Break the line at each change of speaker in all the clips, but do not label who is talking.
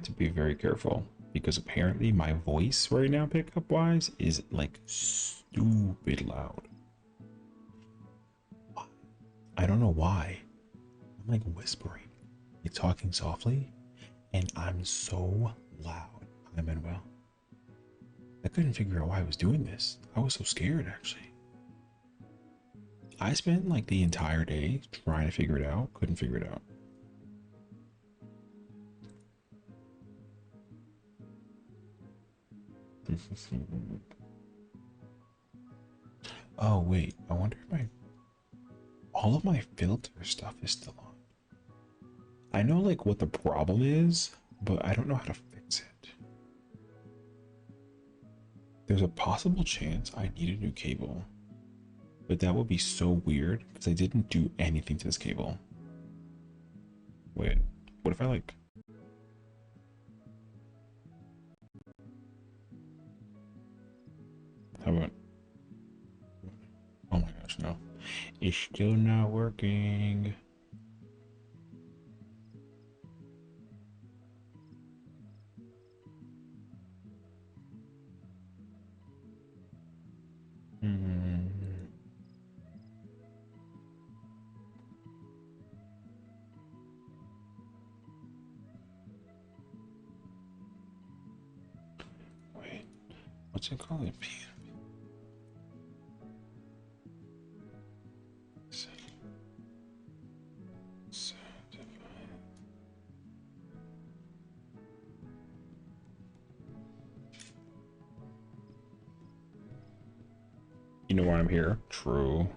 have to be very careful because apparently my voice right now, pickup wise, is like stupid loud. I don't know why. I'm like whispering, like talking softly, and I'm so loud. I mean, well, I couldn't figure out why I was doing this. I was so scared actually. I spent like the entire day trying to figure it out, couldn't figure it out. Oh wait, I wonder if my all of my filter stuff is still on. I know like what the problem is, but I don't know how to fix it. There's a possible chance I need a new cable, but that would be so weird because I didn't do anything to this cable. Wait, what if I like... How about... Oh my gosh, no. It's still not working. Hmm. Wait, what's it called? You know why I'm here? True.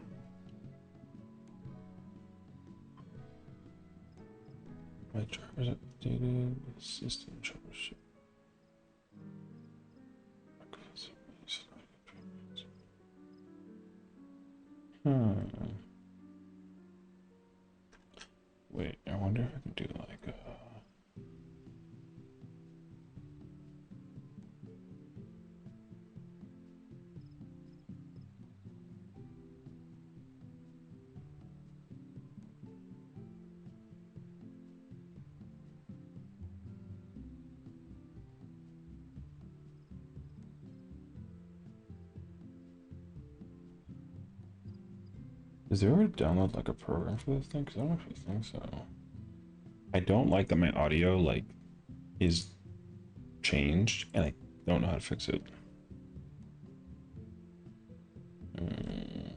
My driver's updated. System troubleshoot. Hmm. Wait, I wonder if I can do like is there a way to download like a program for this thing? Because I don't actually think so. I don't like that my audio like is changed and I don't know how to fix it. Mm.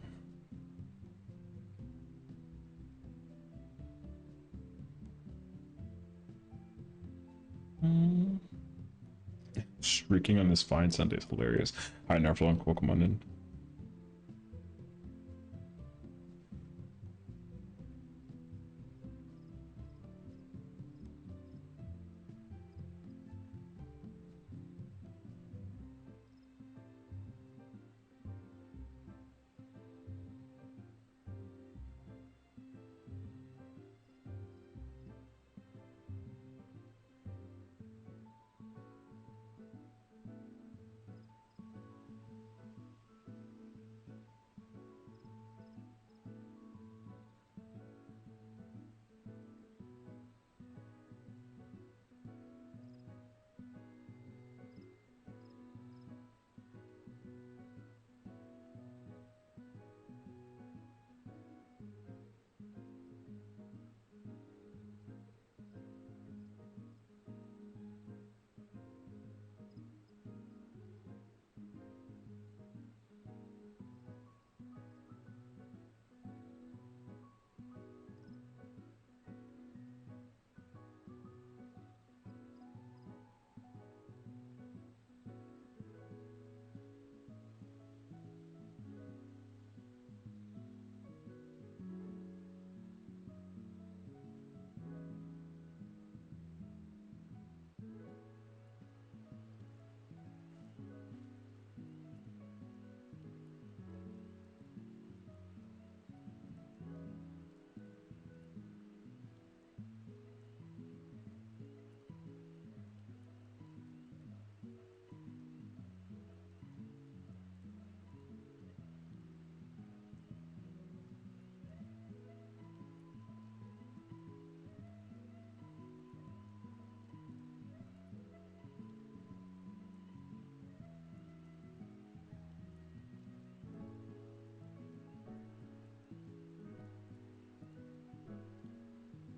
Mm. Shrieking on this fine Sunday is hilarious. Hi, Nerflunk, welcome on in.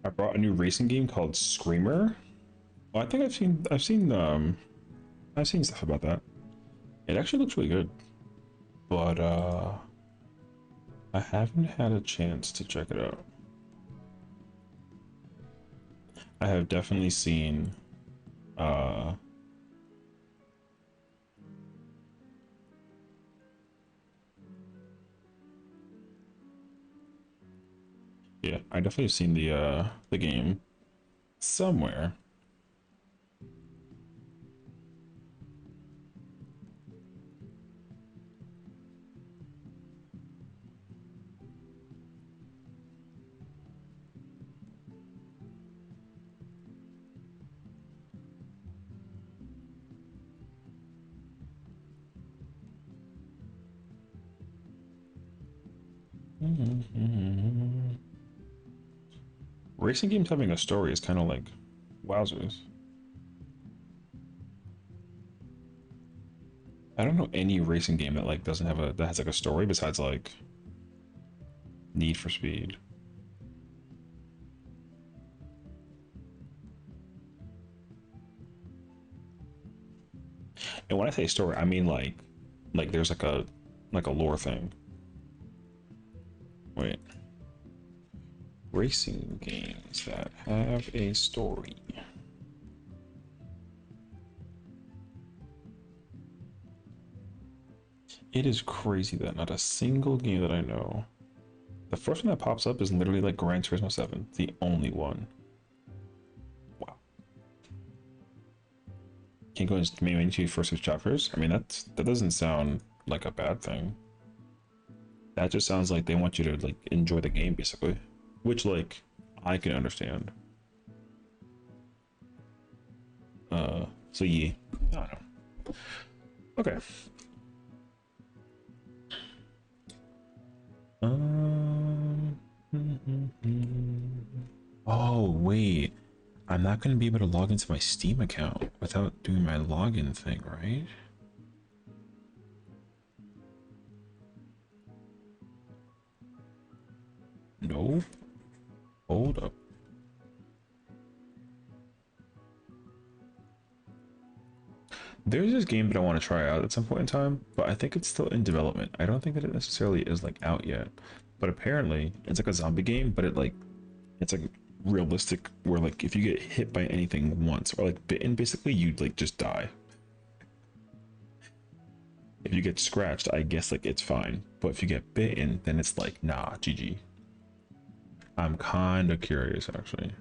I brought a new racing game called Screamer. Well, I think I've seen stuff about that. It actually looks really good, but I haven't had a chance to check it out. I have definitely seen yeah, I definitely have seen the game somewhere. Racing games having a story is kind of like wowzers. I don't know any racing game that like doesn't have that has like a story besides like Need for Speed. And when I say story, I mean like there's like a lore thing. Wait. Racing games that have a story. It is crazy that not a single game that I know. The first one that pops up is literally like Gran Turismo 7, the only one. Wow. Can't go into first six chapters. I mean, that doesn't sound like a bad thing. That just sounds like they want you to like enjoy the game basically, which like I can understand. So yeah, I don't know. Okay. Um. Oh wait, I'm not gonna be able to log into my Steam account without doing my login thing, right? No. Hold up. There's this game that I want to try out at some point in time, but I think it's still in development. I don't think that it necessarily is like out yet. But apparently it's like a zombie game, but it's like realistic where like if you get hit by anything once or like bitten, basically you'd like just die. If you get scratched, I guess like it's fine. But if you get bitten, then it's like nah, GG. I'm kind of curious actually.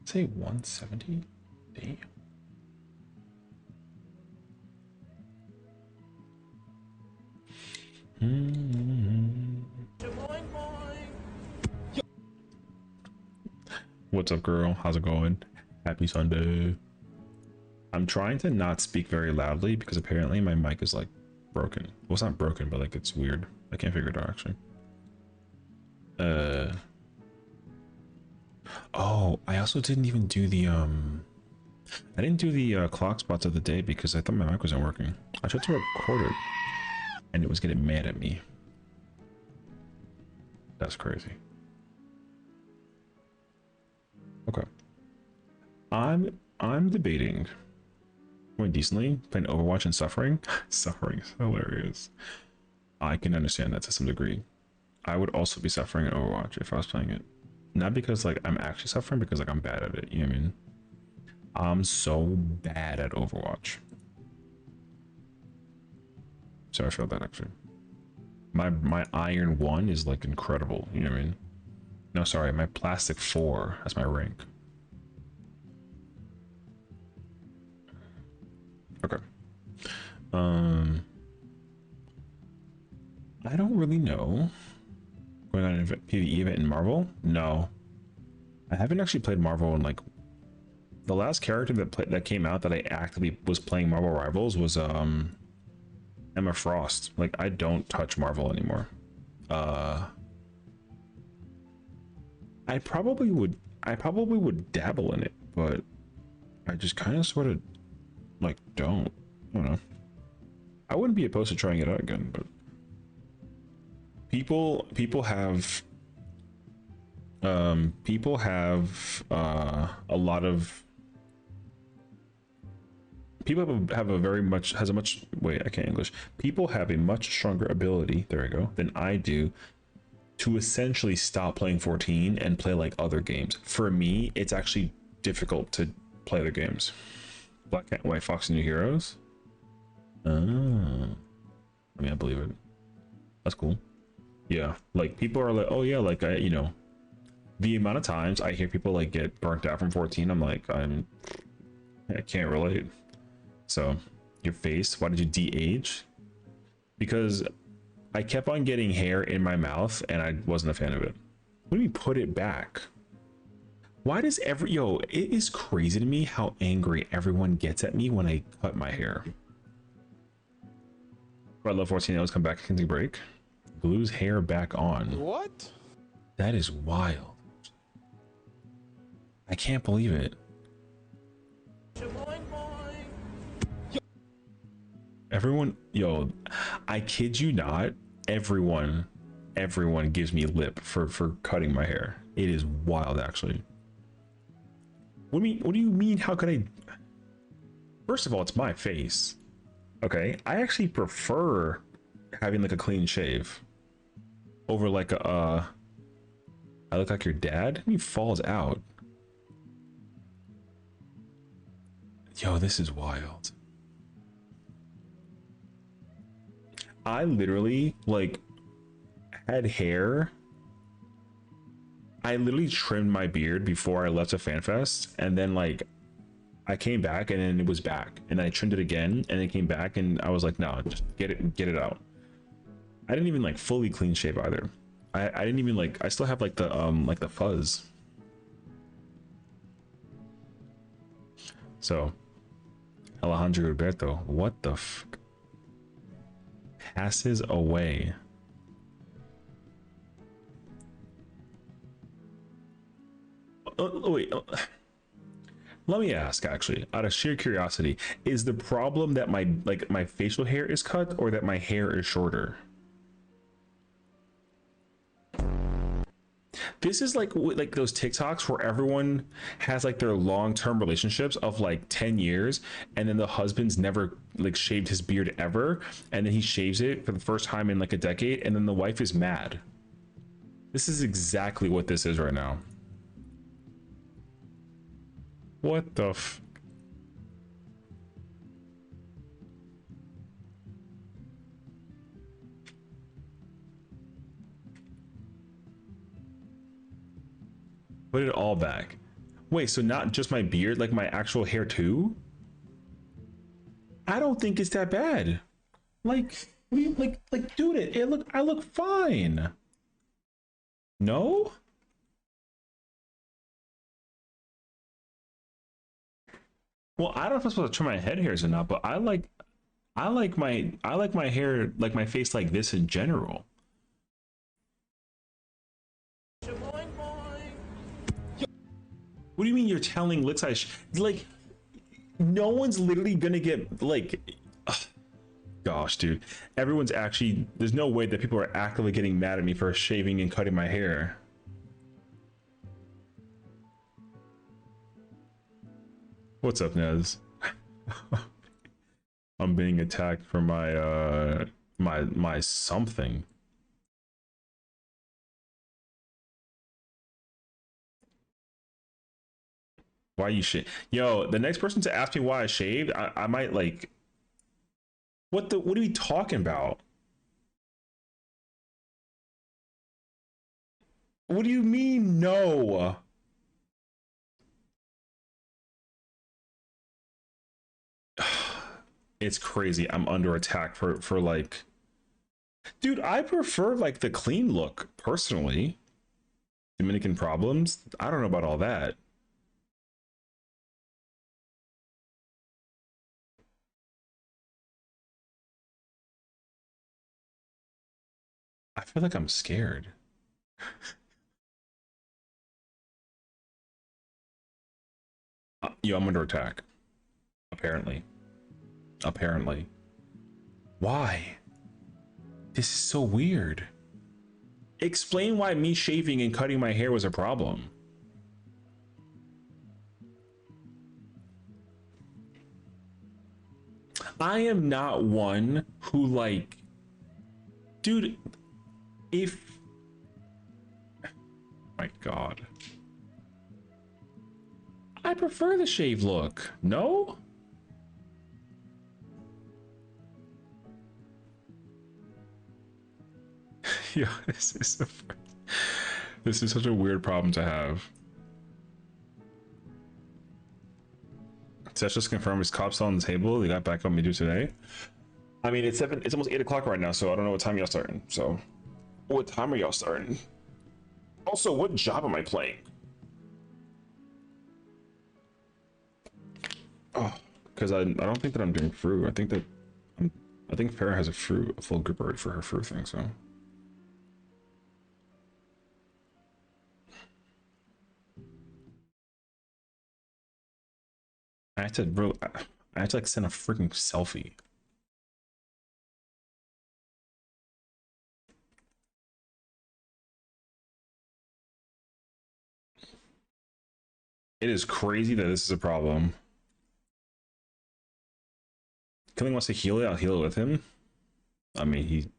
Say 170? Damn. What's up, girl? How's it going? Happy Sunday. I'm trying to not speak very loudly because apparently my mic is like broken. Well, it's not broken, but like it's weird. I can't figure it out actually. Oh, I also didn't even do the I didn't do the clock spots of the day because I thought my mic wasn't working. I tried to record it and it was getting mad at me. That's crazy. Okay. I'm debating going decently, playing Overwatch and suffering. Suffering is hilarious. I can understand that to some degree. I would also be suffering in Overwatch if I was playing it. Not because like I'm actually suffering, because like I'm bad at it, you know what I mean? I'm so bad at Overwatch. So I feel that actually. My iron 1 is like incredible, you know what I mean? No, sorry, my plastic 4 as my rank. Okay. I don't really know. Going on an PvE event in Marvel? No. I haven't actually played Marvel in like the last character that came out that I actively was playing Marvel Rivals was Emma Frost. Like I don't touch Marvel anymore. I probably would dabble in it, but I just kind of sort of like don't. I don't know. I wouldn't be opposed to trying it out again, but people have a lot of people have a very much has a much wait I can't English. People have a much stronger ability, there we go, than I do to essentially stop playing 14 and play like other games. For me, it's actually difficult to play other games. Black Cat, White Fox, and New Heroes. I mean, I believe it. That's cool. Yeah, like people are like, oh yeah, like you know, the amount of times I hear people like get burnt out from 14, I'm like, I can't relate. So, your face, why did you de-age? Because I kept on getting hair in my mouth and I wasn't a fan of it. What do you mean put it back? Why does yo, it is crazy to me how angry everyone gets at me when I cut my hair. I love 14 hours, come back, can take a break. Glues hair back on.
What?
That is wild. I can't believe it. Everyone, yo, I kid you not, everyone gives me lip for cutting my hair. It is wild, actually. What do you mean, how could I? First of all, it's my face. Okay, I actually prefer having like a clean shave over like a I look like your dad. He falls out. Yo, this is wild. I literally like had hair. I literally trimmed my beard before I left a fan fest, and then like I came back and then it was back, and I trimmed it again and it came back, and I was like, no, just get it out. I didn't even like fully clean shave either. I didn't even like, I still have like the fuzz. So Alejandro Roberto, what the fuck? Passes away. Wait, let me ask, actually, out of sheer curiosity, is the problem that my facial hair is cut, or that my hair is shorter? This is like those TikToks where everyone has like their long-term relationships of like 10 years, and then the husband's never like shaved his beard ever, and then he shaves it for the first time in like a decade, and then the wife is mad. This is exactly what this is right now. What the f? Put it all back. Wait, so not just my beard, like my actual hair too? I don't think it's that bad. Like, dude, I look fine. No? Well, I don't know if I'm supposed to trim my head hairs or not, but I like my hair, like my face like this in general. What do you mean you're telling Lix like no one's literally gonna get like gosh, dude. Everyone's actually, there's no way that people are actively getting mad at me for shaving and cutting my hair. What's up, Nez? I'm being attacked for my my something. Why you shave? Yo, the next person to ask me why I shaved, I might like, what are we talking about? What do you mean no? It's crazy. I'm under attack for like, dude, I prefer like the clean look personally. Dominican problems? I don't know about all that. I feel like I'm scared. Yo, I'm under attack. Apparently. Apparently. Why? This is so weird. Explain why me shaving and cutting my hair was a problem. I am not one who like, dude, if, my God. I prefer the shave look. No? Yeah, this is such a weird problem to have. Seth just confirmed his cop's on the table. They got back on me due today. I mean, it's almost 8 o'clock right now, so I don't know what time y'all starting. So, what time are y'all starting? Also, what job am I playing? Oh, because I don't think that I'm doing fruit. I think that I think Farrah has a full group already for her fruit thing. So. I had to like send a freaking selfie. It is crazy that this is a problem. Killing wants to heal it, I'll heal it with him. I mean, he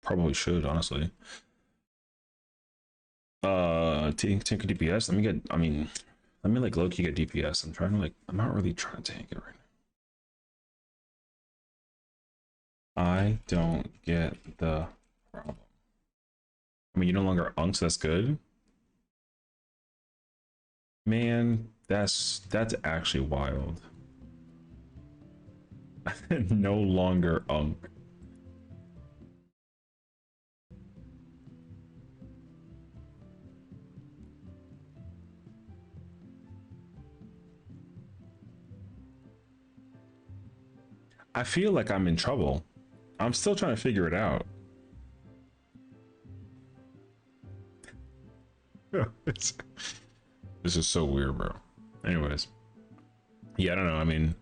probably should, honestly. Tinker DPS. Let me get, I mean, let me like low-key get DPS. I'm trying to like, I'm not really trying to tank it right now. I don't get the problem. I mean, you no longer unks, that's good. Man, that's actually wild. No longer unk. I feel like I'm in trouble. I'm still trying to figure it out. This is so weird, bro. Anyways, yeah, I don't know. I mean,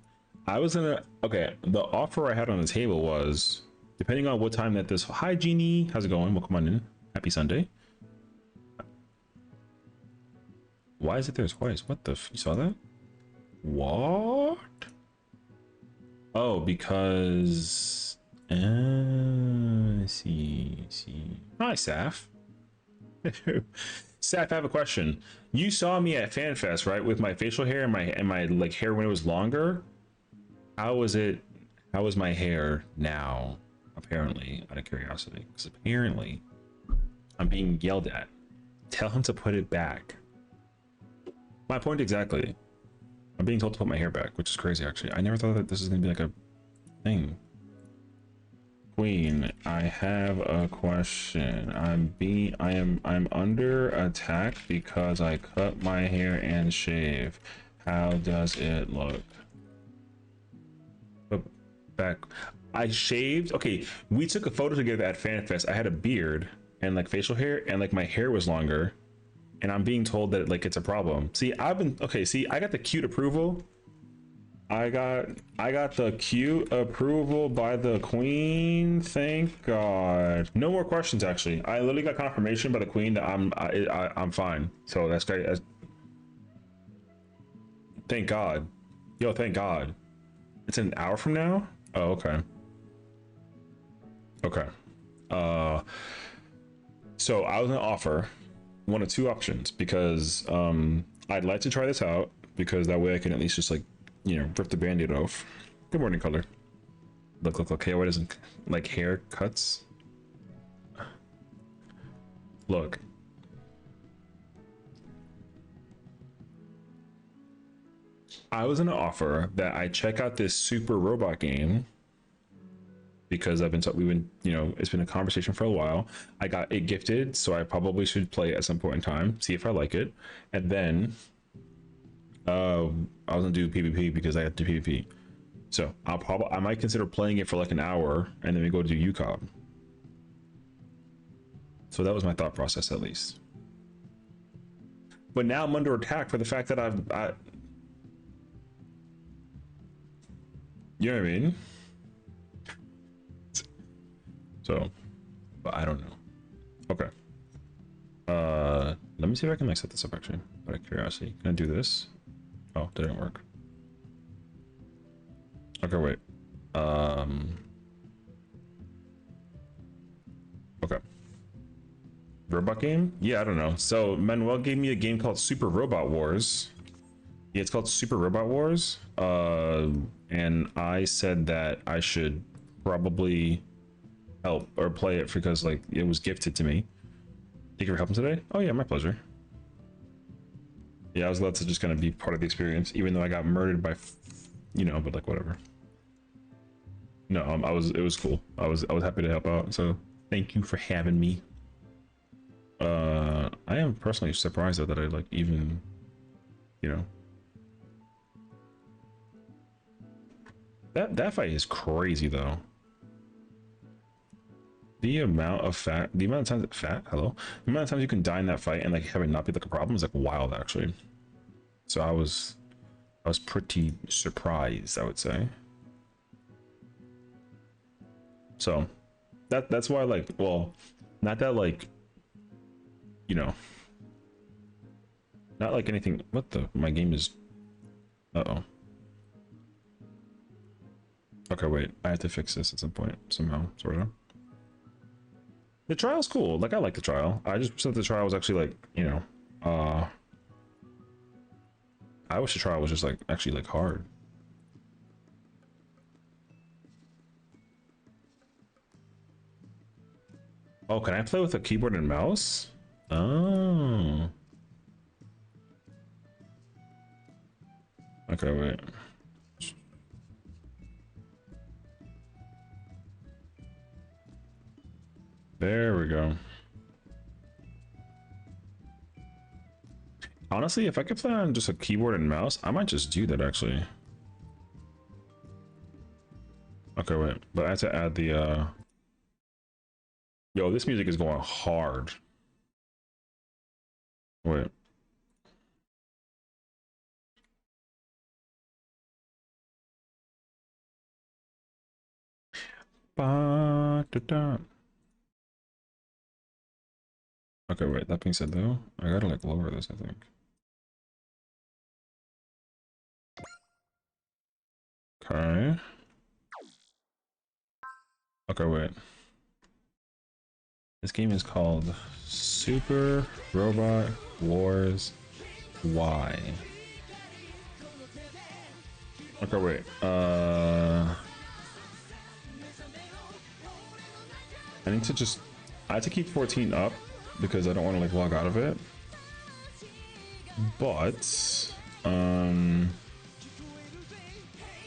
I was gonna, okay, the offer I had on the table was, depending on what time that this, hi Jeannie, how's it going? Welcome on in. Happy Sunday. Why is it there twice? What the you saw that? What? Oh, because see. Hi, Saf. Saf, I have a question. You saw me at FanFest, right? With my facial hair and my like hair when it was longer. How was it? How is my hair now? Apparently, out of curiosity, because apparently I'm being yelled at. Tell him to put it back. My point exactly. I'm being told to put my hair back, which is crazy actually. I never thought that this is gonna be like a thing. Queen, I have a question. I'm under attack because I cut my hair and shave. How does it look? But back, I shaved. Okay, we took a photo together at FanFest. I had a beard and like facial hair, and like my hair was longer. And I'm being told that like it's a problem. See, I've been okay. See, I got the cute approval. I got the cute approval by the queen. Thank God. No more questions. Actually, I literally got confirmation by the queen that I'm fine. So that's great. Thank God. Yo, thank God. It's an hour from now. Oh, okay. Okay. So I was gonna offer one of two options because I'd like to try this out because that way I can at least just like, you know, rip the band-aid off. Good morning, color. Look. Hey, what isn't like haircuts? Look. I was gonna offer that I check out this super robot game because we've been, you know, it's been a conversation for a while. I got it gifted, so I probably should play it at some point in time, see if I like it, and then I was gonna do PvP because I have to do PvP. So I might consider playing it for like an hour and then we go to UCOB. So that was my thought process, at least. But now I'm under attack for the fact that you know what I mean? So, but I don't know. Okay. Let me see if I can like set this up actually, out of curiosity. Can I do this? Oh, didn't work. Okay, wait. Okay. Robot game? Yeah, I don't know. So Manuel gave me a game called Super Robot Wars. Yeah, it's called Super Robot Wars. And I said that I should probably help or play it because like it was gifted to me. Thank you for helping today. Oh yeah, my pleasure. Yeah, I was allowed to just kind of be part of the experience, even though I got murdered by, you know, but like whatever. No, it was cool. I was happy to help out. So thank you for having me. I am personally surprised though that I like even, you know, that fight is crazy though. The amount of times hello, the amount of times you can die in that fight and like have it not be like a problem is like wild actually. So I was pretty surprised, I would say. So that's why like, well, not that like, you know, not like anything. What the, my game is, uh-oh. Okay, wait, I have to fix this at some point somehow, sort of. The trial's cool. Like I like the trial. I just said the trial was actually like, you know, I wish the trial was just like actually like hard. Oh, can I play with a keyboard and mouse? Oh. Okay, wait. There we go. Honestly, if I could play on just a keyboard and mouse, I might just do that actually. Okay, wait, but I have to add the yo, this music is going hard. Wait. Ba, da, da. Okay, wait, that being said though, I gotta like lower this, I think. Okay. Okay, wait. This game is called Super Robot Wars Y. Okay, wait. I need to just, I have to keep 14 up because I don't want to like log out of it. But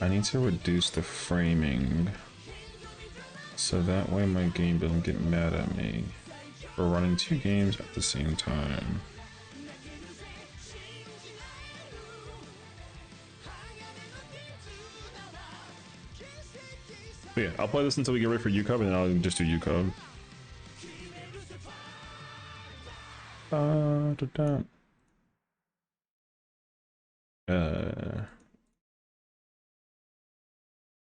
I need to reduce the framing so that way my game doesn't get mad at me for running two games at the same time. But yeah, I'll play this until we get ready for UCub, and then I'll just do UCub.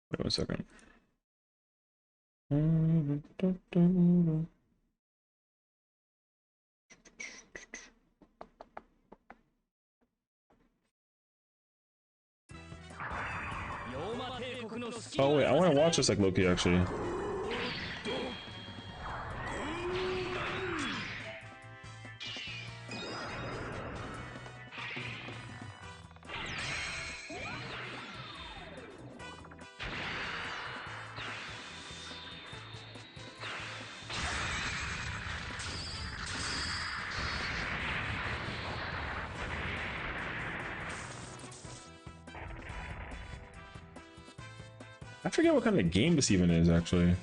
Wait 1 second. Oh wait, I want to watch this like Loki actually. I forget what kind of game this even is actually.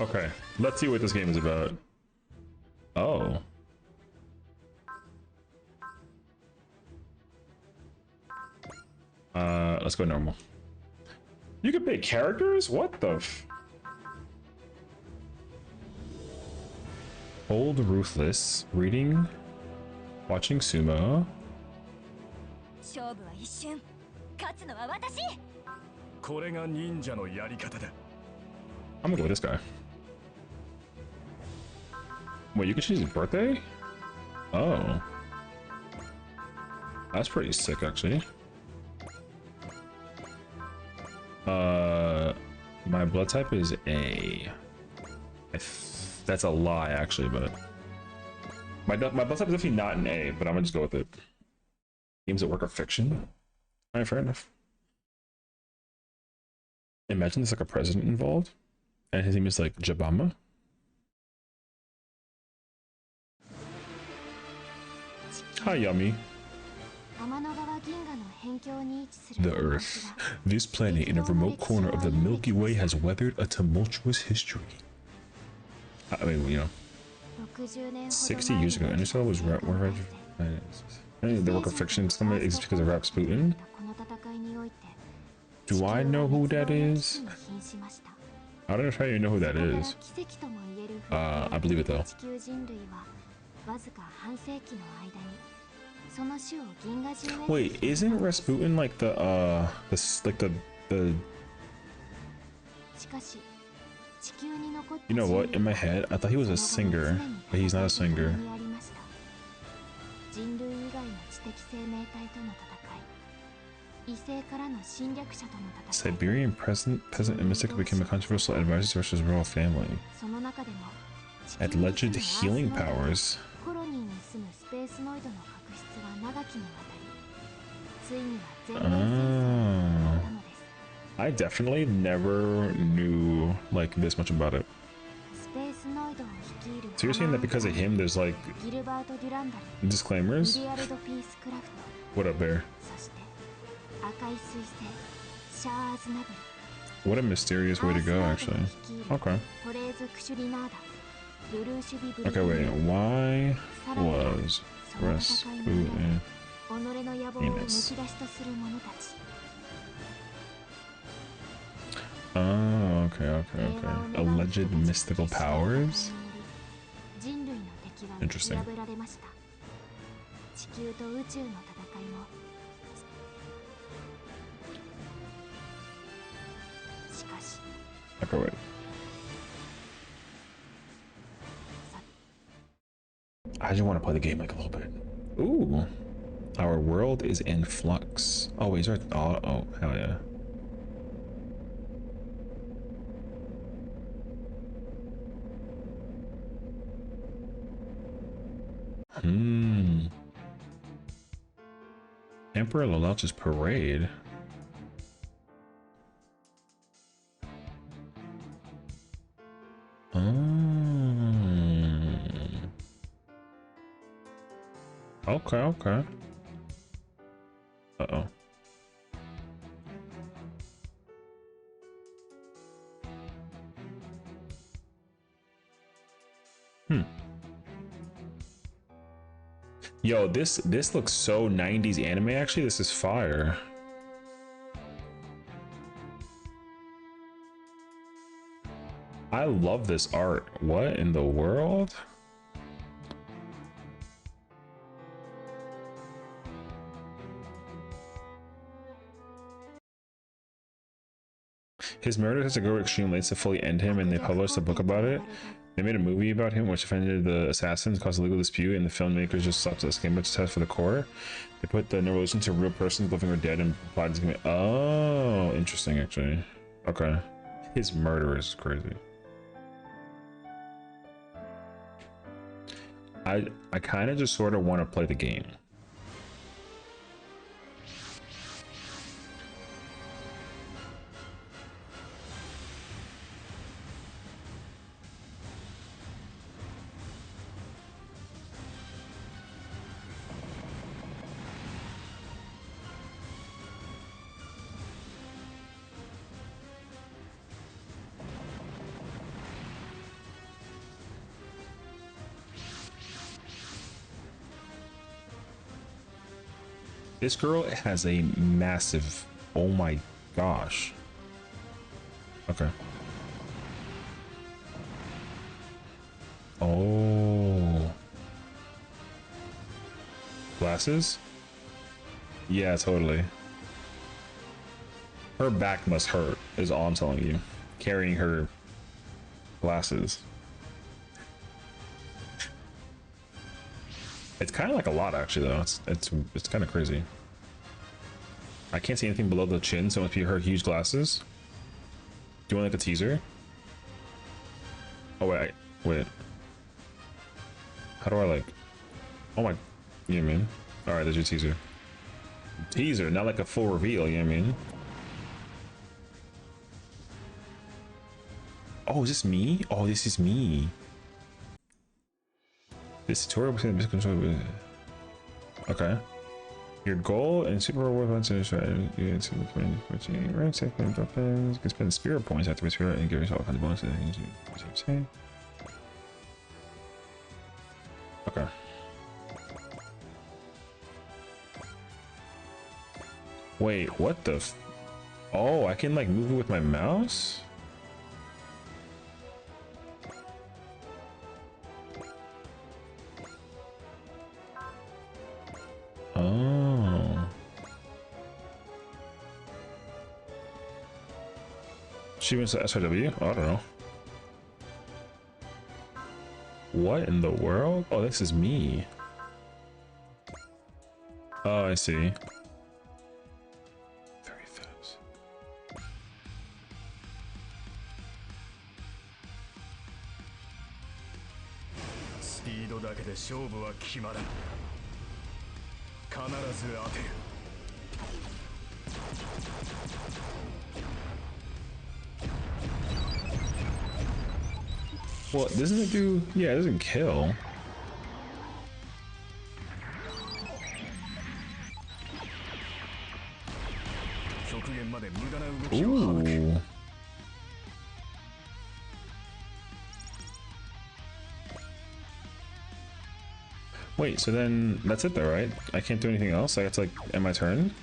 Okay, let's see what this game is about. Oh. let's go normal. You can pick characters? What the f... Old Ruthless, reading, watching sumo. I'm gonna go with this guy. Wait, you can choose his birthday? Oh. That's pretty sick, actually. My blood type is A. That's a lie, actually, but my blood type is definitely not an A, but I'm gonna just go with it. Games that work of fiction. All right, fair enough. Imagine there's like a president involved, and his name is like Jabama. Hi, Yummy. The Earth. This planet in a remote corner of the Milky Way has weathered a tumultuous history. I mean, you know, 60 years ago, Interstellar was the work of fiction. Some of it is because of Rasputin. Do I know who that is? I don't know if I even know who that is. I believe it though. Wait, isn't Rasputin like the you know what, in my head I thought he was a singer, but he's not a singer. Siberian peasant and mystic became a controversial advisor to Russia's royal family. Alleged healing powers. I definitely never knew like this much about it. So you're saying that because of him there's like disclaimers? What up, Bear? What a mysterious way to go, actually. Okay. Okay, wait. Why was Rasputin famous? Oh, okay. Alleged mystical powers? Interesting. Okay, wait. I just want to play the game like a little bit. Ooh. Our world is in flux. Oh, wait, is there... Oh, hell yeah. Emperor Lalauch's parade. Okay. Uh-oh. Yo, this looks so 90s anime, actually. This is fire. I love this art. What in the world? His murder has to go extreme lengths to fully end him, and they published a book about it. They made a movie about him, which offended the assassins, caused a legal dispute, and the filmmakers just stopped the scheme to test for the core. They put the relation to real persons, living or dead, and applied this game. Oh, interesting, actually. Okay. His murder is crazy. I kind of just sort of want to play the game. This girl has a massive Oh my gosh. Okay. Oh. Glasses? Yeah, totally. Her back must hurt, is all I'm telling you. Carrying her glasses. It's kind of like a lot, actually, though. It's kind of crazy. I can't see anything below the chin, so it must be her huge glasses. Do you want like a teaser? Oh wait. How do I like? Oh my, you know what I mean? All right, there's your teaser. Teaser, not like a full reveal. You know what I mean? Oh, is this me? Oh, this is me. This tutorial was miscontrol. Okay. Your goal and super reward points are right. You can spend spirit points after spirit and give yourself all kinds of bonuses. Okay. Wait, what the? Oh, I can like move it with my mouse? Oh. She went to SRW? Oh, I don't know. What in the world? Oh, this is me. Oh, I see. 30,000.
Speed だけで勝負は決まらん。必ず当てる。
Well, doesn't it do? Yeah, it doesn't kill. Ooh. Wait, so then that's it though, right? I can't do anything else? I have to like end my turn?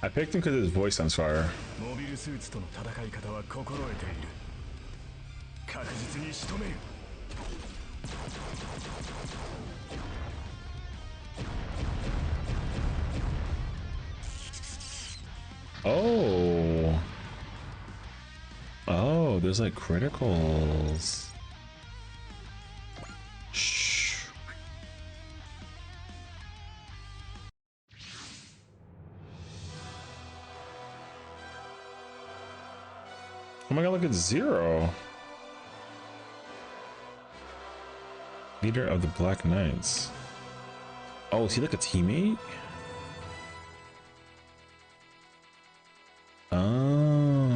I picked him because his voice sounds fire. Oh. Oh, there's like criticals. Shh. Oh my god, look at 0. Leader of the Black Knights. Oh, is he like a teammate? Oh.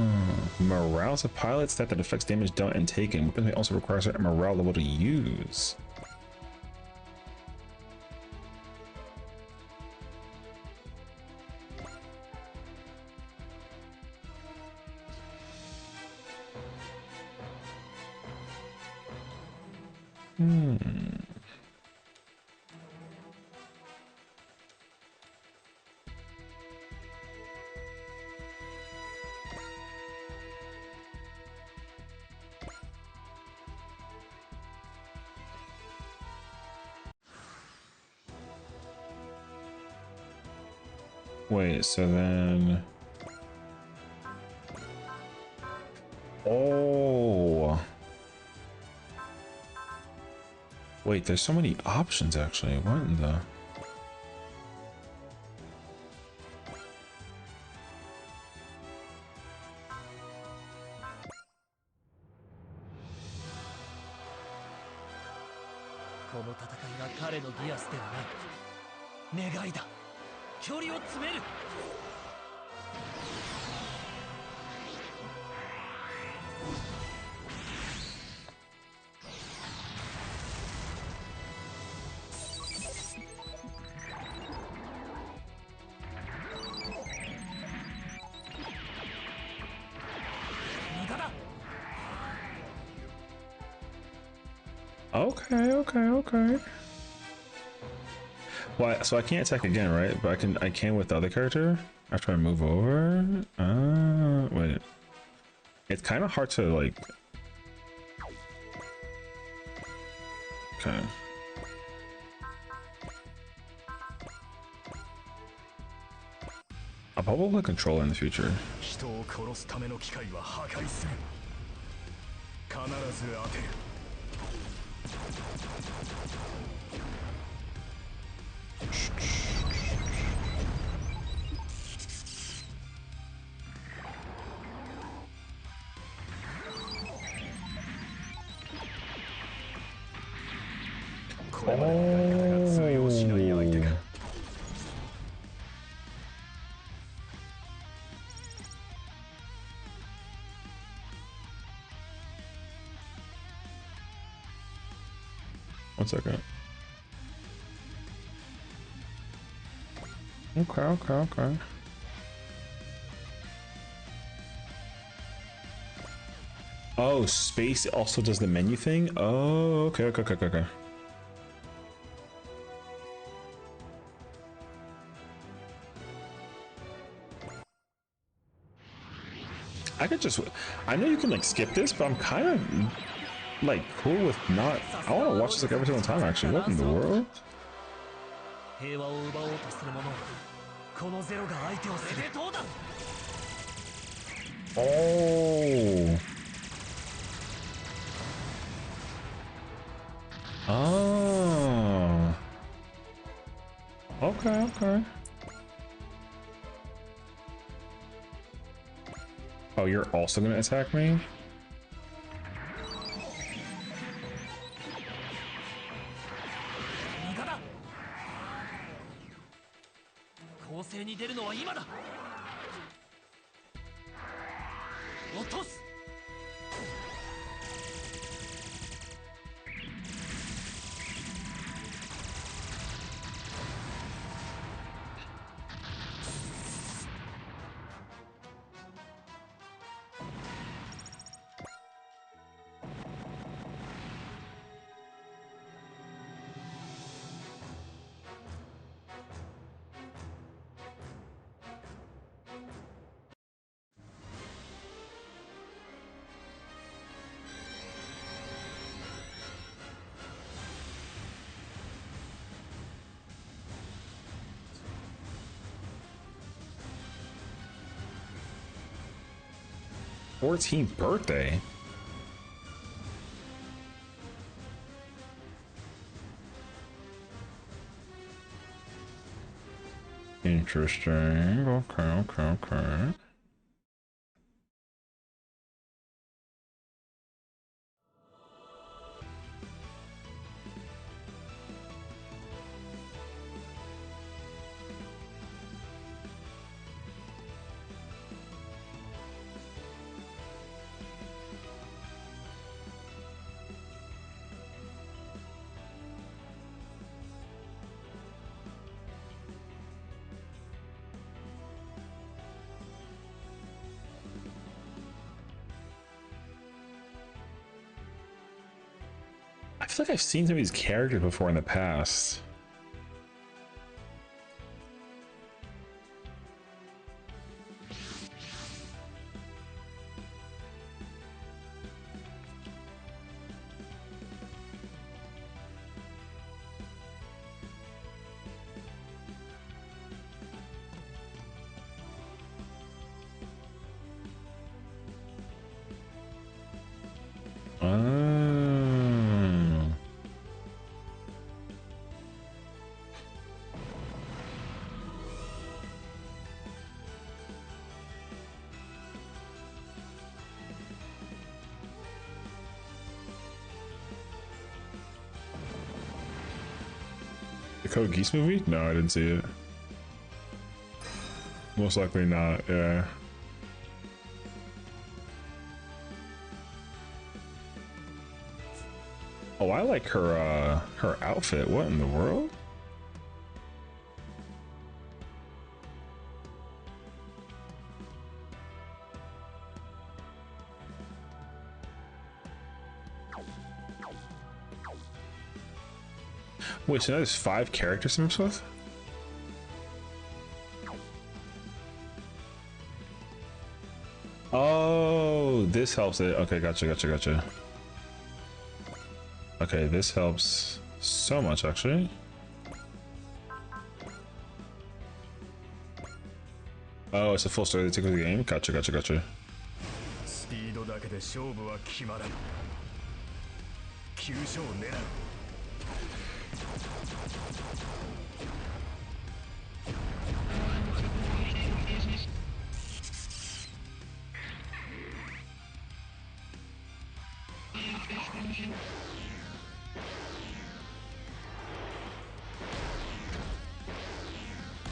Morale's a pilot stat that affects damage dealt and taken. Weapons may also require a certain morale level to use. Wait, so then... Oh! Wait, there's so many options actually. What in the... Okay, okay, okay. Well, so I can't attack again, right? But I can with the other character after I move over. Wait. It's kind of hard to like. Okay. I'll probably play controller in the future.
人を殺すための機械は破壊する。必ず当てる。これまでのやり方が通用しない相手か。
One second. Okay, okay, okay. Oh, space also does the menu thing? Oh, okay, okay, okay, okay. I could just, I know you can like skip this, but I'm kind of like cool with not, I want to watch this like every single time actually. What in the world? Oh. Oh. Okay, okay. Oh, you're also gonna attack me? '14th birthday? Interesting. Okay, okay, okay. I feel like I've seen some of these characters before in the past. Oh. The Code Geass movie? No, I didn't see it. Most likely not, yeah. Oh, I like her outfit. What in the world? Wait, so now there's 5 characters to mix with? Oh, this helps it. Okay, gotcha. Okay, this helps so much, actually. Oh, it's a full story to take with the game? Gotcha.
スピードだけで勝負は決まらん。急所を狙う。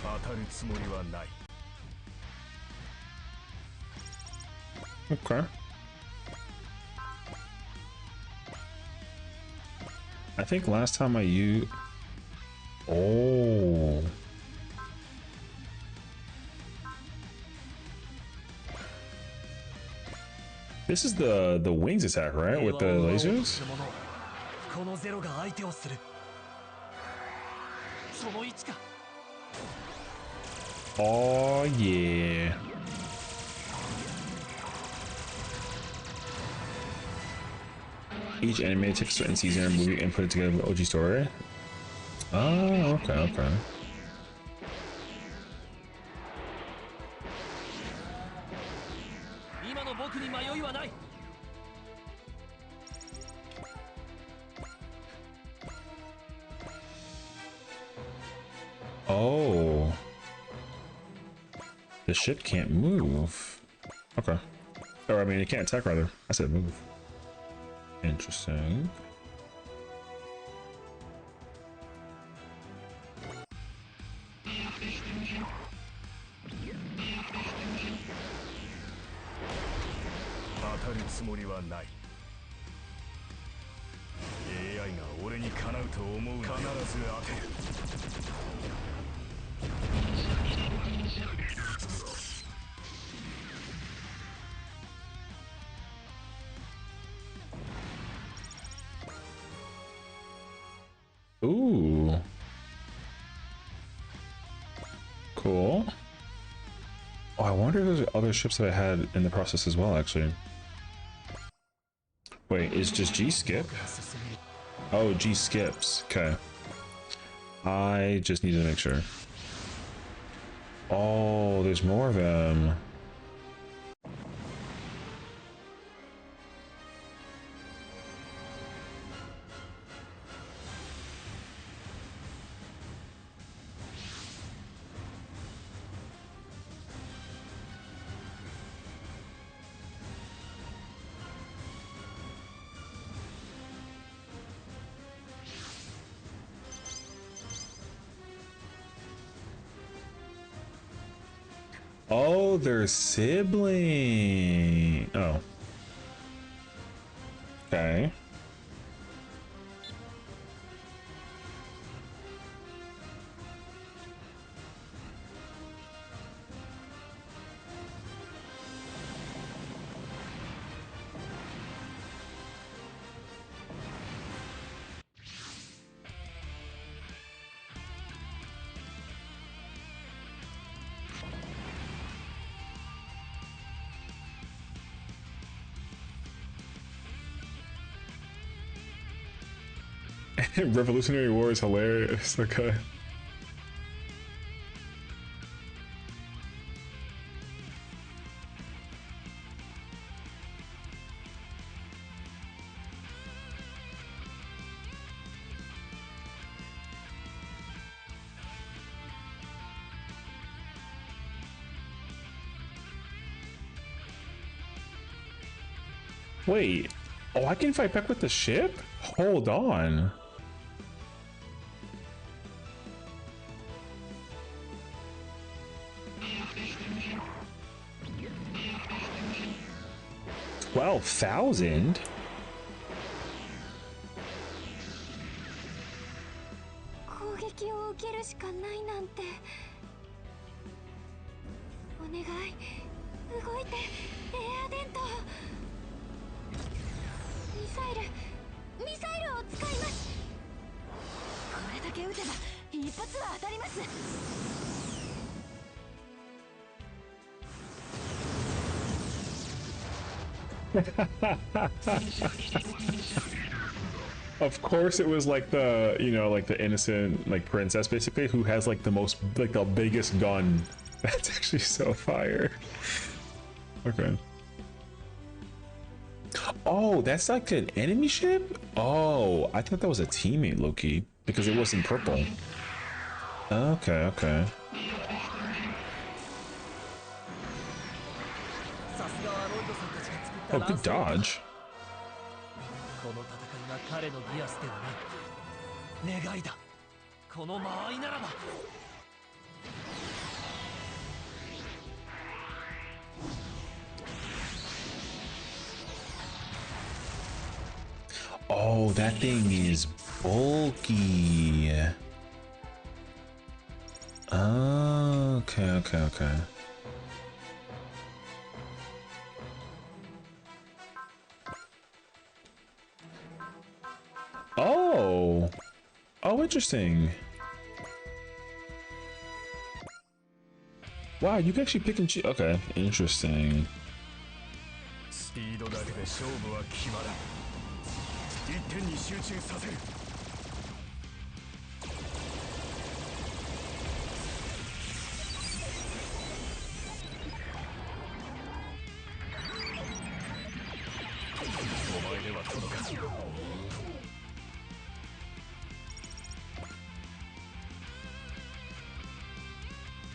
当たるつもりはない。
Okay. I think last time I used... Oh. This is the wings attack, right? With the lasers?
このゼロが相手をする。その位置か。
Oh, yeah. Each anime takes a certain season or movie and put it together with OG story. Oh, okay.
今の僕に迷いはない。
Oh. The ship can't move. Okay. Or, I mean, it can't attack, rather. I said move. Interesting.
AI が俺にかなうと思う。必ず当てる。
Ooh. Cool. Oh, I wonder if there's other ships that I had in the process as well, actually. Wait, is just G skip? Oh, G skips. Okay. I just need to make sure. Oh, there's more of them. Oh, they're sibling. Oh. Okay. Revolutionary War is hilarious. Okay. Wait. Oh, I can fight back with the ship? Hold on. $12,000?
け撃てば一発は当たります。
Of course it was like the, you know, like the innocent like princess basically who has like the most, like the biggest gun. That's actually so fire. Okay. Oh, that's like an enemy ship? Oh, I thought that was a teammate, Loki, because it wasn't purple. Okay, okay. Oh, good dodge.
この戦いが彼のギアスではない。願いだ。この間合いならば。
Oh, that thing is bulky. Okay, okay, okay. Oh. Oh, interesting. Wow, you can actually pick and choose. Okay, interesting.
スピードだけで勝負は決まらん。一点に集中させる。お前では届かん。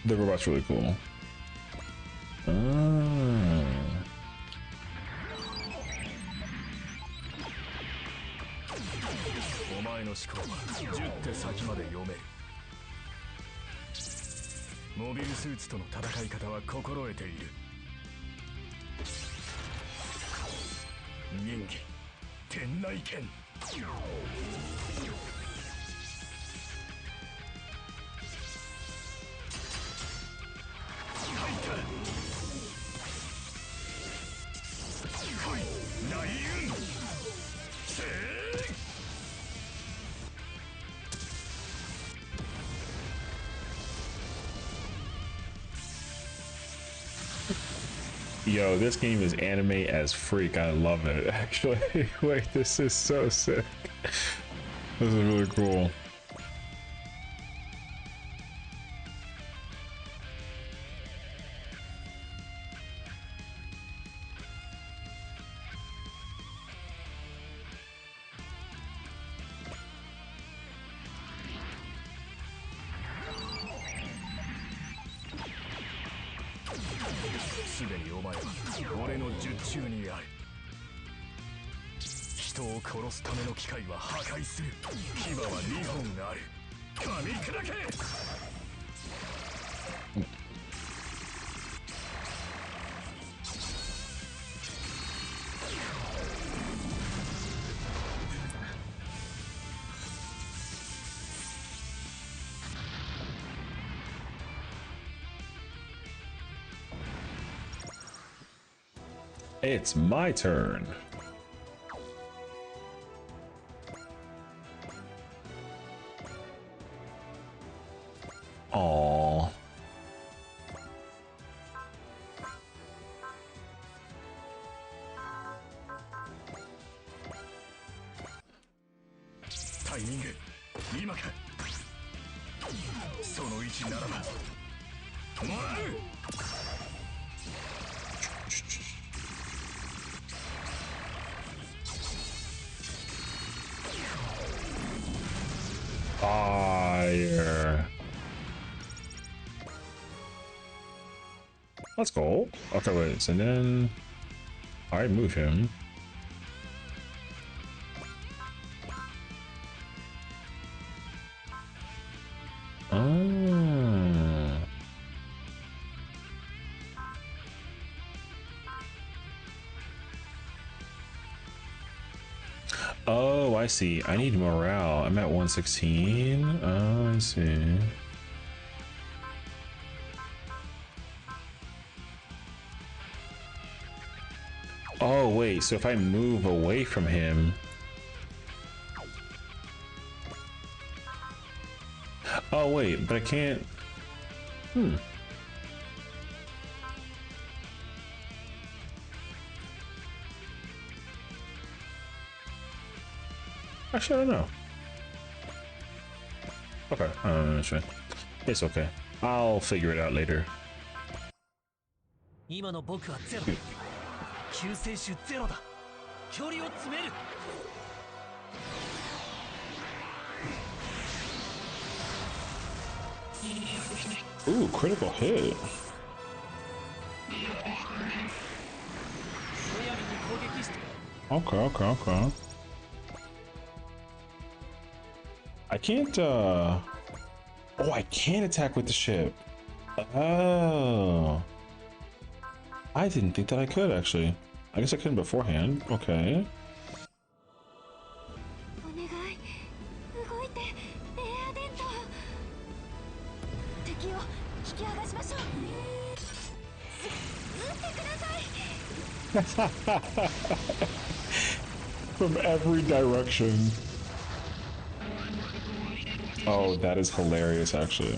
The robot's really cool. Ah.
お前の思考は10手先まで読める。モビルスーツとの戦い方は心得ている。人間天内剣。
Yo, this game is anime as freak. I love it, actually. Wait, this is so sick. This is really cool. It's my turn. Aww.
Timing. 今か。その位置ならば。もらう。
Fire. Let's go. Okay, wait. So then I move him. Ah. Oh, I see. I need morale. I'm at 116. Oh, I see. Oh, wait. So if I move away from him... Oh wait, but I can't. Actually, I don't know. Okay, it's okay. I'll figure it out later.
今の僕はゼロ。救世主ゼロだ。距離を詰める。
Ooh, critical hit. Okay, okay, okay. I can't, oh, I can attack with the ship. Oh. I didn't think that I could, actually. I guess I couldn't beforehand. Okay.
お願い動いてエアデント敵を引き剥がしましょう撃ってください
From every direction. Oh, that is hilarious, actually.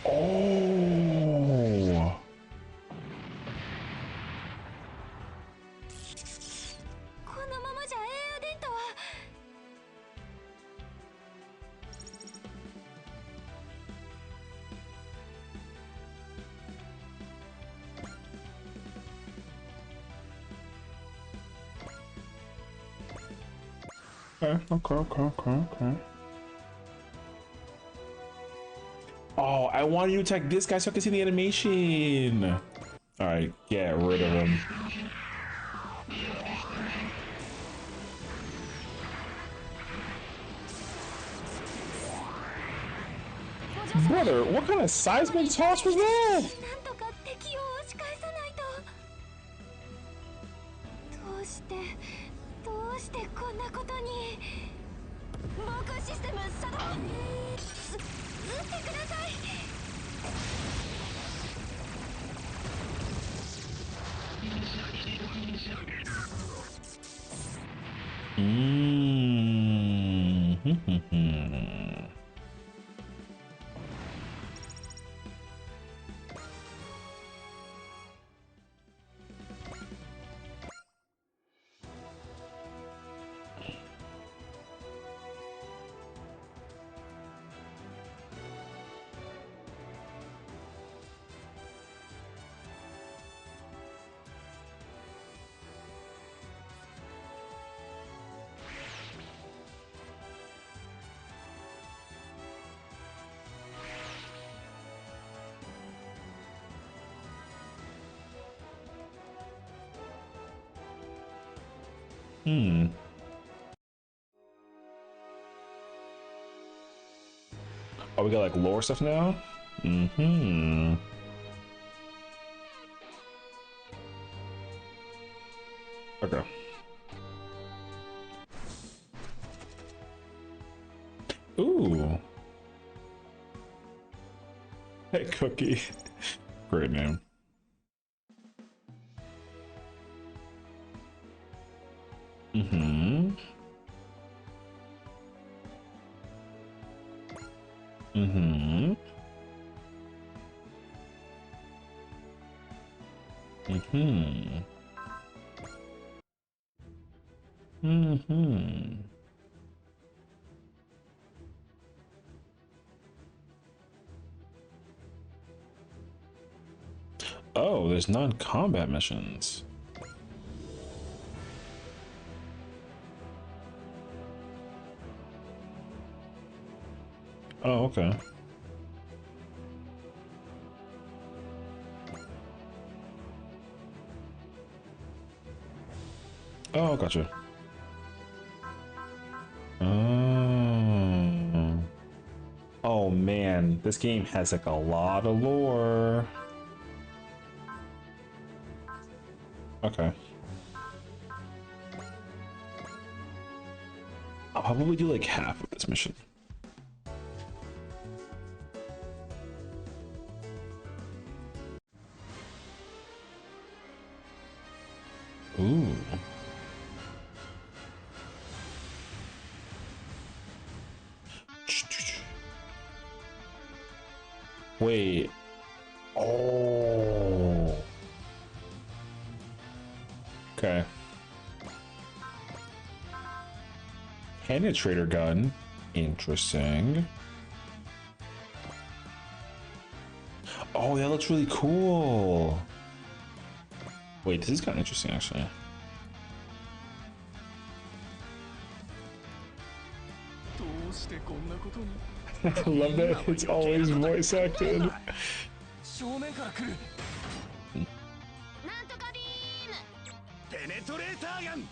Oh. Okay. Oh, I wanted you to attack this guy so I can see the animation. All right, get rid of him. Brother, what kind of seismic toss was that?
なんとか敵を押し返さないとどうしてこんなことに防空システム作動撃ってください Oh, we got like lore stuff now? Okay. Ooh. Hey, Cookie. Great name. Mm-hmm. Mm-hmm. Mm-hmm. Mm-hmm. Oh, there's non-combat missions. Oh, okay. Oh, gotcha. Oh. Oh man, this game has like a lot of lore. Okay. I'll probably do like half of this mission. Ooh.
Wait. Oh. Okay. Penetrator gun. Interesting. Oh, that looks really cool. Wait, this is kind of interesting, actually. I love that it's always voice acted.
正面から来る
なんとかビーム。
ペネトレーターガン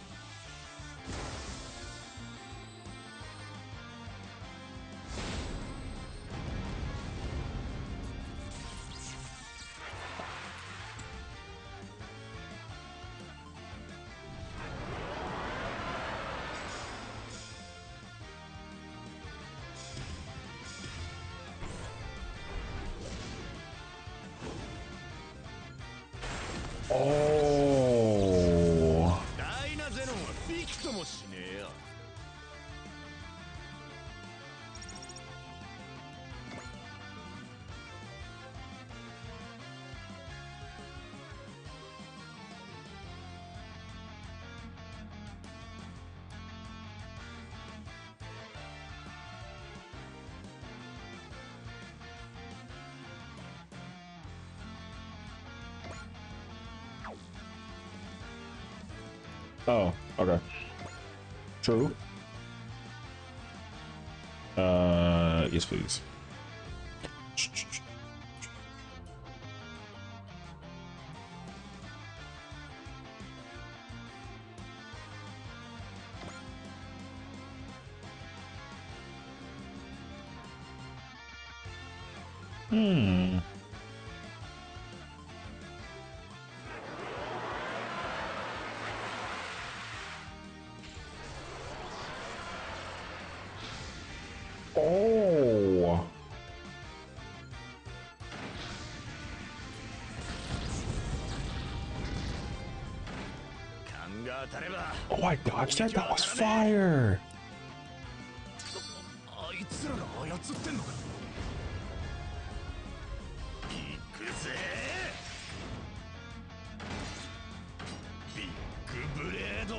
Oh.
ダイナゼノンはびきともしねえよ
Oh, okay. True. Yes, please. Hmm. Oh. Oh, I dodged that? That was fire!
あいつらが操ってんのか行くぜビッグブレード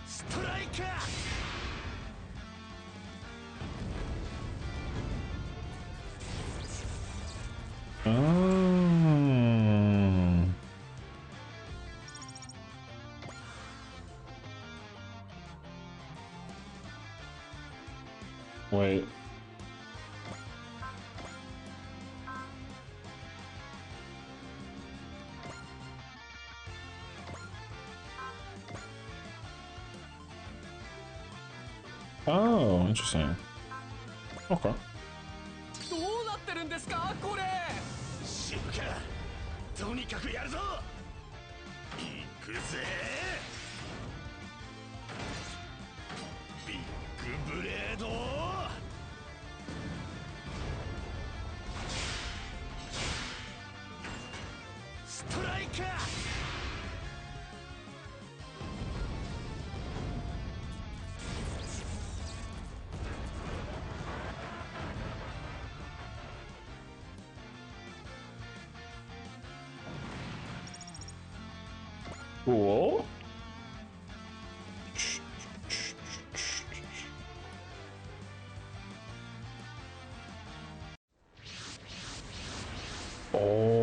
ストライカー
Oh. Wait. Oh, interesting. Okay.
どうなってるんですかこれ。
シブかとにかくやるぞ行くぜビッグブレードストライカー
Cool. Oh.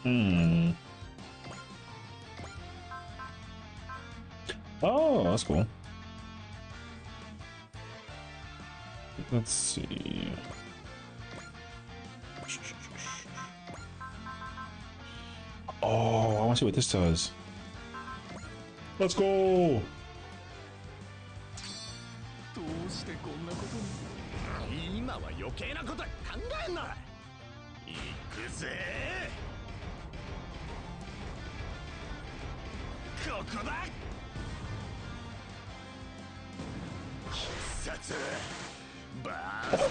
Hmm. Oh, that's cool. Let's see. Oh, I want to see what this does. Let's go.
どうしてこんなことに。今は余計なことは考えんな。行くぜ。ここだ。必殺バース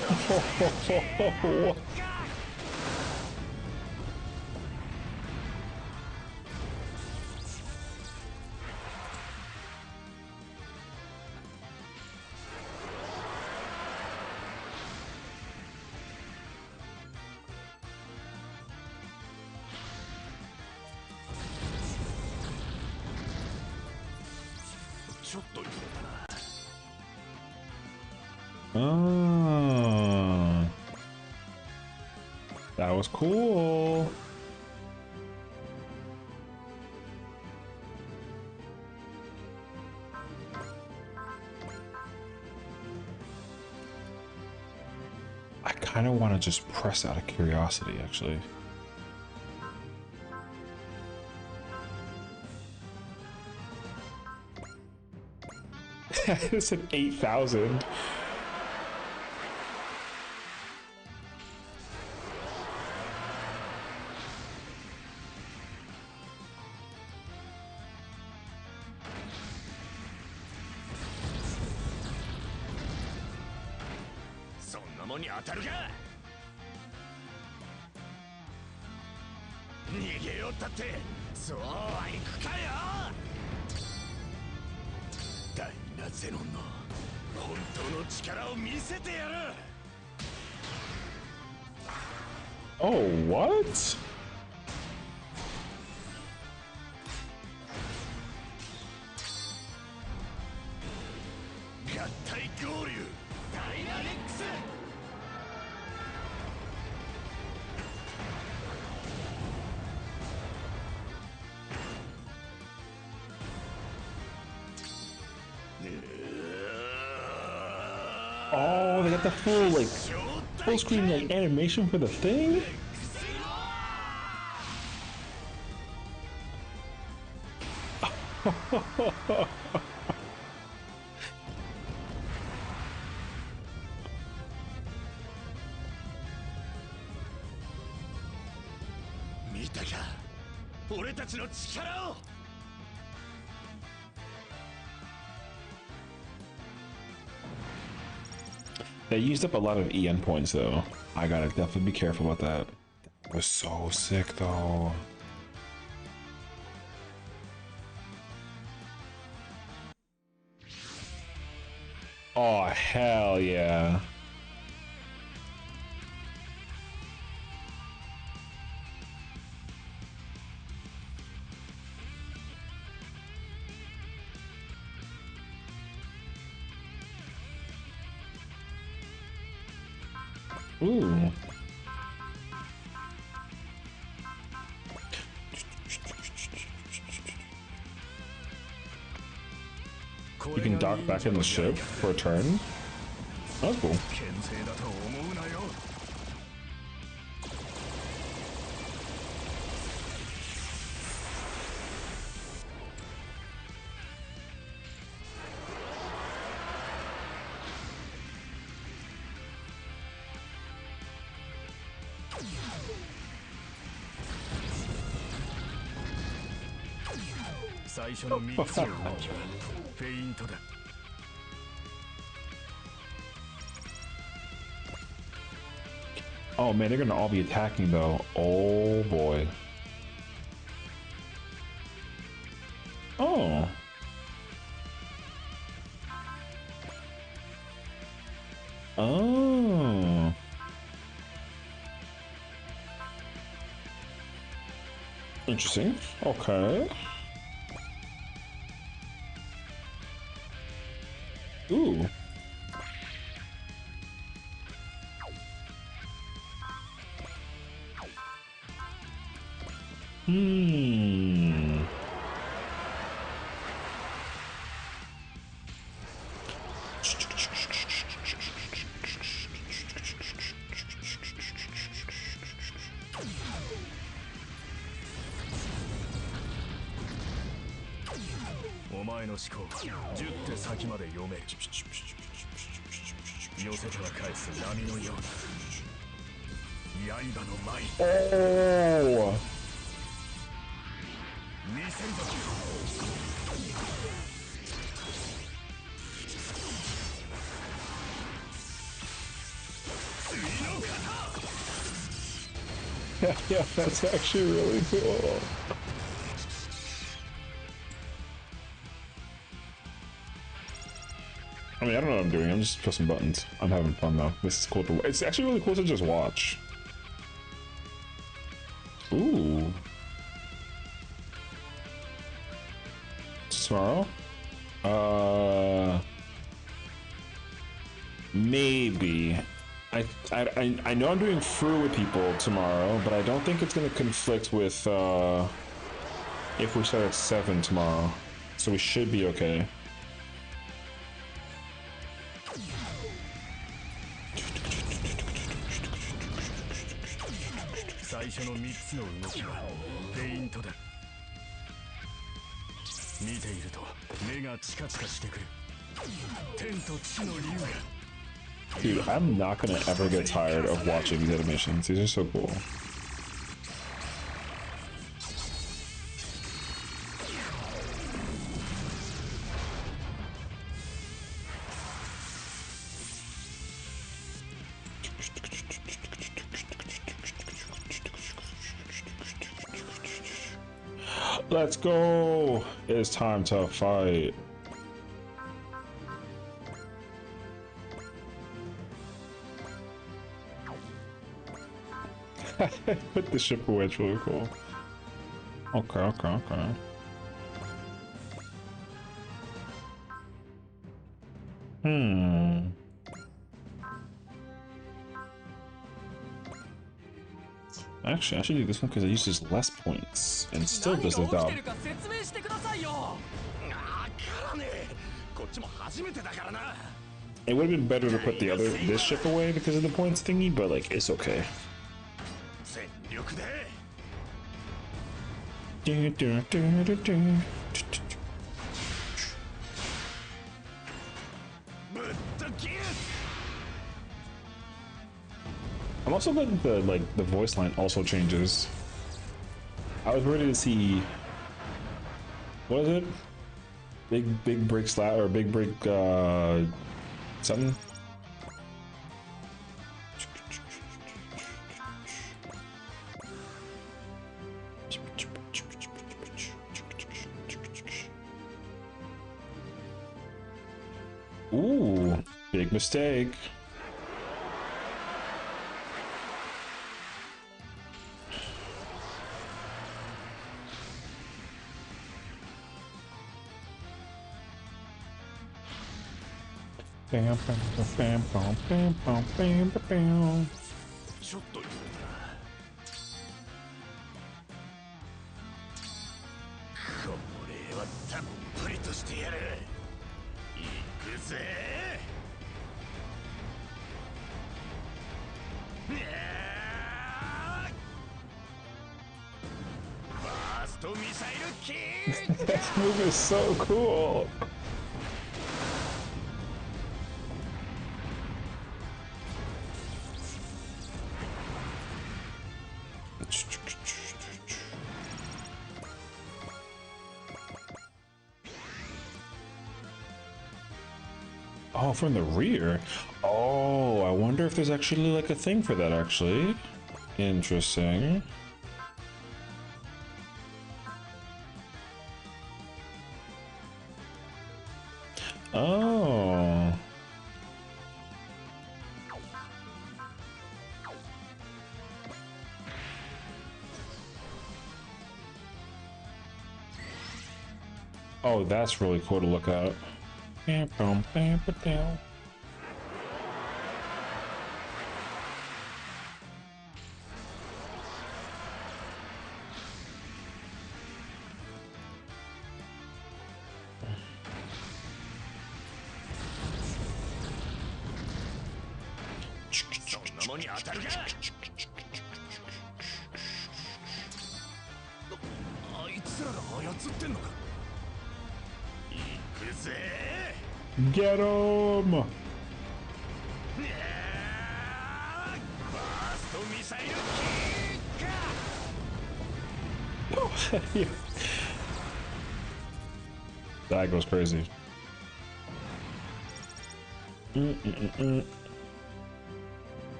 ト。ちょっと揺れたな。
Oh, that was cool. I kind of want to just press out of curiosity, actually. It said 8,000. Oh, what? Oh, they got the full, like, full screen, like, animation for the thing? They used up a lot of EN points, though. I gotta definitely be careful about that. That was so sick, though. Oh, hell yeah. Ooh. You can dock back in the ship for a turn. That's cool. Oh man, they're gonna all be attacking though. Oh boy. Oh. Oh. Interesting. Okay. Ooh. Hmm.
前の思考は10手先まで読める。寄せては返す波のような刃の舞。
Oh!
見せるぞ。
Yeah, that's actually really cool. I mean, I don't know what I'm doing. I'm just pressing buttons. I'm having fun though. This is cool to. It's actually really cool to just watch. Ooh. Tomorrow? Maybe. I know I'm doing Fru with people tomorrow, but I don't think it's gonna conflict with if we start at 7 tomorrow. So we should be okay.
最初の3つの動きはフェイントだ。見ていると目がチカチカしてくる。天と地の竜が。
Dude, I'm not gonna ever get tired of watching these animations. These are so cool. Let's go! It's time to fight. Put the ship away, it's really cool. Okay. Actually, I should do this one because it uses less points and still does the job. It would have been better to put this ship away because of the points thingy, but like it's okay. I'm also glad that the voice line also changes. I was ready to see, what is it? Big break slap or big break something. Ooh, big mistake. Bam, bam, bam, bam, bam, bam, bam, bam.
ちょっとこれはたっぷりとしてやる。行くぜ。ファーストミサイルキック。
This move is so cool. Oh, from the rear. Oh, I wonder if there's actually like a thing for that actually. Interesting. Oh. Oh, that's really cool to look at. Bam, bam, bam, bam. Get him! Yeah. That goes crazy.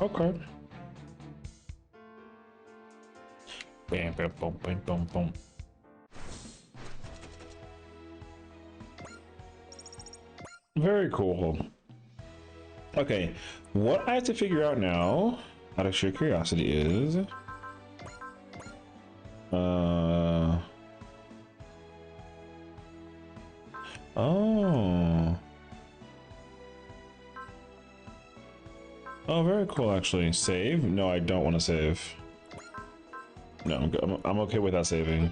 Okay. Bam, bam, boom, bam, boom, boom. Very cool. Okay, what I have to figure out now, out of sheer curiosity, is oh, very cool. Actually, save? No, I don't want to save. No, I'm okay with that saving.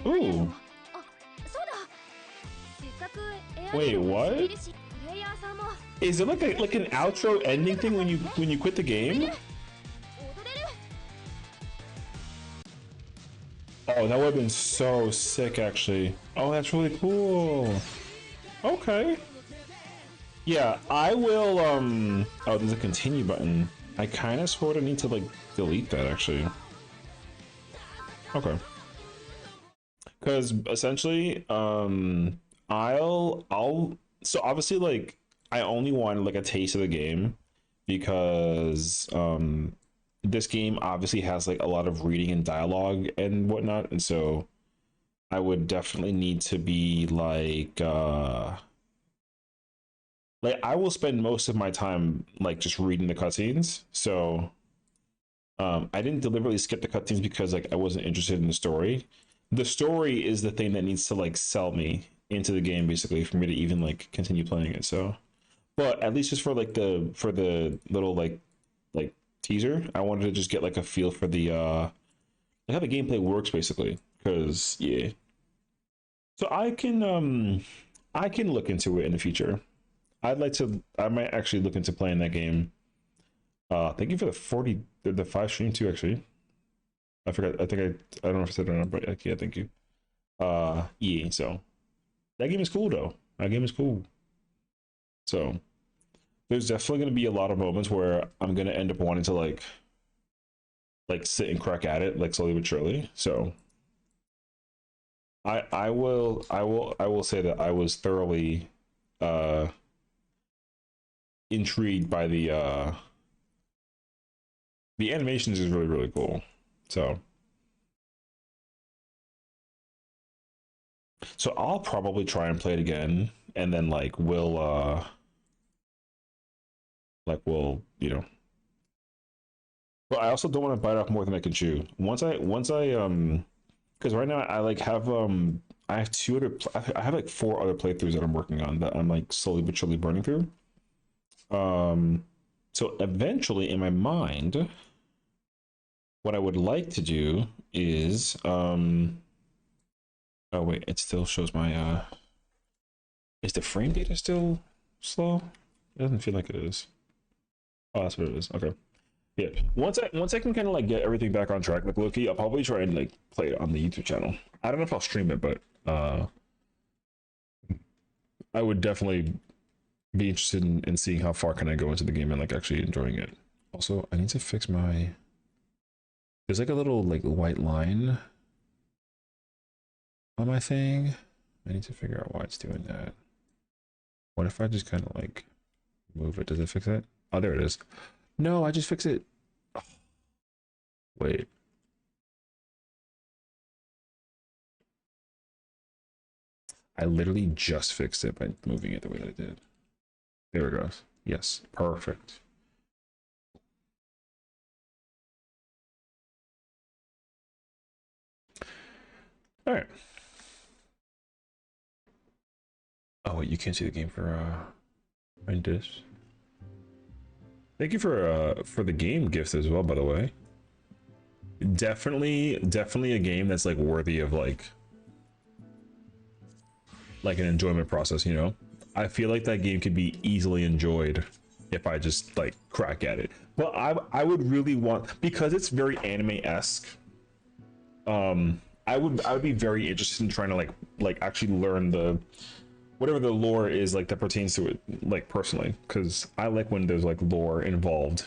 Ooh. Wait, what? Is it like an outro ending thing when you quit the game? Oh, that would have been so sick, actually. Oh, that's really cool. Okay. Yeah, I will, oh, there's a continue button. I kind of sort of need to, like, delete that, actually. Okay. Because, essentially, so obviously, like, I only wanted, like, a taste of the game because, this game obviously has, like, a lot of reading and dialogue and whatnot, and so I would definitely need to be, like, I will spend most of my time, like, just reading the cutscenes, so, I didn't deliberately skip the cutscenes because, like, I wasn't interested in the story. The story is the thing that needs to, like, sell me into the game, basically, for me to even, like, continue playing it, so. But at least just for, like, for the little, like teaser, I wanted to just get, like, a feel for the, like, how the gameplay works, basically, because, yeah. So I can look into it in the future. I might actually look into playing that game. Thank you for the 5 stream too, actually. I forgot, I don't know if I said it or not, but yeah, thank you. Yeah, so that game is cool though. That game is cool. So there's definitely going to be a lot of moments where I'm going to end up wanting to like sit and crack at it, like, slowly but surely. So I will say that I was thoroughly intrigued by the animations is really, really cool. So I'll probably try and play it again, and then we'll you know. But I also don't want to bite off more than I can chew. Once I because right now I have I have I have like 4 other playthroughs that I'm working on that I'm like slowly but surely burning through. So eventually in my mind, what I would like to do is oh wait, it still shows my is the frame data still slow? It doesn't feel like it is. Oh, that's what it is. Okay. Yeah. Once I can kind of like get everything back on track, like Loki, I'll probably try and like play it on the YouTube channel. I don't know if I'll stream it, but I would definitely be interested in seeing how far can I go into the game and like actually enjoying it. Also, I need to fix my, there's like a little like white line on my thing. I need to figure out why it's doing that. What if I just kind of like move it? Does it fix it? Oh, there it is. No, I just fixed it. Oh, wait. I literally just fixed it by moving it the way that I did. There it goes. Yes, perfect. All right. Oh wait, you can't see the game for this. Thank you for the game gift as well, by the way. Definitely a game that's like worthy of like an enjoyment process, you know. I feel like that game could be easily enjoyed if I just like crack at it. But I would really want, because it's very anime-esque, I would be very interested in trying to like actually learn the whatever the lore is like that pertains to it, like personally, because I like when there's like lore involved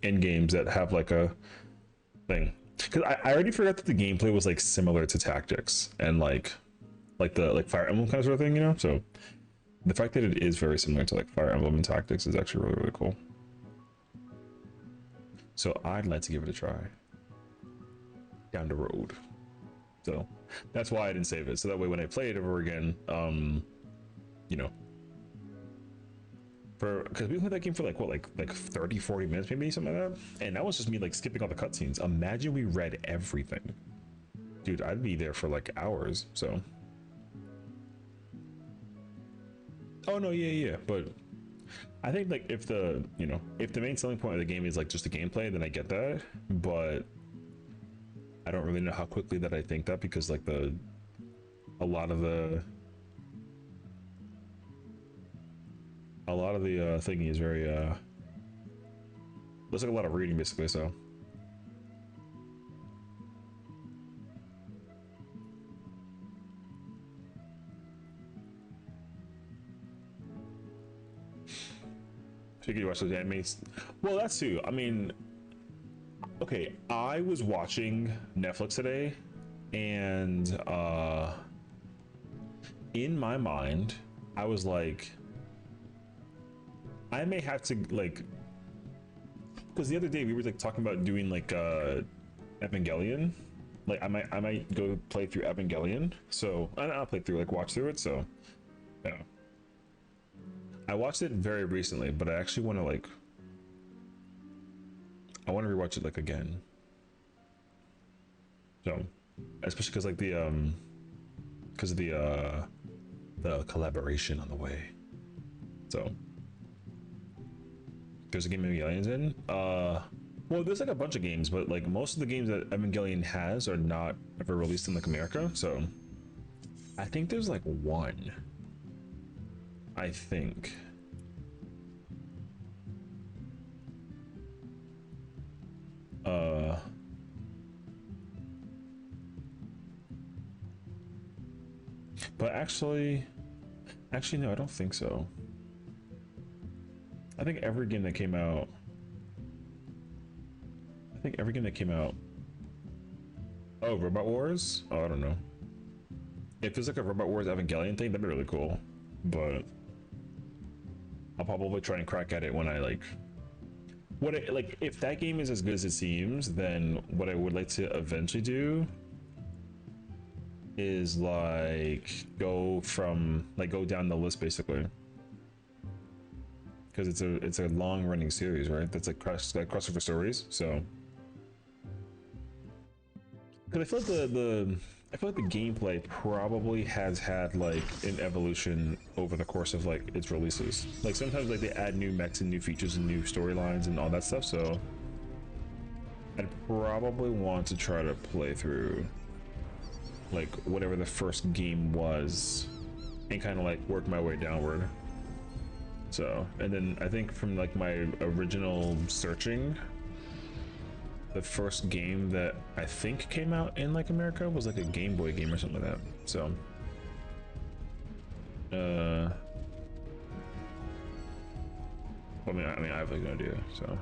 in games that have like a thing. Because I already forgot that the gameplay was like similar to Tactics and like the like Fire Emblem kind of sort of thing, you know. So the fact that it is very similar to like Fire Emblem and Tactics is actually really really cool. So I'd like to give it a try down the road. So that's why I didn't save it. So that way when I play it over again, you know, because we played that game for like what, like 30-40 minutes maybe, something like that, and that was just me like skipping all the cutscenes. Imagine we read everything, dude. I'd be there for like hours. So oh no, yeah, but I think like if the, you know, if the main selling point of the game is like just the gameplay, then I get that. But I don't really know how quickly that I think that, because like a lot of the thingy is very looks like a lot of reading basically. So you can watch those animes. Well, that's too. I mean, okay, I was watching Netflix today, and in my mind, I was like, I may have to like, because the other day we were like talking about doing like Evangelion. Like I might go play through Evangelion. So I'll play through, like watch through it. So yeah, I watched it very recently, but I actually want to like, I want to rewatch it like again. So especially because like because of the collaboration on the way. So there's a game Evangelion's in. Well, there's like a bunch of games, but like most of the games that Evangelion has are not ever released in like America. So I think there's like one. I think. But actually no, I don't think so. I think every game that came out, oh, Robot Wars? Oh, I don't know. If there's like a Robot Wars Evangelion thing, that'd be really cool. But I'll probably try and crack at it when I like, like if that game is as good as it seems, then what I would like to eventually do is like go down the list basically. Because it's a long running series, right? That's like crossover stories. So because I feel like the gameplay probably has had like an evolution over the course of like its releases. Like sometimes like they add new mechs and new features and new storylines and all that stuff. So I'd probably want to try to play through like whatever the first game was and kind of like work my way downward. So, and then I think from like my original searching, the first game that I think came out in like America was like a Game Boy game or something like that. So I mean I have like no idea. So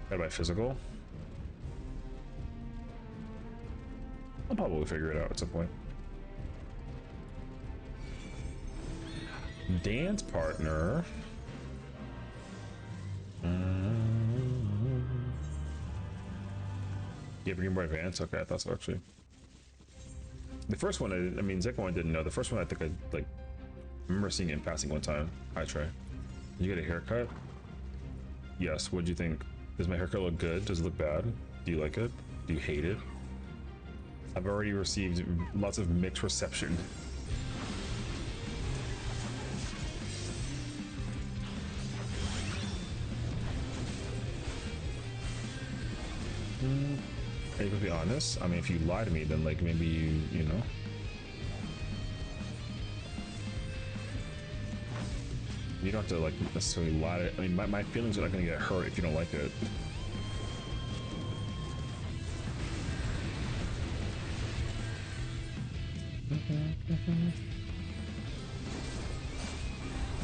gotta buy physical. I'll probably figure it out at some point. Dance partner. Yeah, Game Boy Advance. Okay, I thought so actually. The first one, I mean, second one I didn't know. The first one I think I like remember seeing it in passing one time. Hi Trey. Did you get a haircut? Yes. What'd you think? Does my haircut look good? Does it look bad? Do you like it? Do you hate it? I've already received lots of mixed reception. Are you gonna be honest? I mean, if you lie to me, then like maybe you know. You don't have to like necessarily lie. I mean, my feelings are not gonna get hurt if you don't like it.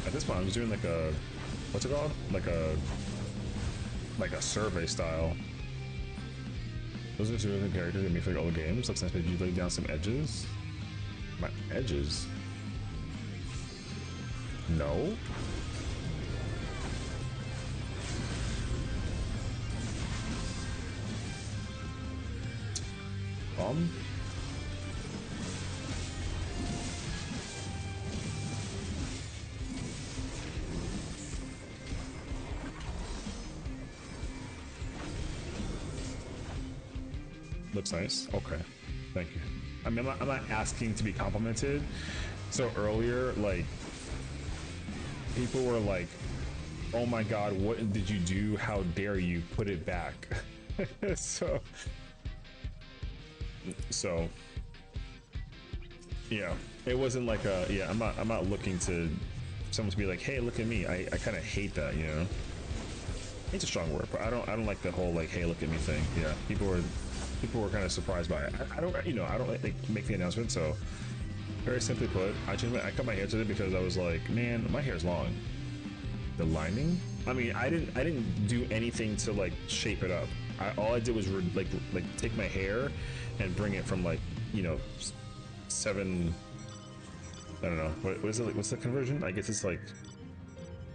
At this point, I'm just doing like a, what's it called? Like a survey style. Those are two characters that make for like old games. Looks nice, but you lay down some edges. My edges? No. Looks nice. Okay, thank you. I mean, I'm not asking to be complimented. So earlier, like, people were like, "Oh my God, what did you do? How dare you put it back?" so yeah, it wasn't like a, yeah, I'm not looking to someone to be like, "Hey, look at me." I kind of hate that, you know. It's a strong word, but I don't like the whole like, "Hey, look at me" thing. Yeah, people were kind of surprised by it. I don't, you know, I don't like make the announcement. So very simply put, I cut my hair today because I was like, man, my hair's long. The lining, I mean, I didn't do anything to like shape it up. All I did was like take my hair and bring it from like, you know, 7, I don't know, what is it, like, what's the conversion? I guess it's like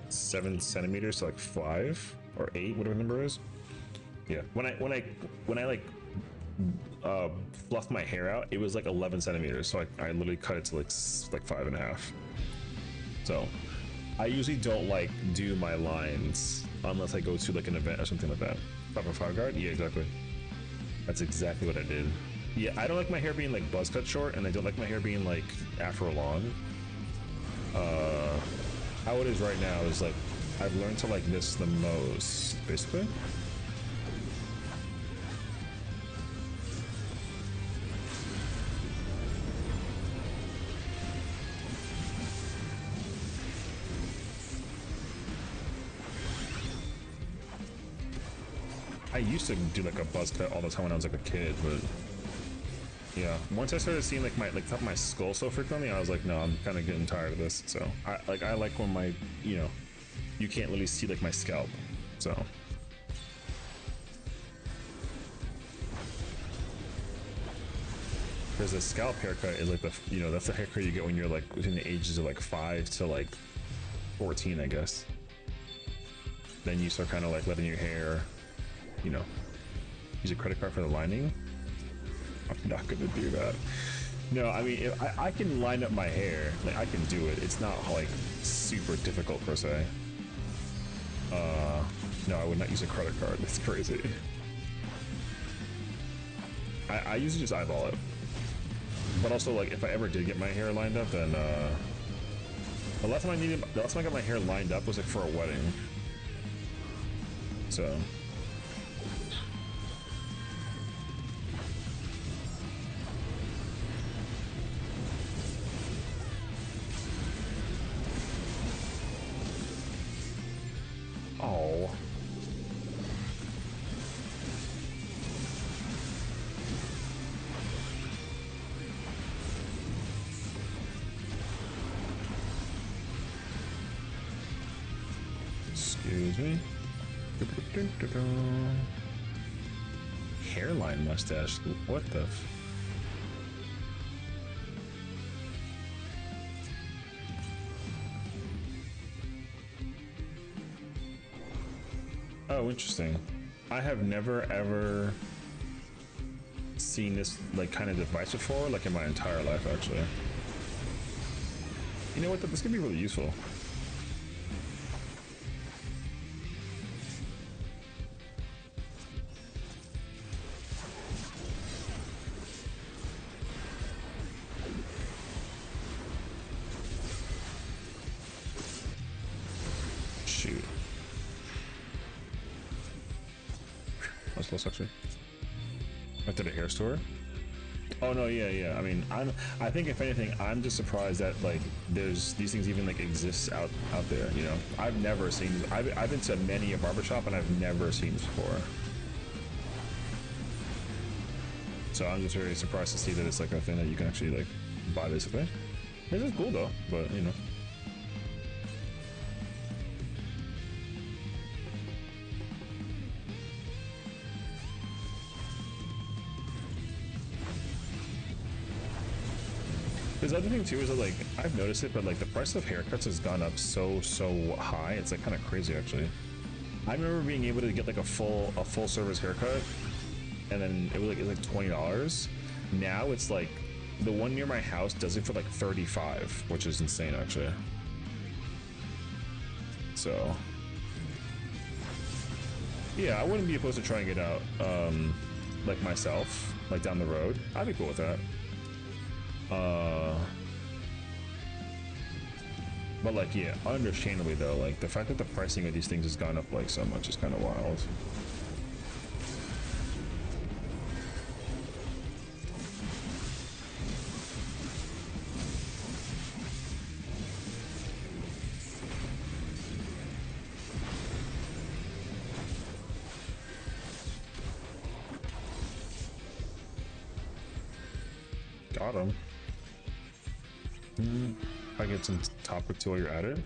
7 centimeters to like 5 or 8, whatever the number is. Yeah, when I like fluffed my hair out, it was like 11 centimeters, so I literally cut it to like 5.5. So I usually don't like do my lines unless I go to like an event or something like that. 5.5 guard? Yeah, exactly. That's exactly what I did. Yeah, I don't like my hair being like buzz cut short, and I don't like my hair being like afro long. How it is right now is like I've learned to like this the most, basically. I used to do like a buzz cut all the time when I was like a kid, but yeah, once I started seeing like my top of my skull so frequently, I was like, no, I'm kind of getting tired of this. So I like when my, you know, you can't really see like my scalp. So because a scalp haircut is like the, you know, that's the haircut you get when you're like within the ages of like 5 to like 14, I guess. Then you start kind of like letting your hair, you know, use a credit card for the lining. I'm not gonna do that. No, I mean, if I can line up my hair, like I can do it. It's not like super difficult per se. No, I would not use a credit card. That's crazy. I usually just eyeball it. But also, like, if I ever did get my hair lined up, then the last time I got my hair lined up was like for a wedding. So. Oh. Excuse me. Hairline mustache. What the? Oh, interesting. I have never ever seen this like kind of device before, like in my entire life, actually. You know what? This could be really useful. Shoot. That's close, actually. Went to the hair store. Oh no, yeah. I mean, I think if anything, I'm just surprised that like there's these things even like exist out there. You know, I've never seen this. I've been to many a barbershop and I've never seen this before. So I'm just very surprised to see that it's like a thing that you can actually like buy basically. This is cool though, but you know. There's other thing too is that like I've noticed it, but like the price of haircuts has gone up so high. It's like kind of crazy actually. I remember being able to get like a full service haircut, and then it was like $20. Now it's like the one near my house does it for like 35, which is insane actually. So yeah, I wouldn't be opposed to trying it out, like myself, like down the road. I'd be cool with that. But like, yeah, understandably though, like the fact that the pricing of these things has gone up like so much is kind of wild. Got him. I get some topic to while you're at it.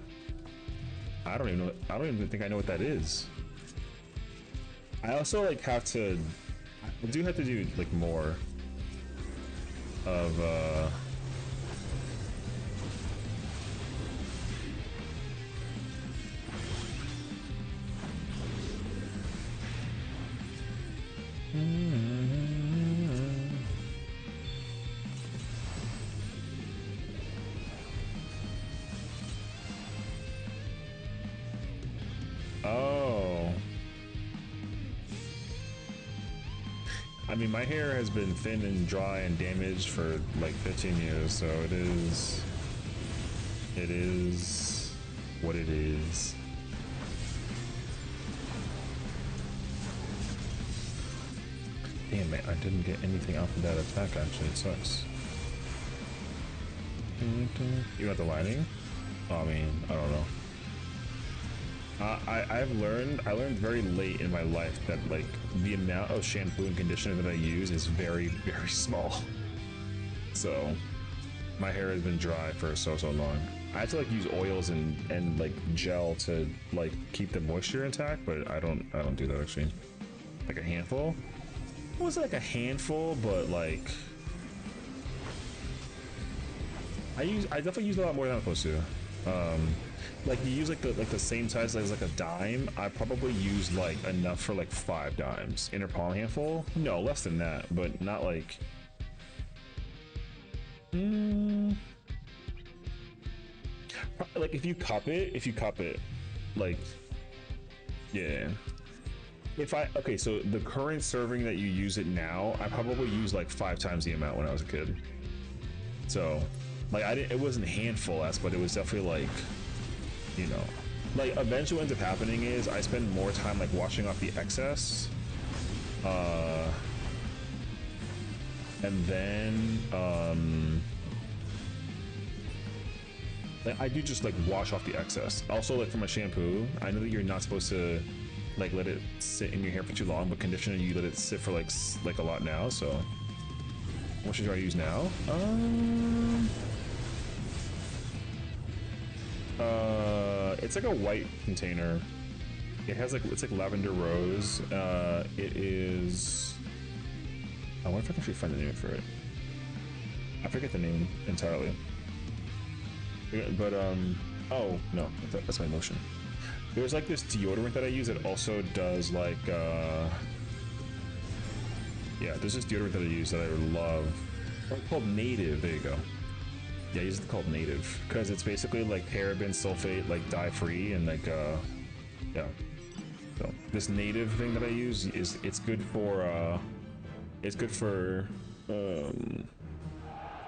I don't even know. I don't even think I know what that is. I also like have to. I do have to do like more of Oh. I mean, my hair has been thin and dry and damaged for like 15 years, so it is what it is. Damn it, I didn't get anything out of that attack actually, it sucks. You got the lighting? Oh, I mean, I don't know. I learned very late in my life that like the amount of shampoo and conditioner that I use is very small. So my hair has been dry for so long. I have to like use oils and like gel to like keep the moisture intact, but I don't do that actually. Like a handful? It wasn't like a handful, but like I definitely use a lot more than I'm supposed to. Like you use like the same size as like a dime. I probably used like enough for like 5 dimes. In a palm handful? No, less than that, but not like. Like if you cup it, like, yeah. Okay, so the current serving that you use it now, I probably use like 5 times the amount when I was a kid. So, like it wasn't handful less, but it was definitely like, you know, like eventually what ends up happening is I spend more time like washing off the excess, and then like I do just like wash off the excess. Also, like for my shampoo, I know that you're not supposed to like let it sit in your hair for too long, but conditioner you let it sit for like a lot now. So what should I use now? It's like a white container. It has like, it's like lavender rose. It is. I wonder if I can actually find the name for it. I forget the name entirely. But oh no, that's my lotion. There's like this deodorant that I use that also does like yeah, there's this deodorant that I use that I love. It's called Native. There you go. Yeah, I use it called Native because it's basically like paraben sulfate, like dye free, and like yeah. So this Native thing that I use is it's good for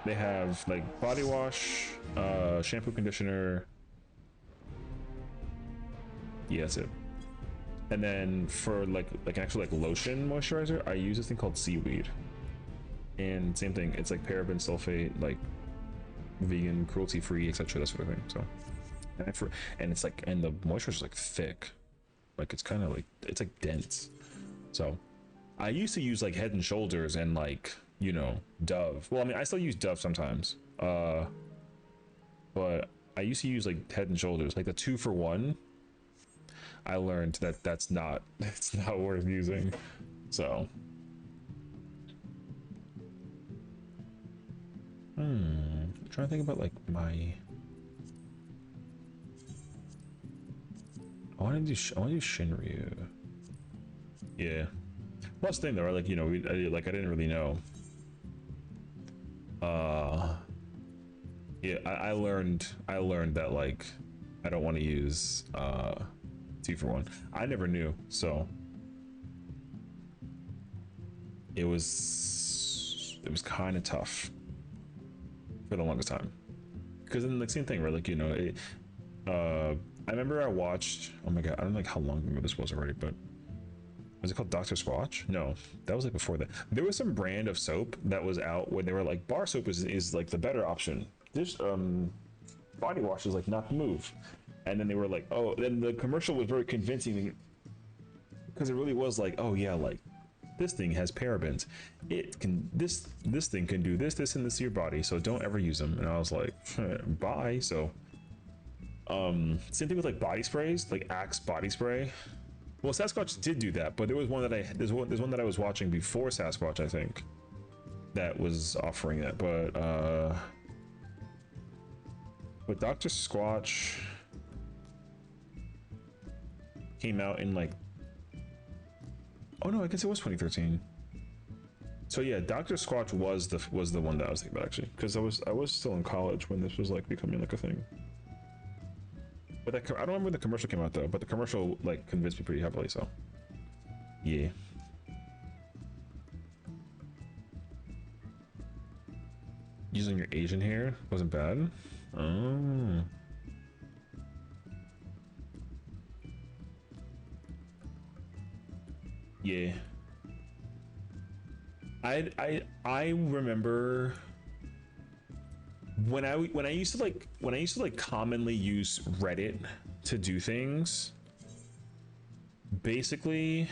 they have like body wash, shampoo, conditioner. Yeah, that's it. And then for like an actual like lotion moisturizer, I use this thing called Seaweed. And same thing, it's like paraben sulfate, like vegan, cruelty free, etc. That sort of thing. So, and it's like, and the moisture is like thick, like it's kind of like, it's like dense. So I used to use like Head and Shoulders and like, you know, Dove. Well, I mean, I still use Dove sometimes, But I used to use like Head and Shoulders, like the 2-for-1. I learned that that's not it's not worth using. So I'm trying to think about like my I want to do Shinryu. Yeah. Well, that's the thing though, right? Like, you know, I didn't really know. Yeah, I learned that like I don't want to use 2-for-1. I never knew, so it was kind of tough for the longest time. Because then like same thing, right? Like, you know, I remember I watched, oh my god, I don't know like how long ago this was already, but was it called Dr. Squatch? No, that was like before that. There was some brand of soap that was out when they were like bar soap is like the better option. This body wash is like not the move. And then they were like, oh, then the commercial was very convincing because it really was like, oh yeah, like this thing has parabens. It can this thing can do this and this to your body, so don't ever use them. And I was like, bye. So same thing with like body sprays, like Axe body spray. Well, Sasquatch did do that, but there was one that there's one that I was watching before Sasquatch, I think, that was offering it. But Dr. Squatch came out in like, oh no, I guess it was 2013. So yeah, Dr. Squatch was the one that I was thinking about actually, because I was still in college when this was like becoming like a thing. But I don't remember when the commercial came out though, but the commercial like convinced me pretty heavily, so yeah. Using your Asian hair wasn't bad. Oh. Yeah. I remember when I used to like commonly use Reddit to do things. Basically,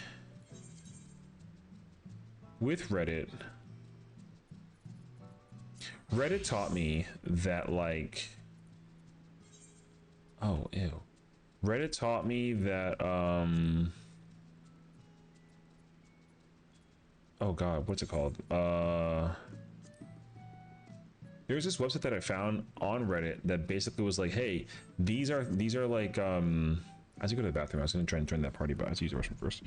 with Reddit taught me that like, oh ew. Reddit taught me that oh god, what's it called? There's this website that I found on Reddit that basically was like, hey, these are like as you go to the bathroom, I was gonna try and turn that party, but I have to use the restroom first.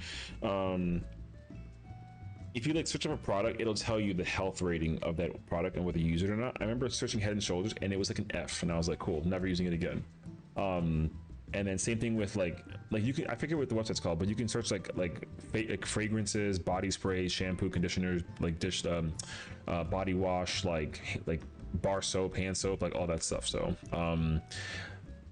If you like search up a product, it'll tell you the health rating of that product and whether you use it or not. I remember searching Head and Shoulders and it was like an F, and I was like, cool, never using it again. And then same thing with like you can, I forget what the website's called, but you can search like fragrances, body sprays, shampoo, conditioners, like dish body wash, like bar soap, hand soap, like all that stuff. So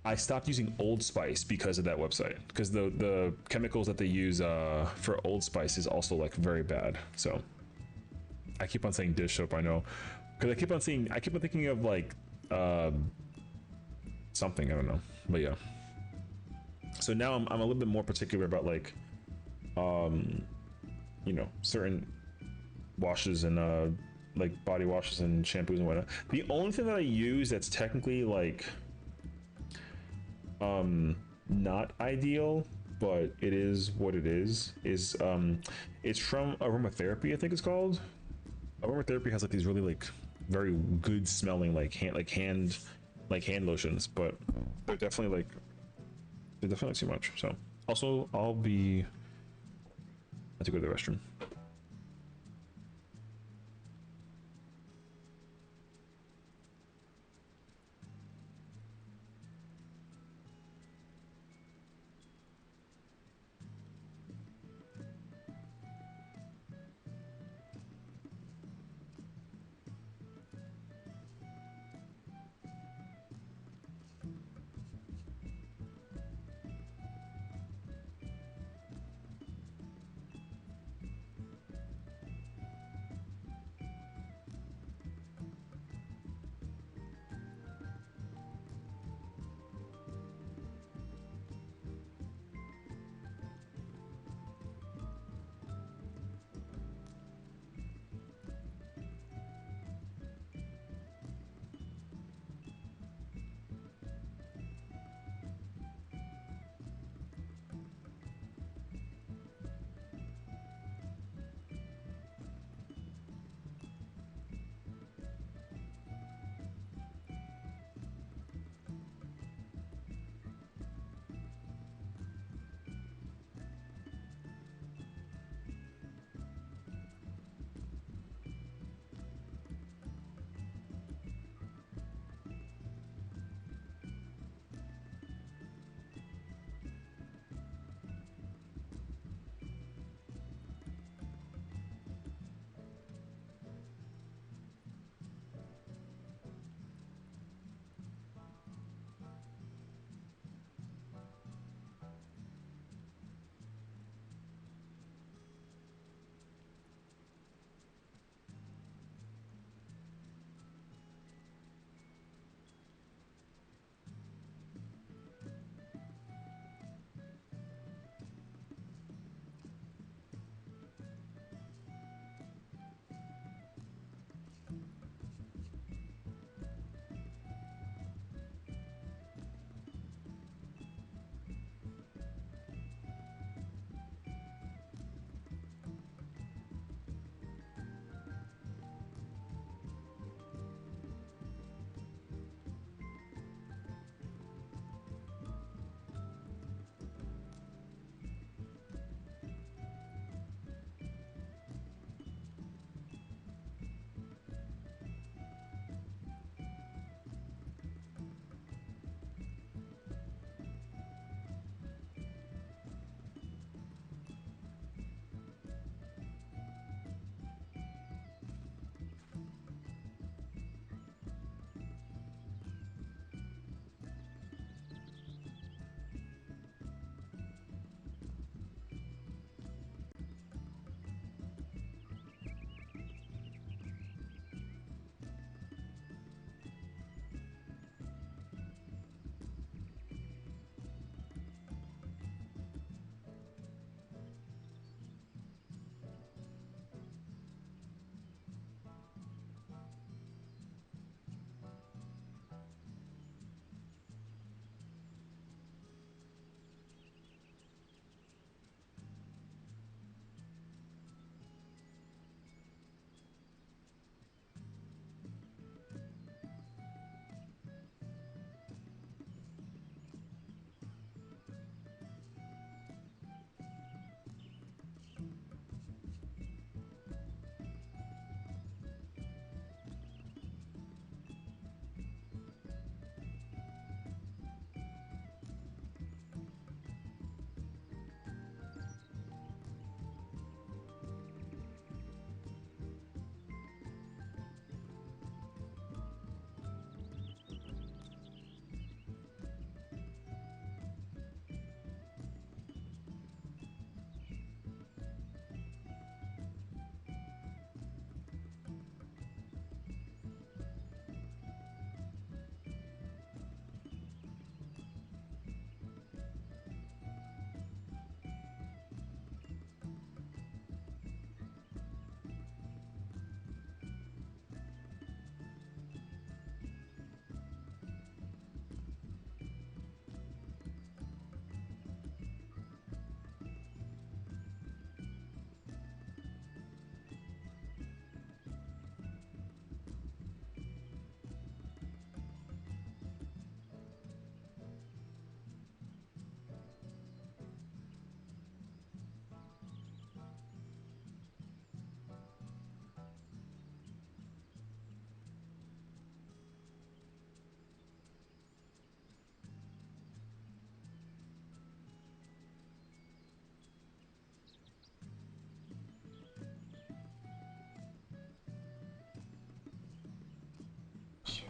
I stopped using Old Spice because of that website, because the chemicals that they use for Old Spice is also like very bad. So I keep on saying dish soap, I know, because I keep on thinking of like something, I don't know, but yeah. So now I'm a little bit more particular about like you know, certain washes and like body washes and shampoos and whatnot. The only thing that I use that's technically like not ideal, but it is what it is it's from aromatherapy, I think it's called. Aromatherapy has like these really like very good smelling like hand lotions, but they're definitely too much. So also I have to go to the restroom.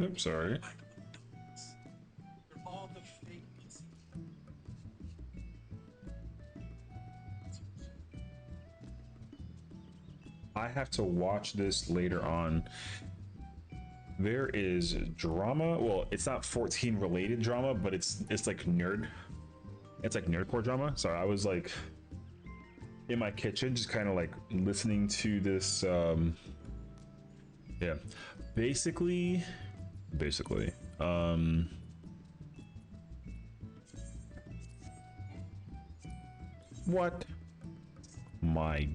Oops, sorry.
All the fake.
I have to watch this later on. There is drama. Well, it's not 14 related drama, but it's like nerd. It's like nerdcore drama. So I was like in my kitchen, just kind of like listening to this. Yeah, basically. What? My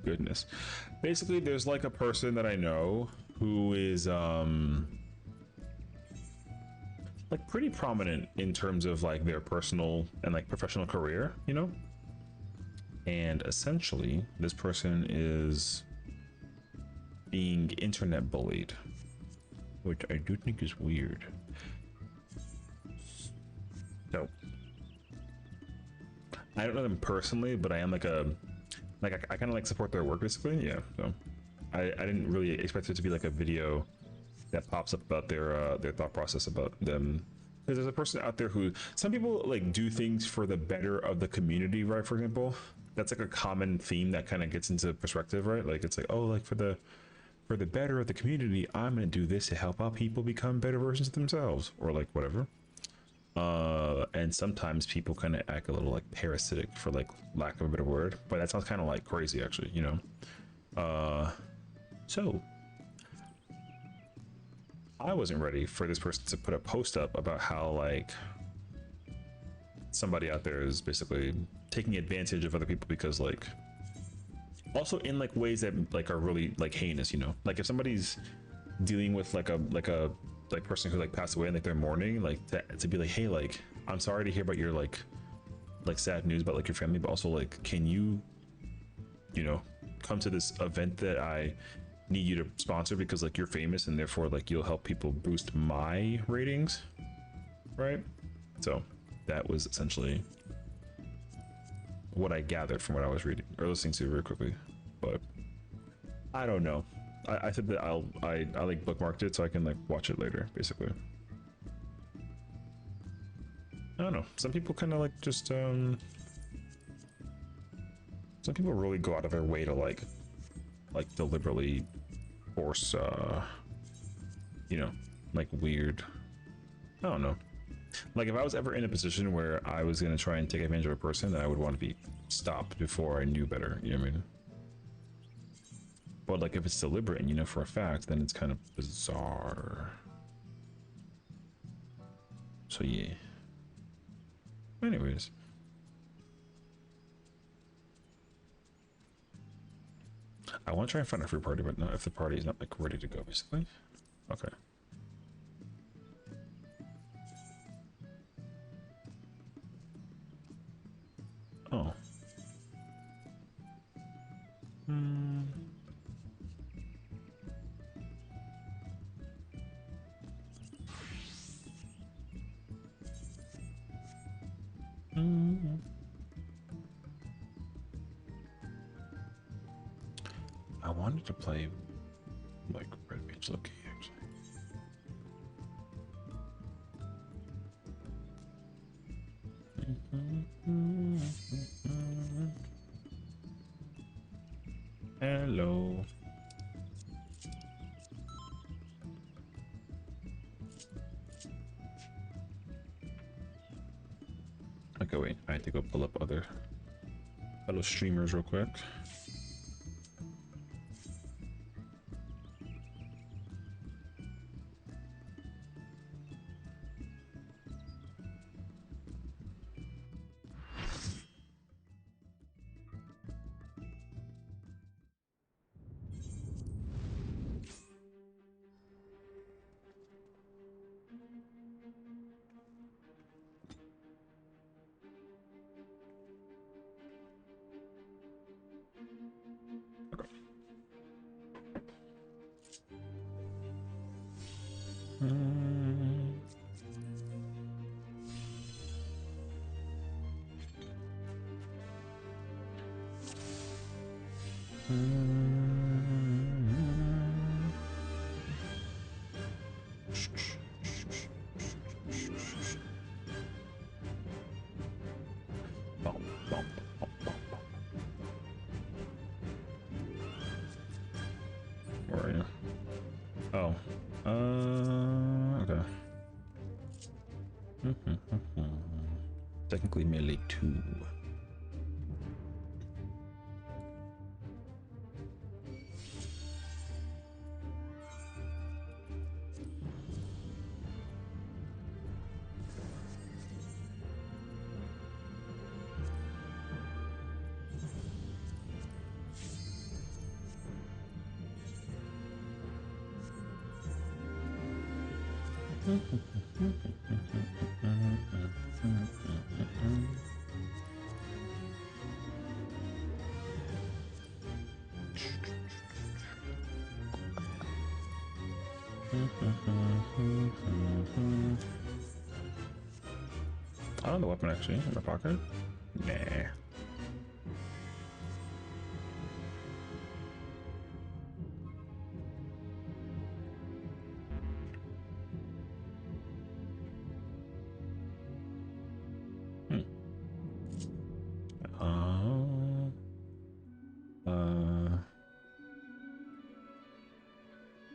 goodness. Basically, there's like a person that I know who is like pretty prominent in terms of like their personal and like professional career, you know? And essentially, this person is being internet bullied, which I do think is weird. So I don't know them personally, but I am like a I kind of like support their work basically. Yeah, so I didn't really expect it to be like a video that pops up about their thought process about them, because there's a person out there who, some people like do things for the better of the community, right? For example, that's like a common theme that kind of gets into perspective, right? Like it's like, oh, like for the better of the community, I'm gonna do this to help out people become better versions of themselves, or like whatever. And sometimes people kind of act a little like parasitic, for like lack of a better word, but that sounds kind of like crazy actually, you know. So I wasn't ready for this person to put a post up about how like somebody out there is basically taking advantage of other people, because like also in like ways that like are really like heinous, you know. Like if somebody's dealing with like a person who like passed away and like they're mourning, like to be like, hey, like I'm sorry to hear about your like sad news about like your family, but also like, can you know, come to this event that I need you to sponsor because like you're famous and therefore like you'll help people boost my ratings, right? So that was essentially what I gathered from what I was reading or listening to very quickly. But I don't know. I said that I like bookmarked it so I can like watch it later, basically. I don't know. Some people kind of like just some people really go out of their way to like deliberately force you know, like weird, I don't know. Like if I was ever in a position where I was gonna try and take advantage of a person, then I would want to be stopped before I knew better, you know what I mean? But like if it's deliberate and you know for a fact, then it's kind of bizarre. So yeah. Anyways. I want to try and find a free party, but not if the party is not like ready to go, basically. Okay. Oh. I wanted to play like Red Mage Loki actually. Hello. Okay, wait. I have to go pull up other fellow streamers real quick. technically melee 2. I don't know the weapon actually in my pocket. Nah.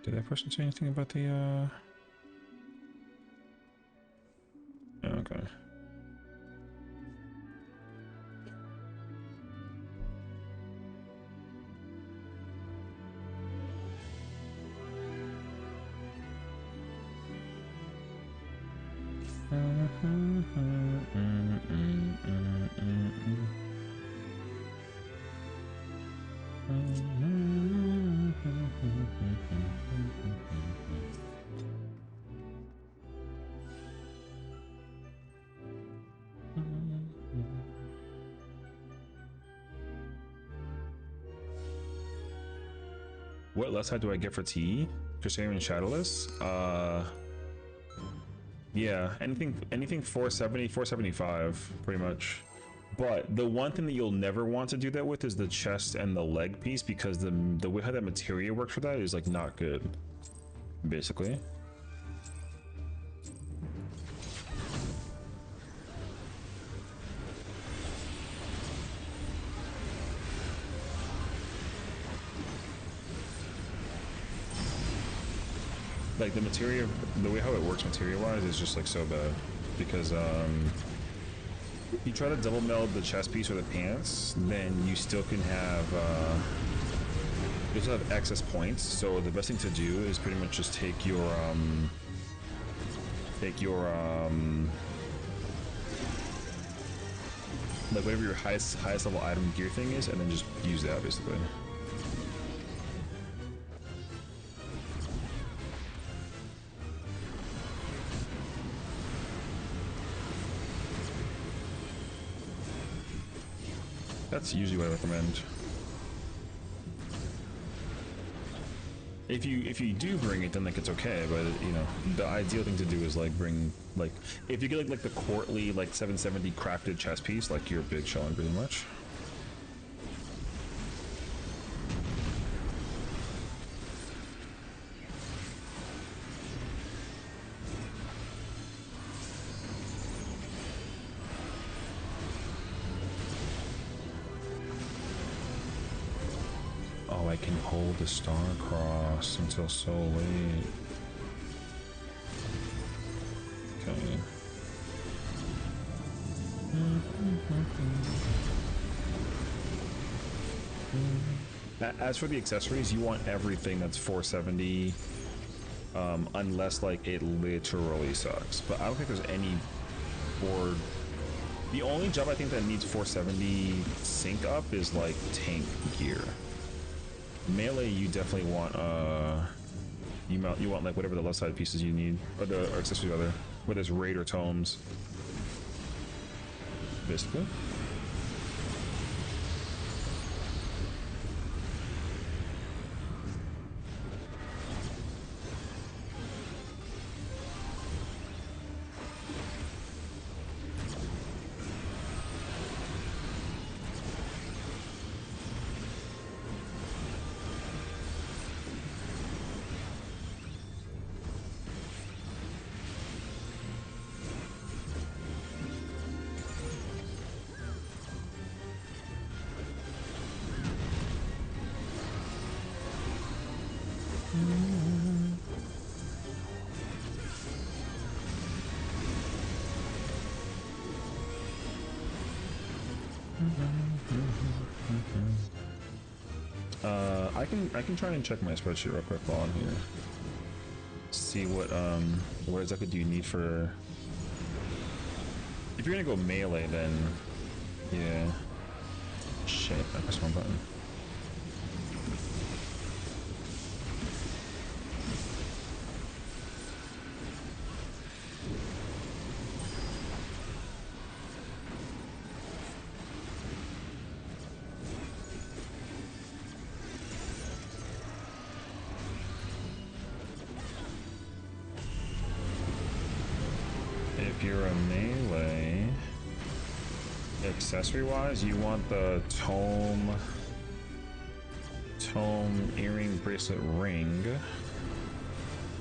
Did that person say anything about the yeah, okay. What less side do I get for T? Crusader and Shadowless? Yeah, anything 470, 475, pretty much. But the one thing that you'll never want to do that with is the chest and the leg piece, because the way how that materia works for that is like not good, basically. Like the materia, the way how it works materia wise is just like so bad, because if you try to double meld the chest piece or the pants, then you still can have you still have excess points. So the best thing to do is pretty much just take your like whatever your highest level item gear thing is, and then just use that basically. That's usually what I recommend. If you do bring it, then like it's okay, but you know the ideal thing to do is like bring like if you get like the courtly like 770 crafted chest piece, like you're big showing pretty much. Oh, I can hold the star cross until so late. Okay. As for the accessories, you want everything that's 470, unless like it literally sucks. But I don't think there's any board. The only job I think that needs 470 sync up is like tank gear. Melee, you definitely want you want like whatever the left side pieces you need, or the accessories rather, whether it's raid or tomes, basically. I can try and check my spreadsheet real quick while I'm here. See what exactly do you need for. If you're gonna go melee, then yeah. Shit, I pressed one button. If you're a melee, accessory wise, you want the tome earring, bracelet, ring,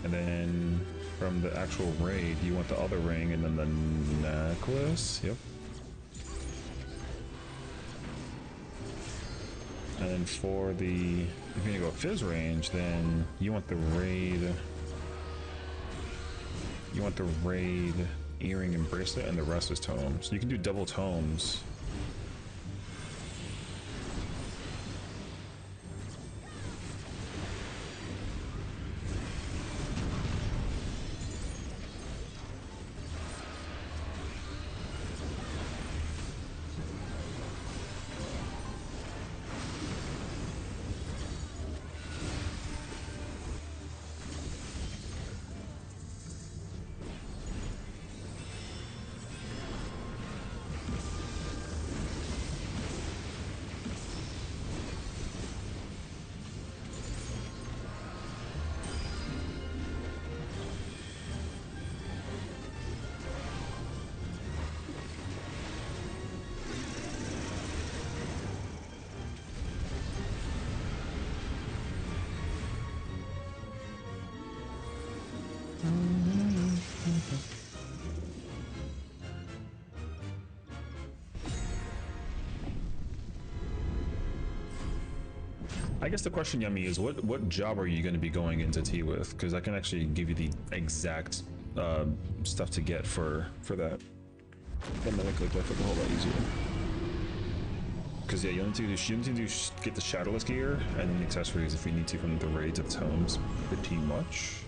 and then from the actual raid you want the other ring and then the necklace. Yep. And then for the, if you're gonna go fizz range, then you want the raid earring and bracelet, and the rest is tomes. So you can do double tomes. I guess the question, Yummy, is what job are you going to be going into T with? Because I can actually give you the exact stuff to get for that. That might make life a whole lot easier. Because yeah, you need to get the shadowless gear and then the accessories if we need to from the raids of tomes. Pretty much.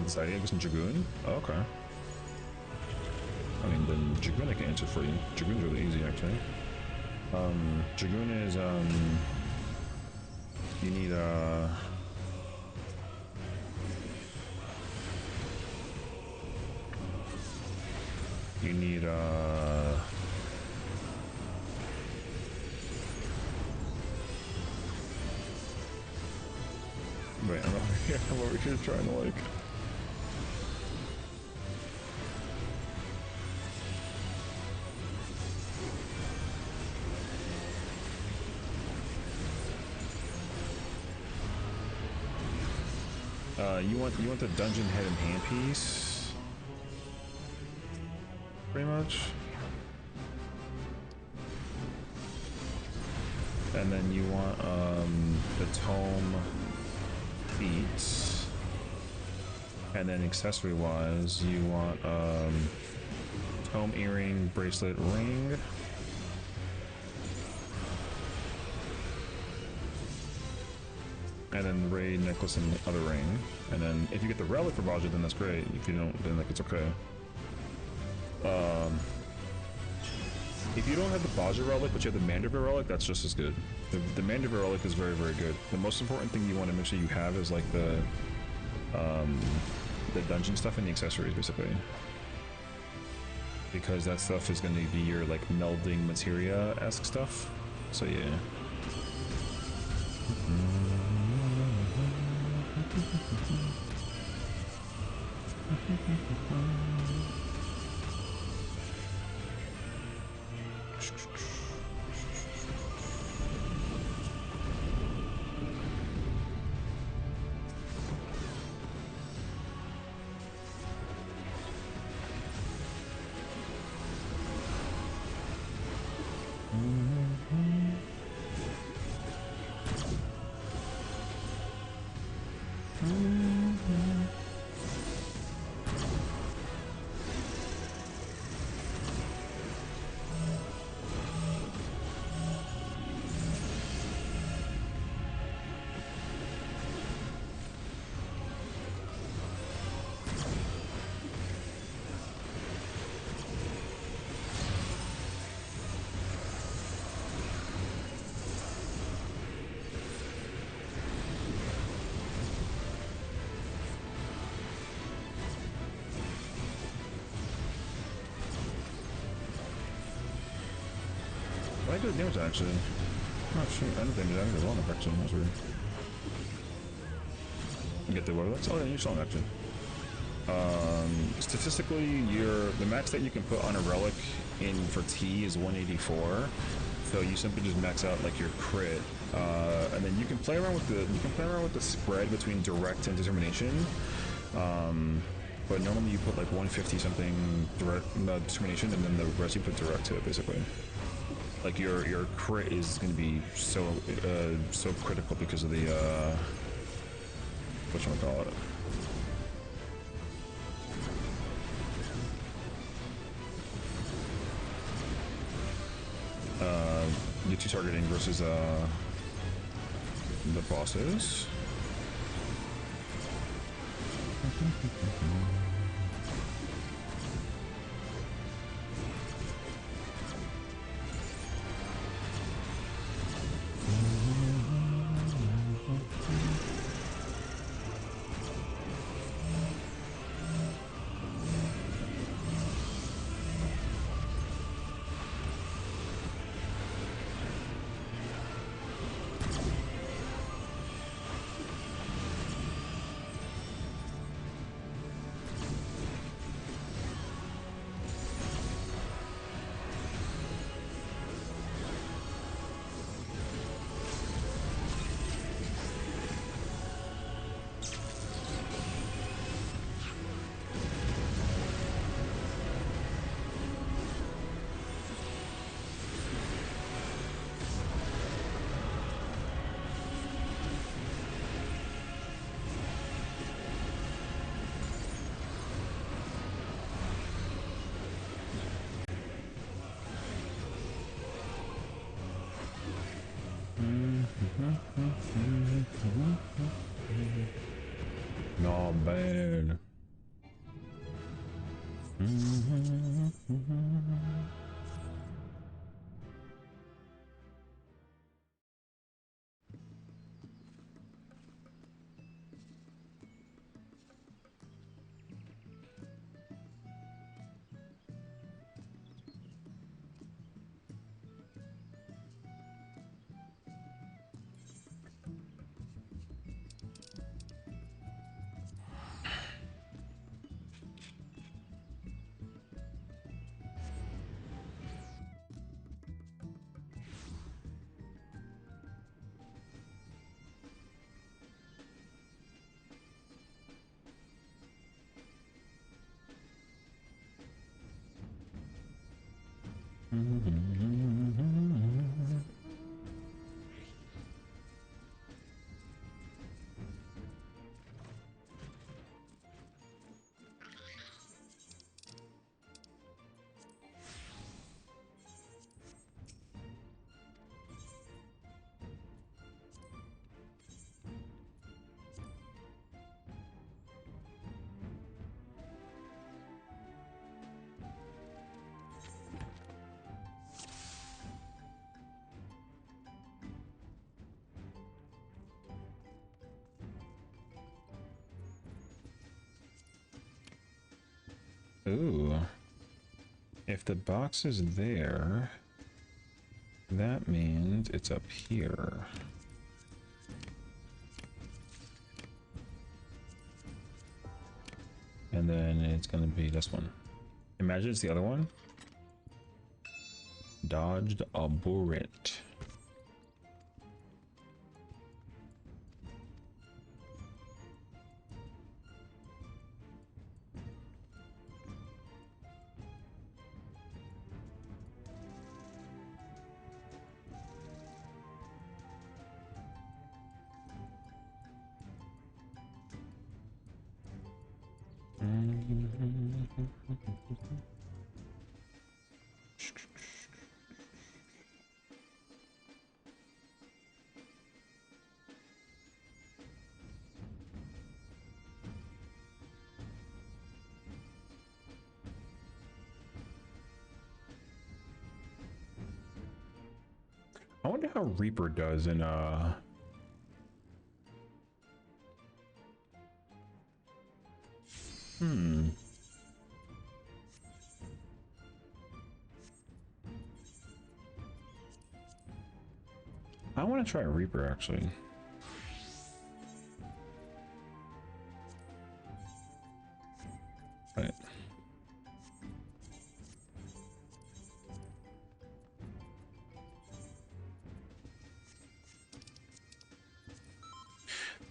Deciding it was in Dragoon? Oh, okay. I mean, then Dragoon I can answer for you. Dragoon's really easy, actually. Dragoon is, you need, wait, I'm over here trying to, like... you want the dungeon head and handpiece, pretty much, and then you want the tome feet, and then accessory wise you want tome earring, bracelet, ring. And then the raid necklace and the other ring. And then if you get the relic for Baja, then that's great. If you don't, then like it's okay. If you don't have the Baja relic, but you have the Manderville relic, that's just as good. The Manderville relic is very, very good. The most important thing you want to make sure you have is like the dungeon stuff and the accessories, basically. Because that stuff is going to be your like melding materia-esque stuff. So yeah. I good damage actually. Oh shoot, I didn't think that was well enough actually. That's weird. You get the what? That's all you're selling actually. Statistically, the max that you can put on a relic in for T is 184. So you simply just max out like your crit, and then you can play around with the spread between direct and determination. But normally you put like 150 something direct determination, and then the rest you put direct to it basically. Like your crit is going to be so critical because of the whatchamacallit. Your two targeting versus the bosses. Not bad. Ooh. If the box is there, that means it's up here. And then it's gonna be this one. Imagine it's the other one. Dodged a bullet. I wonder how Reaper does in might try a Reaper actually. Right.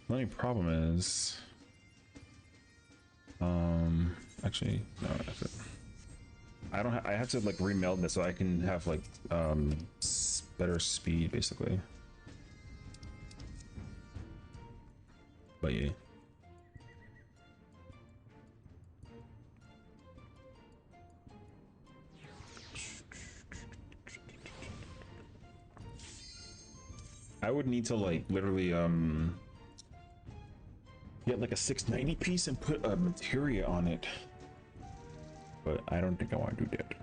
The only problem is, actually, no, I don't. I have to like remeld this so I can have like better speed, basically. But yeah. I would need to like literally get like a 690 piece and put a materia on it, but I don't think I want to do that.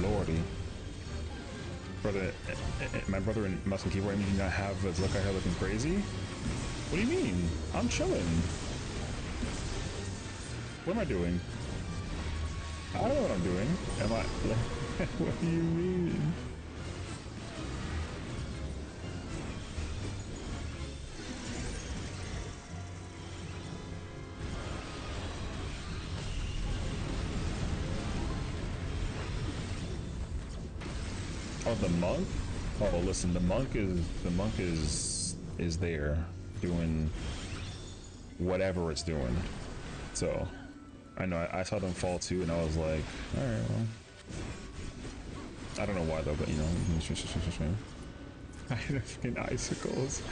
Lordy. Brother, my brother in mouse and keyboard, do not have a look at her looking crazy? What do you mean? I'm chilling. What am I doing? I don't know what I'm doing. Am I? What do you mean? Oh, the monk. Oh, listen, the monk is there doing whatever it's doing. So I know I saw them fall too, and I was like, all right, well, I don't know why though, but you know, I had fucking icicles.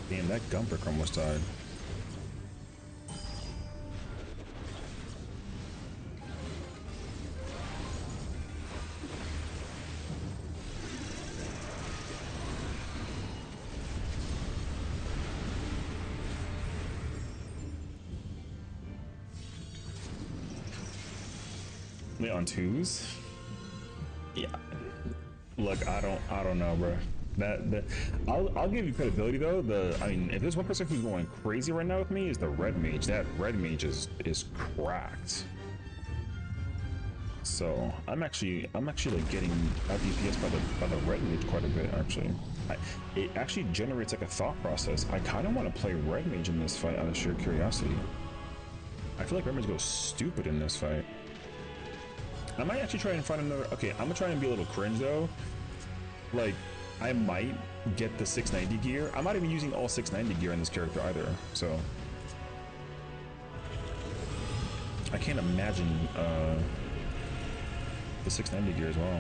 Damn, that gunbrick almost died. Wait, on twos? Yeah. Look, I don't know, bro. I'll give you credibility though. I mean, if there's one person who's going crazy right now with me, is the red mage. That red mage is cracked. So I'm actually like getting out DPS by the red mage quite a bit actually. It actually generates like a thought process. I kind of want to play red mage in this fight out of sheer curiosity. I feel like red mage goes stupid in this fight. I might actually try and find another. Okay, I'm gonna try and be a little cringe though. Like, I might get the 690 gear. I'm not even using all 690 gear in this character either, so I can't imagine the 690 gear as well.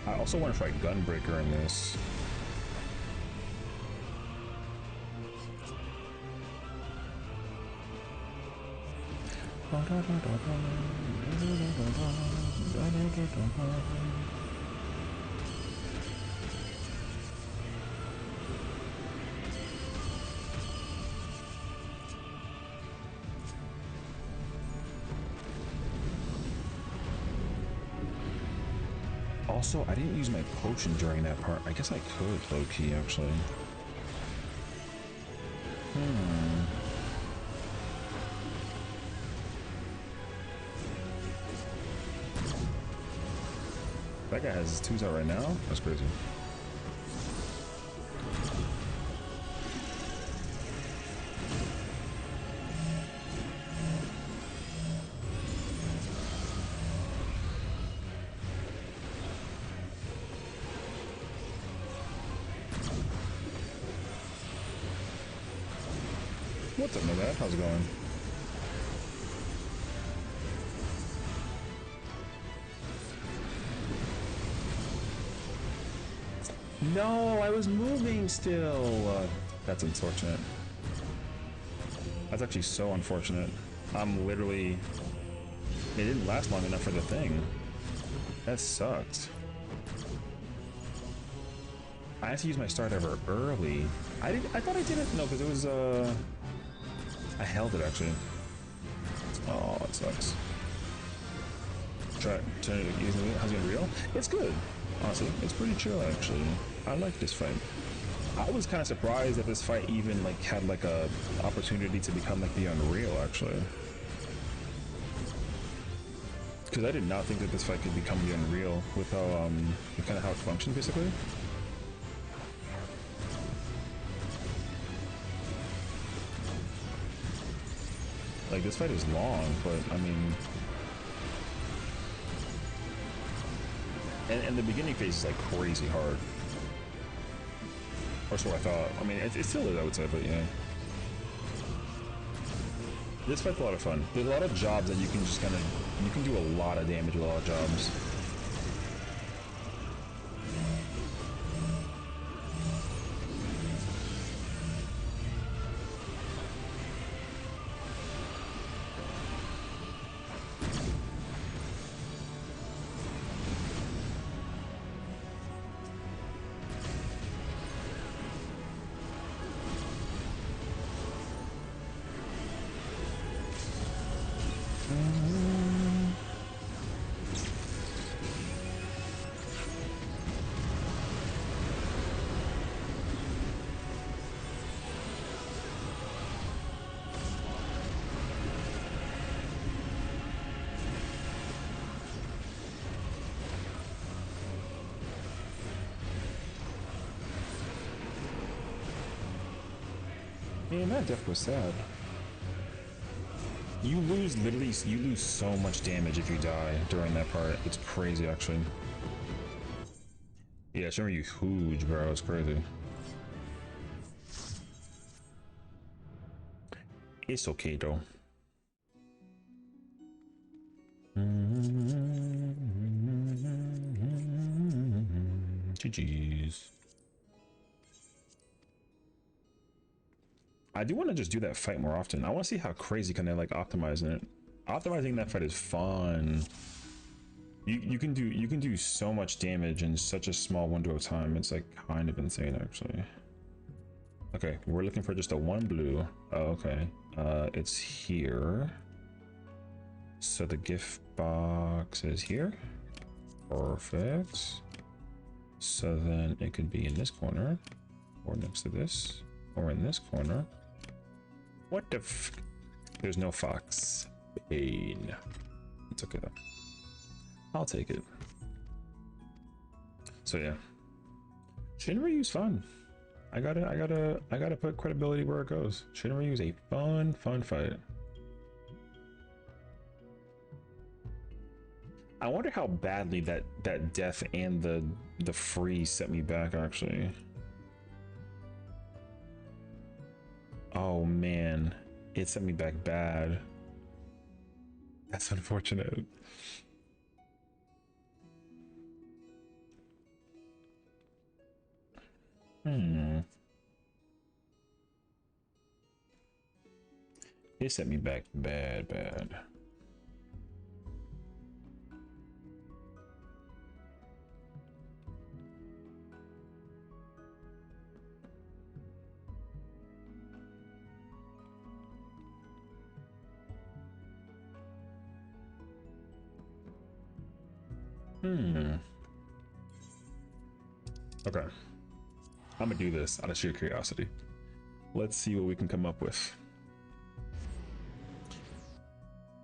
I also want to try Gunbreaker in this. Also, I didn't use my potion during that part. I guess I could, low-key, actually. That guy has his twos out right now? That's crazy. What's up, Nomad? How's it going? No, I was moving still. That's unfortunate. That's actually so unfortunate. I'm literally... It didn't last long enough for the thing. That sucked. I had to use my start ever early. I thought I didn't. No, because it was I held it actually. Oh, it sucks. Try using it. How's it real? It's good. Honestly, it's pretty chill actually. I like this fight. I was kind of surprised that this fight even like had like a opportunity to become like the Unreal actually. Because I did not think that this fight could become the Unreal with how with kind of how it functions basically. Like this fight is long, but I mean, and the beginning phase is like crazy hard. Or so I thought. I mean, it still is, I would say, but yeah. This fight's a lot of fun. There's a lot of jobs that you can just kind of, you can do a lot of damage with a lot of jobs. Man, that death was sad. You lose, literally, you lose so much damage if you die during that part. It's crazy, actually. Yeah, Sundayyyyyy huge, bro. It's crazy. It's okay, though. GG's. I do want to just do that fight more often. I want to see how crazy can they like optimizing it. Optimizing that fight is fun. You can do so much damage in such a small window of time. It's like kind of insane actually. Okay, we're looking for just a one blue. Oh, okay. It's here. So the gift box is here. Perfect. So then it could be in this corner, or next to this, or in this corner. What the f? There's no fox. Pain. It's okay though. I'll take it. So yeah. Shinryu's fun. I gotta put credibility where it goes. Shinryu's a fun fight. I wonder how badly that death and the freeze set me back actually. Oh man, it sent me back bad. That's unfortunate. It sent me back bad. Okay. I'm gonna do this out of sheer curiosity. Let's see what we can come up with.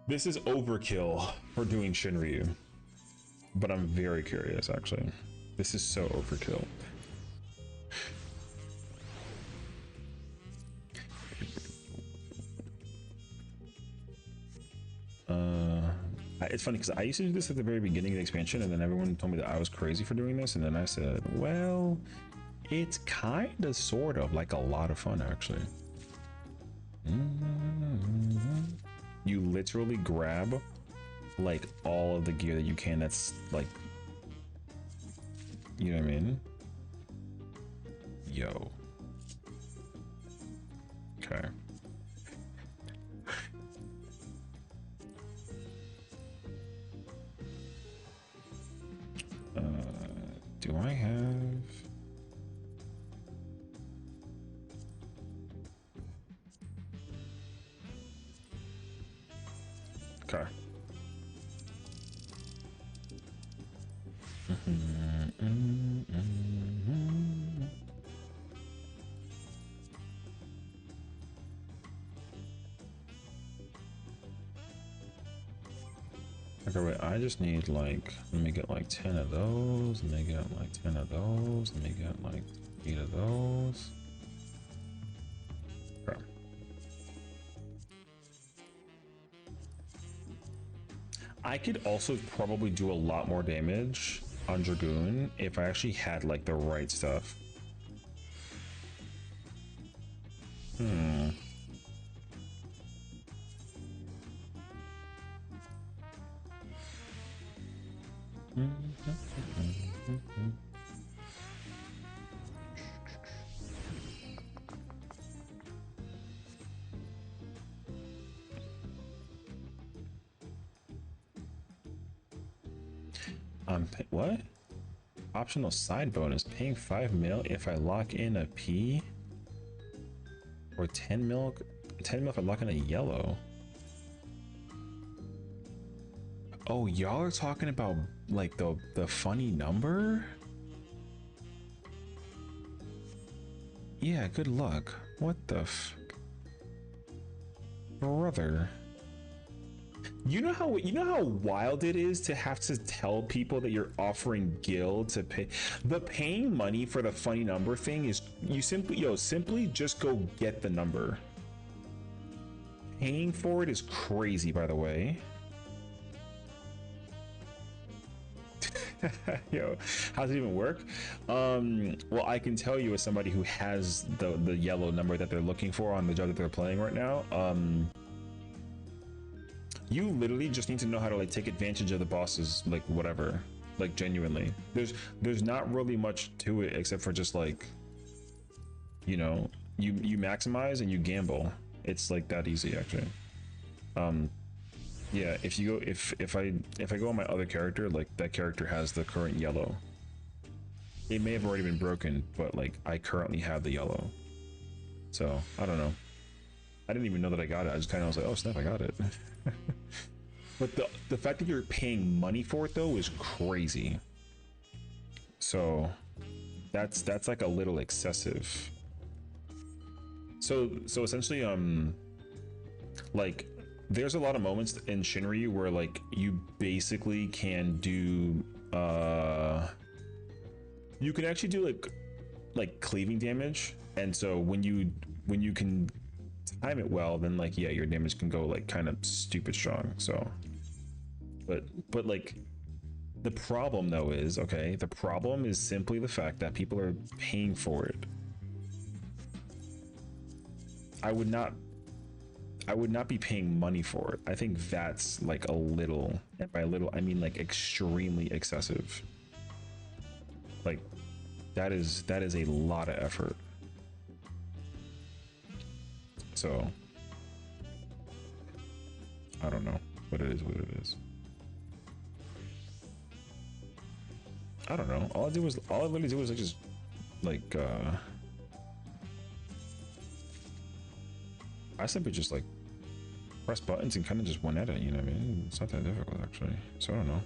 This is overkill for doing Shinryu, but I'm very curious actually. This is so overkill. It's funny because I used to do this at the very beginning of the expansion, and then everyone told me that I was crazy for doing this, and then I said, well, it's kind of sort of like a lot of fun actually. You literally grab like all of the gear that you can that's like, you know what I mean? Yo. Okay. Okay. Okay, wait, I just need like, let me get like 10 of those, let me get like 10 of those, let me get like 8 of those. Okay. I could also probably do a lot more damage on Dragoon if I actually had like the right stuff. What? Optional side bonus, paying 5 mil if I lock in a P, or 10 mil if I lock in a yellow. Oh, y'all are talking about like the funny number? Yeah, good luck. What the brother? You know how wild it is to have to tell people that you're offering guild to pay. The paying money for the funny number thing is, you simply just go get the number. Paying for it is crazy, by the way. Yo, how does it even work? Well, I can tell you as somebody who has the yellow number that they're looking for on the job that they're playing right now. You literally just need to know how to like take advantage of the bosses, like whatever, like genuinely. There's not really much to it except for just like, you know, you maximize and you gamble. It's like that easy actually. Yeah, if you go if I go on my other character, like that character has the current yellow. It may have already been broken, but like I currently have the yellow. So I don't know. I didn't even know that I got it. I just kind of was like, oh snap, I got it. But the fact that you're paying money for it though is crazy. So that's like a little excessive. So essentially, like there's a lot of moments in Shinryu where like you basically can do you can actually do like cleaving damage, and so when you can time it well, then like yeah, your damage can go like kind of stupid strong. So but like the problem though is, okay, the problem is simply the fact that people are paying for it. I would not be paying money for it. I think that's like a little, and by little I mean like extremely excessive. Like that is a lot of effort. So I don't know, but it is what it is. I don't know. All I literally did was like just like I simply just like press buttons and kind of just went at it, you know what I mean? It's not that difficult actually. So I don't know.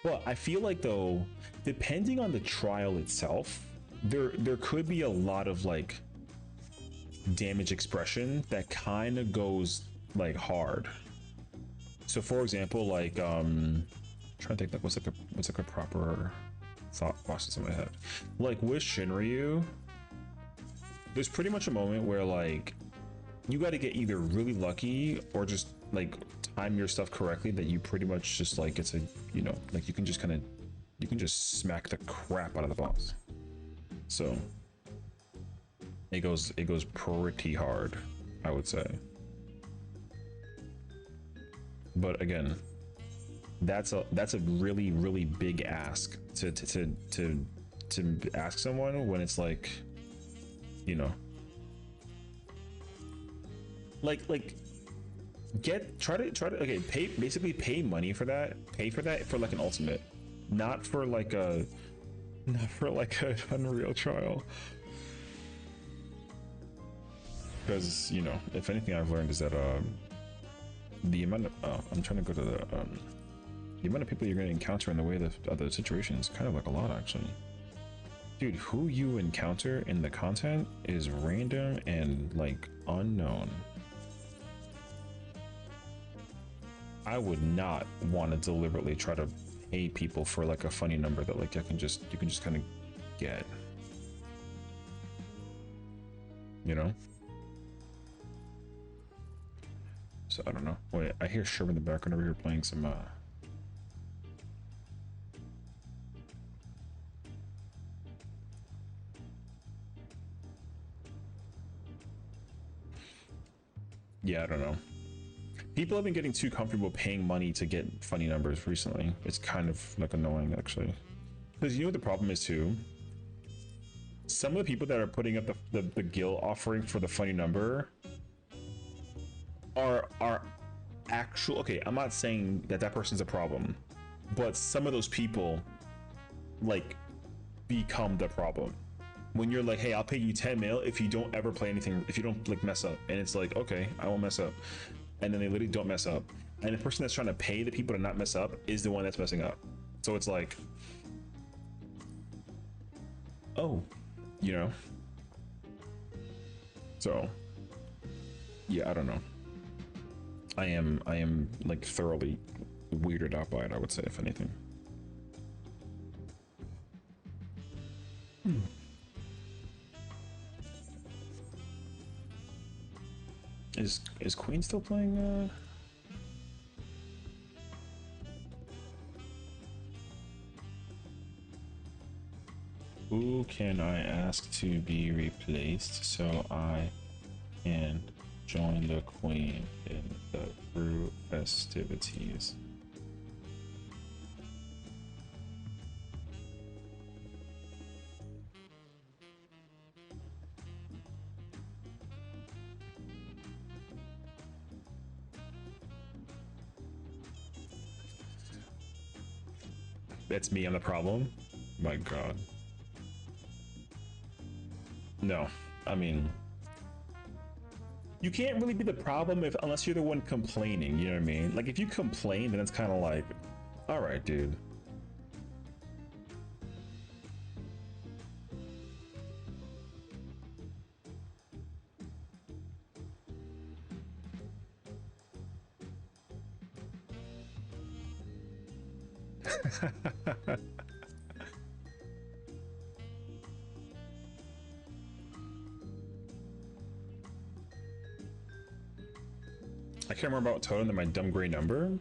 Well, I feel like though, depending on the trial itself, there could be a lot of like damage expression that kind of goes like hard. So for example, like trying to think like what's like a proper thought process in my head. Like with Shinryu, there's pretty much a moment where like you got to get either really lucky or just like time your stuff correctly that you pretty much just like, it's a, you know, like you can just smack the crap out of the boss. So it goes pretty hard, I would say. But again, that's a really big ask to ask someone when it's like, you know, like try to okay, basically pay money for that, for like an ultimate, not for like an Unreal trial. Because, you know, if anything I've learned is that the amount of I'm trying to go to the amount of people you're going to encounter in the way of the situation is kind of like a lot, actually. Dude, who you encounter in the content is random and like unknown. I would not want to deliberately try to pay people for like a funny number that like you can just kind of get, you know. So I don't know. Wait, I hear Sherb in the background over here playing some yeah, I don't know. People have been getting too comfortable paying money to get funny numbers recently. It's kind of like annoying, actually. Because you know what the problem is too? Some of the people that are putting up the guild offering for the funny number are actual. Okay, I'm not saying that that person's a problem, but some of those people like become the problem. When you're like, hey, I'll pay you 10 mil if you don't ever play anything, if you don't like mess up. And it's like, okay, I won't mess up. And then they literally don't mess up. And the person that's trying to pay the people to not mess up is the one that's messing up. So it's like, oh, you know. So yeah, I don't know. I am like thoroughly weirded out by it, I would say, if anything. Is Queen still playing Who can I ask to be replaced so I can join the Queen in the crew festivities? That's me, I'm the problem? My god. No, I mean, you can't really be the problem unless you're the one complaining, you know what I mean? Like if you complain, then it's kind of like, all right, dude. I care more about Totem than my dumb gray number.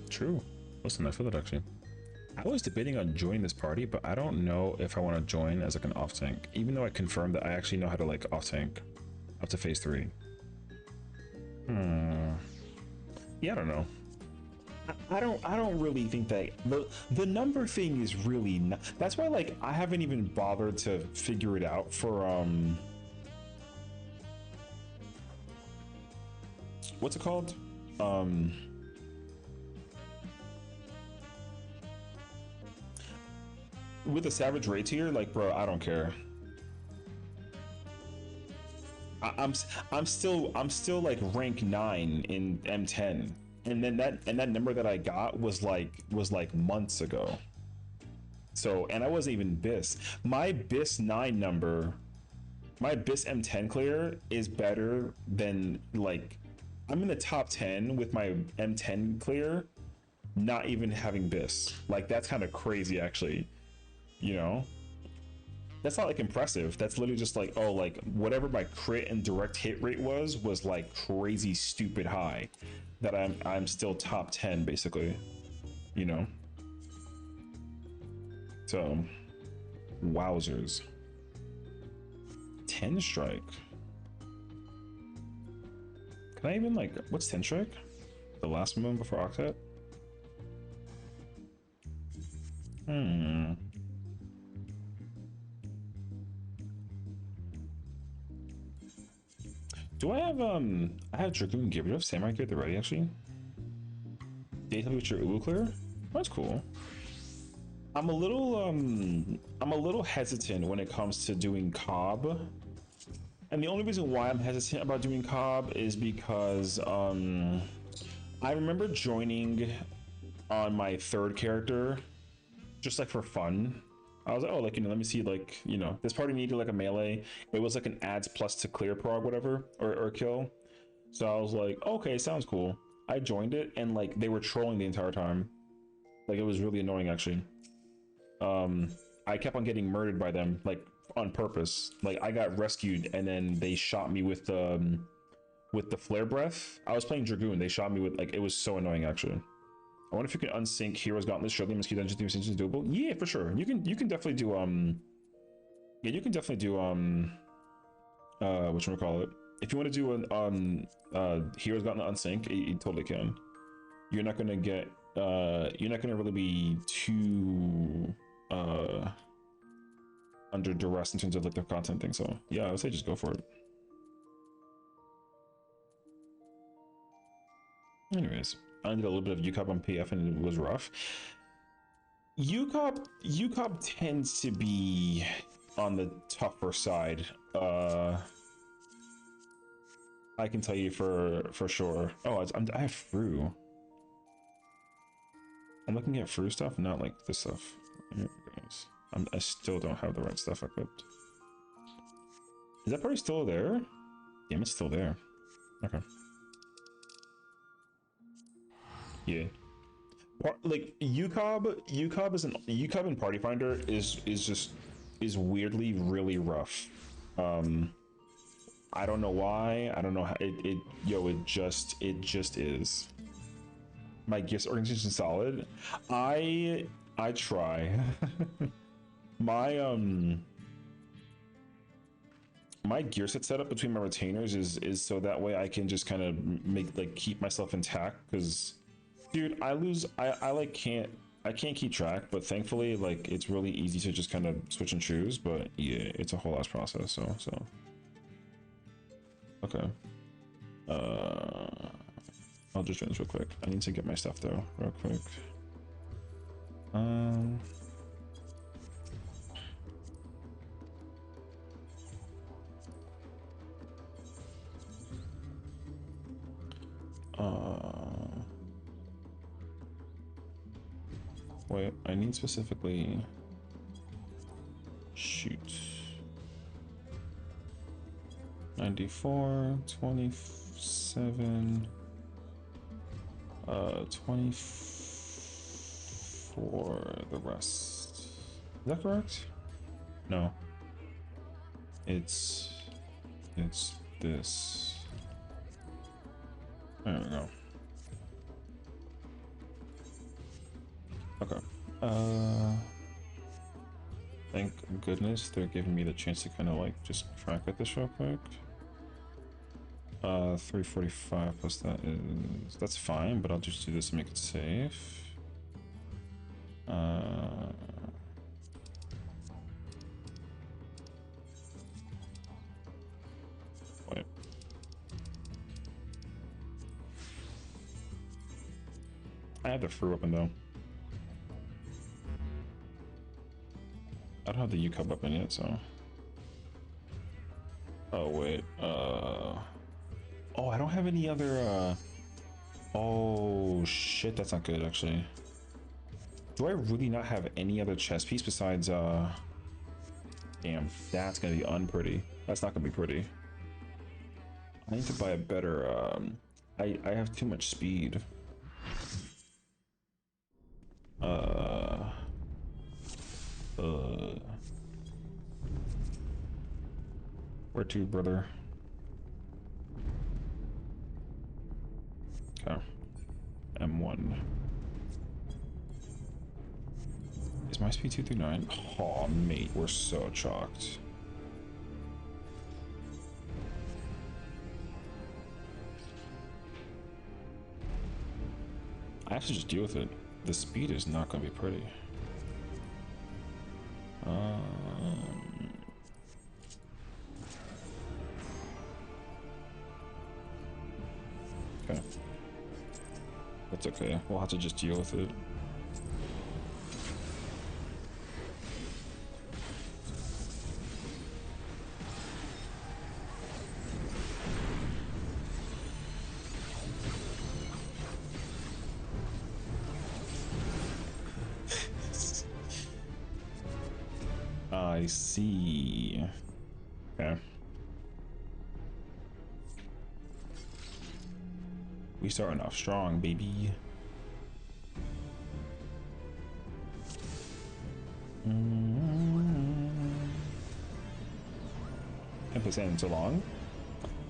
True. Listen, I feel that actually. I was debating on joining this party, but I don't know if I want to join as like an off tank, even though I confirmed that I actually know how to like off tank up to phase 3. Yeah, I don't know. I don't really think that the number thing is really not, that's why like I haven't even bothered to figure it out for what's it called? With the Savage Ray tier, like bro, I don't care. I'm still like rank 9 in M10. And then that number that I got was like months ago. So, and I wasn't even BIS. My BIS 9 number, my BIS M10 clear is better than like, I'm in the top 10 with my M10 clear, not even having BIS. Like that's kind of crazy actually, you know? That's not like impressive. That's literally just like, oh, like whatever my crit and direct hit rate was like crazy stupid high. That I'm still top 10 basically, you know. So, wowzers. 10 strike. Can I even like what's 10 strike? The last one before Octet? Do I have Dragoon Gear? Do I have Samurai Gear at the ready actually? Data with your Ulu clear? That's cool. I'm a little hesitant when it comes to doing Cobb And the only reason why I'm hesitant about doing Cobb is because I remember joining on my third character just like for fun. I was like, oh, like, you know, let me see, like, you know, this party needed like a melee. It was like an adds plus to clear prog, whatever, or kill. So I was like, okay, sounds cool. I joined it and like they were trolling the entire time. Like it was really annoying actually. I kept on getting murdered by them, like on purpose. Like I got rescued and then they shot me with the flare breath. I was playing Dragoon. They shot me with, like, it was so annoying actually. I wonder if you can unsync Heroes Gauntlet, Surely Mosquito Dungeon 3 Extensions doable. Yeah, for sure. You can definitely do yeah, you can definitely do whatchamacallit. If you want to do an Heroes Gauntlet unsync, you totally can. You're not gonna get you're not gonna really be too under duress in terms of like the content thing. So yeah, I would say just go for it. Anyways, I did a little bit of UCOP on PF and it was rough. UCOP tends to be on the tougher side. I can tell you for sure. Oh, I have Fru. I'm looking at Fru stuff, not like this stuff. Here it goes. I still don't have the right stuff equipped. Is that party still there? Damn, it's still there. Okay. Yeah. Like UCOB is UCOB and Party Finder is weirdly really rough. I don't know why. I don't know how it just is. My gifts organization is solid. I try. My gear set setup between my retainers is so that way I can just kind of make like keep myself intact, because dude, I can't keep track, but thankfully like it's really easy to just kind of switch and choose. But yeah, it's a whole ass process. So okay. I'll just join this real quick. I need to get my stuff though, real quick. Wait, I need specifically shoot 94, 27, 24, the rest. Is that correct? No. It's this. There we go. Okay. Thank goodness they're giving me the chance to kind of like just track at this real quick. 345 plus that's fine, but I'll just do this to make it safe. Wait. I have the Fru weapon though. I don't have the UCUP weapon yet, so. Oh wait. Oh, I don't have any other. Oh shit, that's not good actually. Do I really not have any other chest piece besides? Damn, that's gonna be unpretty. That's not gonna be pretty. I need to buy a better. I have too much speed. Where to, brother? Okay. M1. Is my speed 239? Oh, mate, we're so chalked. I have to just deal with it. The speed is not gonna be pretty. Okay. That's okay. We'll have to just deal with it. I see. Okay. We starting off strong, baby. Can't play Sand in so long.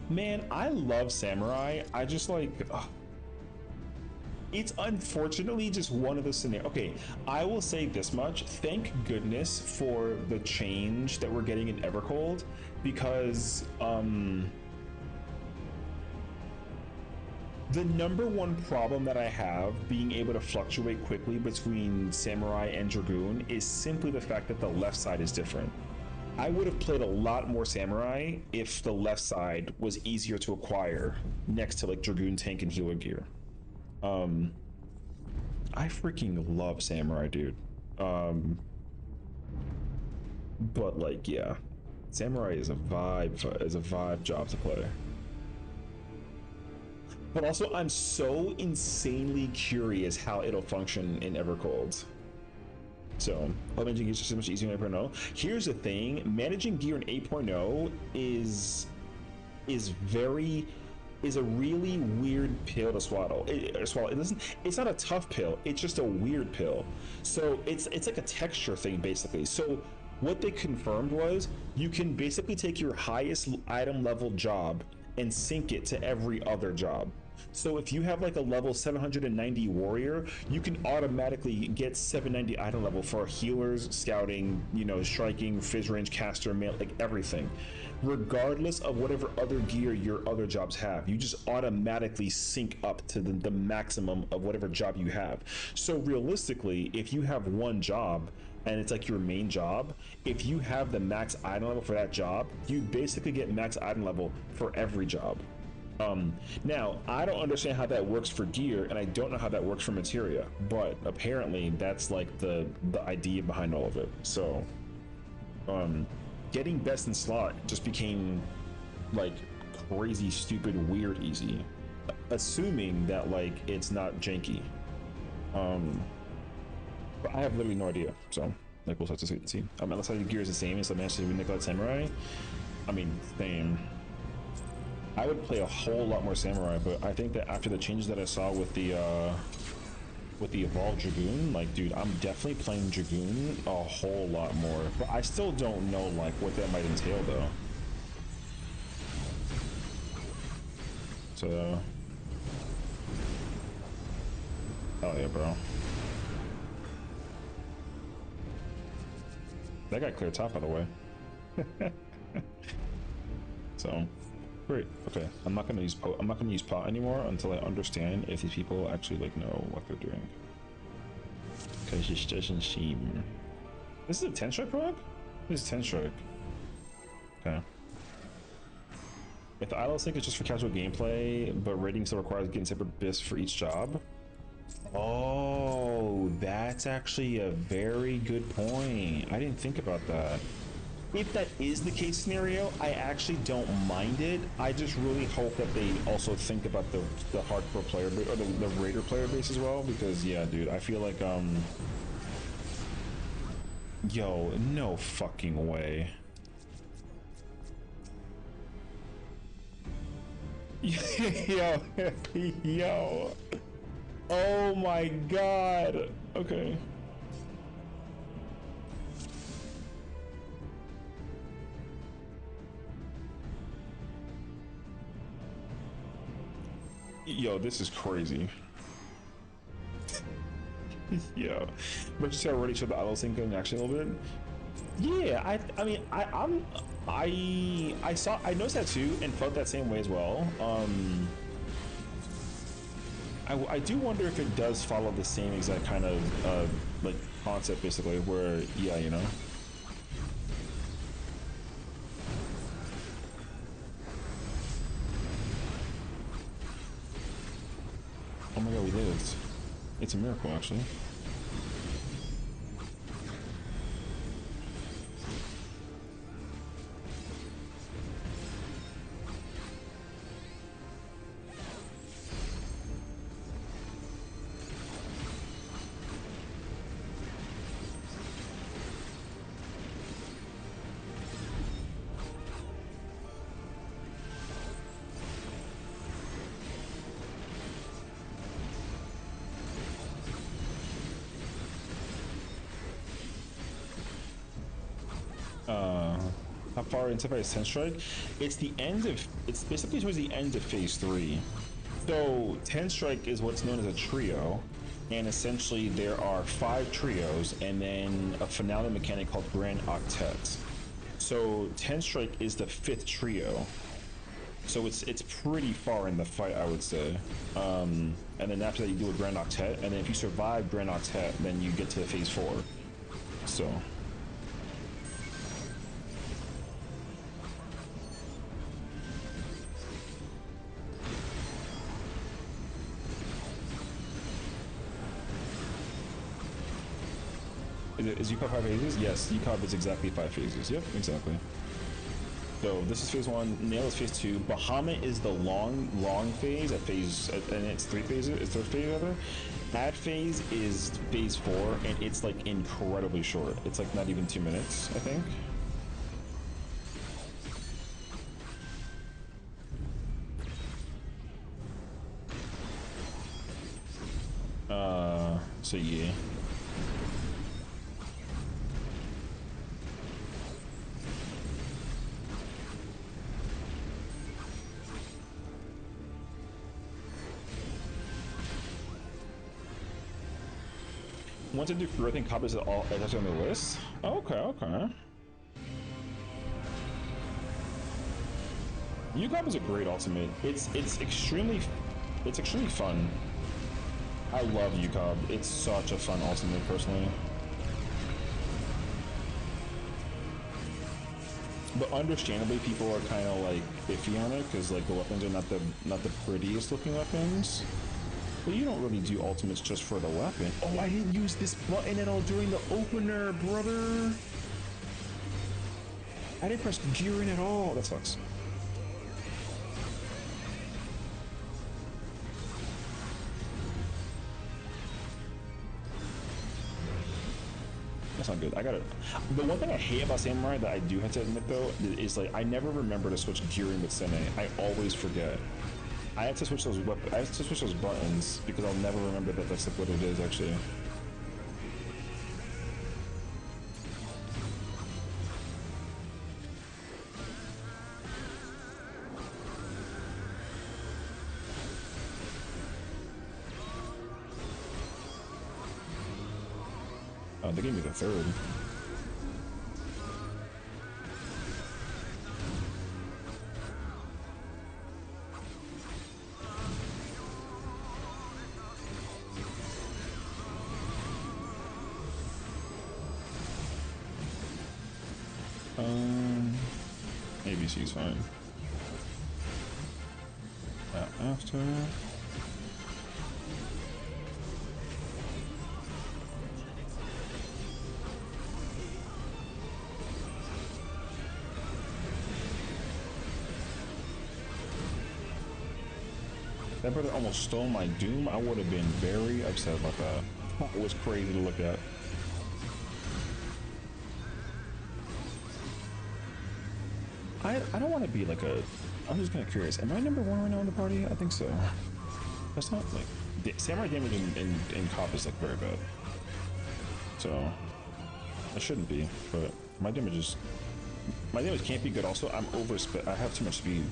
Man, I love Samurai. I just like, ugh. It's unfortunately just one of those scenarios. Okay, I will say this much. Thank goodness for the change that we're getting in Evercold, because the number one problem that I have being able to fluctuate quickly between Samurai and Dragoon is simply the fact that the left side is different. I would have played a lot more Samurai if the left side was easier to acquire next to like Dragoon tank and healer gear. I freaking love Samurai, dude. But like, yeah, Samurai is a vibe job to play. But also, I'm so insanely curious how it'll function in Evercold. So, managing gear is so much easier in 8.0. Here's the thing: managing gear in 8.0 is a really weird pill to swallow. It's not a tough pill. It's just a weird pill. So it's like a texture thing basically. So what they confirmed was you can basically take your highest item level job and sync it to every other job. So if you have like a level 790 warrior, you can automatically get 790 item level for healers, scouting, you know, striking, fizz range, caster, mail, like everything. Regardless of whatever other gear your other jobs have, you just automatically sync up to the maximum of whatever job you have. So realistically, if you have one job and it's like your main job, if you have the max item level for that job, you basically get max item level for every job. Now, I don't understand how that works for gear, and I don't know how that works for materia, but apparently that's like the idea behind all of it. So, getting best in slot just became like crazy, stupid, weird, easy, assuming that like it's not janky. But I have literally no idea. So, like, we'll have to see. Unless your gear is the same as the Master of Nicolette Samurai. I mean, same. I would play a whole lot more Samurai, but I think that after the changes that I saw with the evolved Dragoon, like, dude, I'm definitely playing Dragoon a whole lot more. But I still don't know like what that might entail though. So, oh yeah, bro. That got clear top, by the way. So. Great. Okay. I'm not gonna use pot anymore until I understand if these people actually like know what they're doing. Because it just doesn't seem. This is a 10 strike proc? This is 10 strike. Okay. If the idle sync is just for casual gameplay, but rating still requires getting separate bits for each job. Oh, that's actually a very good point. I didn't think about that. If that is the case scenario, I actually don't mind it. I just really hope that they also think about the hardcore player base or the raider player base as well, because yeah, dude, I feel like yo, no fucking way. Yo, yo. Oh my god. Okay. Yo, this is crazy. Yo, but you see already showed the idle sync in action a little bit. Yeah, I mean, I noticed that too and felt that same way as well. I do wonder if it does follow the same exact kind of like concept, basically, where yeah, you know. Oh my god, we lived. It's a miracle, actually. how far into phase 10 strike? It's the end of, it's basically towards the end of phase 3. So 10 strike is what's known as a trio, and essentially there are 5 trios and then a finale mechanic called Grand Octet. So 10 strike is the 5th trio. So it's pretty far in the fight, I would say. And then after that you do a Grand Octet, and then if you survive Grand Octet, then you get to phase 4. So is UCOB 5 phases? Yes, UCOB is exactly 5 phases. Yep, exactly. So this is phase 1, Nail is phase 2, Bahamut is the long phase at phase, and it's 3 phases, it's 3rd phase rather. Ad phase is phase 4, and it's like incredibly short. It's like not even 2 minutes, I think. So yeah. Once I do crew, I think Cobb is all that's on the list. Okay, okay. UCOB is a great ultimate. It's extremely fun. I love UCOB. It's such a fun ultimate, personally. But understandably, people are kind of like iffy on it because like the weapons are not the prettiest looking weapons. But you don't really do ultimates just for the weapon. Oh, I didn't use this button at all during the opener, brother. I didn't press gear in at all. That sucks. That's not good. I got it. The one thing I hate about Samurai that I do have to admit though is like I never remember to switch gearing with Sene. I always forget. I have to switch those buttons because I'll never remember that that's like what it is actually. Oh, they gave me the 3rd. ABC is fine. After. That brother almost stole my Doom. I would have been very upset about that. It was crazy to look at. I don't want to be like a. I'm just kind of curious. Am I number 1 right now in the party? I think so. That's not like samurai damage in cop is like very bad. So I shouldn't be, but my damage can't be good. Also, I'm overspec. I have too much speed.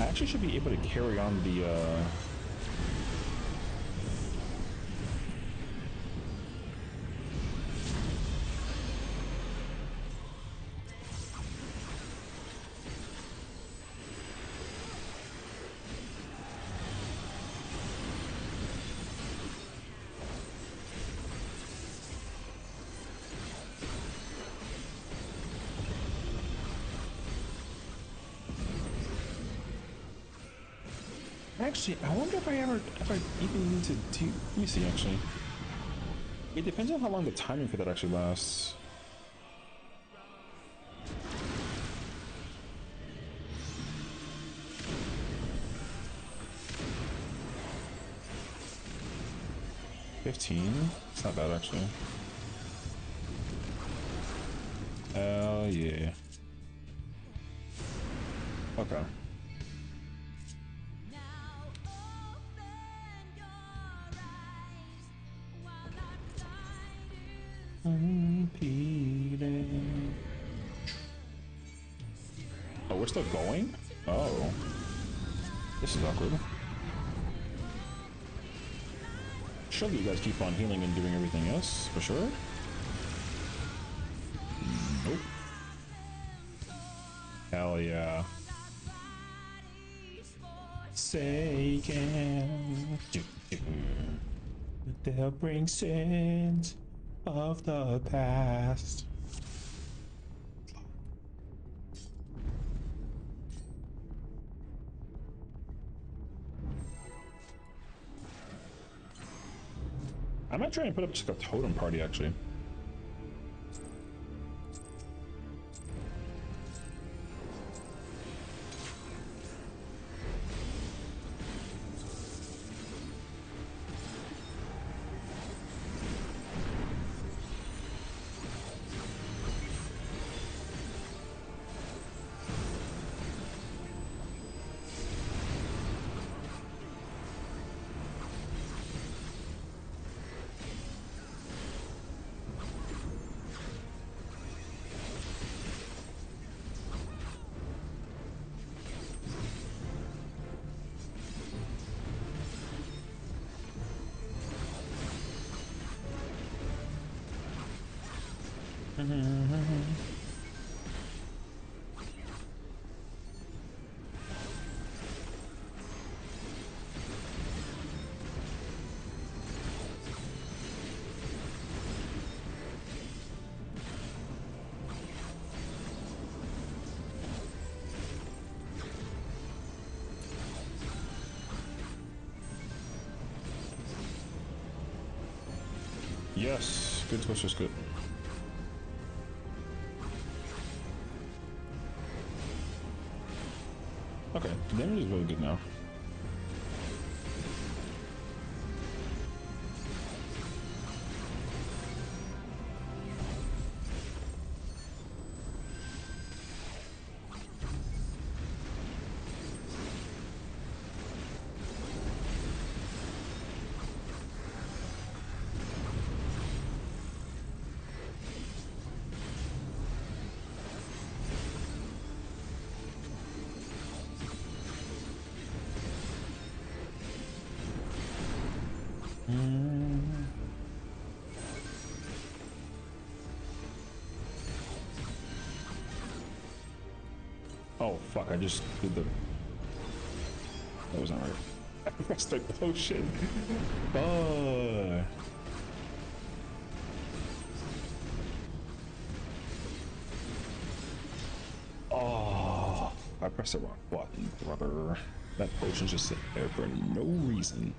I actually should be able to carry on the Actually, I wonder if I even need to do. Let me see. Actually, it depends on how long the timing for that actually lasts. 15? It's not bad actually. Hell yeah. Okay. Oh, we're still going? Oh. This is awkward. Surely you guys keep on healing and doing everything else, for sure? Nope. Hell yeah. Seiken. They'll bring sins of the past. I might try and put up just a totem party actually. Yes, good twist is good. Okay, the damage is really good now. Oh fuck, I just did the... That was not right. I pressed the potion. Fuck. Oh, I pressed the wrong button, brother. That potion's just sitting there for no reason.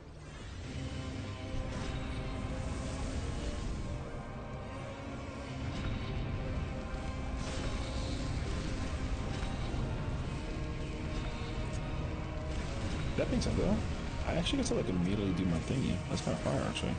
That being said though, I actually get to like immediately do my thingy. That's kind of fire actually.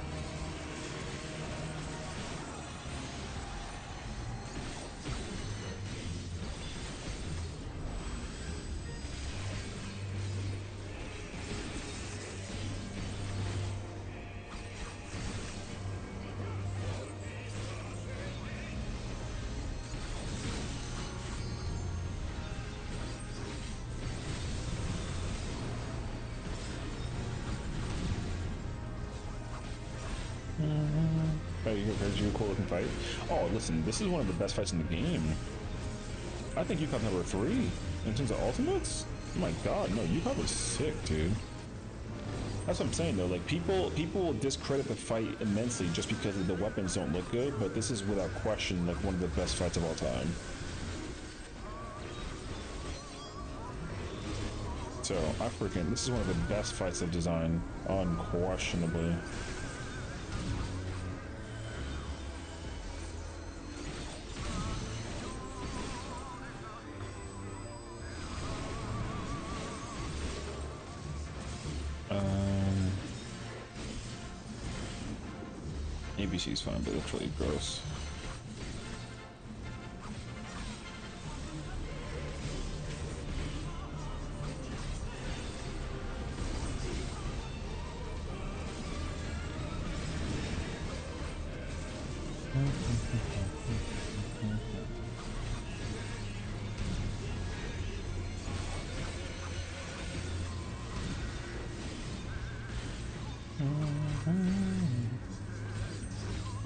Oh, you heard you a cool looking fight? Oh, listen, this is one of the best fights in the game. I think Yukop's number 3 in terms of ultimates. Oh my god, no, Yukop was sick, dude. That's what I'm saying though. Like people will discredit the fight immensely just because the weapons don't look good, but this is without question like one of the best fights of all time. So this is one of the best fights of design, unquestionably. ABC is fine, but it's really gross.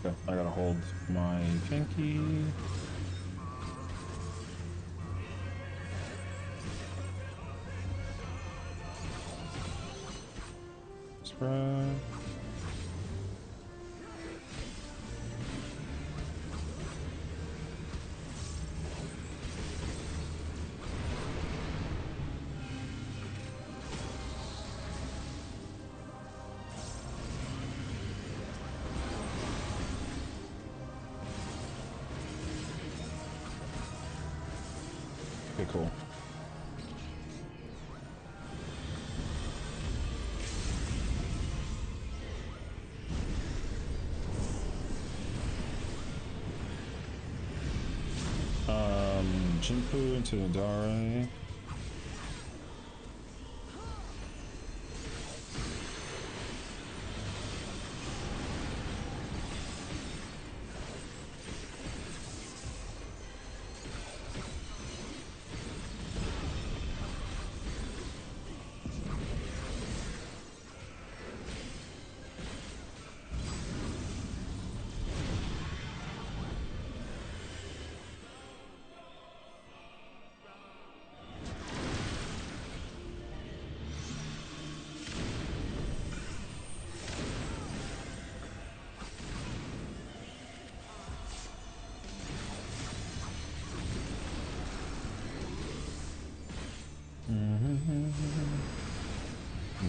Okay, I gotta hold my Genki. Spread. Okay, cool. Jinpu into Nadare.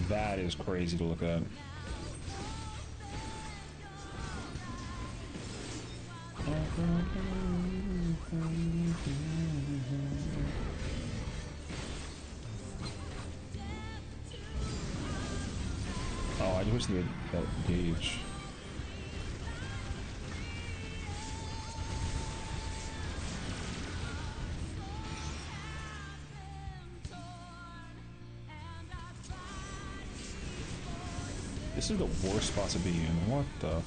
That is crazy to look at. Oh, I just need that gauge. This is the worst spot to be in. What the?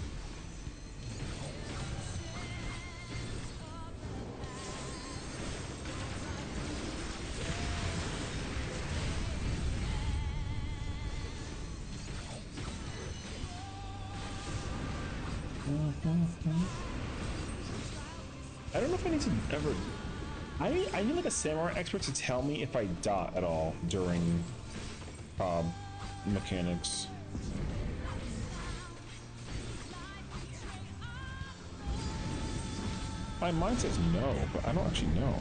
I don't know if I need to ever. I need like a samurai expert to tell me if I dot at all during mechanics. My mind says no, but I don't actually know.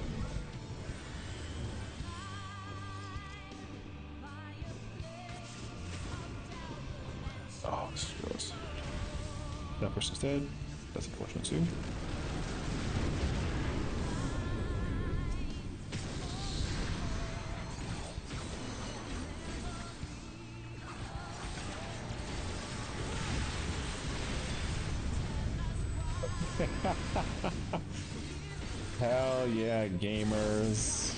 Oh, this is gross. That person's dead. That's unfortunate too. Hell yeah, gamers.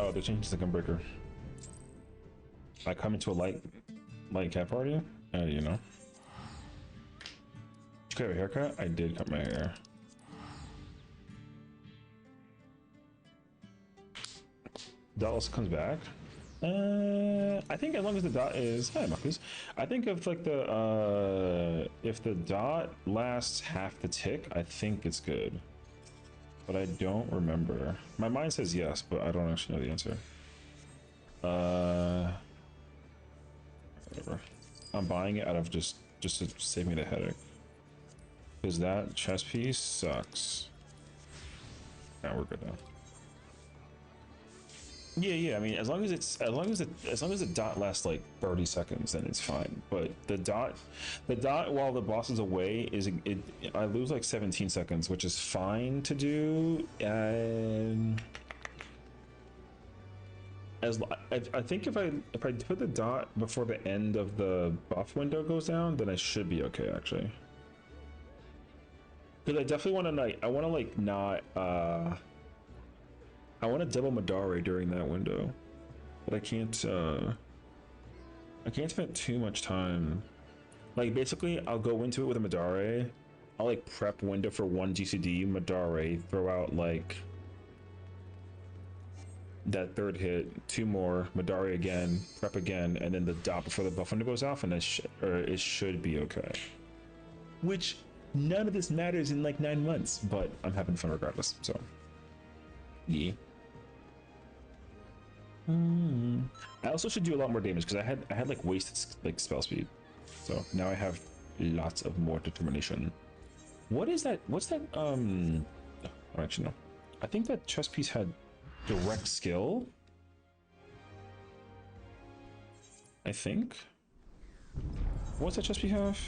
Oh, they changed the gunbreaker. I come into a light cat party? You know. Did you have a haircut? I did cut my hair. Dot also comes back. I think as long as the dot is hi Marcus. I think if like the if the dot lasts half the tick, I think it's good. But I don't remember. My mind says yes, but I don't actually know the answer. Whatever. I'm buying it out of just to save me the headache. Because that chess piece sucks. Now we're good now. Yeah. I mean, as long as the dot lasts like 30 seconds, then it's fine. But the dot while the boss is away I lose like 17 seconds, which is fine to do. And I think if I put the dot before the end of the buff window goes down, then I should be okay actually. Because I definitely want to I want to double Madare during that window, but I can't spend too much time. Like basically, I'll go into it with a Madare. I'll like prep window for 1 GCD Madare, throw out like that third hit, 2 more Madare again, prep again, and then the dot before the buff window goes off, and it should be okay. Which none of this matters in like 9 months, but I'm having fun regardless. So yeah. I also should do a lot more damage because I had like wasted like spell speed, so now I have lots of more determination. What is that? What's that? Oh, actually no. I think that chess piece had direct skill. I think. What's that chess piece have?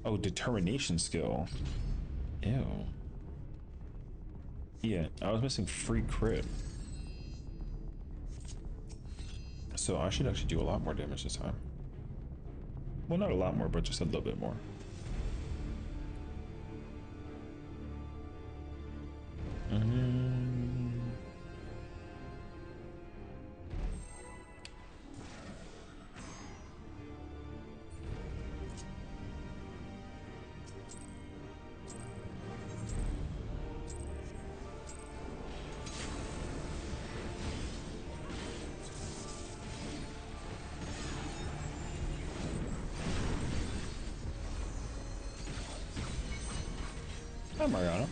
Oh, determination skill. Ew. Yeah, I was missing free crit. So I should actually do a lot more damage this time. Well, not a lot more, but just a little bit more. Hi, Mariana.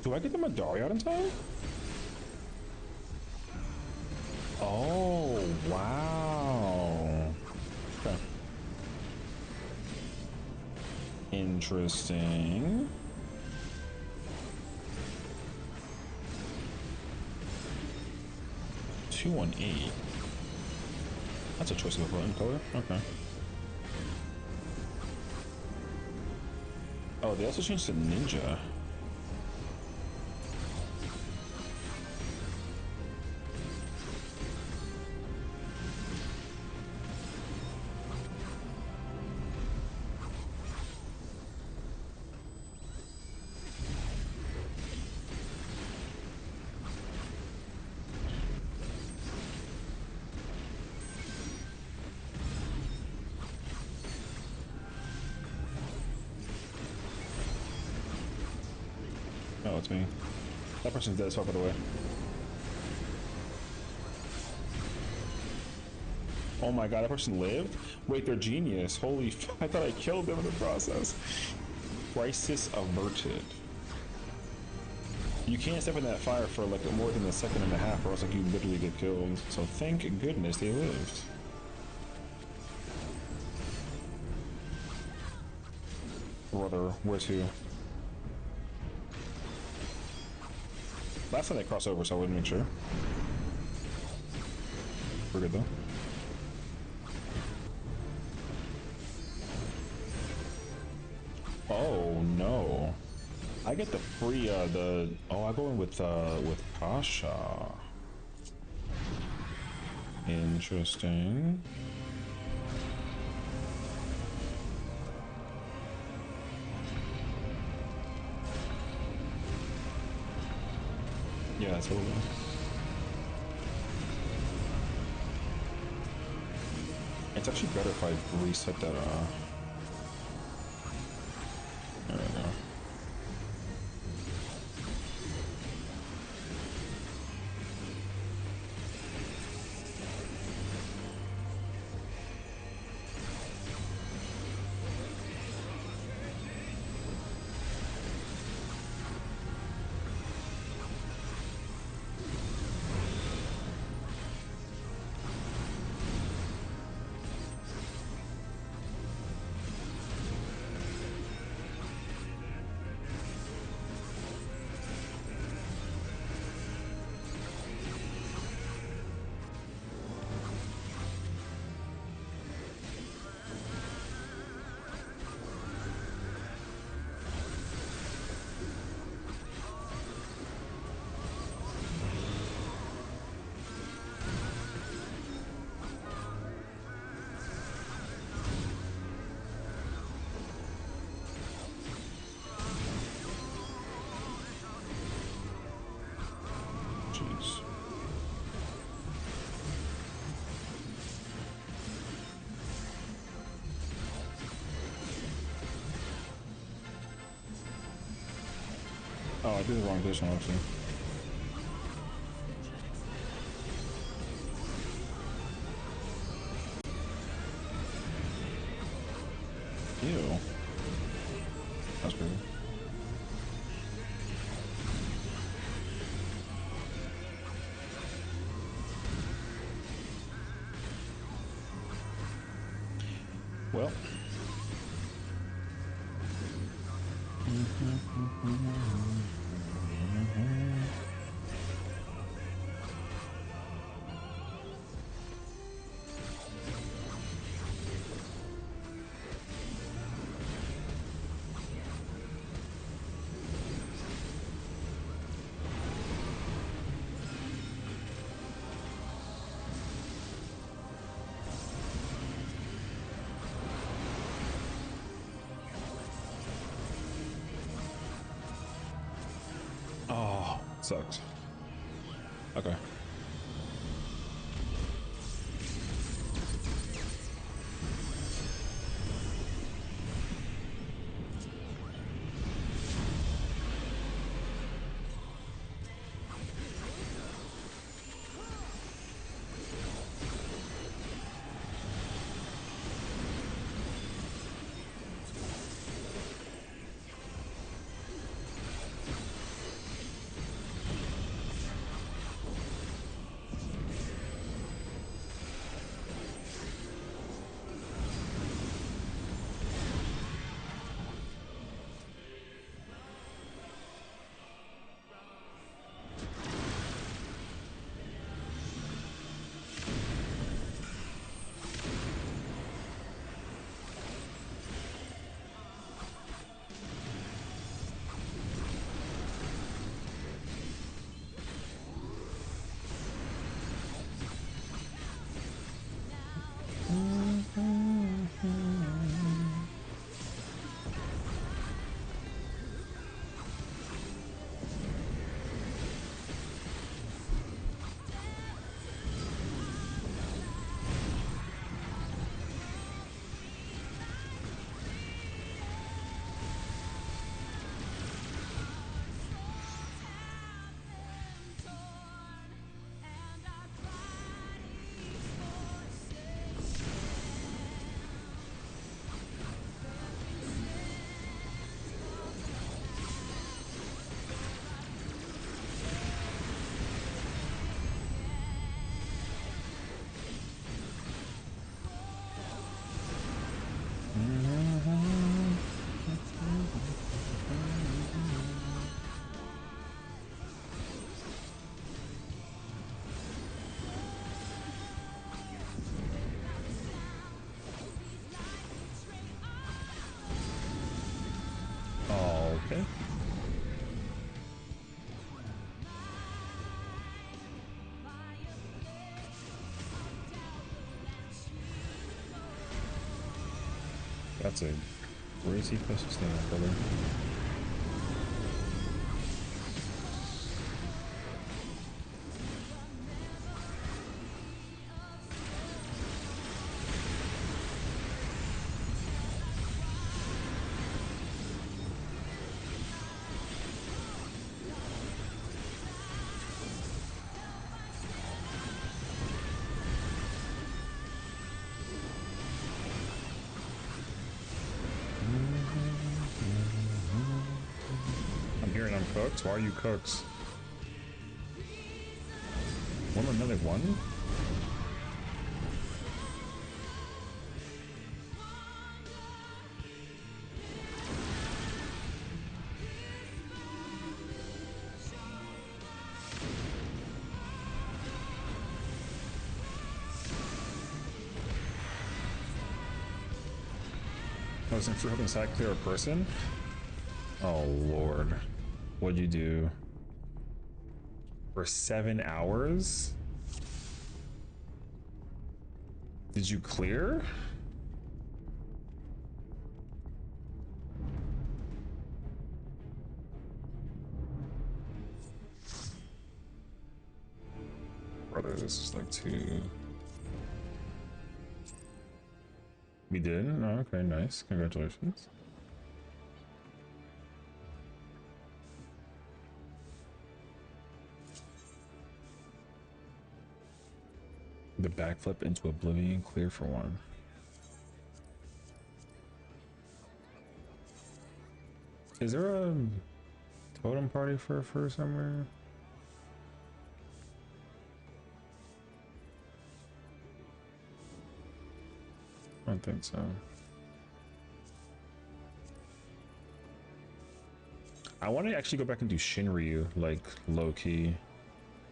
Do I get the Madari out in time? Oh, wow. Okay. Interesting. $218. That's a choice of a button color. Okay. Oh, they also changed to ninja. Oh, it's me. That person's dead as fuck, by the way. Oh my god, that person lived? Wait, they're genius. Holy fuck, I thought I killed them in the process. Crisis averted. You can't step in that fire for like more than a second and a half, or else like you literally get killed. So thank goodness they lived. Brother, where to? Last time they crossed over, so I wouldn't make sure. We're good though. Oh no. I get the free I go in with Pasha. Interesting. Yeah, totally. It's actually better if I reset that there we go. Jeez. Oh, I did the wrong position actually. Ew. That's crazy. Well. Oh, sucks. Okay. That's a crazy place to stand, brother. I'm hearing I'm cooked. Why are you cooked? One another one? I was in for hoping side clear a person? Oh lord. What'd you do? For 7 hours? Did you clear? Brother, this is like too... We did? Oh, okay, nice. Congratulations. The backflip into oblivion, clear for one. Is there a totem party for somewhere? I don't think so. I want to actually go back and do Shinryu, like low key.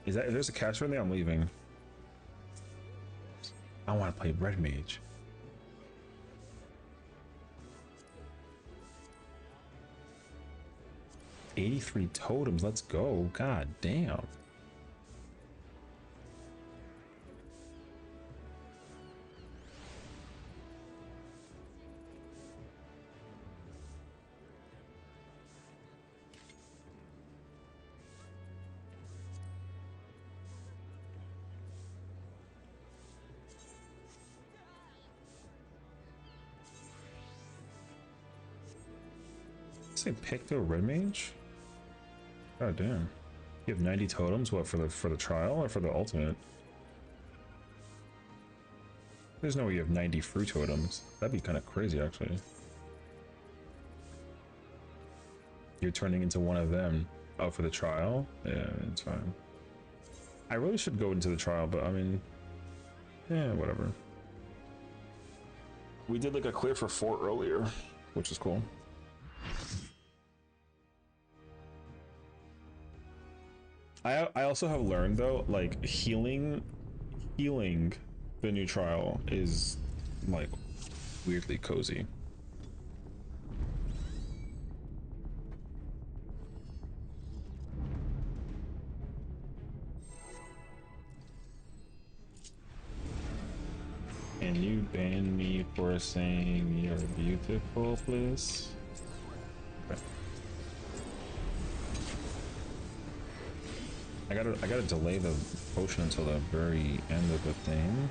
Is that if there's a caster in there? I'm leaving. I want to play Red Mage. $83 totems. Let's go. God damn. Say pick the Red Mage? God damn. You have 90 totems, what, for the trial or for the ultimate? There's no way you have 90 fruit totems. That'd be kind of crazy, actually. You're turning into one of them. Oh, for the trial? Yeah, it's fine. I really should go into the trial, but I mean, yeah, whatever. We did like a clear for 4 earlier, which is cool. I also have learned though, like healing the new trial is like weirdly cozy. Can you ban me for saying you're beautiful, please? Okay. I gotta delay the potion until the very end of the thing.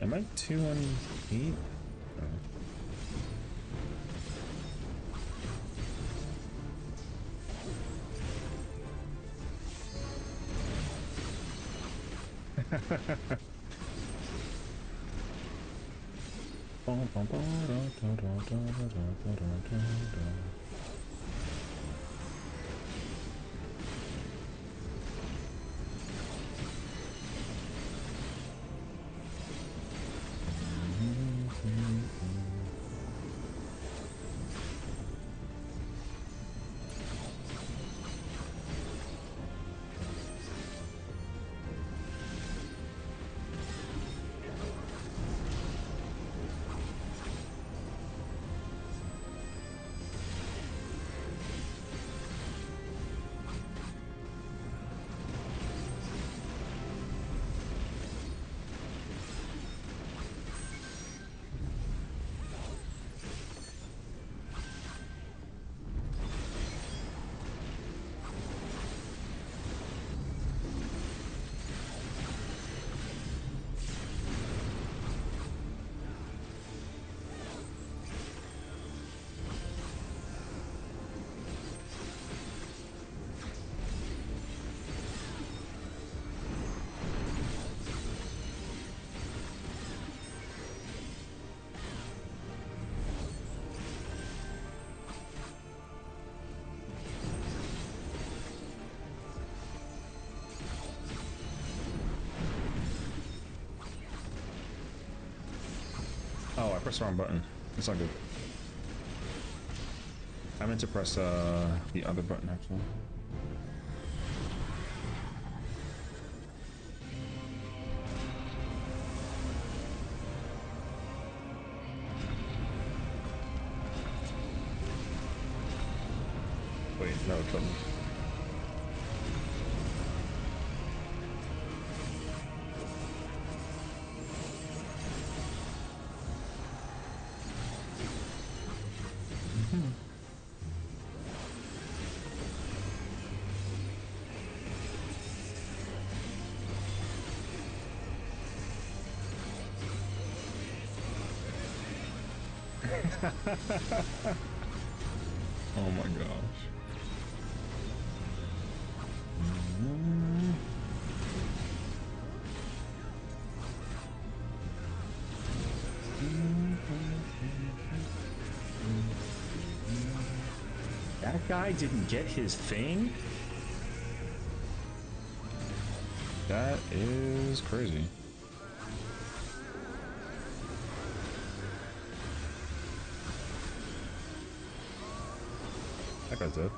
Am I 2 on 8? pressed the wrong button. It's not good. I meant to press the other button actually. Wait, no, it killed me. Oh my gosh. That guy didn't get his thing? That is crazy. That guy's dead.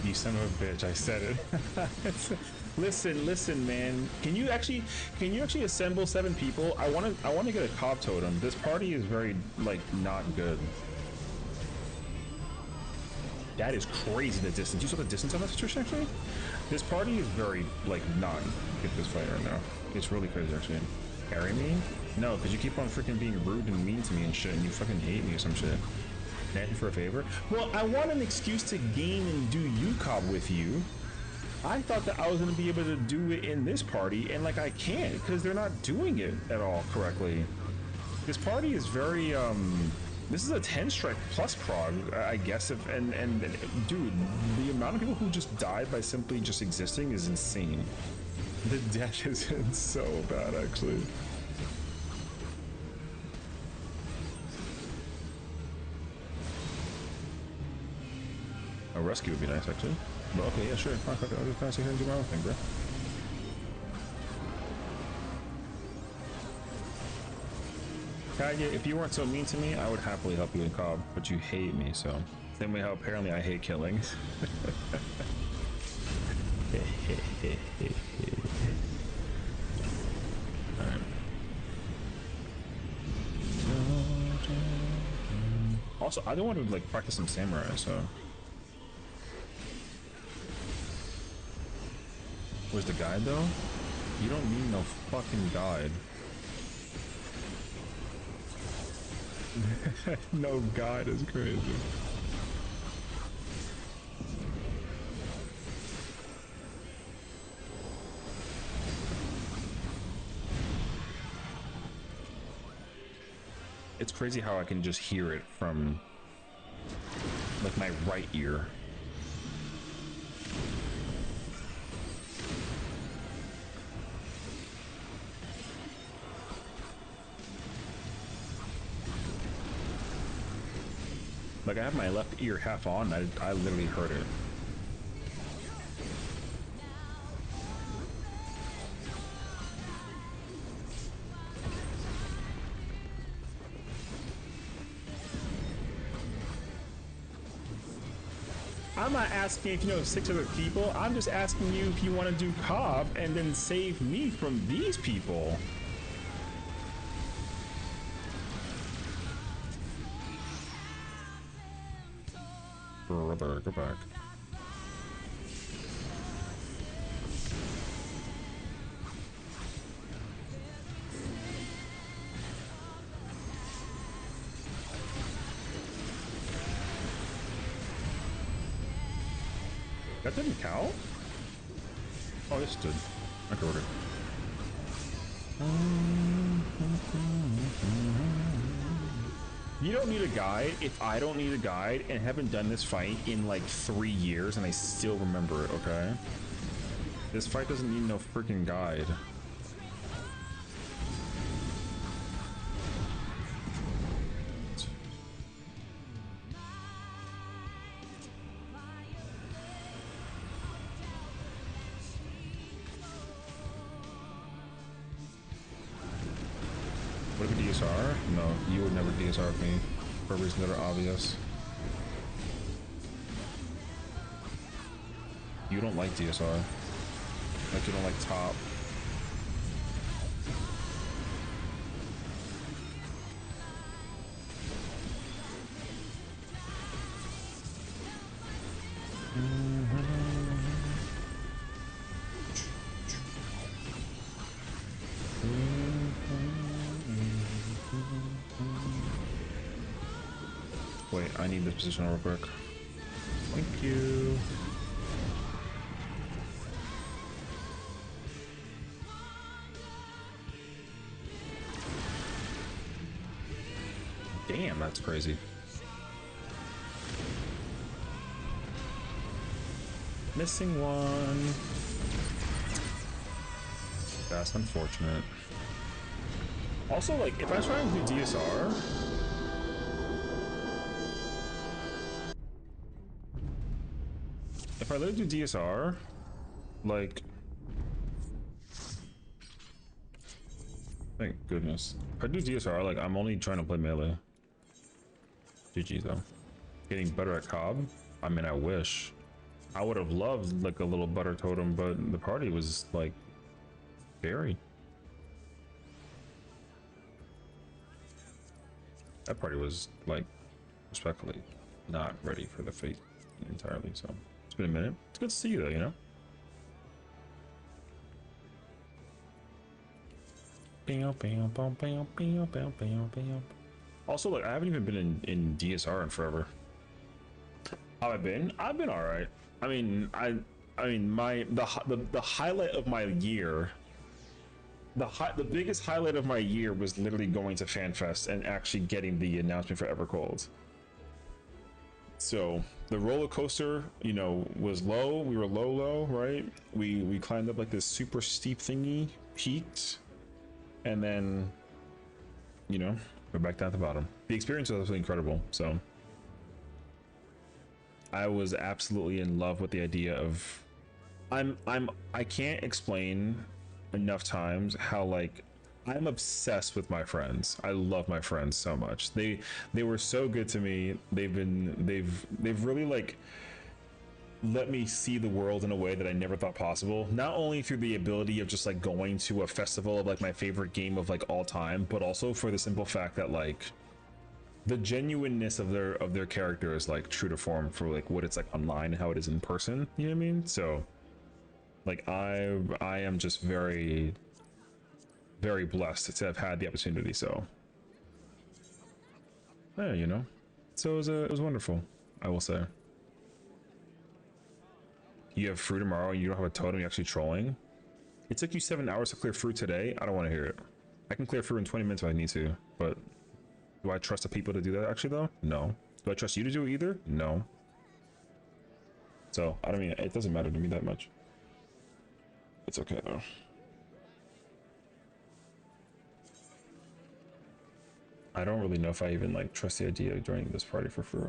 You son of a bitch, I said it. Listen, man. Can you actually assemble 7 people? I wanna get a cob totem. This party is very like not good. That is crazy, the distance. You saw the distance on that situation actually? This party is very like not get this fight right now. It's really crazy actually. Carry me? No, because you keep on freaking being rude and mean to me and shit, and you fucking hate me or some shit. Asking for a favor? Well, I want an excuse to game and do UCOB with you. I thought that I was gonna be able to do it in this party, and like I can't because they're not doing it at all correctly. This party is very this is a 10 strike plus prog, I guess. If and dude, the amount of people who just died by simply just existing is insane. The death is so bad actually. A rescue would be nice, actually. But okay, yeah, sure. Fuck it. I'll just kind of sit here and do my own thing, bro. Kage, if you weren't so mean to me, I would happily help you in Cobb, but you hate me, so. Same way how apparently I hate killing. Alright. Also, I don't want to like practice some samurai, so. Where's the guide though? You don't need no fucking guide. No guide is crazy. It's crazy how I can just hear it from like my right ear. Like I have my left ear half on, I literally heard it. I'm not asking if you know 6 other people. I'm just asking you if you want to do Cobb and then save me from these people. Brother, go back. That didn't count? Oh, this did. Okay, we're good. You don't need a guide if I don't need a guide and haven't done this fight in like 3 years and I still remember it, okay? This fight doesn't need no freaking guide. You would never DSR with me for reasons that are obvious. You don't like DSR. Like, you don't like top. Wait, I need this position real quick. Thank you. Damn, that's crazy. Missing one. That's unfortunate. Also, like, if I try and do DSR, if I literally do DSR, like, thank goodness. If I do DSR, like, I'm only trying to play melee. GG though. Getting better at Cobb? I mean, I wish. I would have loved like a little butter totem, but the party was like scary. That party was like respectfully not ready for the fate entirely. So it's been a minute. It's good to see you though, you know. Also, like, I haven't even been in DSR in forever. How have I been? I've been all right. I mean, I mean, the highlight of my year, the biggest highlight of my year was literally going to FanFest and actually getting the announcement for Evercold. So the roller coaster, you know, was low. We were low, right? We climbed up like this super steep thingy, peaked, and then, you know, we're back down at the bottom. The experience was absolutely incredible. So I was absolutely in love with the idea of, I can't explain enough times how, like, I'm obsessed with my friends. I love my friends so much. They were so good to me. They've really like let me see the world in a way that I never thought possible. Not only through the ability of just like going to a festival of like my favorite game of like all time, but also for the simple fact that like the genuineness of their character is like true to form for like what it's like online and how it is in person. You know what I mean? So like I am just very blessed to have had the opportunity. So yeah, you know. So it was wonderful, I will say. You have fruit tomorrow and you don't have a totem, you're actually trolling. It took you 7 hours to clear fruit today. I don't want to hear it. I can clear fruit in 20 minutes if I need to, but do I trust the people to do that actually though? No. Do I trust you to do it either? No. So I don't mean, it doesn't matter to me that much. It's okay though. I don't really know if I even like trust the idea of joining this party for free.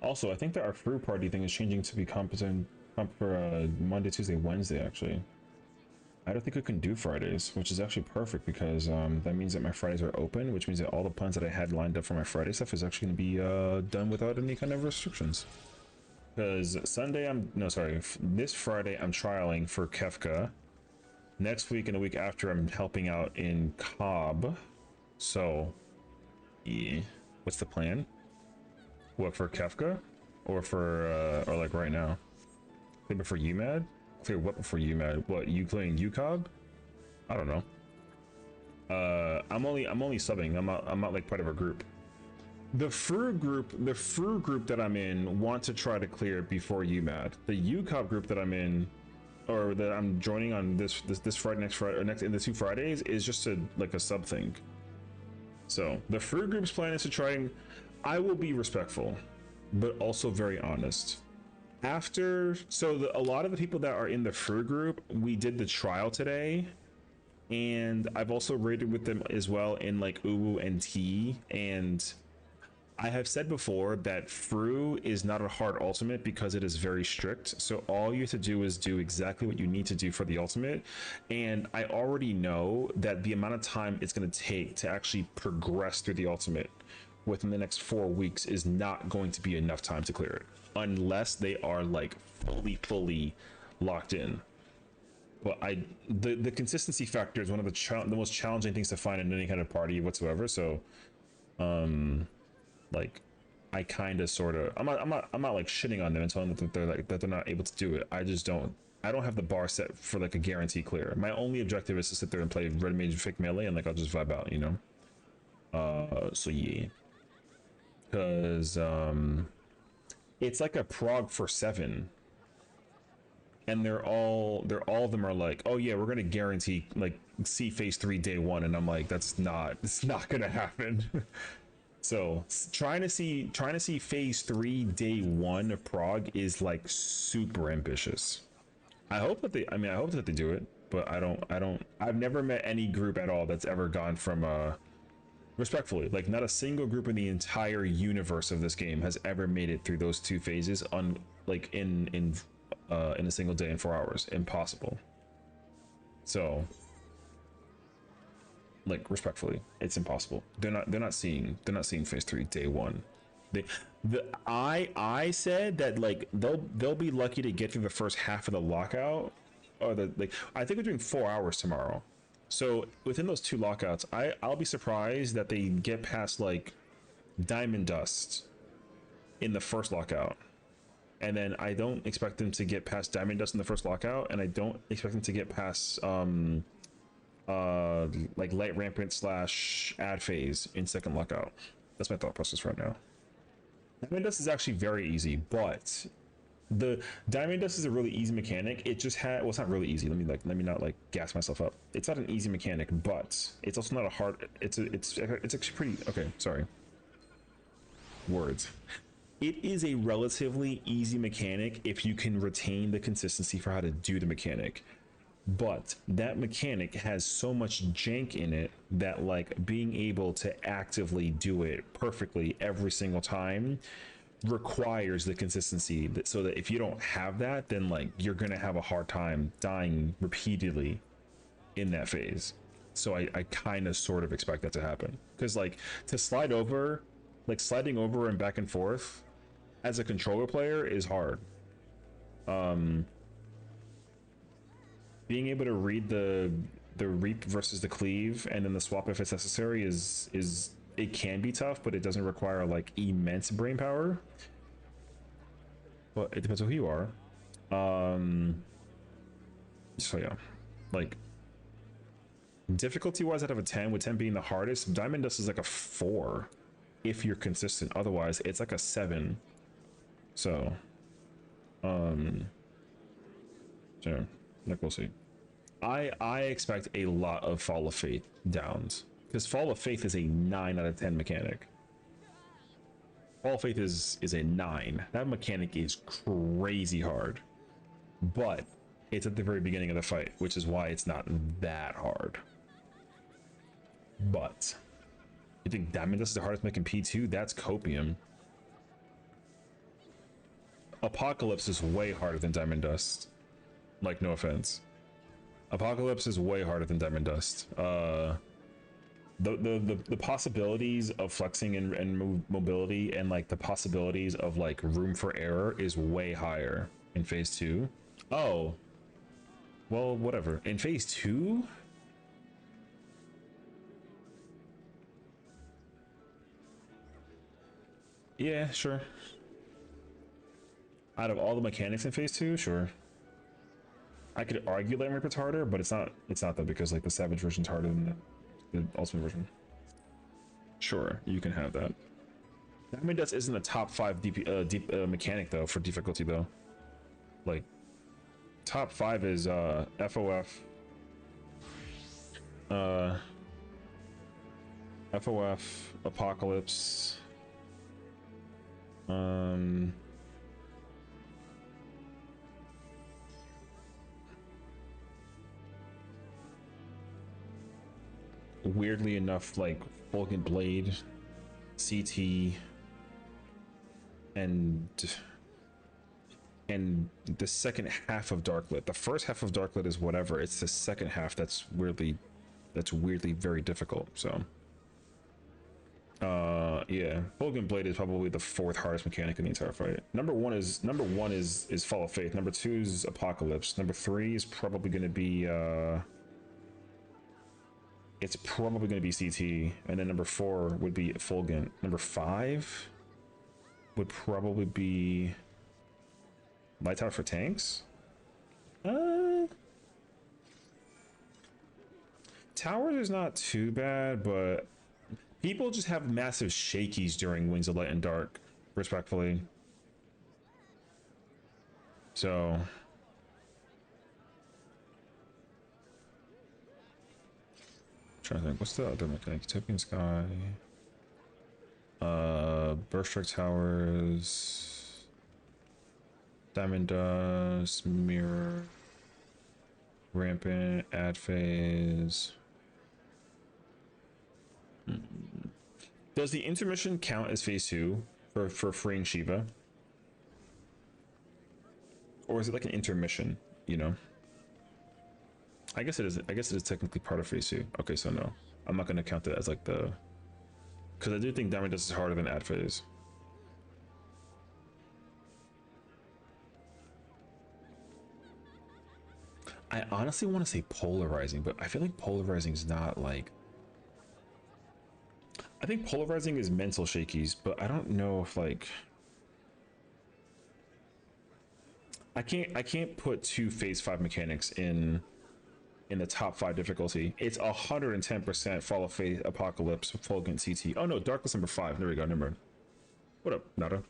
Also, I think that our fruit party thing is changing to be competent for Monday, Tuesday, Wednesday actually. I don't think I can do Fridays, which is actually perfect because that means that my Fridays are open, which means that all the plans that I had lined up for my Friday stuff is actually going to be done without any kind of restrictions. Because this Friday I'm trialing for Kefka. Next week and the week after I'm helping out in Cobb. So, yeah, what's the plan? What, for Kefka? Or for, or like right now? Clear before UMAD? Clear what before UMAD? What, you clearing UCOB? I don't know. I'm only subbing. I'm not like part of a group. The FRU group that I'm in want to try to clear it before UMAD. The UCOB group that I'm in, or that I'm joining on this Friday, next Friday, or next in the 2 Fridays, is just like a sub thing. So the FRU group's plan is to try and, I will be respectful, but also very honest. A lot of the people that are in the FRU group, we did the trial today, and I've also raided with them as well in like Uwu and T, and I have said before that Fru is not a hard ultimate because it is very strict. So all you have to do is do exactly what you need to do for the ultimate. And I already know that the amount of time it's going to take to actually progress through the ultimate within the next 4 weeks is not going to be enough time to clear it unless they are like fully locked in. But the consistency factor is one of the most challenging things to find in any kind of party whatsoever. So like I kind of sort of I'm not like shitting on them and telling them that they're like that they're not able to do it. I don't have the bar set for like a guarantee clear. My only objective is to sit there and play red mage fake melee, and like I'll just vibe out, you know. So yeah, because it's like a prog for 7, and they're all of them are like, oh yeah, we're gonna guarantee like see phase 3 day 1, and I'm like, it's not gonna happen. So trying to see phase 3 day 1 of prog is like super ambitious. I hope that they do it, but I've never met any group at all that's ever gone from respectfully, like not a single group in the entire universe of this game has ever made it through those 2 phases on like in a single day in 4 hours. Impossible. So like respectfully, it's impossible. They're not seeing phase 3 day 1. I said that like they'll be lucky to get through the first half of the lockout, or the like. I think we're doing 4 hours tomorrow, so within those 2 lockouts, I'll be surprised that they get past like Diamond Dust in the first lockout, and then I don't expect them to get past Diamond Dust in the first lockout, and I don't expect them to get past like light rampant / ad phase in second lockout. That's my thought process right now. Diamond Dust is actually very easy, but the Diamond Dust is a really easy mechanic. It just had, well, it's not really easy. Let me not like gas myself up. It's not an easy mechanic, but it's also not a hard. It's actually pretty okay. Sorry. Words. It is a relatively easy mechanic if you can retain the consistency for how to do the mechanic. But that mechanic has so much jank in it that like being able to actively do it perfectly every single time requires the consistency, so that if you don't have that, then like you're gonna have a hard time dying repeatedly in that phase. So I kind of sort of expect that to happen, because like to slide over, like sliding over and back and forth as a controller player is hard. Being able to read the reap versus the cleave and then the swap if it's necessary is it can be tough, but it doesn't require like immense brain power. But it depends on who you are. So yeah, like difficulty wise, out of a 10, with 10 being the hardest, Diamond Dust is like a 4 if you're consistent. Otherwise, it's like a 7. So, sure. Like we'll see. I expect a lot of Fall of Faith downs, because Fall of Faith is a 9 out of 10 mechanic. Fall of Faith is a 9. That mechanic is crazy hard, but it's at the very beginning of the fight, which is why it's not that hard. But you think Diamond Dust is the hardest mech in P2? That's copium. Apocalypse is way harder than Diamond Dust. Like, no offense. Apocalypse is way harder than Diamond Dust. The possibilities of flexing and mobility, and like the possibilities of like room for error, is way higher in phase 2. Oh, well, whatever. In phase 2, yeah, sure. Out of all the mechanics in phase 2, sure. I could argue Light Rampant's harder, but it's not though, because like the Savage version's harder than the Ultimate version. Sure, you can have that. Diamond Dust isn't a top 5 mechanic though for difficulty though. Like top 5 is FOF, Apocalypse, weirdly enough, like Vulcan Blade, CT, and the second half of Darklit. The first half of Darklit is whatever. It's the second half that's weirdly very difficult. So yeah, Fulgent Blade is probably the fourth hardest mechanic in the entire fight. Number one is Fall of Faith. Number two is Apocalypse. Number three is probably going to be it's probably going to be CT, and then number four would be Fulgent. Number five would probably be Light Tower for tanks. Towers is not too bad, but people just have massive shakies during Wings of Light and Dark, respectfully. So trying to think, what's the other mechanic? Utopian Sky, Burst Strike Towers, Diamond Dust, Mirror, Rampant, Ad Phase. Does the intermission count as phase 2 for freeing Shiva? Or is it like an intermission, you know? I guess it is. I guess it is technically part of phase 2. Okay, so no, I'm not going to count that as like the, because I do think Diamond Dust is harder than Ad Phase. I honestly want to say Polarizing, but I feel like Polarizing is not like, I think Polarizing is mental shakies, but I don't know if like, I can't put two phase 5 mechanics in the top 5 difficulty. It's 110% Fall of Faith, Apocalypse, Fulgent, CT. Oh no, Darkness number 5. There we go. Number. What up, Nada?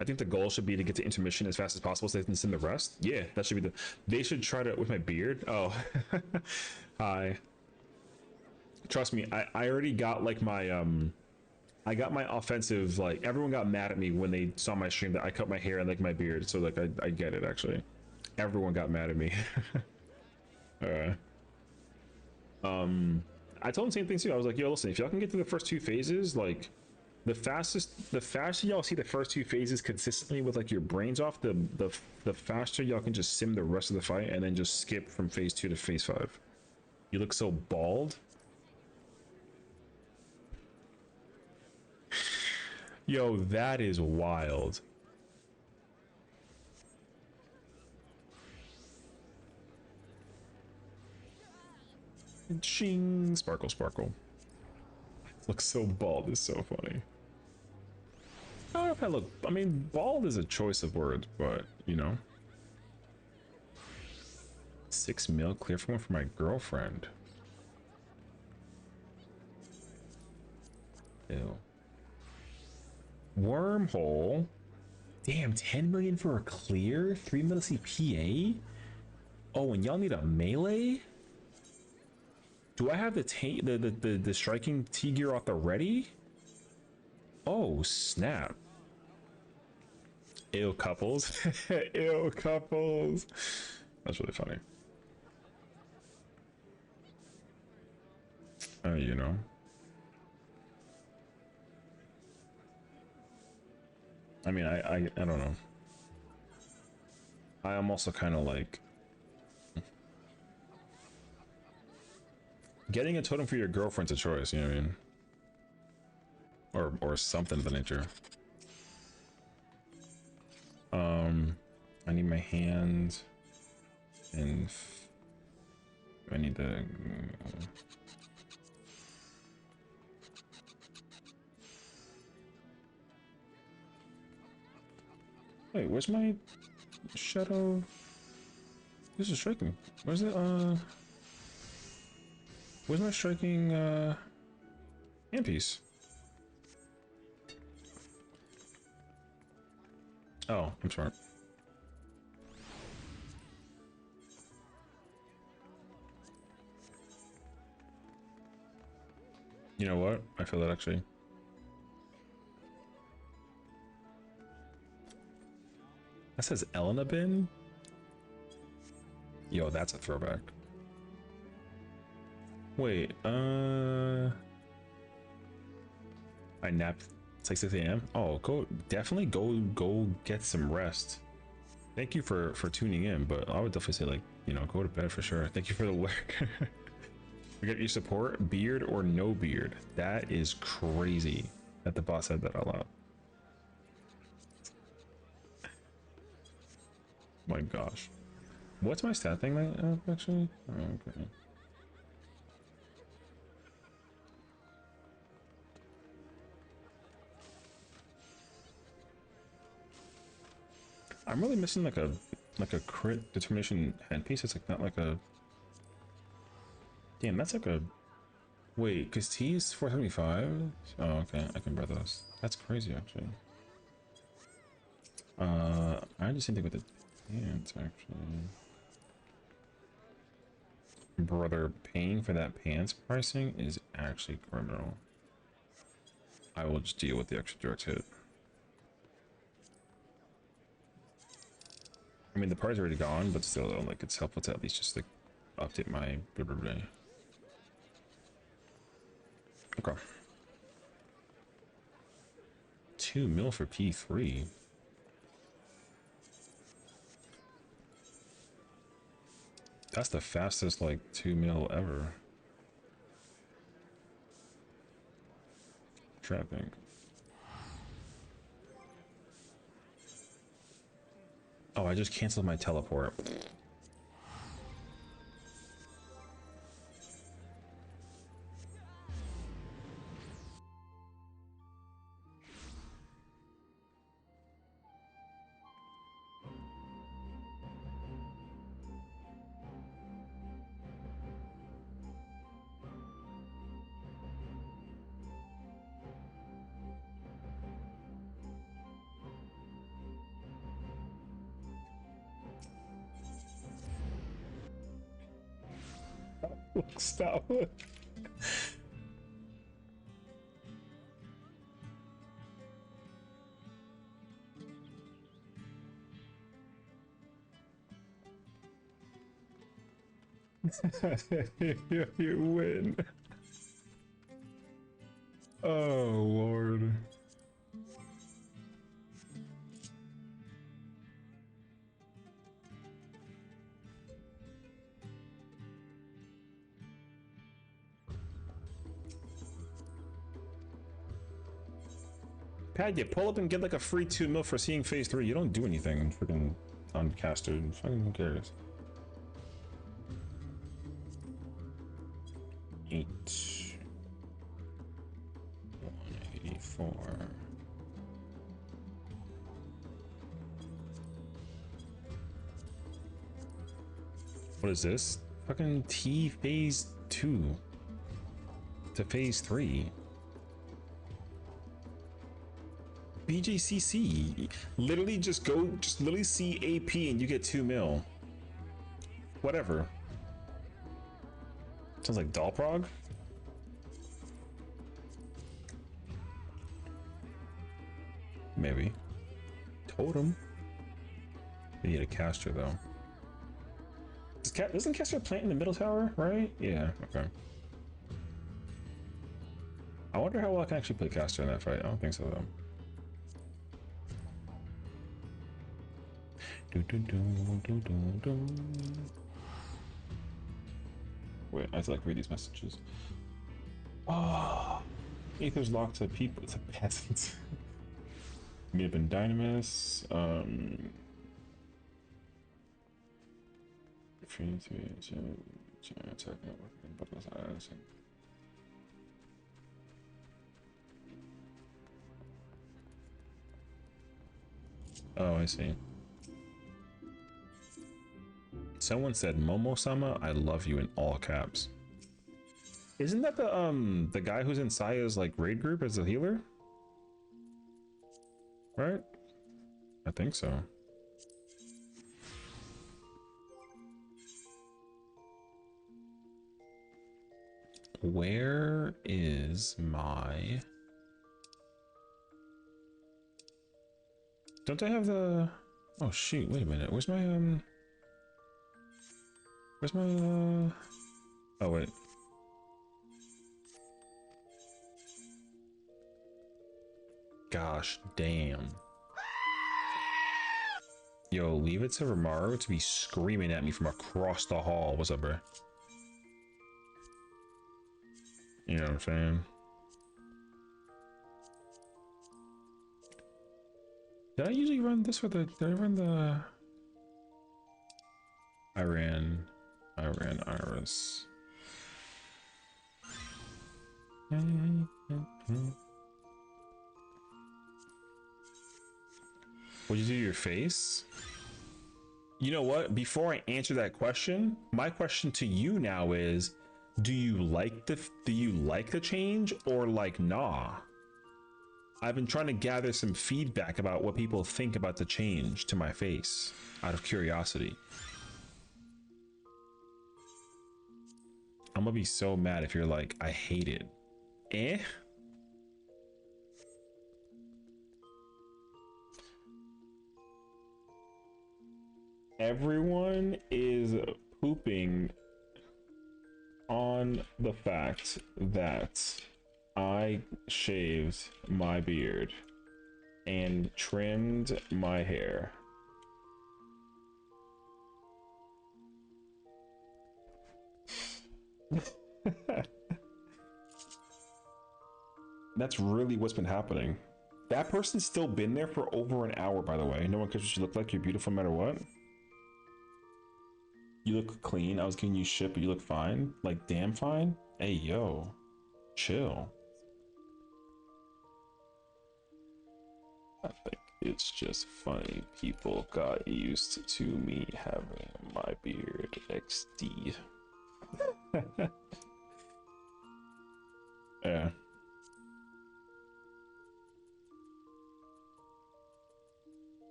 I think the goal should be to get to intermission as fast as possible so they can send the rest. Yeah, that should be the. They should try to with my beard. Oh, hi. Trust me, I already got like my I got my offensive, like everyone got mad at me when they saw my stream that I cut my hair and like my beard. So like I get it actually. Everyone got mad at me. Alright. I told him the same thing too. I was like, yo, listen, if y'all can get through the first 2 phases, like the faster y'all see the first 2 phases consistently with like your brains off, the faster y'all can just sim the rest of the fight and then just skip from phase 2 to phase 5. You look so bald. Yo, that is wild. Ching, sparkle, sparkle. Looks so bald. It's so funny. I don't know if I look. I mean, bald is a choice of words, but you know. 6 mil clear for one for my girlfriend. Ew. Wormhole. Damn, 10 million for a clear, 3 mil CPA. Oh, and y'all need a melee. Do I have the striking T gear auth already? Oh snap! Ew, couples. Ew, couples. That's really funny. You know. I mean, I don't know. I am also kind of like. Getting a totem for your girlfriend's a choice, you know what I mean? Or something of the nature. I need my hand, and I need the. Wait, where's my shadow? This is striking. Where's it? Where's my striking handpiece? Oh, I'm smart. You know what? I feel that actually. That says Elena bin? Yo, that's a throwback. Wait, I napped It's like 6 a.m. Oh, definitely go get some rest. Thank you for tuning in, but I would definitely say, like, you know, go to bed for sure. Thank you for the work. We got your support, beard or no beard. That is crazy that the boss said that out loud. My gosh. What's my stat thing actually? Oh, okay. I'm really missing like a crit determination handpiece. It's like not like a. Damn, that's like a. Wait, because T's 475? Oh, okay. I can buy those. That's crazy, actually. I just didn't think with the pants, actually. Brother, paying for that pants pricing is actually criminal. I will just deal with the extra direct hit. I mean, the part's already gone, but still, though, like, it's helpful to at least just, like, update my blah, blah, blah. Okay. 2 mil for P3. That's the fastest, like, 2 mil ever. Trapping. Oh, I just canceled my teleport. Stop it. You win. Oh, Lord. Pad, you pull up and get like a free 2 mil for seeing phase 3. You don't do anything freaking on caster. Fucking who cares? 8. 184. What is this? Fucking T phase 2 to phase 3. BJCC. Literally just literally see AP and you get 2 mil. Whatever. Sounds like Dalprog. Maybe. Totem. We need a caster though. Doesn't caster plant in the middle tower, right? Yeah, okay. I wonder how well I can actually play caster in that fight. I don't think so though. Wait, I have to like read these messages. Oh, Aether's locked to people. It's a peasant. Meet up in Dynamis. Free to attack network, but was eyes. Oh, I see. Someone said, Momo-sama, I love you in all caps. Isn't that the guy who's in Saya's like raid group as a healer? Right? I think so. Where is my... Don't I have the... Oh shoot, wait a minute. Where's my Where's my Oh wait. Gosh damn. Yo, leave it to Romaru to be screaming at me from across the hall. What's up, bro? You know what I'm saying? Did I usually run this for the... Did I run the... I ran Iris. What'd you do to your face? You know what? Before I answer that question, my question to you now is, do you like the change or like nah? I've been trying to gather some feedback about what people think about the change to my face out of curiosity. I'm gonna be so mad if you're like, I hate it. Eh? Everyone is pooping on the fact that I shaved my beard and trimmed my hair. That's really what's been happening. That person's still been there for over an hour, by the way. No one cares what you look like. You're beautiful no matter what. You look clean. I was giving you shit, but you look fine. Like, damn fine. Hey, yo. Chill. I think it's just funny people got used to me having my beard XD. Yeah.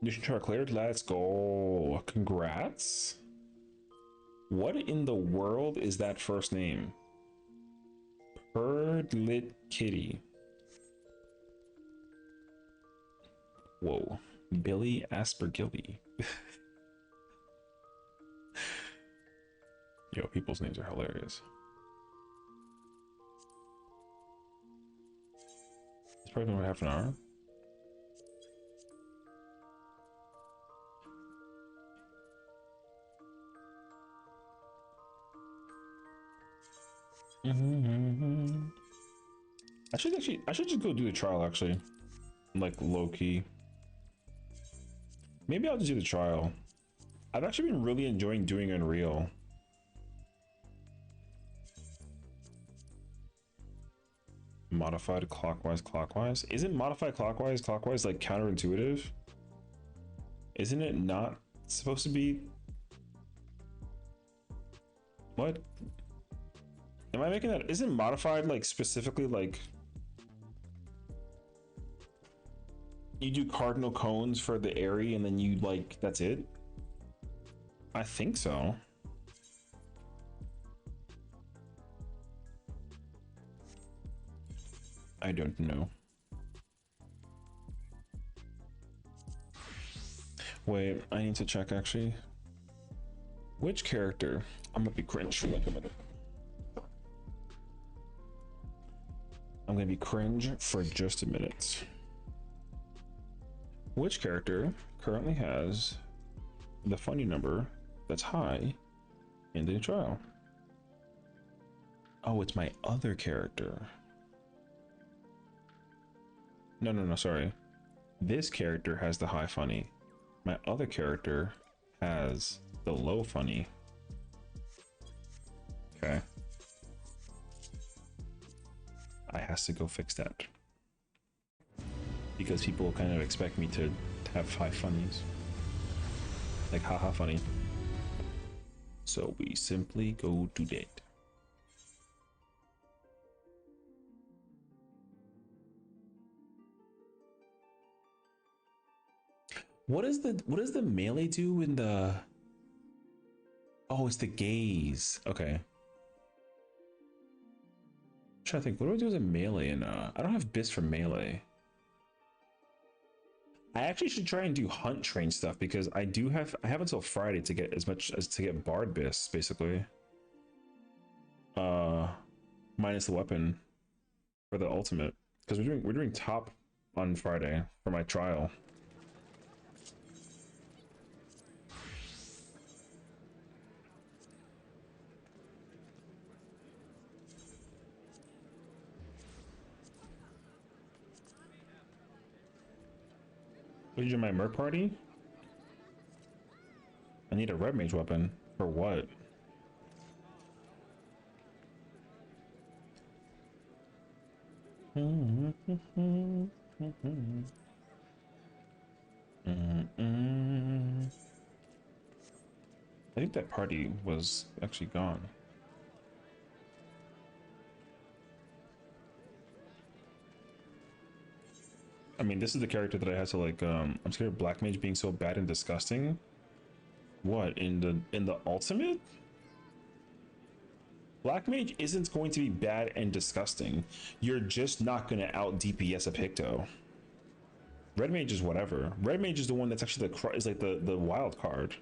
Mission chart cleared. Let's go. Congrats. What in the world is that first name? Perdlit Kitty. Whoa. Billy Aspergilly. Yo, people's names are hilarious. It's probably been about half an hour. I should just go do the trial actually, like low key. Maybe I'll just do the trial. I've actually been really enjoying doing Unreal. Modified clockwise. Isn't modified clockwise like counterintuitive? Isn't it not supposed to be? What? Am I making that? Isn't modified like specifically like you do cardinal cones for the area and then you like, that's it? I think so. I don't know. Wait, I need to check actually. Which character? I'm gonna be cringe for like a minute. I'm gonna be cringe for just a minute. Which character currently has the funny number that's high in the trial? Oh, it's my other character. No, sorry. This character has the high funny. My other character has the low funny. Okay. I has to go fix that. Because people kind of expect me to have high funnies. Like haha funny. So we simply go do that. What does the melee do in the... Oh, it's the gaze. Okay. trying to think, what do I do as a melee? And I don't have bis for melee. I actually should try and do hunt train stuff because I have until Friday to get as much as to get bard bis, basically. Minus the weapon for the ultimate. Because we're doing top on Friday for my trial. What did you do, my merc party? I need a red mage weapon. For what? I think that party was actually gone. I mean, this is the character that I had to like, I'm scared of Black Mage being so bad and disgusting. What, in the ultimate? Black Mage isn't going to be bad and disgusting. You're just not going to out DPS a Picto. Red Mage is whatever. Red Mage is the one that's actually the wild card.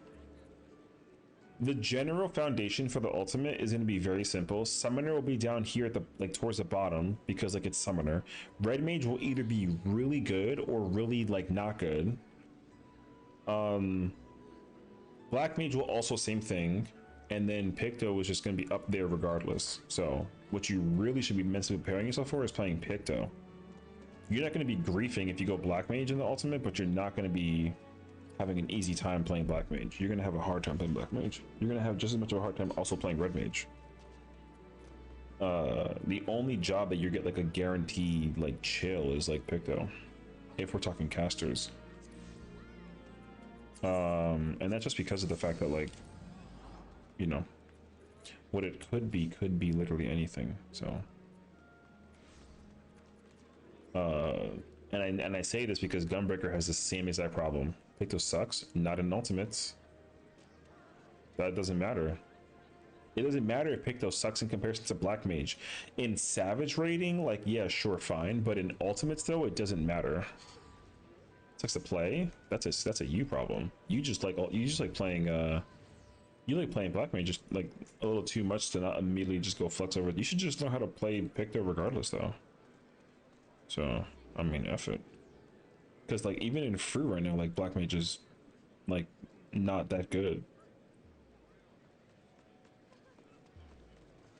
The general foundation for the ultimate is going to be very simple. Summoner will be down here at the towards the bottom because like it's Summoner. Red Mage will either be really good or really like not good. Black Mage will also same thing, and then Picto is just going to be up there regardless. So what you really should be mentally preparing yourself for is playing Picto. You're not going to be griefing if you go Black Mage in the ultimate, but you're not going to be having an easy time playing Black Mage. You're gonna have a hard time playing Black Mage. You're gonna have just as much of a hard time also playing Red Mage. The only job that you get like a guaranteed like chill is like Picto, if we're talking casters. And that's just because of the fact that like, you know, what it could be literally anything. So and I say this because Gunbreaker has the same exact problem. Picto sucks, not in ultimates. That doesn't matter. It doesn't matter if Picto sucks in comparison to Black Mage. In Savage rating, like yeah, sure, fine, but in ultimates though, it doesn't matter. Sucks to play. That's a you problem. You just like playing you like playing Black Mage just like a little too much to not immediately just go flex over it. You should just know how to play Picto regardless though. So I mean, F it. Because like even in free right now, like Black Mage is like not that good.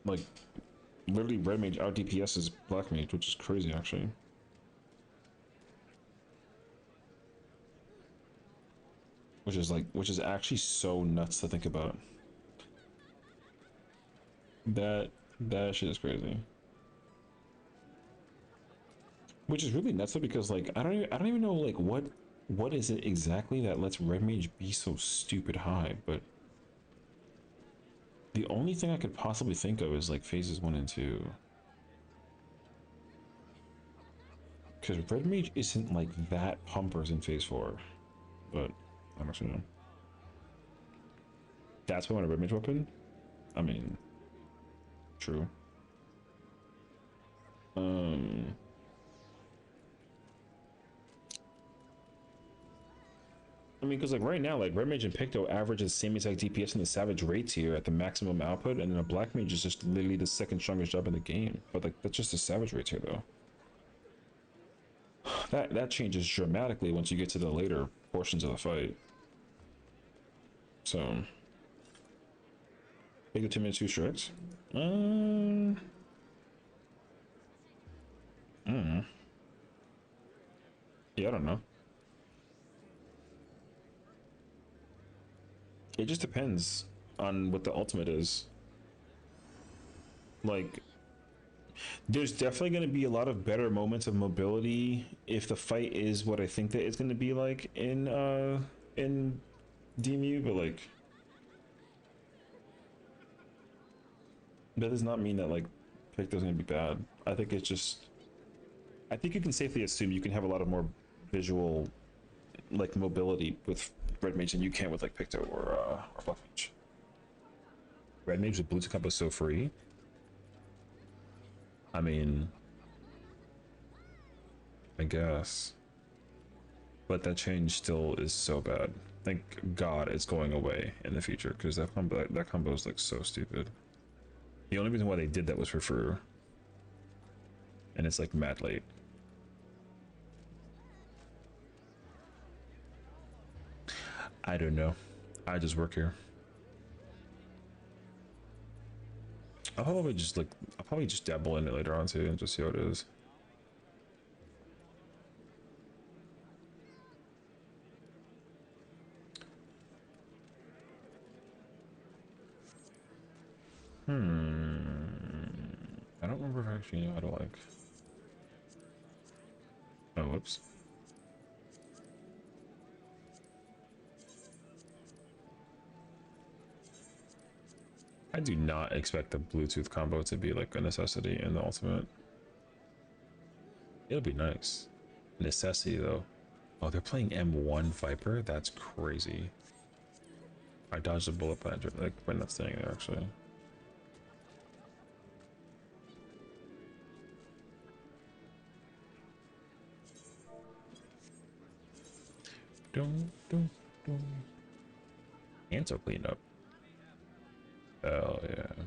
Like literally Red Mage out DPS is Black Mage, which is crazy actually. Which is actually so nuts to think about. That shit is crazy. Which is really nuts though, because like I don't even know like what is it exactly that lets Red Mage be so stupid high, but the only thing I could possibly think of is like phases 1 and 2. Because Red Mage isn't like that pumpers in phase 4, but I don't know. That's why I want a Red Mage weapon? I mean, true. I mean, because like right now, like Red Mage and Picto average the same exact DPS in the Savage rates here at the maximum output, and then a Black Mage is just literally the second strongest job in the game. But like that's just the Savage rates here, though. That changes dramatically once you get to the later portions of the fight. So, take the 2 minutes 2 strikes. Yeah, I don't know. It just depends on what the ultimate is. Like, there's definitely going to be a lot of better moments of mobility if the fight is what I think that it's going to be like in DMU, but like, that does not mean that like Picto's going to be bad. I think it's just, I think you can safely assume you can have a lot of more visual like mobility with Red Mage than you can with like Picto or Black Mage. Red Mage with Bluetooth combo is so free. I mean, I guess. But that change still is so bad. Thank God it's going away in the future, because that combo is like so stupid. The only reason why they did that was for Fru. And it's like mad late. I don't know. I just work here. I'll probably just dabble in it later on too and just see how it is. I don't remember if I actually knew how to like. Oh, whoops. I do not expect the Bluetooth combo to be like a necessity in the ultimate. It'll be nice. Necessity though. Oh, they're playing M1 Viper? That's crazy. I dodged a bullet by like when that's staying there actually. Don't. Ants are cleaned up. Hell yeah.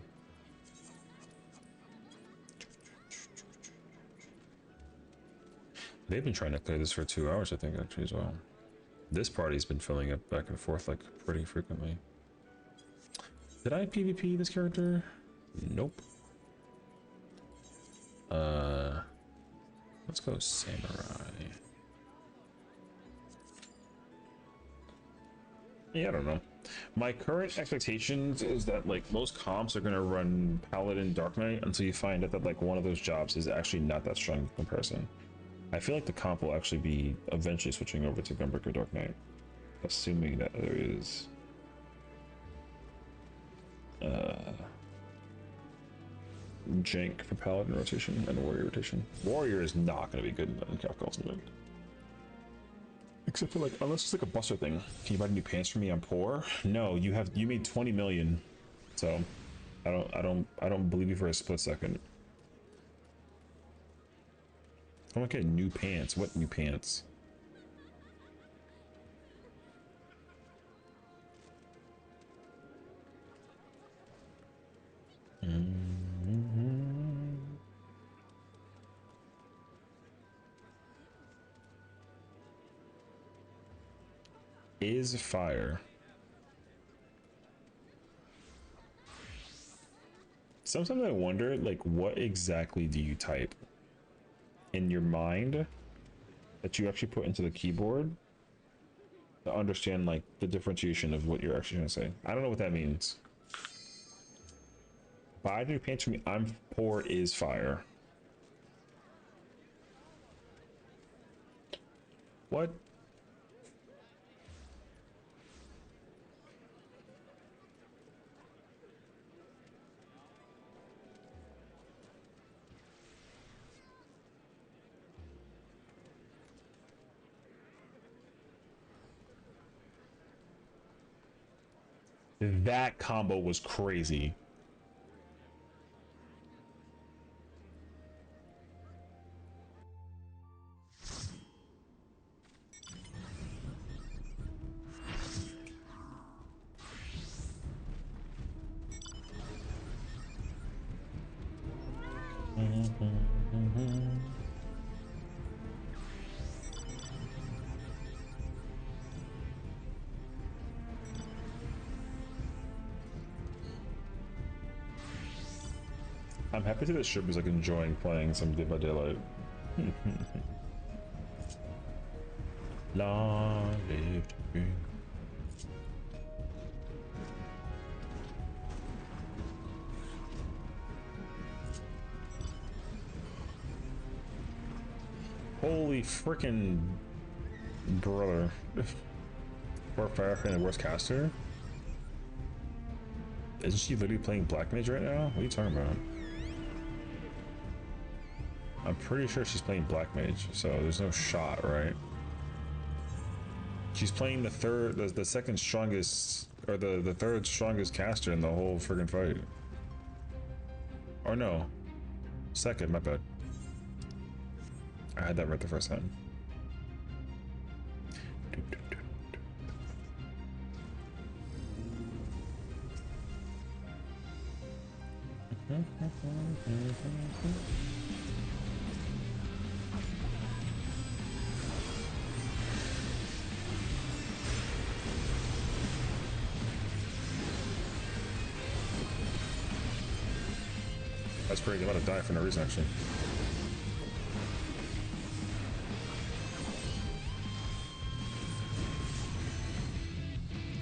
They've been trying to clear this for 2 hours, I think, actually, as well. This party's been filling up back and forth, like, pretty frequently. Did I PvP this character? Nope. Let's go Samurai. Yeah, I don't know. My current expectations is that like most comps are gonna run Paladin Dark Knight until you find out that like one of those jobs is actually not that strong in comparison. I feel like the comp will actually be eventually switching over to Gunbreaker Dark Knight, assuming that there is jank for Paladin rotation and Warrior rotation. Warrior is not gonna be good in Calc Ultimate. Except for like, unless it's like a buster thing. Can you buy new pants for me? I'm poor. No, you made 20 million, so I don't believe you for a split second. I'm gonna get new pants. What new pants? Is fire. Sometimes I wonder, like, what exactly do you type in your mind that you actually put into the keyboard to understand, like, the differentiation of what you're actually going to say. I don't know what that means. Buy new pants for me. I'm poor is fire. What? That combo was crazy. I'm happy to see that Shib is like enjoying playing some Dead by Daylight. Long live the dream. Holy freaking brother. Poor Firefly and the worst caster? Isn't she literally playing Black Mage right now? What are you talking about? I'm pretty sure she's playing Black Mage, so there's no shot, right? She's playing the second strongest, or the third strongest caster in the whole friggin' fight. Or no. Second, my bad. I had that right the first time. That's pretty good. I'm about to die for no reason, actually.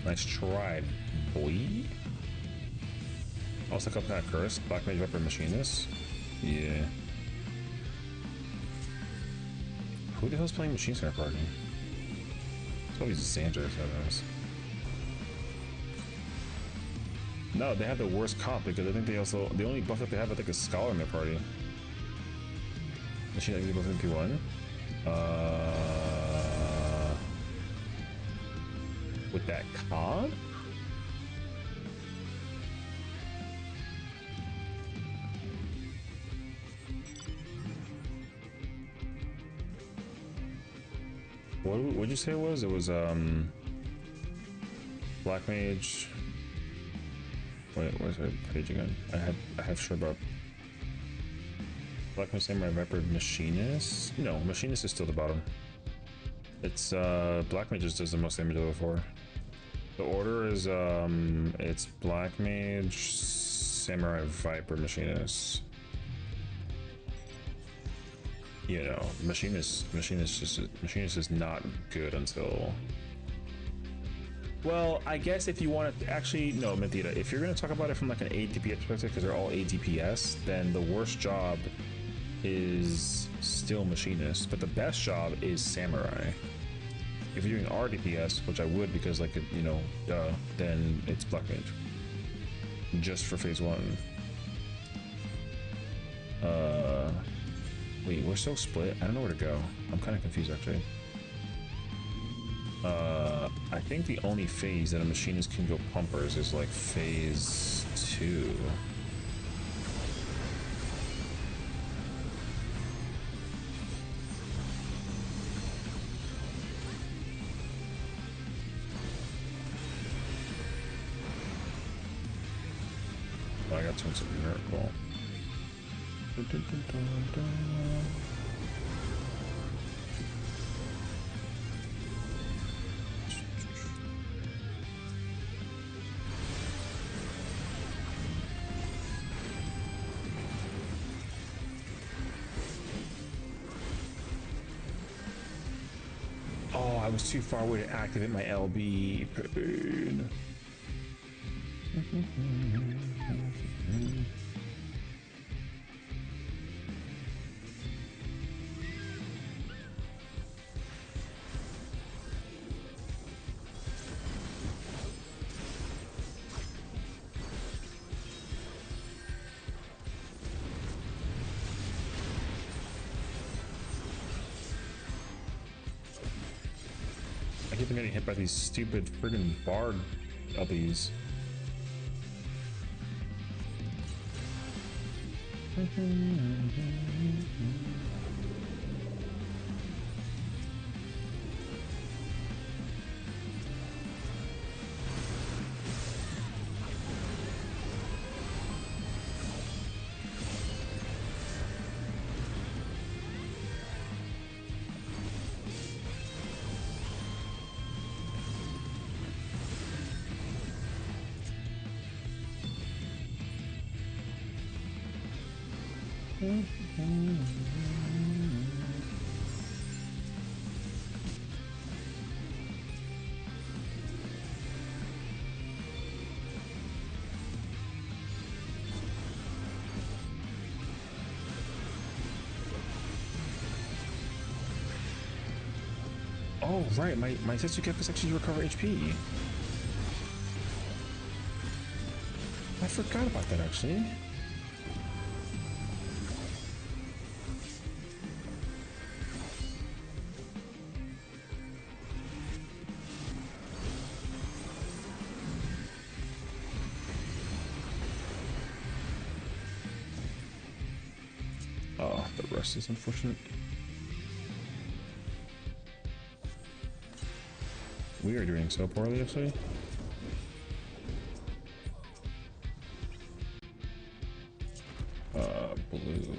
Nice try, boy. Also, a couple kind of curse. Black Mage Viper Machinist. Yeah. Who the hell's playing Machine Center Party? It's probably Xander, if that is. No, they have the worst comp because I think they only buff that they have, I think, is Scholar in their party. Machine Center buff MP1. With that comp? What'd you say it was? It was Black Mage. Wait, where's the page again? I have sure about Black Mage Samurai Viper Machinist. No, Machinist is still the bottom. It's Black Mage just does the most damage of the four. The order is it's Black Mage, Samurai Viper, Machinist. You know, Machinist is not good until. Well, I guess if you want to actually no, Mentira. If you're gonna talk about it from like an ADPS perspective, because they're all ADPS, then the worst job is still Machinist, but the best job is Samurai. If you're doing RDPS, which I would because like you know, then it's Black Mage. Just for phase one. Wait, we're so split. I don't know where to go. I'm kind of confused actually. I think the only phase that a machinist can go pumpers is like phase 2. Oh, I got turned something very cool. Dun, dun, dun, dun, dun. Oh, I was too far away to activate my LB. Pain. I keep getting hit by these stupid friggin' bard LBs. Oh, right, my Tetsukeku is actually recover HP. I forgot about that, actually. Oh, the rest is unfortunate. We are doing so poorly, actually. Blue.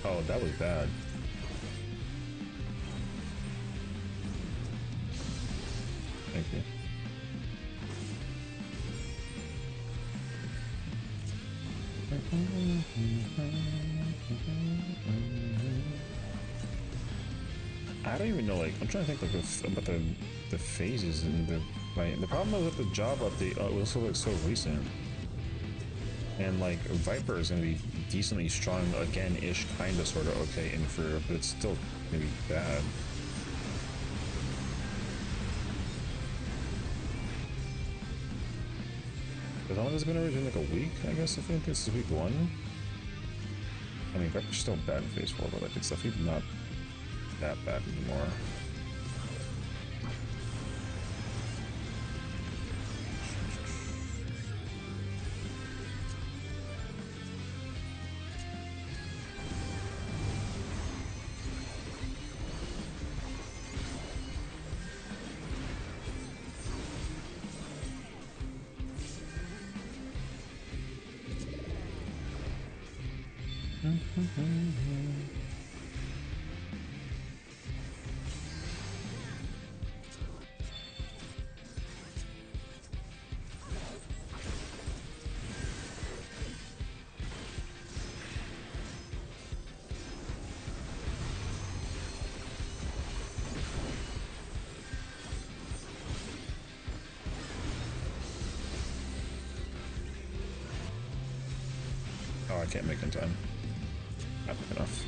Oh, that was bad. Thank you. I don't even know, like, I'm trying to think like about the phases and the problem was with the job update, it was also like so recent. And like Viper is gonna be decently strong again ish, kinda sorta okay in for, but it's still gonna be bad. As long as it's been already like a week, I guess. I think this is week 1. I mean, Viper's still bad in phase 4, but like it's definitely not that bad anymore. Oh, I can't make it in time. Not quick enough.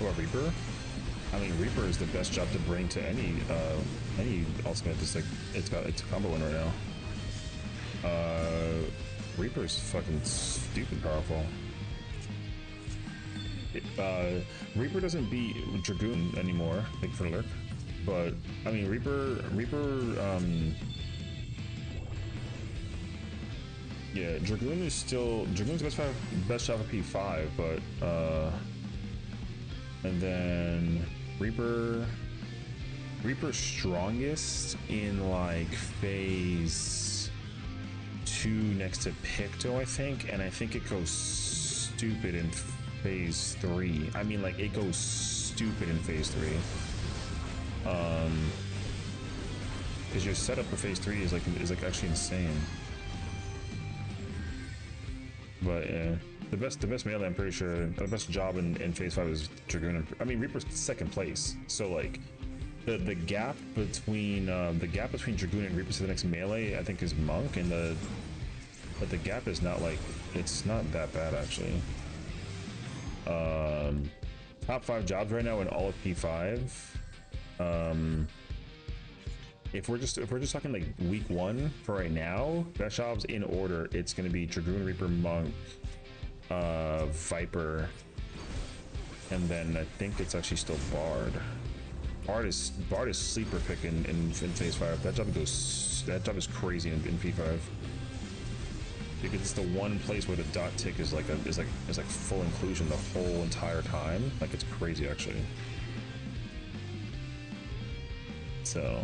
Or Reaper? I mean, Reaper is the best job to bring to any ultimate. It's like it's a combo win right now. Reaper's fucking stupid powerful. Reaper doesn't beat Dragoon anymore, like for Lurk. But I mean, Reaper, yeah, Dragoon is still Dragoon's best shot for P5, but and then Reaper's strongest in like phase 2 next to Picto, I think, and I think it goes stupid in phase 3. I mean, like it goes stupid in phase 3. Because your setup for phase 3 is like actually insane. But yeah, the best melee, I'm pretty sure the best job in phase 5 is Dragoon. I mean, Reaper's second place, so like the gap between Dragoon and Reaper to the next melee, I think, is Monk, and but the gap is not like, it's not that bad actually. Top 5 jobs right now in all of P5. If we're just talking like week 1 for right now, best jobs in order, it's gonna be Dragoon, Reaper, Monk, Viper, and then I think it's actually still Bard. Bard is sleeper pick in phase 5. That job is crazy in P5 because it's the one place where the dot tick is like full inclusion the whole entire time. Like, it's crazy actually. So.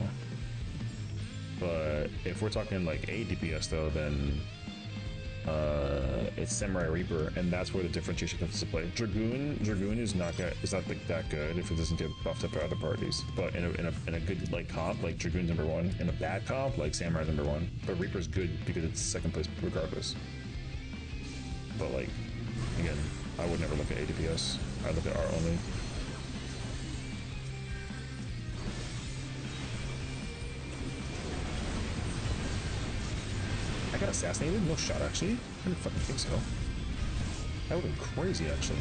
But if we're talking like A DPS though, then it's Samurai Reaper, and that's where the differentiation comes into play. Dragoon is not like that good if it doesn't get buffed up by other parties. But in a good like comp, like Dragoon's #1. In a bad comp, like Samurai's #1. But Reaper's good because it's second place regardless. But like, again, I would never look at A DPS. I look at R only. I got assassinated? No shot, actually? I didn't fucking think so. That would've been crazy, actually.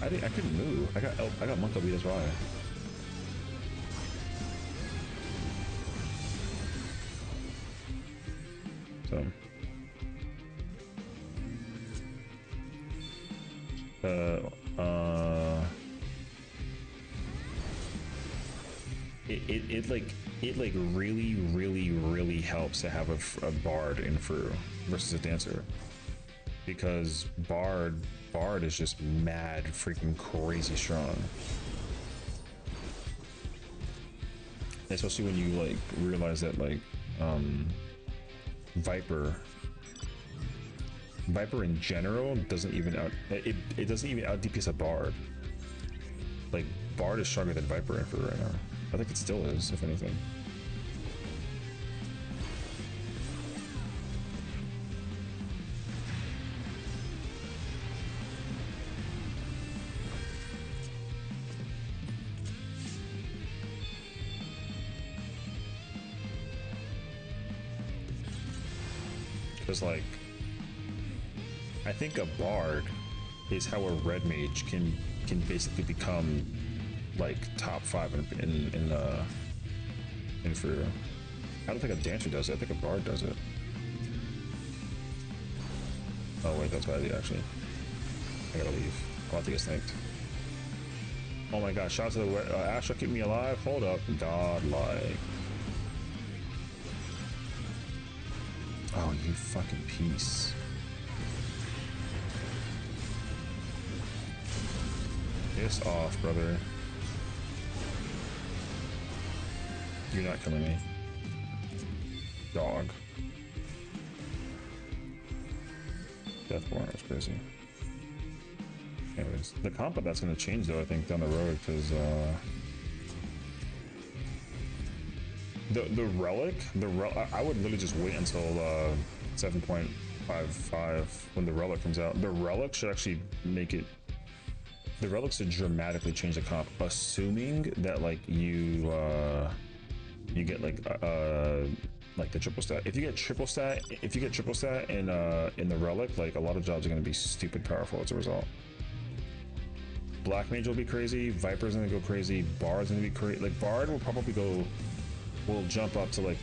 I couldn't move. I got Monk LB, that's why. So it like really helps to have a bard in Fru versus a dancer, because bard is just mad freaking crazy strong, especially when you like realize that like Viper in general doesn't even it doesn't even out DPS a bard. Like bard is stronger than Viper in Fru right now. I think it still is, if anything. Because like, I think a bard is how a red mage can basically become like top 5 in Fru. I don't think a dancer does it. I think a bard does it. Oh wait, that's what I did actually. I gotta leave. I'll have to get snaked. Oh my god, shout out to the Astra, keep me alive. Hold up, godlike. Oh, you fucking piece. Piss off, brother. You're not killing me. Dog. Deathborn, that's crazy. Anyways, the combat that's gonna change though, I think, down the road, because the relic, I would literally just wait until 7.55 when the relic comes out. The relic should actually make it. The relic should dramatically change the comp, assuming that like you get like the triple stat. If you get triple stat in the relic, like a lot of jobs are gonna be stupid powerful as a result. Black mage will be crazy. Viper's gonna go crazy. Bard's gonna be crazy. Like Bard will probably will jump up to like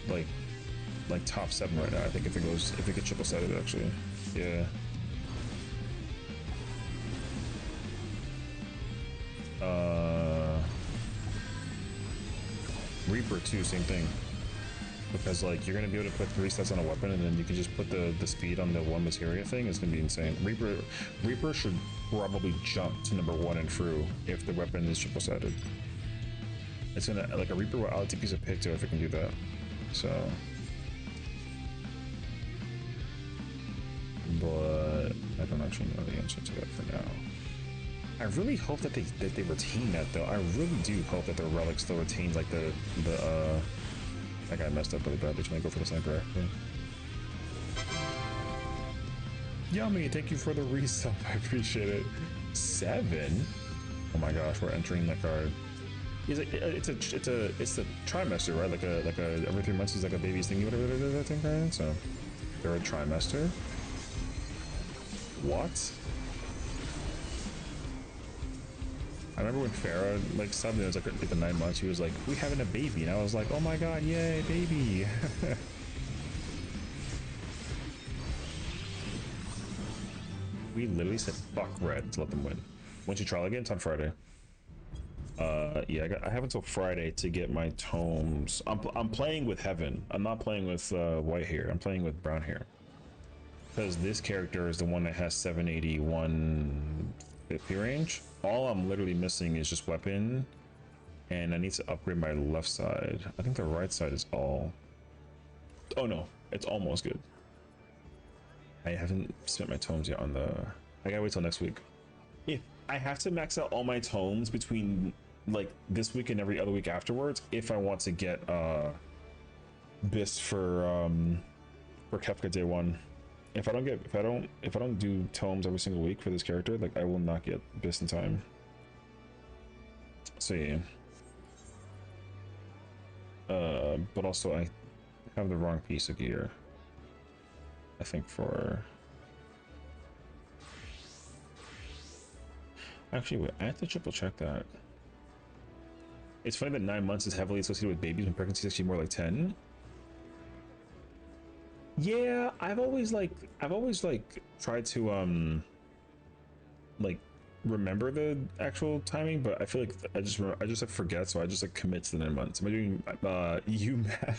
top 7 right now. I think if it gets triple stated actually. Yeah. Reaper too, same thing. Because like you're gonna be able to put 3 stats on a weapon, and then you can just put the speed on the one materia thing. It's gonna be insane. Reaper should probably jump to #1 in Fru if the weapon is triple sided. It's gonna like a Reaper will out TP's a pick too if it can do that. So, but I don't actually know the answer to that for now. I really hope that they retain that though. I really do hope that the relic still retains like the that guy messed up really badly trying to go for the sniper actually. Yummy, thank you for the resub. I appreciate it. 7? Oh my gosh, we're entering the card. It's a trimester, right? Like a every 3 months is like a baby's thingy, whatever it is, I think, right? So they're a trimester. What? I remember when Farah like subbed, it was like at the 9 months, he was like, "We having a baby," and I was like, "Oh my god, yay, baby!" We literally said fuck red to let them win. Once you trial again, it's on Friday. Yeah, I have until Friday to get my tomes. I'm playing with Heaven. I'm not playing with white hair. I'm playing with brown hair. Because this character is the one that has 780, 150 range. All I'm literally missing is just weapon, and I need to upgrade my left side. I think the right side is all. Oh no, it's almost good. I haven't spent my tomes yet on the. I gotta wait till next week. If I have to max out all my tomes between like this week and every other week afterwards, if I want to get BIS for Kefka day 1. If I don't do tomes every single week for this character, like I will not get BIS in time. So yeah. But also I have the wrong piece of gear. I think for actually wait, I have to triple check that. It's funny that 9 months is heavily associated with babies when pregnancy is actually more like 10. Yeah, I've always like tried to like remember the actual timing, but I feel like I just like forget, so I just like commit to the 9 months. Am I doing you mad?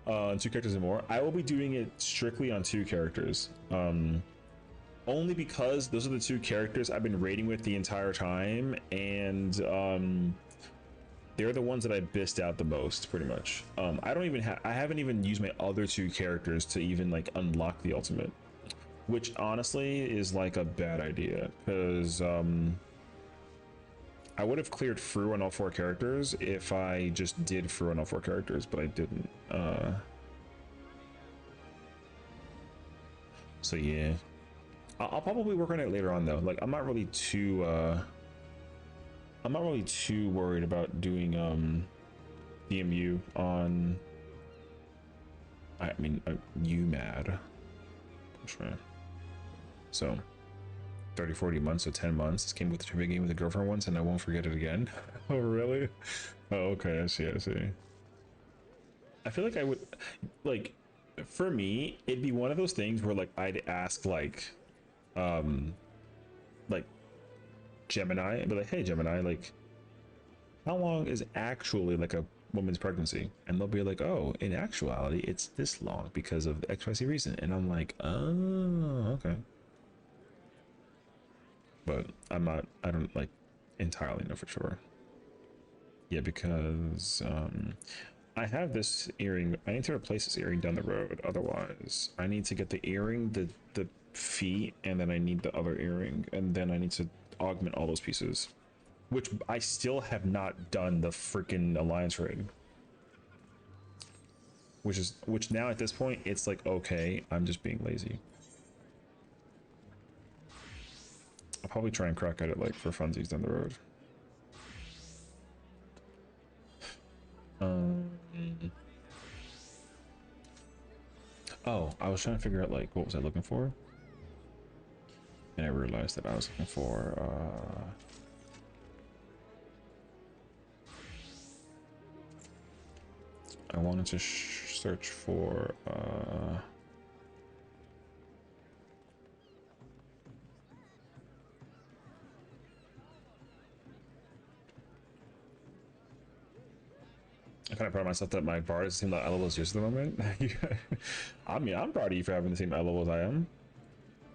On 2 characters and more? I will be doing it strictly on 2 characters. Only because those are the 2 characters I've been raiding with the entire time, and they're the ones that I bissed out the most, pretty much. I haven't even used my other 2 characters to even like unlock the ultimate, which honestly is like a bad idea, because I would have cleared through on all 4 characters if I just did through on all 4 characters, but I didn't. So yeah, I'll probably work on it later on though. Like I'm not really too worried about doing DMU on. I mean, you mad? Sure. So 30-40 months, so 10 months. This came with the trivia game with a girlfriend once, and I won't forget it again. Oh really? Oh okay, I see. I feel like I would, like, for me it'd be one of those things where like I'd ask like Gemini and be like, hey Gemini, like how long is actually like a woman's pregnancy? And they'll be like, oh, in actuality it's this long because of the XYZ reason. And I'm like, oh okay, but I don't like entirely know for sure. Yeah, because I have this earring. I need to replace this earring down the road. Otherwise, I need to get the earring, the feet, and then I need the other earring, and then I need to augment all those pieces, which I still have not done the freaking alliance raid. Which now at this point it's like, okay, I'm just being lazy. I'll probably try and crack at it like for funsies down the road. Oh, I was trying to figure out like what was I looking for, and I realized that I was looking for I wanted to search for I'm kind of proud of myself that my bar doesn't seem like level as yours at the moment. I mean, I'm proud of you for having the same level as I am.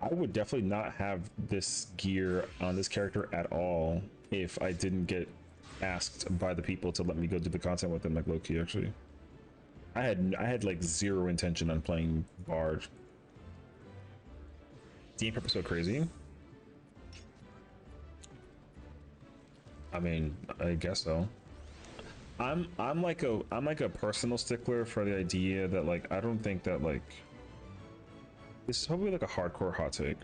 I would definitely not have this gear on this character at all if I didn't get asked by the people to let me go do the content with them, like low-key. Actually, I had like 0 intention on playing Bard. The prep is so crazy. I mean, I guess so. I'm like a personal stickler for the idea that like I don't think that like this is probably like a hardcore hot take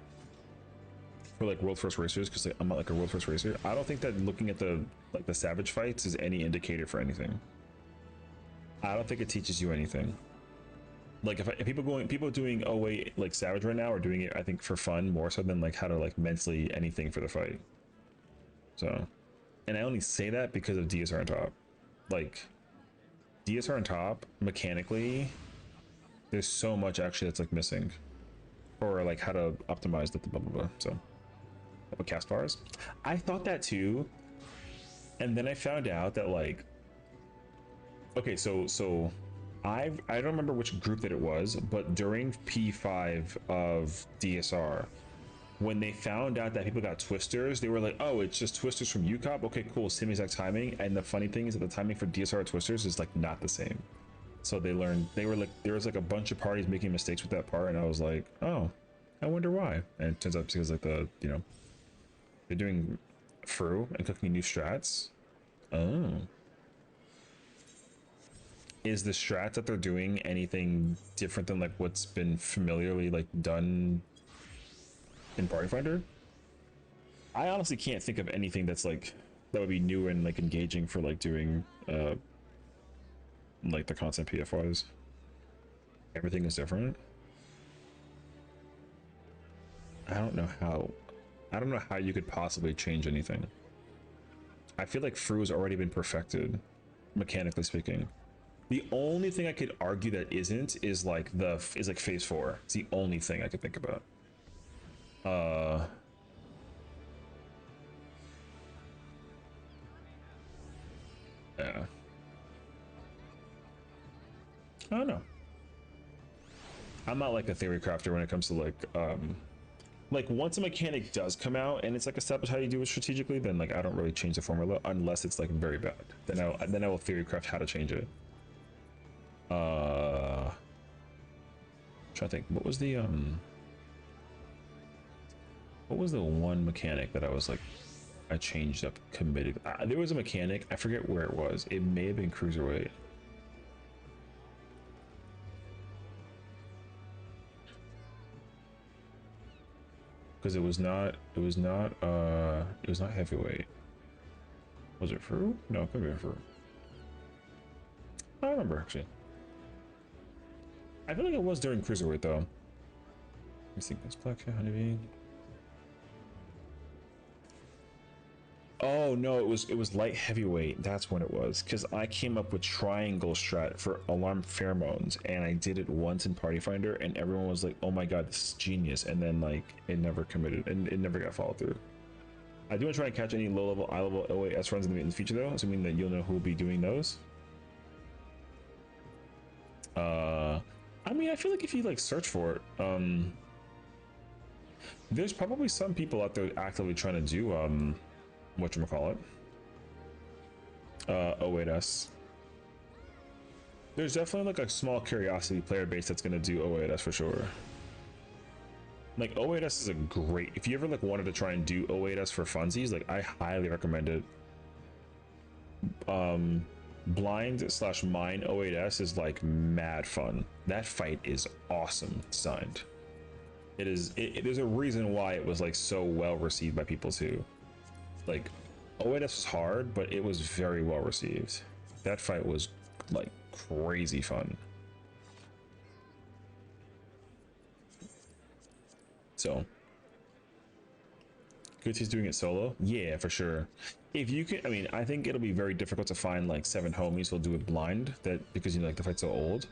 for like world first racers, because like, I'm not like a world first racer. I don't think that looking at the savage fights is any indicator for anything. I don't think it teaches you anything. Like if people doing oh wait like savage right now are doing it, I think, for fun more so than like how to like mentally anything for the fight. So, and I only say that because of DSR on top. Like DSR on top mechanically, there's so much actually that's like missing, or like how to optimize the blah blah blah. So what cast bars, I thought that too, and then I found out that like, okay, so I don't remember which group that it was, but during P5 of DSR, when they found out that people got twisters, they were like, oh, it's just twisters from UCOP. Okay, cool, same exact timing. And the funny thing is that the timing for DSR twisters is like not the same. So they learned, they were like, there was like a bunch of parties making mistakes with that part, and I was like, oh, I wonder why. And it turns out because like the, you know, they're doing Fru and cooking new strats. Oh. Is the strat that they're doing anything different than like what's been familiarly like done in Party Finder? I honestly can't think of anything that's like that would be new and like engaging for like doing like the content PFYs. Everything is different. I don't know how you could possibly change anything. I feel like Fru has already been perfected, mechanically speaking. The only thing I could argue that isn't is like phase 4. It's the only thing I could think about. Yeah. I don't know. I'm not like a theory crafter when it comes to like once a mechanic does come out and it's like established how you do it strategically, then like I don't really change the formula unless it's like very bad. Then I will theory craft how to change it. Trying to think, what was the one mechanic that I was like I changed up committed? There was a mechanic, I forget where it was. It may have been cruiserweight. Because it was not heavyweight. Was it fruit? No, it could be fruit. I don't remember actually. I feel like it was during cruiserweight though. I think it's black honeybee. Oh no, it was light heavyweight. That's when it was. Because I came up with triangle strat for alarm pheromones, and I did it once in Party Finder, and everyone was like, "Oh my god, this is genius!" And then like it never committed, and it never got followed through. I do want to try and catch any low-level, eye-level OAS runs in the future though, assuming that you'll know who will be doing those. I mean, I feel like if you like search for it, there's probably some people out there actively trying to do whatchamacallit, 08S. There's definitely like a small curiosity player base that's gonna do 08S for sure. Like 08S is a great, if you ever like wanted to try and do 08S for funsies, like I highly recommend it. Blind/mine 08S is like mad fun. That fight is awesome designed. It is, there's a reason why it was like so well received by people too. Like 08S was hard, but it was very well received. That fight was like crazy fun. So good he's doing it solo. Yeah, for sure. If you can, I mean, I think it'll be very difficult to find like 7 homies who'll do it blind, that because you know like the fight's so old.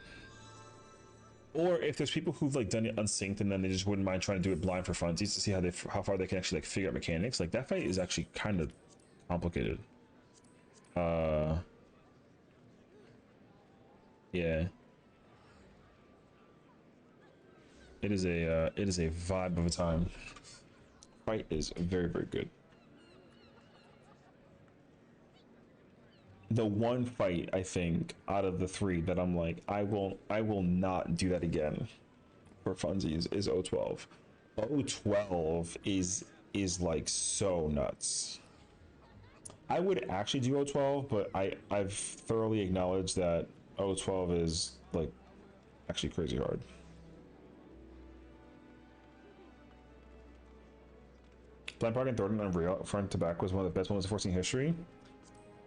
Or if there's people who've like done it unsynced and then they just wouldn't mind trying to do it blind for funsies to see how far they can actually like figure out mechanics. Like that fight is actually kind of complicated. Yeah. It is a vibe of a time. Fight is very, very good. The one fight I think out of the 3 that I'm like I will not do that again for funsies is 012. 012 is like so nuts. I would actually do 012, but I've thoroughly acknowledged that 012 is like actually crazy hard. Blind Park and Thornton Unreal front to back was one of the best ones forcing history.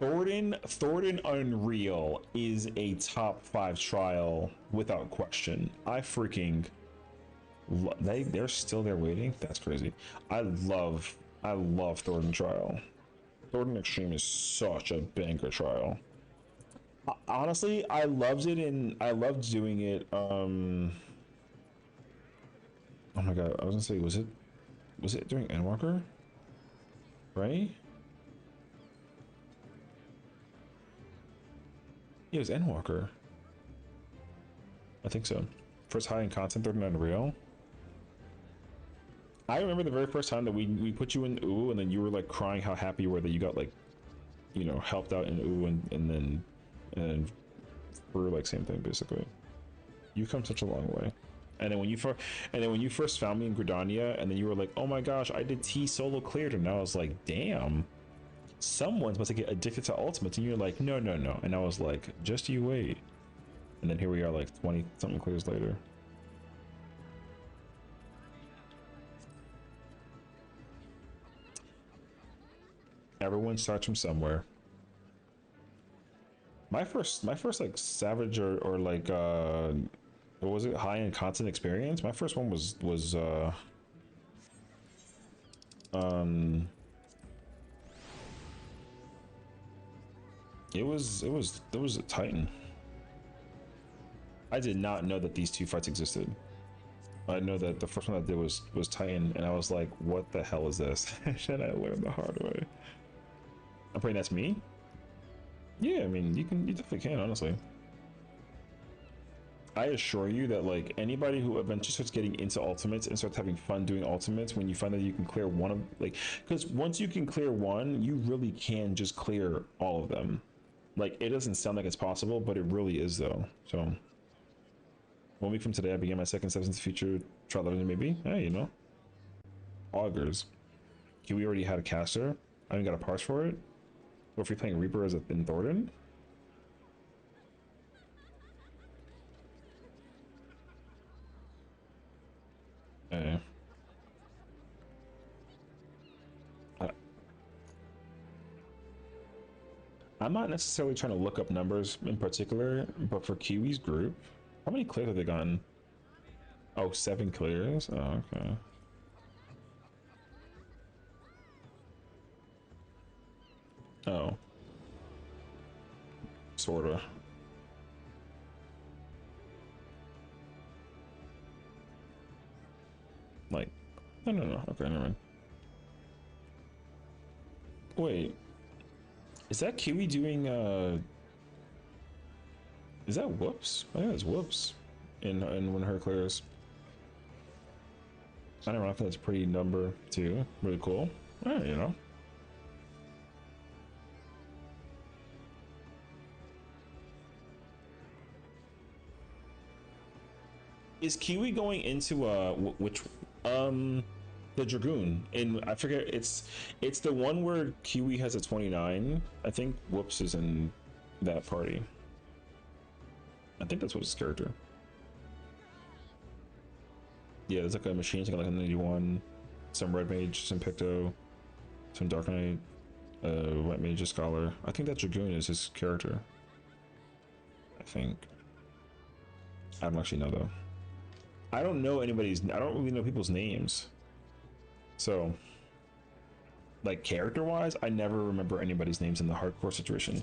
Thornton Unreal is a top 5 trial without question. I freaking they're still there waiting. That's crazy. I love Thornton trial. Thornton Extreme is such a banger trial. Honestly, I loved it and I loved doing it. Oh my god, I was gonna say, was it during Endwalker? Right? Yeah, it was Endwalker. I think so. First high in content, Third and Unreal. I remember the very first time that we put you in OO and then you were like crying how happy you were that you got like, you know, helped out in OO and then for like same thing basically. You've come such a long way. And then when you first found me in Gridania and then you were like, oh my gosh, I did T solo cleared, and I was like, damn. Someone's supposed to get addicted to ultimates, and you're like, no, and I was like, just you wait. And then here we are like 20 something clears later. Everyone starts from somewhere. My first like savage or like what was it, high end content experience, my first one was it was a Titan. I did not know that these two fights existed. I know that the first one I did was Titan, and I was like, what the hell is this? And I learned the hard way. I'm praying that's me. Yeah, I mean, you definitely can, honestly. I assure you that like anybody who eventually starts getting into ultimates and starts having fun doing ultimates, when you find that you can clear one of like, because once you can clear one, you really can just clear all of them. Like, it doesn't sound like it's possible, but it really is though. So 1 week from today, I began my second Substance Feature trial maybe. Hey, you know, augurs. We already had a caster. I haven't got a parse for it. Or if you're playing Reaper as in Thornton. Eh. I'm not necessarily trying to look up numbers in particular, but for Kiwi's group, how many clears have they gotten? Oh, 7 clears? Oh, okay. Oh. Sorta. Like, no. Okay, never mind. Wait. Is that Kiwi doing, is that Whoops? I think that's Whoops in one of her clears. I don't know, I think that's a pretty number too. Really cool. Yeah, you know. Is Kiwi going into which the Dragoon? And I forget, it's the one where Kiwi has a 29. I think Whoops is in that party. I think that's what his character. Yeah, there's like a machine, it's like an 81, some red mage, some Picto, some Dark Knight, white mage, a scholar. I think that Dragoon is his character. I think. I don't actually know though. I don't know anybody's. I don't really know people's names. So, like character-wise, I never remember anybody's names in the hardcore situation.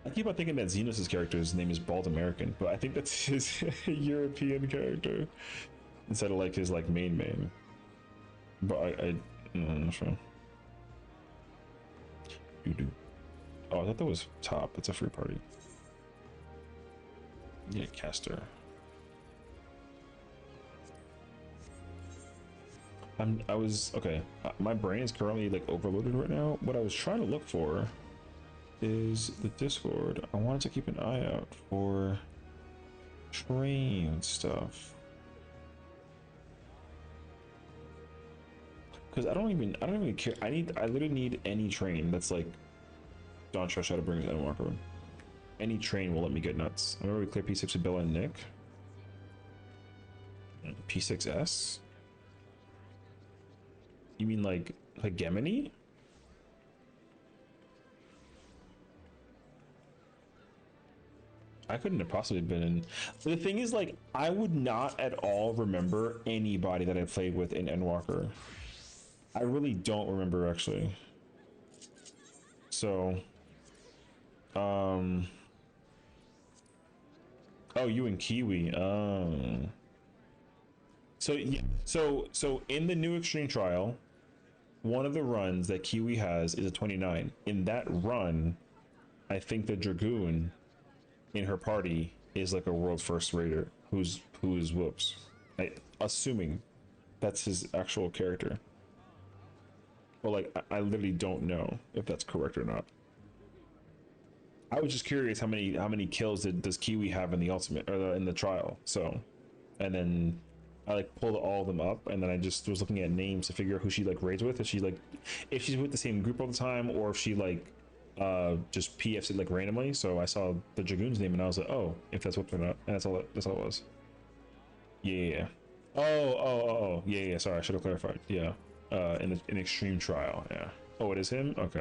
I keep on thinking that Xenos' character's name is Bald American, but I think that's his European character instead of like his like main. But I'm not sure. Oh, I thought that was top. It's a free party. Yeah, caster. I was okay. My brain is currently like overloaded right now. What I was trying to look for is the Discord. I wanted to keep an eye out for train stuff because I don't even care. I literally need any train that's like Don Trush how to bring his Endwalker. Any train will let me get nuts. I remember we clear P6 with Bella and Nick. P6S. You mean like Gemini? I couldn't have possibly been in. The thing is, like, I would not at all remember anybody that I played with in Endwalker. I really don't remember actually. So, oh, you and Kiwi. So yeah, so in the new extreme trial, one of the runs that Kiwi has is a 29. In that run, I think the Dragoon in her party is like a world first raider who is Whoops. Assuming that's his actual character. Well, like I literally don't know if that's correct or not. I was just curious how many kills does Kiwi have in the ultimate or in the trial. So, and then I like pulled all of them up, and then I just was looking at names to figure out who she like raids with. If she's with the same group all the time, or if she like just PFs it like randomly. So I saw the Dragoon's name, and I was like, oh, if that's what or not, and that's all it was. Yeah. Oh. Yeah. Sorry, I should have clarified. Yeah. In extreme trial. Yeah. Oh, it is him. Okay.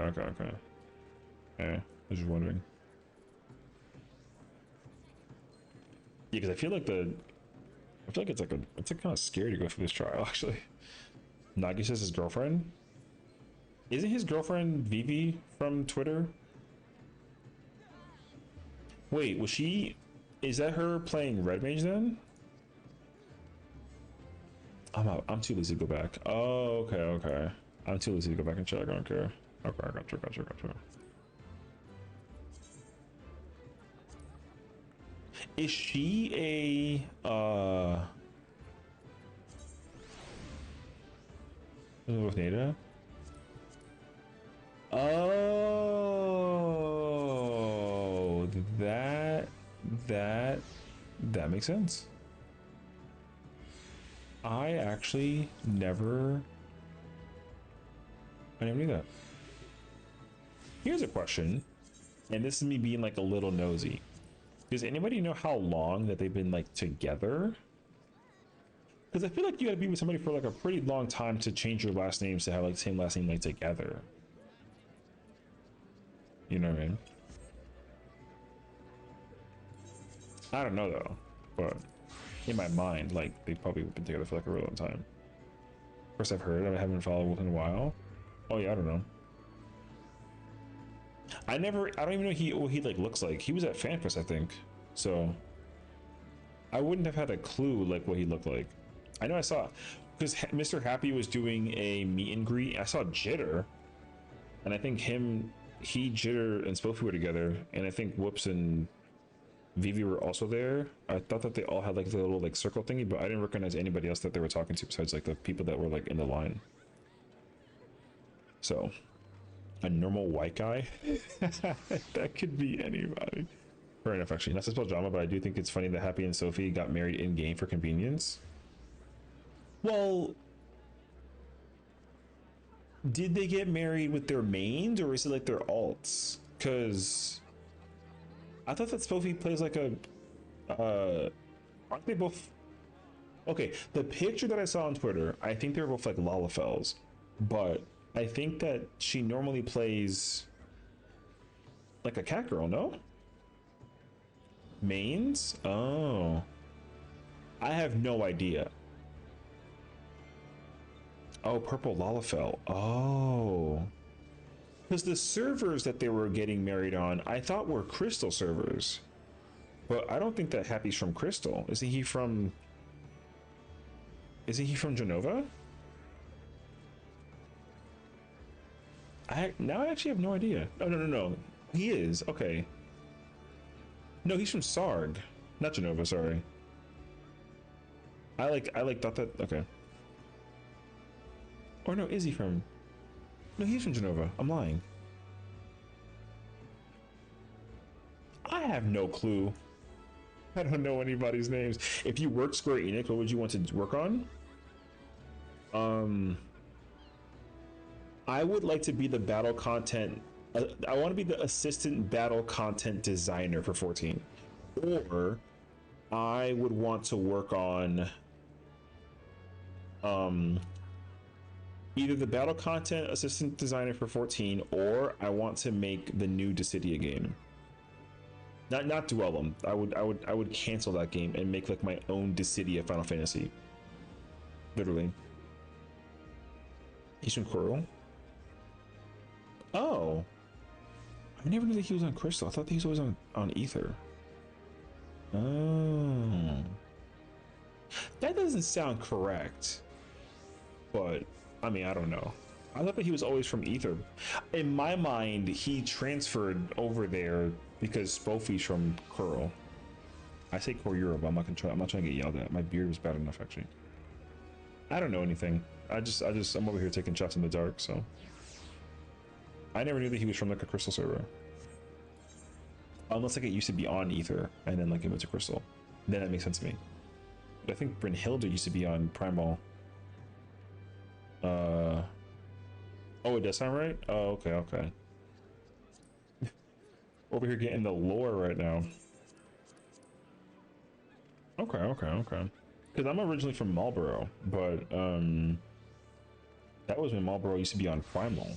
Yeah. I was just wondering. Yeah, because I feel like it's kind of scary to go through this trial actually. Nagi says his girlfriend. Isn't his girlfriend Vivi from Twitter? Wait, was she Is that her playing red mage then? I'm out. I'm too lazy to go back. Oh, okay, okay. I'm too lazy to go back and check. I don't care. Okay, gotcha. Is she a with Nada? Oh, that makes sense. I actually never knew that. Here's a question, and this is me being like a little nosy. Does anybody know how long that they've been like together? Because I feel like you gotta be with somebody for like a pretty long time to change your last names to have like the same last name like together. You know what I mean? I don't know though, but in my mind, like they probably been together for like a really long time. Of course, I've heard. I haven't followed in a while. Oh yeah, I don't know. I don't even know what he like looks like. He was at FanFest, I think. So I wouldn't have had a clue like what he looked like. I know I saw, because Mr. Happy was doing a meet and greet. I saw Jitter, and I think he, Jitter, and Spoofy were together, and I think Whoops and Vivi were also there. I thought that they all had like the little like circle thingy, but I didn't recognize anybody else that they were talking to besides like the people that were like in the line. So, a normal white guy? That could be anybody. Fair enough, actually. Not to spell drama, but I do think it's funny that Happy and Sophie got married in game for convenience. Well, did they get married with their mains or is it like their alts? Because I thought that Sophie plays like a aren't they both okay? The picture that I saw on Twitter, I think they're both like Lalafels, but I think that she normally plays like a cat girl, no? Mains? Oh, I have no idea. Oh, purple Lalafell. Oh, because the servers that they were getting married on, I thought were Crystal servers, but I don't think that Happy's from Crystal. Isn't he from Genova? Now I actually have no idea. No. He is. Okay. No, he's from Sarg, not Genova, sorry. I thought that, okay. Or no, is he from? No, he's from Genova. I'm lying. I have no clue. I don't know anybody's names. If you worked Square Enix, what would you want to work on? I would like to be the battle content. I want to be the assistant battle content designer for 14. Or I would want to work on either the battle content assistant designer for 14, or I want to make the new Dissidia game. Not Duellum. I would cancel that game and make like my own Dissidia Final Fantasy. Literally. He's from Coral. Oh, I never knew that he was on Crystal. I thought that he was always on Ether. Oh, that doesn't sound correct. But I mean, I don't know. I thought that he was always from Ether. In my mind, he transferred over there because Spoofy's from Curl. I say Koryura, but I'm not trying to get yelled at. My beard was bad enough, actually. I don't know anything. I'm over here taking shots in the dark, so. I never knew that he was from like a Crystal server. Unless like it used to be on Ether and then like it went to Crystal. Then that makes sense to me. But I think Brynhilde used to be on Primal. Oh, it does sound right? Oh, okay. Over here getting the lore right now. Okay. Because I'm originally from Marlborough, but that was when Marlborough used to be on Primal.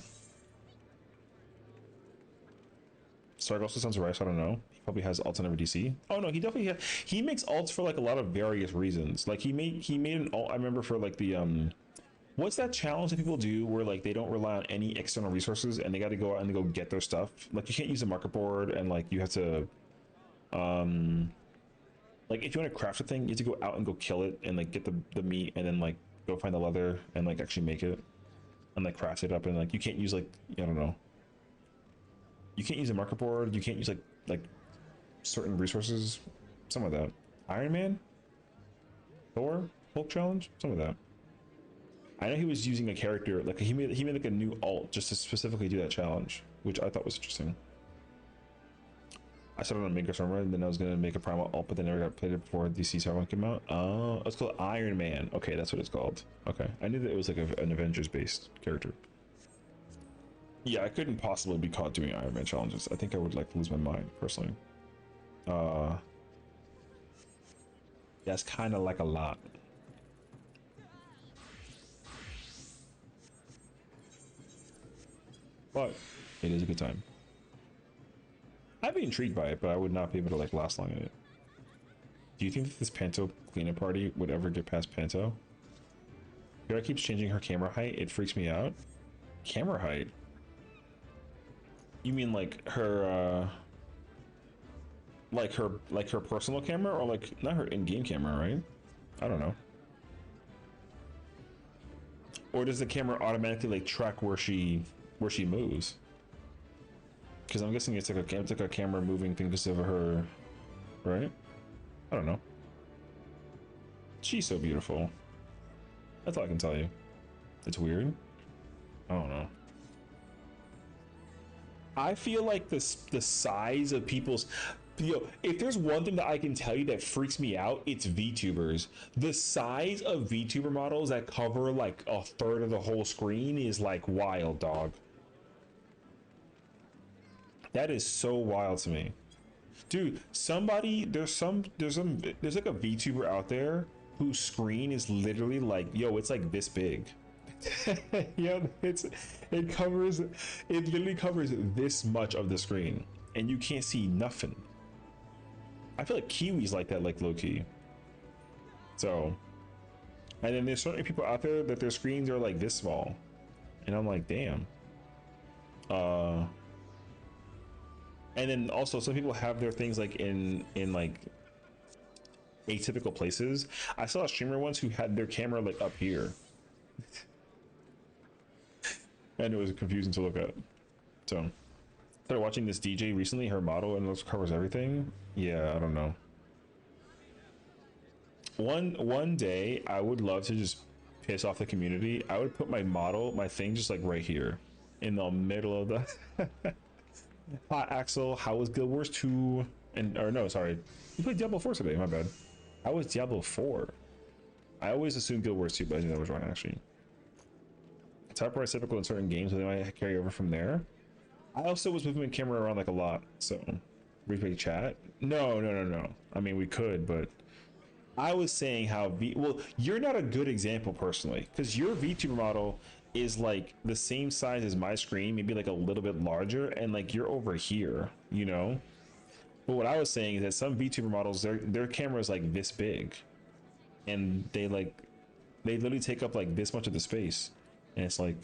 Sarg also sounds right, so I don't know. He probably has alts on every DC. Oh no, he definitely he makes alts for like a lot of various reasons. Like he made an alt, I remember, for like the what's that challenge that people do where like they don't rely on any external resources and they got to go out and go get their stuff. Like you can't use a market board and like you have to Like if you want to craft a thing, you have to go out and go kill it and like get the meat and then like go find the leather and like actually make it and like craft it up. And like you can't use like, I don't know, you can't use a market board, you can't use like certain resources, some of that. Iron Man, Thor, Hulk challenge, some of that. I know he was using a character, like he made like a new alt just to specifically do that challenge, which I thought was interesting. I started on a maker server and then I was gonna make a primal alt, but then never got played it before DC server came out. Oh, it's called Iron Man. Okay, that's what it's called. Okay, I knew that it was like an Avengers based character. Yeah, I couldn't possibly be caught doing Iron Man challenges. I think I would like lose my mind personally. That's kind of like a lot. But it is a good time. I'd be intrigued by it, but I would not be able to like last long in it. Do you think that this Panto cleanup party would ever get past Panto? Kira keeps changing her camera height. It freaks me out. Camera height? You mean like her like her personal camera, or like not her in-game camera, right? I don't know. Or does the camera automatically like track where she moves? Because I'm guessing it's like a camera moving thing because of her, right? I don't know. She's so beautiful. That's all I can tell you. It's weird. I don't know. I feel like the size of people's, yo, if there's one thing that I can tell you that freaks me out, it's VTubers. The size of VTuber models that cover like a third of the whole screen is like wild, dog. That is so wild to me. Dude, somebody, there's like a VTuber out there whose screen is literally like, yo, it's like this big. Yeah, it literally covers this much of the screen and you can't see nothing. I feel like Kiwi's like that, like low-key. So, and then there's certain people out there that their screens are like this small and I'm like, damn. And then also some people have their things like in like atypical places. I saw a streamer once who had their camera like up here. And it was confusing to look at. So started watching this DJ recently, her model, and it covers everything. Yeah, I don't know. One day I would love to just piss off the community. I would put my model, my thing just like right here in the middle of the Hi Axel, how was Guild Wars 2? And or no, sorry. You played Diablo 4 today, my bad. How was Diablo 4? I always assumed Guild Wars 2, but I think that was wrong actually. Typewriter is typical in certain games, so they might carry over from there. I also was moving my camera around like a lot, so replay chat. No. I mean, we could, but I was saying how well, you're not a good example personally, because your VTuber model is like the same size as my screen, maybe like a little bit larger, and like you're over here, you know. But what I was saying is that some VTuber models, their camera is like this big, and they literally take up like this much of the space. And it's like,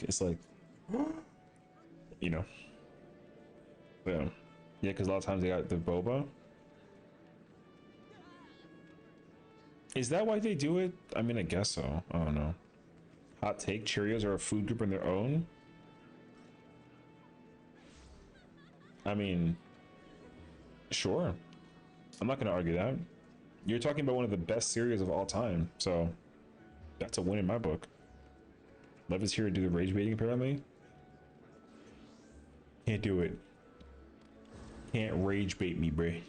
you know, yeah, because a lot of times they got the boba. Is that why they do it? I mean, I guess so. I don't know. Hot take: Cheerios are a food group in their own. I mean, sure. I'm not gonna argue that. You're talking about one of the best cereals of all time, so that's a win in my book. Lev is here to do the rage baiting, apparently. Can't do it. Can't rage bait me, bruh.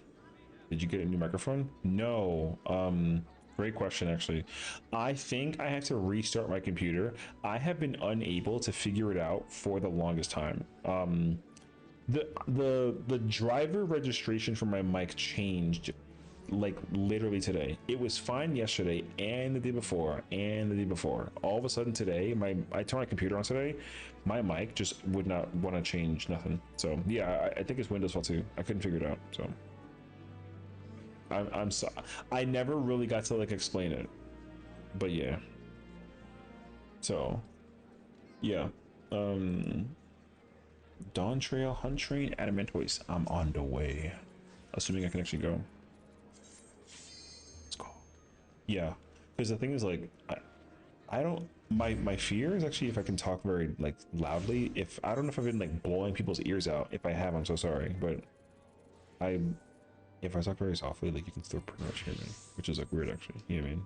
Did you get a new microphone? No. Great question, actually. I think I have to restart my computer. I have been unable to figure it out for the longest time. The driver registration for my mic changed like literally today. It was fine yesterday and the day before and the day before. All of a sudden today, I turned my computer on today, my mic just would not want to change nothing. So yeah, I think it's Windows fault too. I couldn't figure it out. So I'm so, I never really got to like explain it, but yeah. So yeah, Dawn Trail, Hunt Train, Adamantoise. I'm on the way, assuming I can actually go. Yeah, because the thing is like I don't my fear is actually if I can talk very like loudly. If I don't know if I've been like blowing people's ears out. If I have, I'm so sorry. But I if I talk very softly, like you can still pretty much hear me, which is like weird actually. You know what I mean?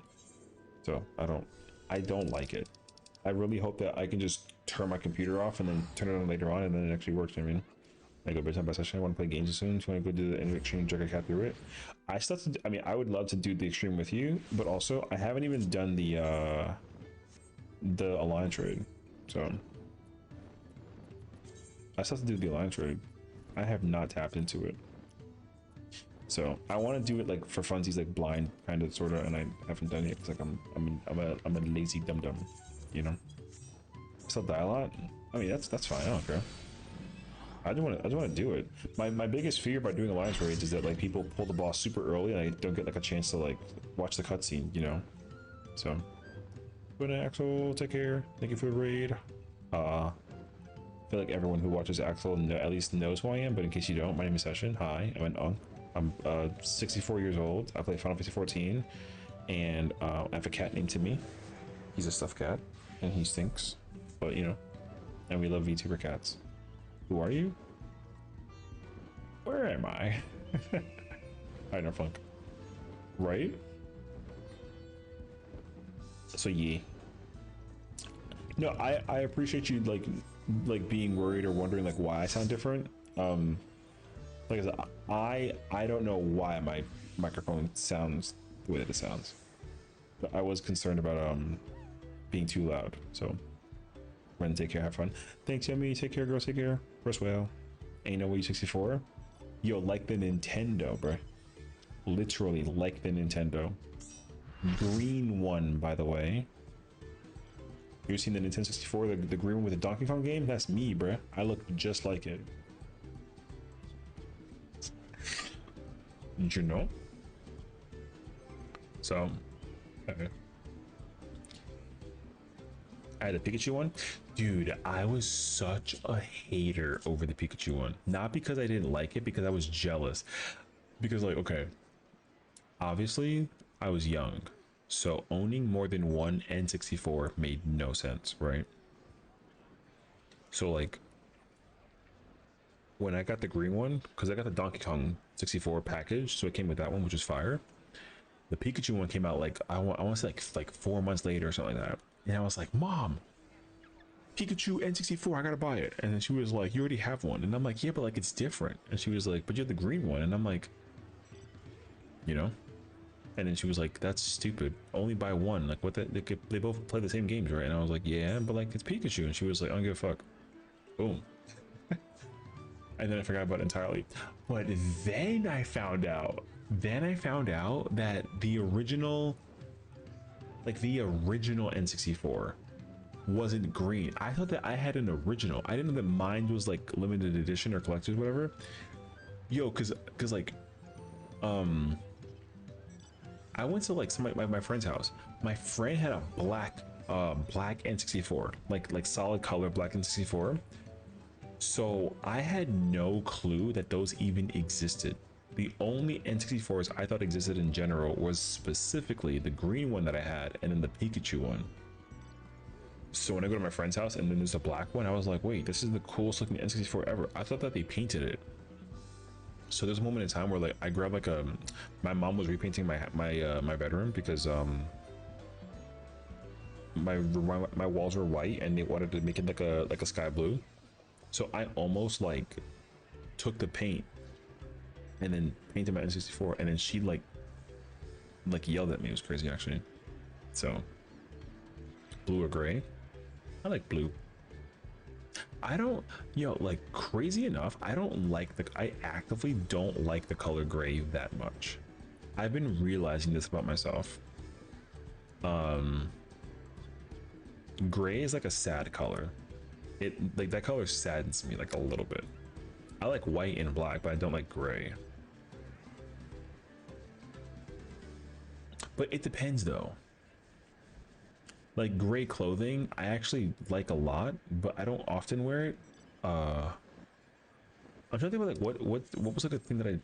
So I don't like it. I really hope that I can just turn my computer off and then turn it on later on and then it actually works. You know what I mean? I go bedtime by session. I want to play games soon. So I want to go do the end of extreme, drag a cat through it. I still have to, I mean, I would love to do the extreme with you, but also I haven't even done the alliance trade. So I still have to do the alliance trade. I have not tapped into it. So I want to do it like for funsies, like blind kind of sort of, and I haven't done it because like I'm a lazy dum dum, you know. Still die a lot. I mean that's fine. I don't care. I just want to do it. My biggest fear about doing alliance raids is that like people pull the boss super early and I don't get like a chance to like watch the cutscene, you know. So, but Axel, take care. Thank you for the raid. I feel like everyone who watches Axel at least knows who I am. But in case you don't, my name is Session. Hi, I'm an Unk. I'm 64 years old. I play Final Fantasy 14, and I have a cat named Timmy. He's a stuffed cat, and he stinks. But you know, and we love VTuber cats. Who are you? Where am I? I know funk. Right? So yeah. No, I appreciate you like being worried or wondering like why I sound different. Like I said, I don't know why my microphone sounds the way that it sounds. But I was concerned about being too loud. So Ren, take care, have fun. Thanks, Yummy. Take care, girls. Take care. Rest well. Ain't no way 64. Yo, like the Nintendo, bro. Literally like the Nintendo. Green one, by the way. You seen the Nintendo 64, the green one with the Donkey Kong game? That's me, bruh. I look just like it. Did you know? So, okay. I had a Pikachu one. Dude, I was such a hater over the Pikachu one. Not because I didn't like it, because I was jealous. Because like, okay, obviously I was young. So owning more than one N64 made no sense, right? So like, when I got the green one, because I got the Donkey Kong 64 package, so it came with that one, which is fire. The Pikachu one came out like, I want to say like 4 months later or something like that. And I was like, Mom, Pikachu N64, I gotta buy it. And then she was like, you already have one. And I'm like, yeah, but like it's different. And she was like, but you have the green one. And I'm like, you know. And then she was like, that's stupid, only buy one. Like what, they both play the same games, right? And I was like, yeah, but like it's Pikachu. And she was like, I don't give a fuck. Boom. And then I forgot about it entirely. But then I found out that the original, like the original N64 wasn't green. I thought that I had an original. I didn't know that mine was like limited edition or collector's whatever. Yo, cause like I went to like my friend's house. My friend had a black N64, like solid color black N64. So I had no clue that those even existed. The only N64s I thought existed in general was specifically the green one that I had and then the Pikachu one. So when I go to my friend's house and then there's a black one, I was like, wait, this is the coolest looking N64 ever. I thought that they painted it. So there's a moment in time where like I grabbed like my mom was repainting my bedroom because my walls were white and they wanted to make it like a sky blue. So I almost like took the paint and then painted my N64, and then she like yelled at me. It was crazy actually. So blue or gray? I like blue. I don't, like crazy enough, I actively don't like the color gray that much. I've been realizing this about myself. Gray is like a sad color. It like that color saddens me like a little bit. I like white and black, but I don't like gray. But it depends though. Like gray clothing, I actually like a lot, but I don't often wear it. I'm trying to think about like what was like a thing that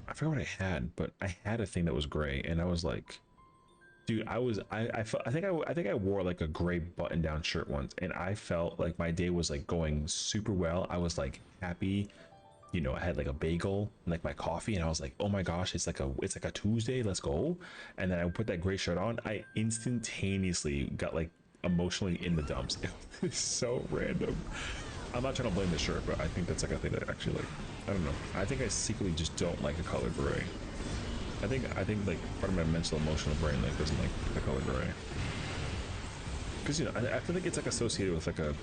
I forgot what I had, but I had a thing that was gray, and I was like, Dude, I think I wore like a gray button down shirt once, and I felt like my day was like going super well. I was like happy, you know. I had like a bagel and like my coffee, and I was like, oh my gosh, it's like a Tuesday, let's go. And then I put that gray shirt on. I instantaneously got like emotionally in the dumps. It was so random. I'm not trying to blame the shirt, but I think that's like a thing that actually, like, I don't know. I think I secretly just don't like the color gray. I think like part of my mental emotional brain like doesn't like the color gray, because, you know, I feel like it's like associated with like a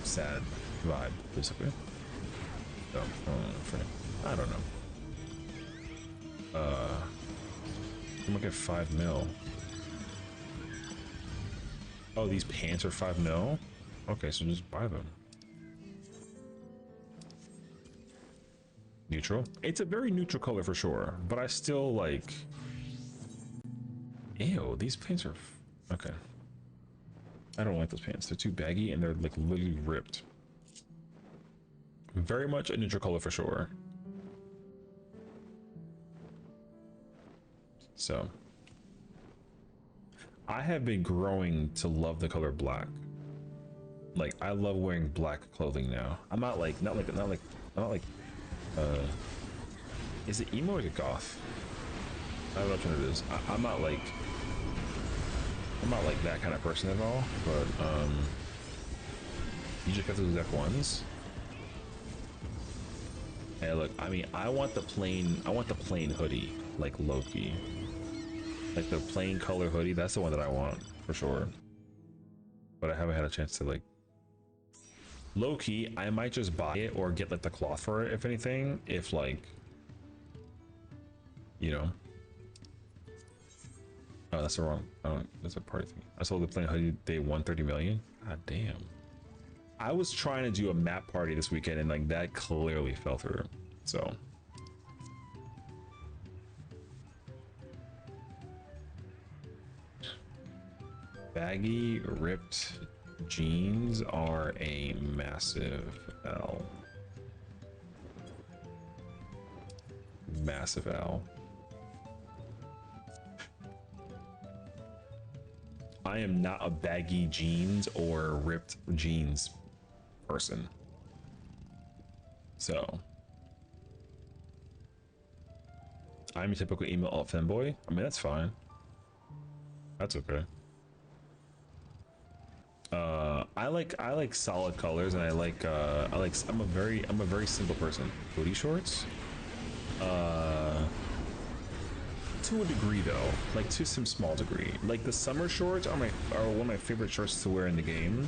sad vibe basically. So I don't know. I'm gonna get 5 mil. Oh, these pants are 5 mil. Okay, so just buy them. Neutral. It's a very neutral color for sure, but I still like. Ew, these pants are. Okay. I don't like those pants. They're too baggy and they're like literally ripped. Very much a neutral color for sure. So. I have been growing to love the color black. Like, I love wearing black clothing now. I'm not like is it emo or is it goth? I don't know which one it is. I'm not like that kind of person at all, but you just got those exact ones. Hey, look, I mean, I want the plain hoodie, like Loki. Like the plain color hoodie, that's the one that I want for sure. But I haven't had a chance to like. Low-key, I might just buy it or get like the cloth for it, if anything, if like, you know. Oh, that's the wrong. Oh, that's a party thing. I sold the plain hoodie day 130 million. God damn. I was trying to do a map party this weekend and like that clearly fell through. So. Baggy, ripped jeans are a massive L. Massive L. I am not a baggy jeans or ripped jeans person. So I'm a typical emo alt fanboy. I mean, that's fine. That's okay. I like solid colors, and I'm a very simple person. Booty shorts, to a degree though, like to some small degree. Like the summer shorts are one of my favorite shorts to wear in the game,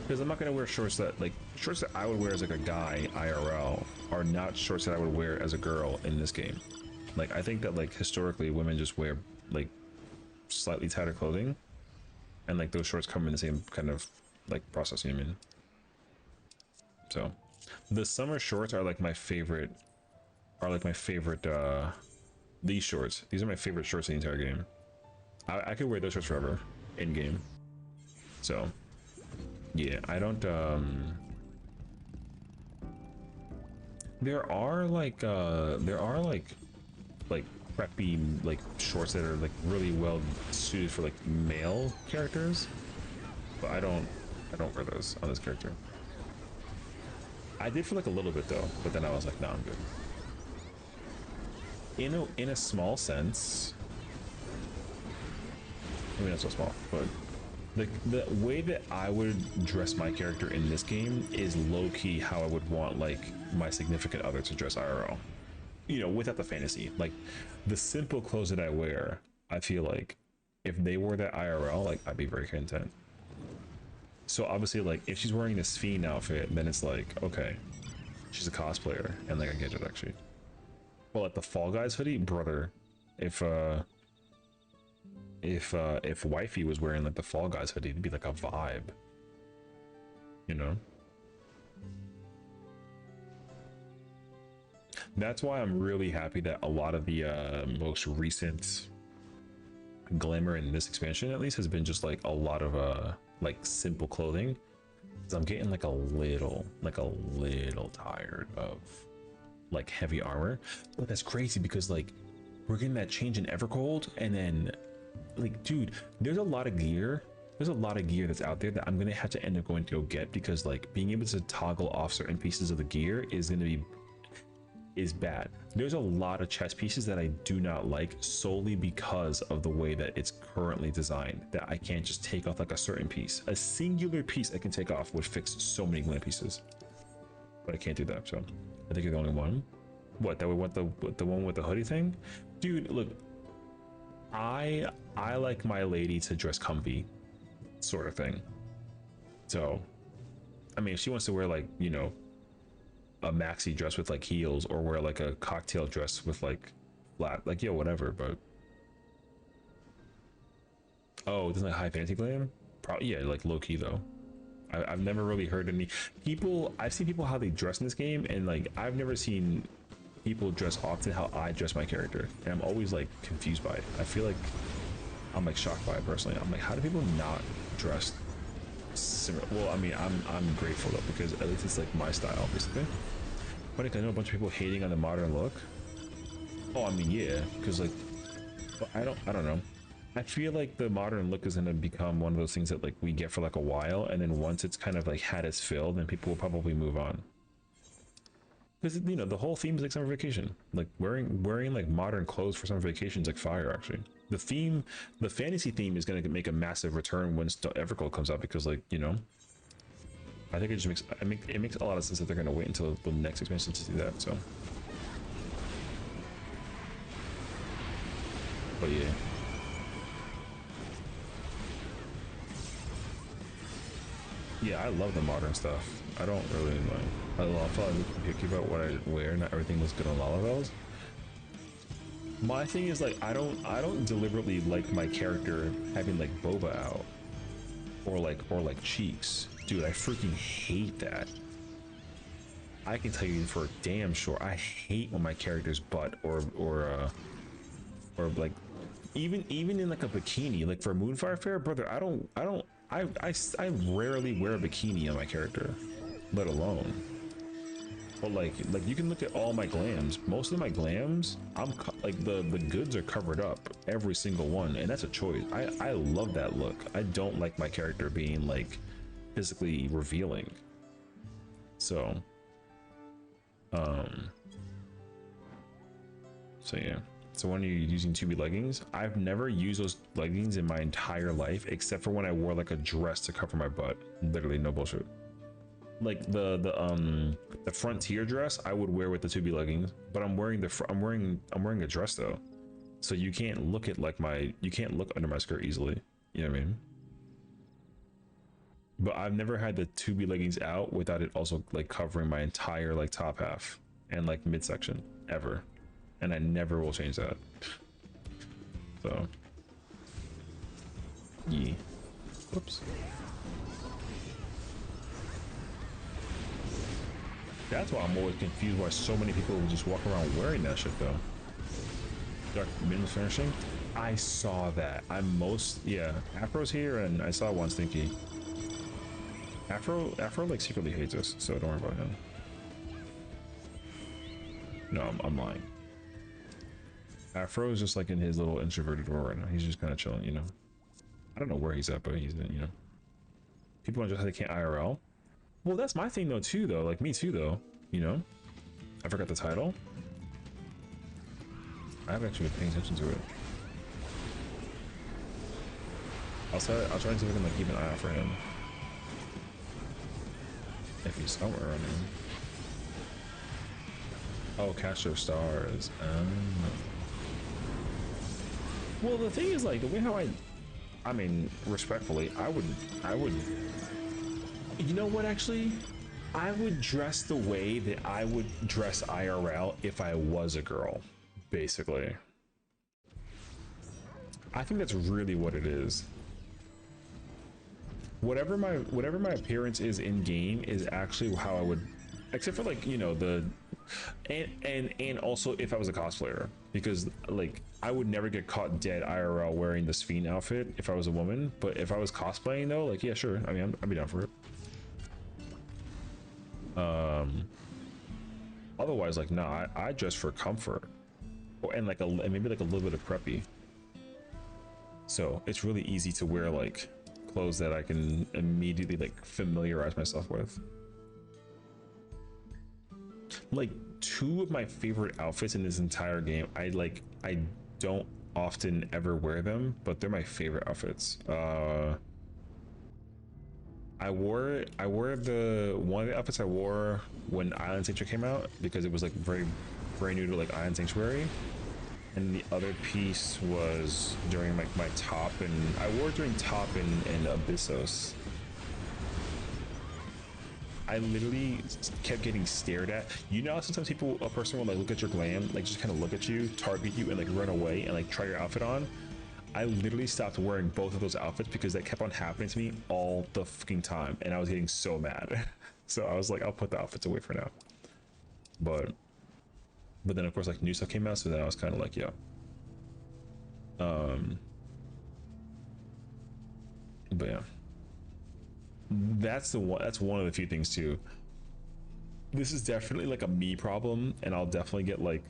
because I'm not gonna wear shorts that I would wear as like a guy IRL are not shorts that I would wear as a girl in this game. Like, I think that like historically women just wear like slightly tighter clothing. And like those shorts come in the same kind of like process, you know what I mean? So the summer shorts are like my favorite, these shorts. These are my favorite shorts in the entire game. I could wear those shorts forever in game. So yeah, I don't there are like preppy like shorts that are like really well suited for like male characters, but I don't wear those on this character. I did for like a little bit though, but then I was like, no, I'm good. In a small sense, I mean, not so small, but the way that I would dress my character in this game is low-key how I would want like my significant other to dress IRL. You know, without the fantasy. Like the simple clothes that I wear, I feel like if they wore that IRL, like I'd be very content. So obviously, like if she's wearing this Fiend outfit, then it's like, okay, she's a cosplayer, and like I get it actually. Well, like the Fall Guys hoodie, brother, if wifey was wearing like the Fall Guys hoodie, it'd be like a vibe, you know. That's why I'm really happy that a lot of the most recent glamour in this expansion, at least, has been just like a lot of like simple clothing. So I'm getting like a little tired of like heavy armor. But that's crazy because like
we're getting that change in Evercold, and then like, dude, there's a lot of gear. There's a lot of gear that's out there that I'm gonna have to end up going to go get, because like being able to toggle off certain pieces of the gear is bad. There's a lot of chest pieces that I do not like solely because of the way that it's currently designed, that I can't just take off like a certain piece. A singular piece I can take off would fix so many glam pieces, but I can't do that. So I think you're the only one. What, that we want the one with the hoodie thing? Dude, look, I like my lady to dress comfy, sort of thing. So I mean, if she wants to wear like, you know, a maxi dress with like heels, or wear like a cocktail dress with like flat, like, yo, whatever. But oh, it doesn't like high fancy glam? Probably, yeah, like low key though. I've never really heard any people. I've seen people how they dress in this game, and like I've never seen people dress often how I dress my character, and I'm always like confused by it. I feel like I'm like shocked by it personally. I'm like, how do people not dress similar? Well, I mean, I'm grateful though, because at least it's like my style basically. But I know a bunch of people hating on the modern look. Oh, I mean, yeah, because like, I don't know. I feel like the modern look is going to become one of those things that like we get for like a while, and then once it's kind of like had its fill, then people will probably move on. Because, you know, the whole theme is like summer vacation. Like wearing like modern clothes for summer vacation is like fire, actually. The theme, the fantasy theme, is going to make a massive return when Evercold comes out, because like, you know, I think it just makes a lot of sense that they're going to wait until the next expansion to do that. So, but yeah. Yeah, I love the modern stuff. I don't really like. I feel like I'm picky about what I wear. Not everything looks good on Lalavel's. My thing is like I don't deliberately like my character having like boba out, or like cheeks. Dude, I freaking hate that. I can tell you for damn sure, I hate when my character's butt or like even in like a bikini, like for Moonfire Fair, brother. I rarely wear a bikini on my character, let alone. But like you can look at all my glams. Most of my glams, like the goods are covered up, every single one, and that's a choice. I love that look. I don't like my character being like physically revealing. So yeah. So when you're using 2B leggings, I've never used those leggings in my entire life, except for when I wore like a dress to cover my butt. Literally, no bullshit. Like the frontier dress I would wear with the 2B leggings, but I'm wearing a dress though, so you can't look at like you can't look under my skirt easily. You know what I mean? But I've never had the 2B leggings out without it also like covering my entire like top half and like midsection ever. And I never will change that. So yeah. Whoops. That's why I'm always confused why so many people just walk around wearing that shit though. Dark minimal finishing. I saw that. Yeah. Afro's here, and I saw one Stinky. Afro like secretly hates us, so don't worry about him. No, I'm lying. Afro is just like in his little introverted world right now. He's just kind of chilling, you know. I don't know where he's at, but he's in, you know. People just they can't IRL. Well, that's my thing though too, though. Like me too, though. You know. I forgot the title. I haven't actually been paying attention to it. I'll try and see if I can like keep an eye out for him. If he's somewhere around here. Oh, Catcher of Stars. Well, the thing is, like, the way how I mean, respectfully, I would, you know what, actually? I would dress the way that I would dress IRL if I was a girl, basically. I think that's really what it is. Whatever my appearance is in game is actually how I would, except for like, you know, and also if I was a cosplayer, because like I would never get caught dead IRL wearing the Sphene outfit if I was a woman. But if I was cosplaying though, like, yeah, sure, I mean, I'd be down for it. Otherwise, like, nah, I dress for comfort.
or and like and maybe like a little bit of preppy. So it's really easy to wear like clothes that I can immediately like familiarize myself with. Like 2 of my favorite outfits in this entire game, I don't often ever wear them, but they're my favorite outfits. I wore the one of the outfits I wore when Island Sanctuary came out because it was like very new to like Island Sanctuary, and the other piece was during like my top, and I wore it during top and Abyssos. I literally kept getting stared at. You know, sometimes a person will like look at your glam, like just kind of look at you, target you, and like run away and like try your outfit on. I literally stopped wearing both of those outfits because that kept on happening to me all the fucking time, and I was getting so mad. So I was like, I'll put the outfits away for now. But then of course like new stuff came out, so then I was kind of like, yeah. But yeah, that's one of the few things too. This is definitely like a me problem, and I'll definitely get like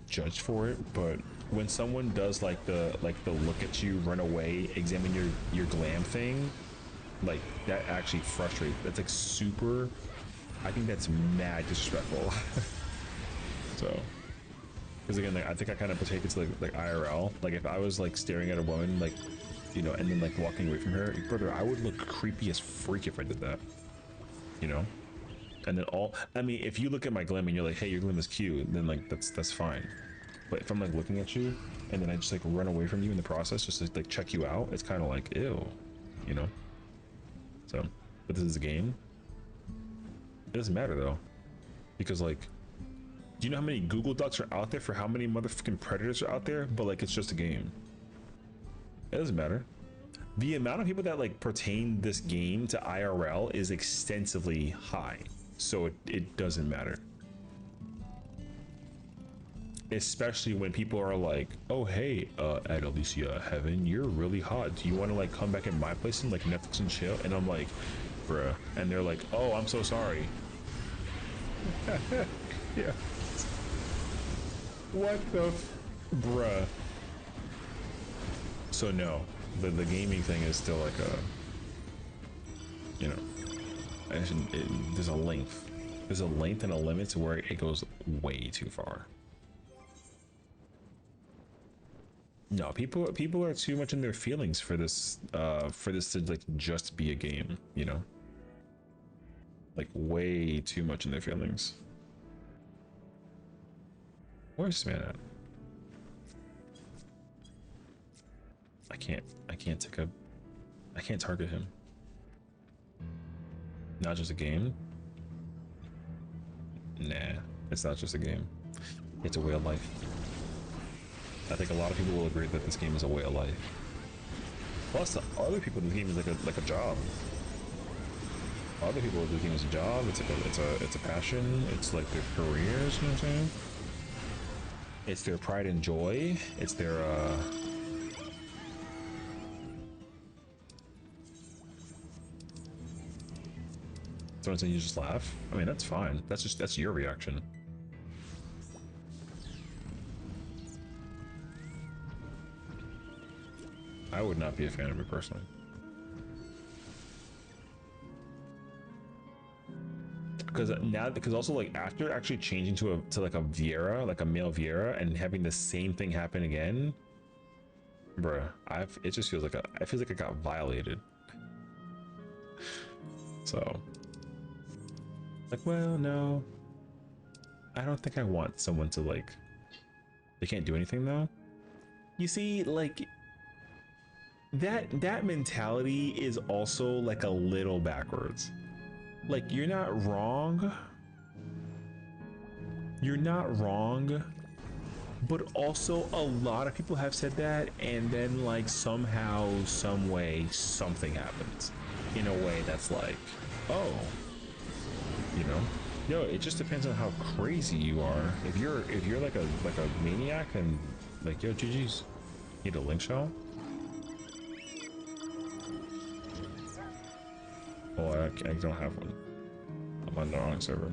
judged for it. But when someone does like the look at you, run away, examine your glam thing, like that actually frustrates. That's like super, I think that's mad disrespectful. So because again, like I think I kind of take it to like IRL. Like if I was like staring at a woman, like, you know, and then like walking away from her, brother, I would look creepy as freak if I did that, you know. And then I mean, if you look at my glam and you're like, hey, your glam is cute, then like that's fine. But if I'm like looking at you and then I just like run away from you in the process just to like check you out, it's kind of like, ew, you know. So, but this is a game. It doesn't matter though, because like, do you know how many Google Docs are out there for how many motherfucking predators are out there? But like, it's just a game. It doesn't matter. The amount of people that like pertain this game to IRL is extensively high, so it doesn't matter. Especially when people are like, oh hey, at Alicia Heaven, you're really hot, do you want to like come back in my place and like Netflix and chill? And I'm like, bruh. And they're like, oh, I'm so sorry. Yeah. What the bruh. So no, the gaming thing is still like a, you know, there's a length and a limit to where it goes way too far. No, people are too much in their feelings for this to like just be a game, you know, like way too much in their feelings. Where's this man at? I can't target him. Not just a game? Nah, it's not just a game. It's a way of life. I think a lot of people will agree that this game is a way of life. Plus, the other people in the game is like a job. Other people in the game is a job. It's a passion. It's like their careers. You know what I'm saying? It's their pride and joy. It's their someone saying you just laugh. I mean, that's fine. That's your reaction. I would not be a fan of it personally. Because also like after actually changing to like a Viera, like a male Viera, and having the same thing happen again, bruh, it just feels like I feel like I got violated. So like, well, no, I don't think I want someone to like, they can't do anything though. You see, like that mentality is also like a little backwards. Like, you're not wrong, but also a lot of people have said that, and then like somehow, some way, something happens in a way that's like, oh, you know, yo, it just depends on how crazy you are. If you're like a maniac, then like, yo, GG's. Need a link shell? Oh, I don't have one. I'm on the wrong server.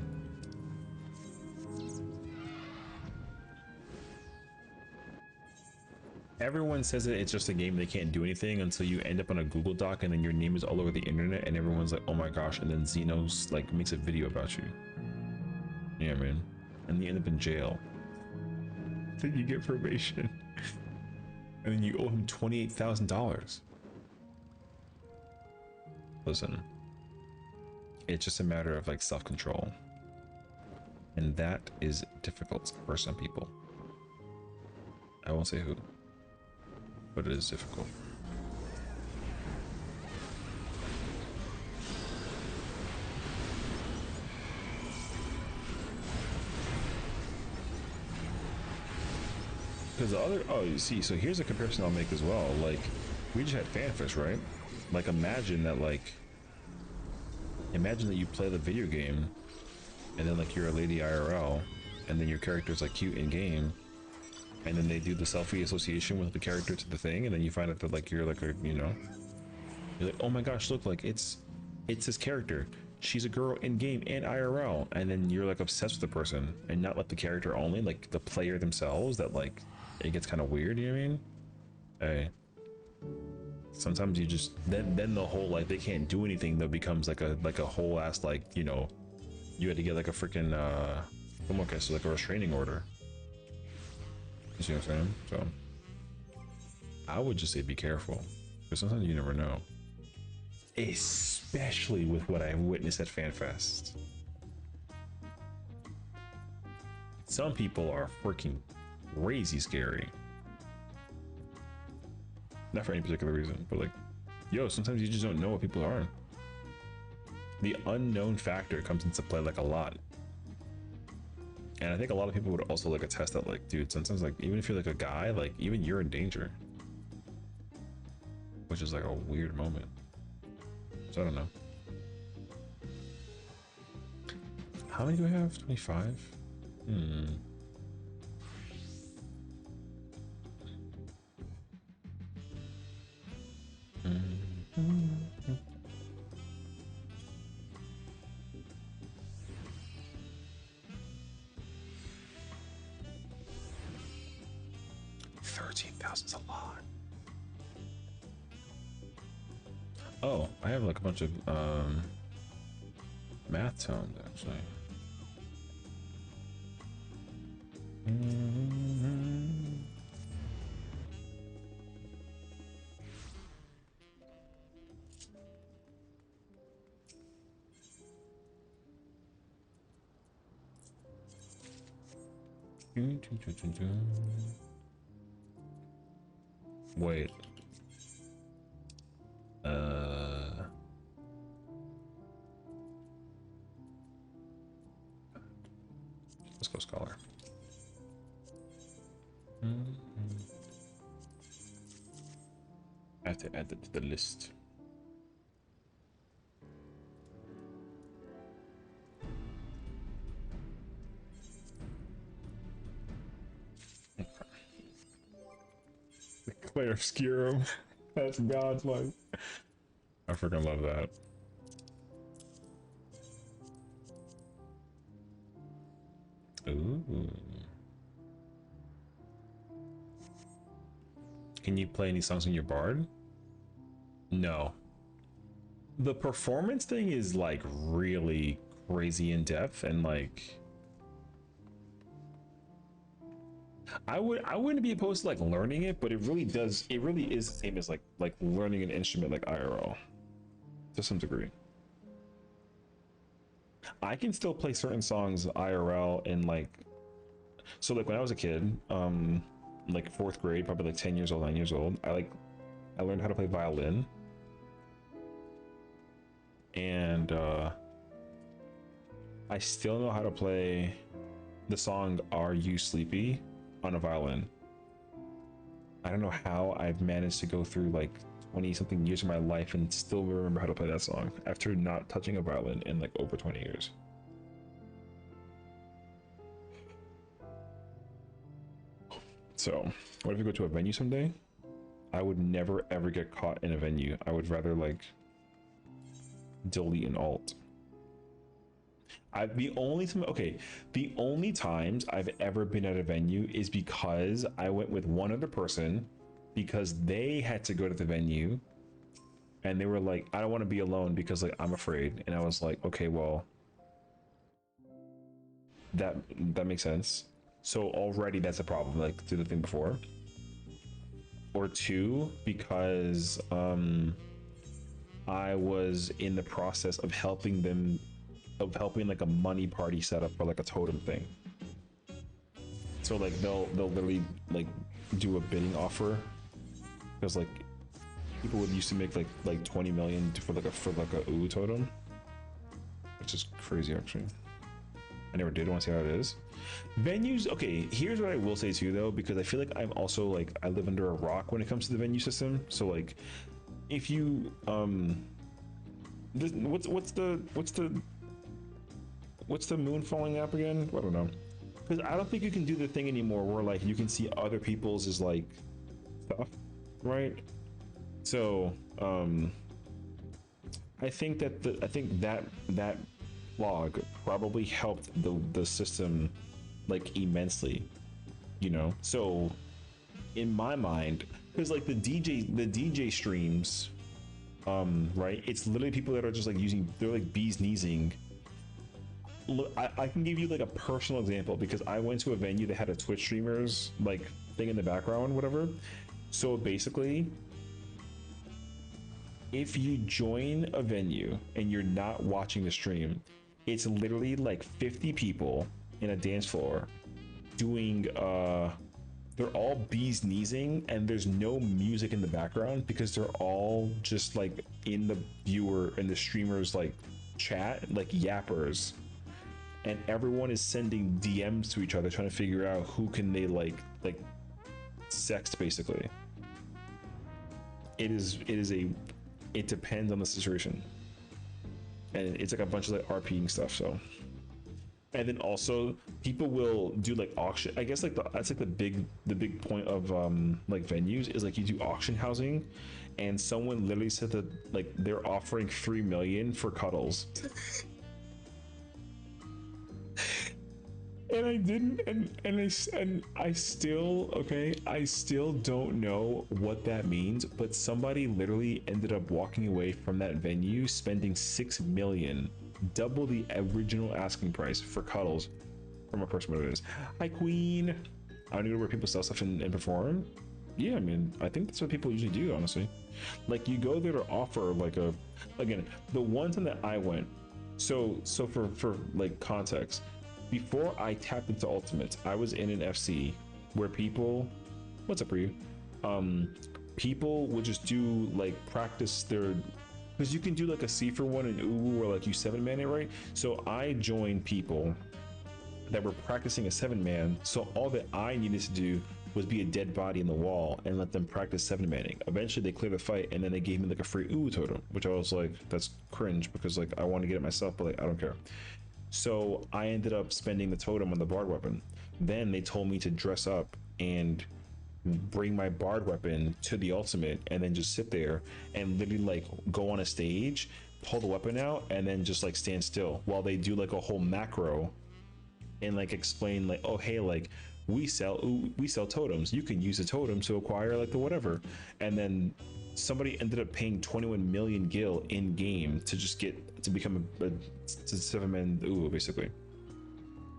everyone says that it's just a game, they can't do anything until you end up on a Google Doc and then your name is all over the internet and everyone's like, oh my gosh, and then Xenos like makes a video about you. Yeah, man. And you end up in jail. Then you get probation. And then you owe him $28,000. Listen, it's just a matter of like self-control. And that is difficult for some people. I won't say who, but it is difficult. Because the other, oh, you see, so here's a comparison I'll make as well. Like, we just had FanFest, right? Like, imagine that you play the video game, and then like you're a lady IRL, and then your character's like cute in game, and then they do the selfie association with the character to the thing, and then you find out that like you're like a, you know, you're like, oh my gosh, look, like it's this character. She's a girl in game and IRL, and then you're like obsessed with the person, and not like the character only, like the player themselves. That like it gets kind of weird. You know what I mean? Hey, sometimes you just then the whole like they can't do anything that becomes like a whole ass like, you know, you had to get like a freaking okay, so like a restraining order. You see what I'm saying? So I would just say be careful, because sometimes you never know. Especially with what I witnessed at FanFest. Some people are freaking crazy scary. Not for any particular reason, but like, yo, sometimes you just don't know what people are. The unknown factor comes into play like a lot. And I think a lot of people would also like attest that, like, dude, sometimes like even if you're like a guy, like even you're in danger. Which is like a weird moment. So I don't know. How many do I have? 25? Hmm. Mm-hmm. 13,000 is a lot. Oh, I have like a bunch of math tones actually. Wait. Let's go Scholar. I have to add it to the list. Play Obscurum. That's God's life. I freaking love that. Ooh. Can you play any songs on your bard? No. The performance thing is like really crazy in depth, and like I wouldn't be opposed to like learning it, but it really is the same as like learning an instrument like IRL to some degree. I can still play certain songs IRL, and like, so like when I was a kid, like fourth grade, probably like 10 years old, 9 years old, I learned how to play violin, and I still know how to play the song Are You Sleepy on a violin. I don't know how I've managed to go through like 20 something years of my life and still remember how to play that song after not touching a violin in like over 20 years. So what if you go to a venue someday? I would never ever get caught in a venue. I would rather like delete and alt. The only times I've ever been at a venue is because I went with one other person because they had to go to the venue and they were like, I don't want to be alone because like I'm afraid. And I was like, okay, well, that makes sense. So already that's a problem, like to the thing before. Or two, because I was in the process of helping like a money party setup for like a totem thing. So like they'll literally like do a bidding offer, because like people would used to make like 20 million for like a ooh totem, which is crazy actually. I never did want to see how it is. Venues, okay, here's what I will say too though, because I feel like I'm also like I live under a rock when it comes to the venue system. So like if you what's the moon falling app again? I don't know. Because I don't think you can do the thing anymore where like you can see other people's is like stuff, right? So I think that log probably helped the system like immensely, you know. So in my mind, because like the DJ streams, right, it's literally people that are just like they're like bees kneesing. Look, I can give you like a personal example, because I went to a venue that had a Twitch streamers like thing in the background, whatever. So basically, if you join a venue and you're not watching the stream, it's literally like 50 people in a dance floor doing they're all bees kneesing, and there's no music in the background because they're all just like in the viewer and the streamers like chat, like yappers, and everyone is sending DMs to each other trying to figure out who can they like sext basically. It depends on the situation, and it's like a bunch of like RPing stuff. So, and then also people will do like auction. I guess like that's like the big point of like venues is like you do auction housing, and someone literally said that like they're offering 3 million for cuddles. And I didn't, and I still, okay, I still don't know what that means, but somebody literally ended up walking away from that venue spending 6 million, double the original asking price for cuddles from a person. What it is. Hi Queen. I don't know where people sell stuff and perform. Yeah, I mean, I think that's what people usually do, honestly. Like you go there to offer like again, the one time that I went, so for like context, before I tapped into Ultimates, I was in an FC where people, what's up for you? People would just do like practice their, because you can do like a C for one in Uwu where like you 7-man it, right? So I joined people that were practicing a 7-man. So all that I needed to do was be a dead body in the wall and let them practice 7-manning. Eventually they cleared the fight, and then they gave me like a free Uwu totem, which I was like, that's cringe because like I want to get it myself, but like I don't care. So I ended up spending the totem on the bard weapon. Then they told me to dress up and bring my bard weapon to the ultimate, and then just sit there and literally like go on a stage, pull the weapon out, and then just like stand still while they do like a whole macro and like explain like, oh hey, like we sell totems. You can use a totem to acquire like the whatever. And then somebody ended up paying 21 million gil in game to just get to become a 7-man ooh basically.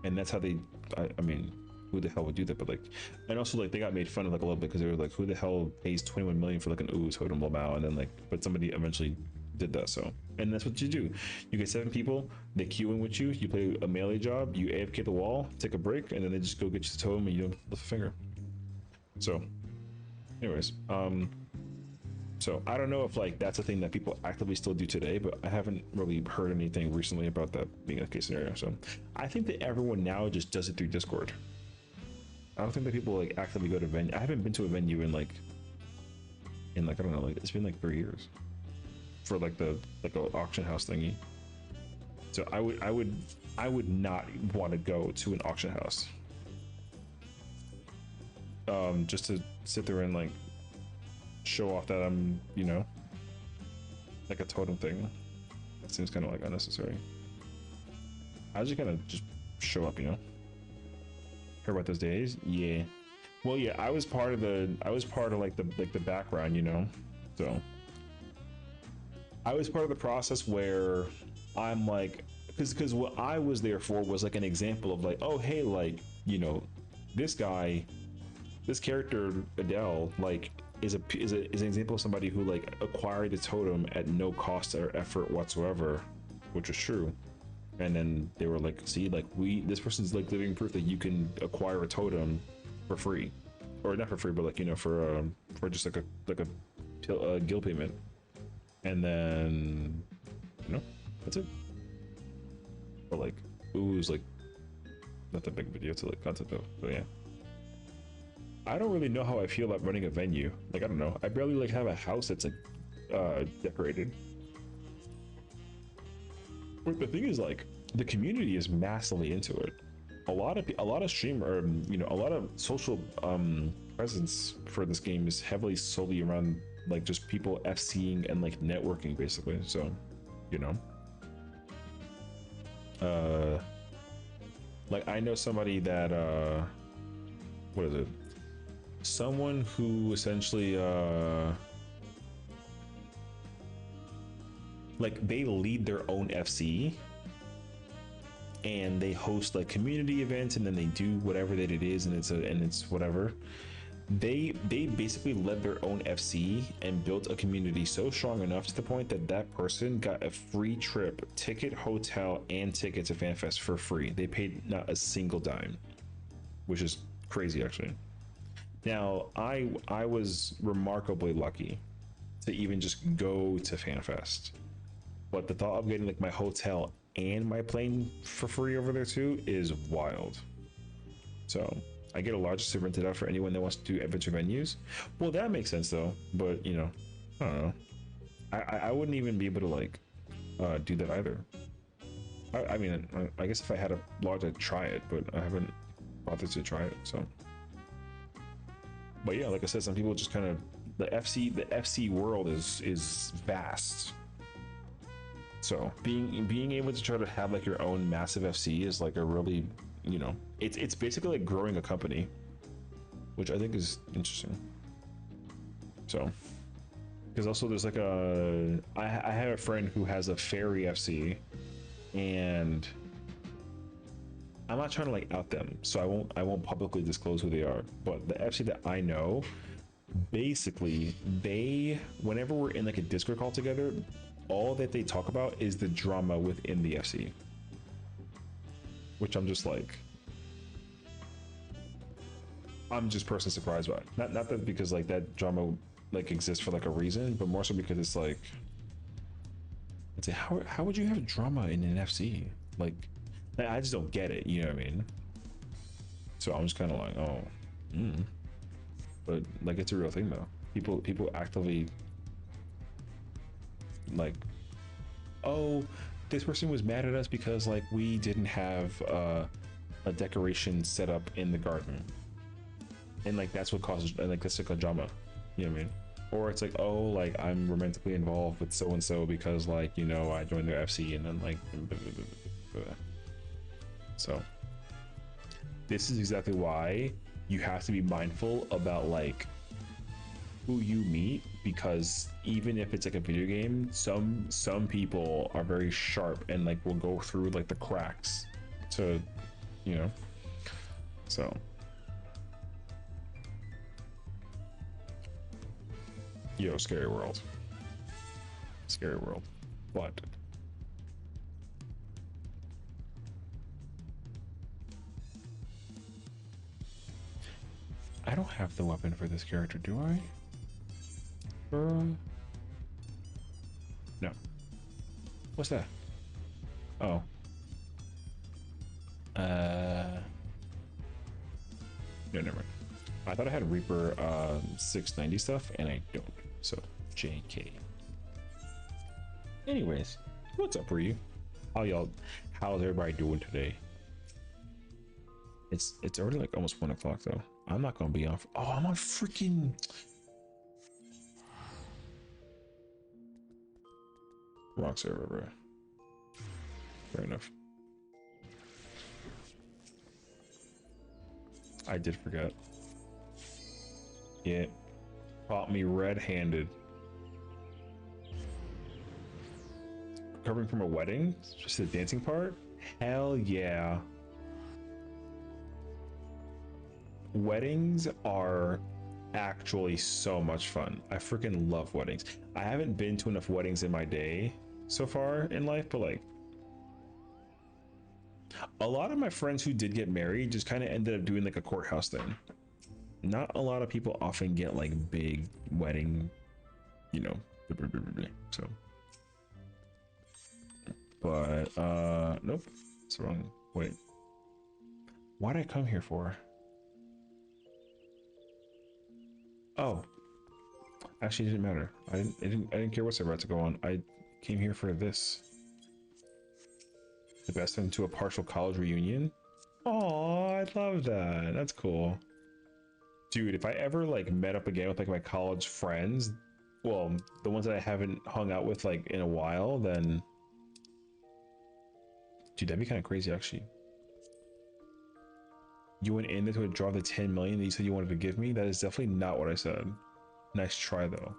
And that's how they, I mean, who the hell would do that? But like, and also like they got made fun of like a little bit because they were like, who the hell pays 21 million for like an ooh totem Lamau? And then like, but somebody eventually did that. So, and that's what you do. You get 7 people, they queue in with you, you play a melee job, you AFK the wall, take a break, and then they just go get you the totem and you don't lift a finger. So anyways, so I don't know if like that's a thing that people actively still do today, but I haven't really heard anything recently about that being a case scenario. So I think that everyone now just does it through Discord. I don't think that people like actively go to venue. I haven't been to a venue in like I don't know, like it's been like 3 years for like the like an auction house thingy. So I would not want to go to an auction house just to sit there and like show off that I'm, you know, like a totem thing. That seems kind of like unnecessary. I just kind of just show up, you know. Heard about those days? Yeah. Well, yeah, I was part of like the background, you know. So I was part of the process where I'm like, because what I was there for was like an example of like, oh hey, like, you know, this guy, this character Adele, like is an example of somebody who like acquired the totem at no cost or effort whatsoever, which was true. And then they were like, see, like this person's like living proof that you can acquire a totem for free, or not for free, but like, you know, for just like a guild payment. And then, you know, that's it. But like, it was like not that big of a deal to like content though. But yeah, I don't really know how I feel about running a venue. Like, I don't know. I barely like have a house that's like decorated. But the thing is, like, the community is massively into it. A lot of streamer, you know, a lot of social presence for this game is heavily solely around like just people FCing and like networking basically. So, you know, like I know somebody that what is it? Someone who essentially like they lead their own FC and they host like community events and then they do whatever that it is and it's whatever. They basically led their own FC and built a community so strong enough to the point that that person got a free trip, ticket, hotel, and ticket to FanFest for free. They paid not a single dime, which is crazy actually. Now, I was remarkably lucky to even just go to FanFest, but the thought of getting like my hotel and my plane for free over there too is wild. So I get a lodge to rent it out for anyone that wants to do adventure venues. Well, that makes sense though, but you know, I don't know. I wouldn't even be able to like do that either. I mean, I guess if I had a lodge, I'd try it, but I haven't bothered to try it. So, but yeah, like I said, some people just kind of the FC world is vast. So being able to try to have like your own massive FC is like a really, you know, it's basically like growing a company, which I think is interesting. So, because also there's like I have a friend who has a fairy FC, and I'm not trying to like out them, so I won't publicly disclose who they are. But the FC that I know, basically whenever we're in like a Discord call together, all that they talk about is the drama within the FC, which I'm just like, I'm just personally surprised by. Not that because like that drama like exists for like a reason, but more so because it's like, it's like how would you have drama in an FC? Like, I just don't get it. You know what I mean? So I'm just kind of like, oh, but like it's a real thing though. People actively like, oh, this person was mad at us because like we didn't have a decoration set up in the garden, and like that's what causes like that's like a drama, you know what I mean? Or it's like, oh, like I'm romantically involved with so and so because like, you know, I joined their FC and then like so this is exactly why you have to be mindful about like who you meet, because even if it's like a video game, some people are very sharp and like will go through like the cracks to, you know. So yo, scary world, but I don't have the weapon for this character, do I? No. What's that? Oh. No, never mind. I thought I had Reaper 690 stuff, and I don't. So, JK. Anyways, what's up, Ryu? How's everybody doing today? It's already like almost 1 o'clock though. I'm not gonna be on. Oh, I'm on freaking. Wrong server, bro. Fair enough. I did forget. Yeah. Caught me red-handed. Recovering from a wedding? Just the dancing part? Hell yeah. Weddings are actually so much fun. I freaking love weddings. I haven't been to enough weddings in my day so far in life, but like a lot of my friends who did get married just kind of ended up doing like a courthouse thing. Not a lot of people often get like big wedding, you know, so. But nope, it's wrong. Wait, what did I come here for? Oh, actually, it didn't matter. I didn't care what's about to go on. I came here for this. The best friend to a partial college reunion. Oh, I love that. That's cool. Dude, if I ever like met up again with like my college friends, well, the ones that I haven't hung out with like in a while, then dude, that'd be kind of crazy actually. You went in there to withdraw the 10 million that you said you wanted to give me? That is definitely not what I said. Nice try though.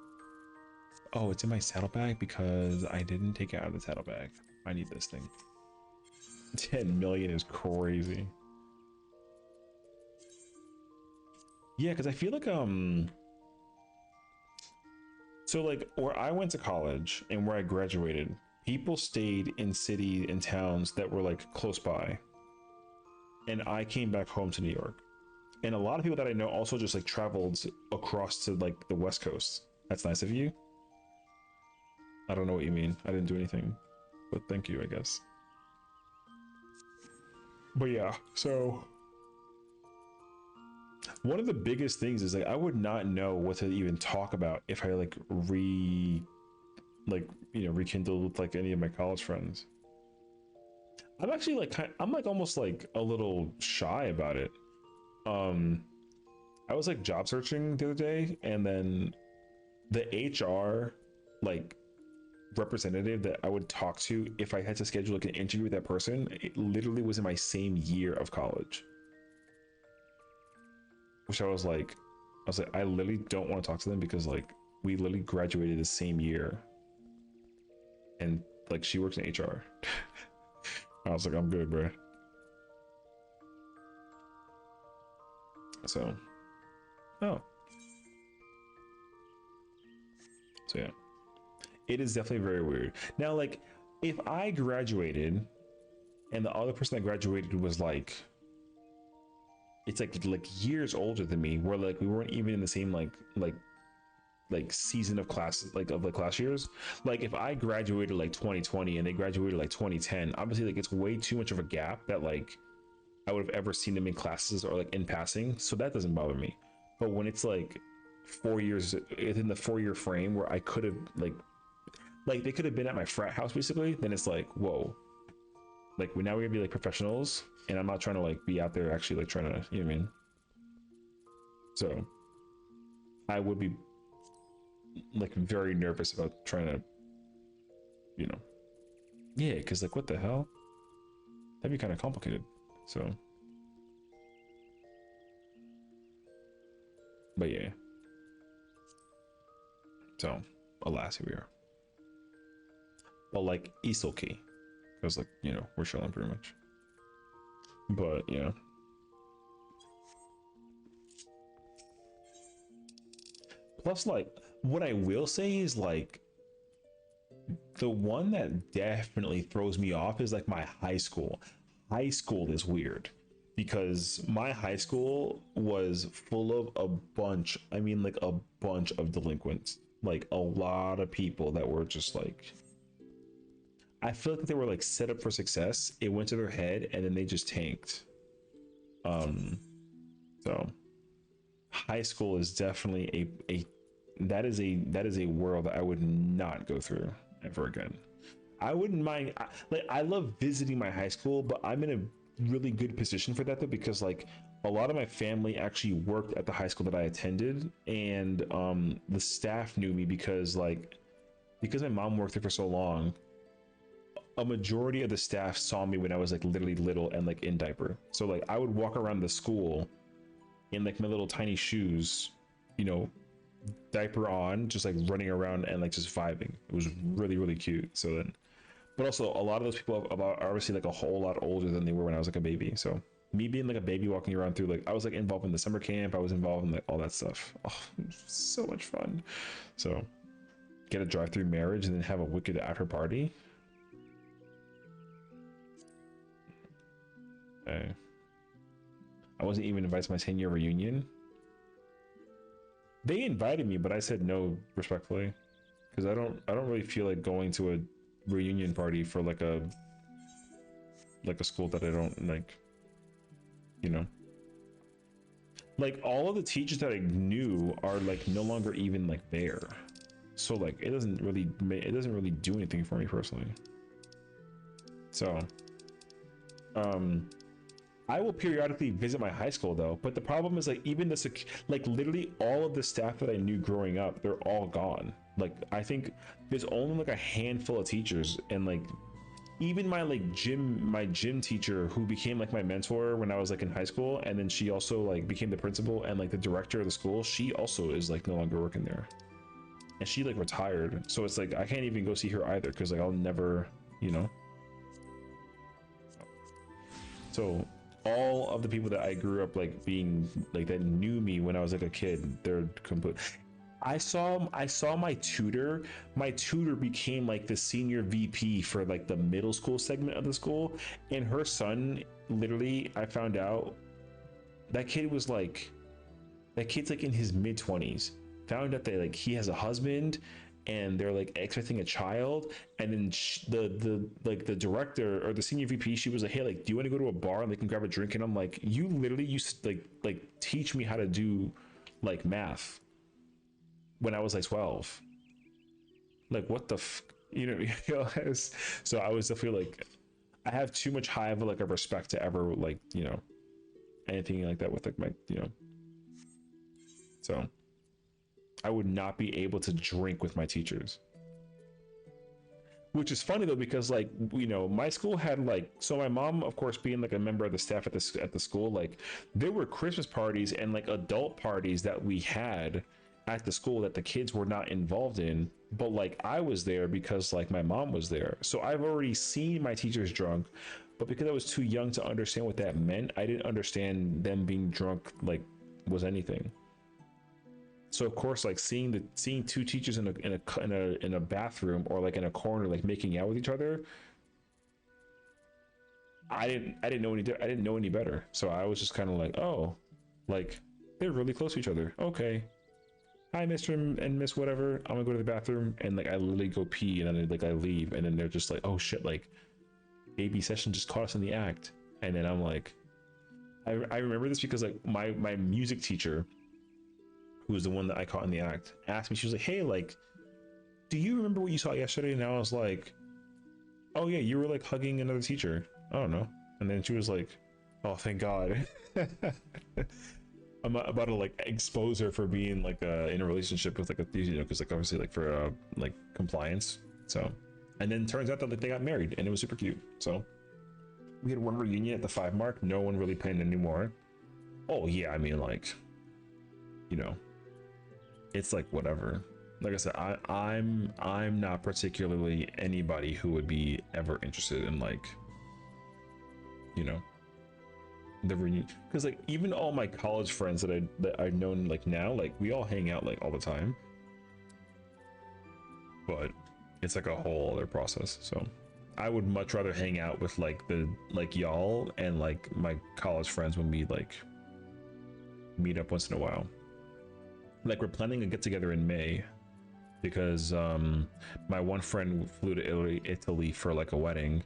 Oh, it's in my saddlebag because I didn't take it out of the saddlebag. I need this thing. 10 million is crazy. Yeah, because I feel like so like where I went to college and where I graduated, people stayed in cities and towns that were like close by. And I came back home to New York. And a lot of people that I know also just like traveled across to like the West Coast. That's nice of you. I don't know what you mean. I didn't do anything, but thank you, I guess. But yeah, so one of the biggest things is like I would not know what to even talk about if I like rekindled with like any of my college friends. I'm actually like I'm like almost like a little shy about it. I was like job searching the other day, and then the HR like representative that I would talk to if I had to schedule like an interview with that person, it literally was in my same year of college. Which I was like, I literally don't want to talk to them because like we literally graduated the same year. And like she works in HR. I was like, I'm good, bro. So, oh. So yeah. It is definitely very weird. Now, like, if I graduated and the other person that graduated was like, it's like years older than me, where like we weren't even in the same like season of classes, like of the class years. Like if I graduated like 2020 and they graduated like 2010, obviously like it's way too much of a gap that like I would have ever seen them in classes or like in passing. So that doesn't bother me. But when it's like 4 years within the 4 year frame where I could have like they could have been at my frat house basically, then it's like, whoa, like now we're gonna be like professionals, and I'm not trying to like be out there actually like trying to, you know what I mean? So I would be like very nervous about trying to, you know, yeah, because like what the hell, that'd be kind of complicated. So but yeah, so alas, here we are. But like it's okay because like, you know, we're chilling pretty much. But yeah, plus like what I will say is like the one that definitely throws me off is like my high school. High school is weird because my high school was full of a bunch, I mean like a bunch of delinquents, like a lot of people that were just like, I feel like they were like set up for success. It went to their head and then they just tanked. So high school is definitely a that is a world that I would not go through ever again. I wouldn't mind, I love visiting my high school, but I'm in a really good position for that though, because like a lot of my family actually worked at the high school that I attended, and the staff knew me because my mom worked there for so long. A majority of the staff saw me when I was like literally little and like in diaper. So like I would walk around the school in like my little tiny shoes you know, diaper on, just like running around and like just vibing. It was really, really cute. So then, but also a lot of those people are obviously like a whole lot older than they were when I was like a baby. So me being like a baby walking around through, like, I was like involved in the summer camp, I was involved in like all that stuff. Oh, so much fun. So get a drive-through marriage and then have a wicked after party. I wasn't even invited to my 10-year reunion. They invited me, but I said no respectfully, because I don't really feel like going to a reunion party for like a school that I don't like, you know. Like all of the teachers that I knew are like no longer even like there, so like it doesn't really do anything for me personally. So I will periodically visit my high school though, but the problem is like even this, like literally all of the staff that I knew growing up, they're all gone. Like I think there's only like a handful of teachers, and like even my gym teacher who became like my mentor when I was like in high school, and then she also like became the principal and like the director of the school, she also is like no longer working there, and she like retired. So it's like I can't even go see her either, because like I'll never, you know. So all of the people that I grew up like being like that knew me when I was like a kid, they're complete. I saw my tutor. My tutor became like the senior VP for like the middle school segment of the school, and her son, literally, I found out that kid's like in his mid-20s. Found out that like he has a husband, and they're like expecting a child, and then the director or the senior VP, she was like, hey, like, do you want to go to a bar and they can grab a drink? And I'm like, you literally used to like teach me how to do like math when I was like 12. Like what the you know, so I was definitely like, I have too much high of like a respect to ever like, you know, anything like that with like my, you know. So I would not be able to drink with my teachers, which is funny though, because like, you know, my school had like, so my mom, of course, being like a member of the staff at the school, like there were Christmas parties and like adult parties that we had at the school that the kids were not involved in, but like I was there because like my mom was there. So I've already seen my teachers drunk, but because I was too young to understand what that meant, I didn't understand them being drunk like was anything. So of course, like seeing two teachers in a bathroom or like in a corner, like making out with each other, I didn't know any better. So I was just kind of like, oh, like they're really close to each other. Okay, hi, Mr. and Miss whatever. I'm gonna go to the bathroom, and like I literally go pee, and then like I leave, and then they're just like, oh shit, like baby session just caught us in the act. And then I'm like, I remember this because like my music teacher, who was the one that I caught in the act, asked me, she was like, hey, like, do you remember what you saw yesterday? And I was like, oh yeah, you were like hugging another teacher. I don't know. And then she was like, oh, thank God. I'm about to like expose her for being like in a relationship with like a, you know, because like obviously like for like compliance. So, and then turns out that like they got married, and it was super cute. So we had one reunion at the 5 mark. No one really planned anymore. Oh yeah, I mean, like, you know, it's like whatever. Like I said, I'm not particularly anybody who would be ever interested in like, you know, the reunion, because like even all my college friends that I've known like now, like we all hang out like all the time, but it's like a whole other process. So I would much rather hang out with like y'all and like my college friends when we like meet up once in a while. Like we're planning a get together in May, because my one friend flew to Italy for like a wedding.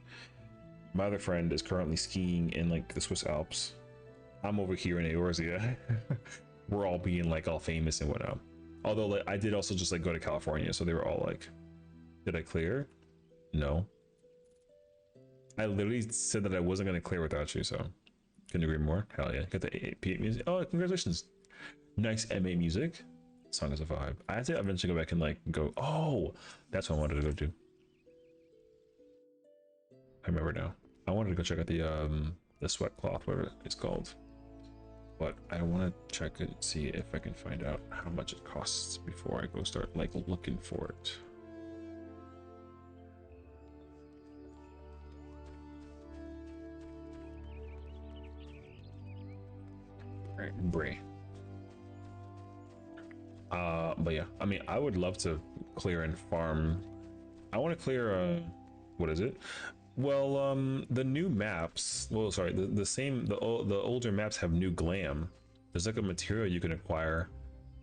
My other friend is currently skiing in like the Swiss Alps. I'm over here in Eorzea. We're all being like all famous and whatnot. Although like I did also just like go to California, so they were all like, did I clear? No. I literally said that I wasn't gonna clear without you, so couldn't agree more. Hell yeah. Got the P8 music. Oh, congratulations. Nice MA music. Song is a vibe. I have to eventually go back and like go, oh, that's what I wanted to go do. I remember now. I wanted to go check out the sweat cloth, whatever it's called. but I want to check it, see if I can find out how much it costs before I go start like looking for it. All right, Bray. But yeah, I mean, I would love to clear and farm. I want to clear what is it? Well, the new maps, well, sorry, the older maps have new glam. There's like a material you can acquire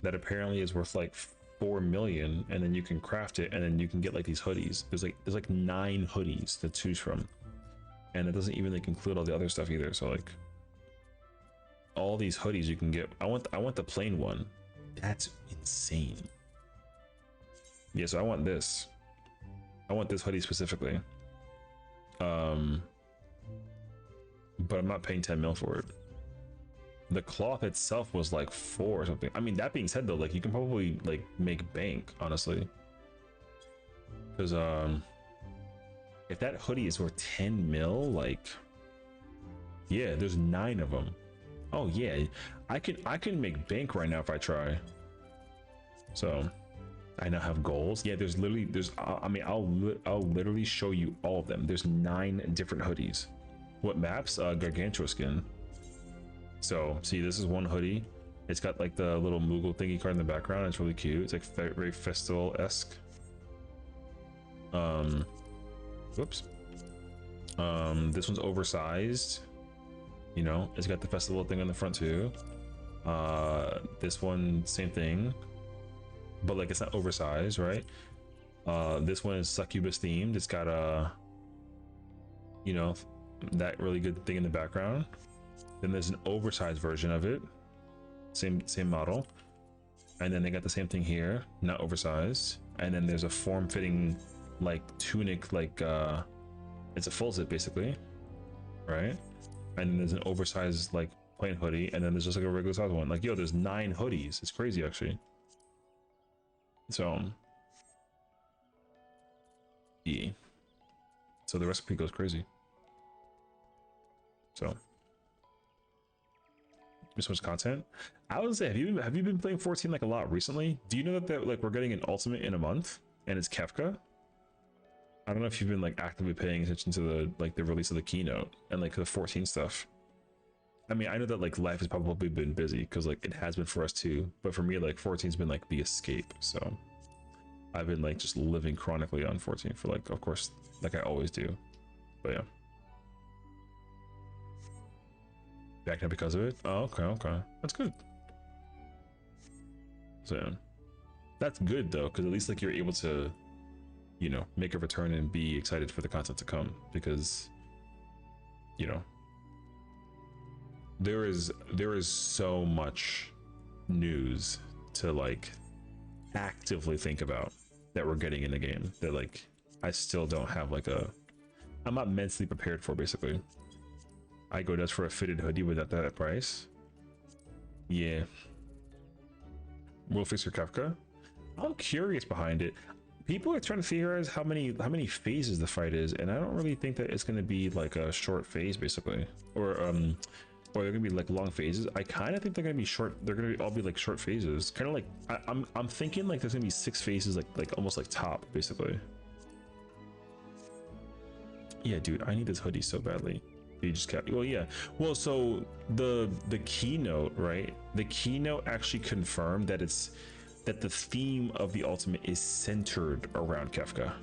that apparently is worth like 4 million, and then you can craft it, and then you can get like these hoodies. There's like 9 hoodies to choose from, and it doesn't even like include all the other stuff either. So like all these hoodies you can get. I want the plain one. That's insane. Yeah, so I want this. I want this hoodie specifically. But I'm not paying 10 mil for it. The cloth itself was like 4 or something. I mean, that being said though, like you can probably like make bank, honestly. Because if that hoodie is worth 10 mil, like yeah, there's 9 of them. Oh yeah, I can make bank right now if I try. So I now have goals. Yeah, there's I mean, I'll literally show you all of them. There's 9 different hoodies. What maps? Gargantua skin. So see, this is one hoodie. It's got like the little Moogle thingy card in the background. It's really cute. It's like very festival-esque. Whoops. This one's oversized. You know, it's got the festival thing on the front too. This one, same thing, but like it's not oversized, right? This one is succubus themed. It's got a, you know, that really good thing in the background. Then there's an oversized version of it, same model, and then they got the same thing here, not oversized. And then there's a form-fitting like tunic, like it's a full zip basically, right? And then there's an oversized like plain hoodie, and then there's just like a regular size one. Like, yo, there's 9 hoodies. It's crazy actually. So yeah, so the recipe goes crazy. So so much content. I would say, have you been playing 14 like a lot recently? Do you know that like we're getting an ultimate in a month and it's Kefka? I don't know if you've been like actively paying attention to the like the release of the keynote and like the 14 stuff. I mean, I know that like life has probably been busy because like it has been for us too, but for me like 14's been like the escape. So I've been like just living chronically on 14 for like, of course, like I always do. But yeah, back now because of it. Oh, okay, that's good. So yeah, that's good though, because at least like you're able to, you know, make a return and be excited for the content to come, because you know there is so much news to like actively think about that we're getting in the game that like I still don't have like I'm not mentally prepared for. Basically, I go just for a fitted hoodie without that price. Yeah, we'll fix your Kafka. I'm curious behind it. People are trying to figure out how many phases the fight is, and I don't really think that it's going to be like a short phase basically, or they're gonna be like long phases. I kind of think they're gonna be short. They're gonna all be like short phases, kind of like I'm thinking like there's gonna be 6 phases, like almost like top basically. Yeah, dude, I need this hoodie so badly. You just got, well, yeah, well, so the keynote, right? The keynote actually confirmed that the theme of the ultimate is centered around Kefka.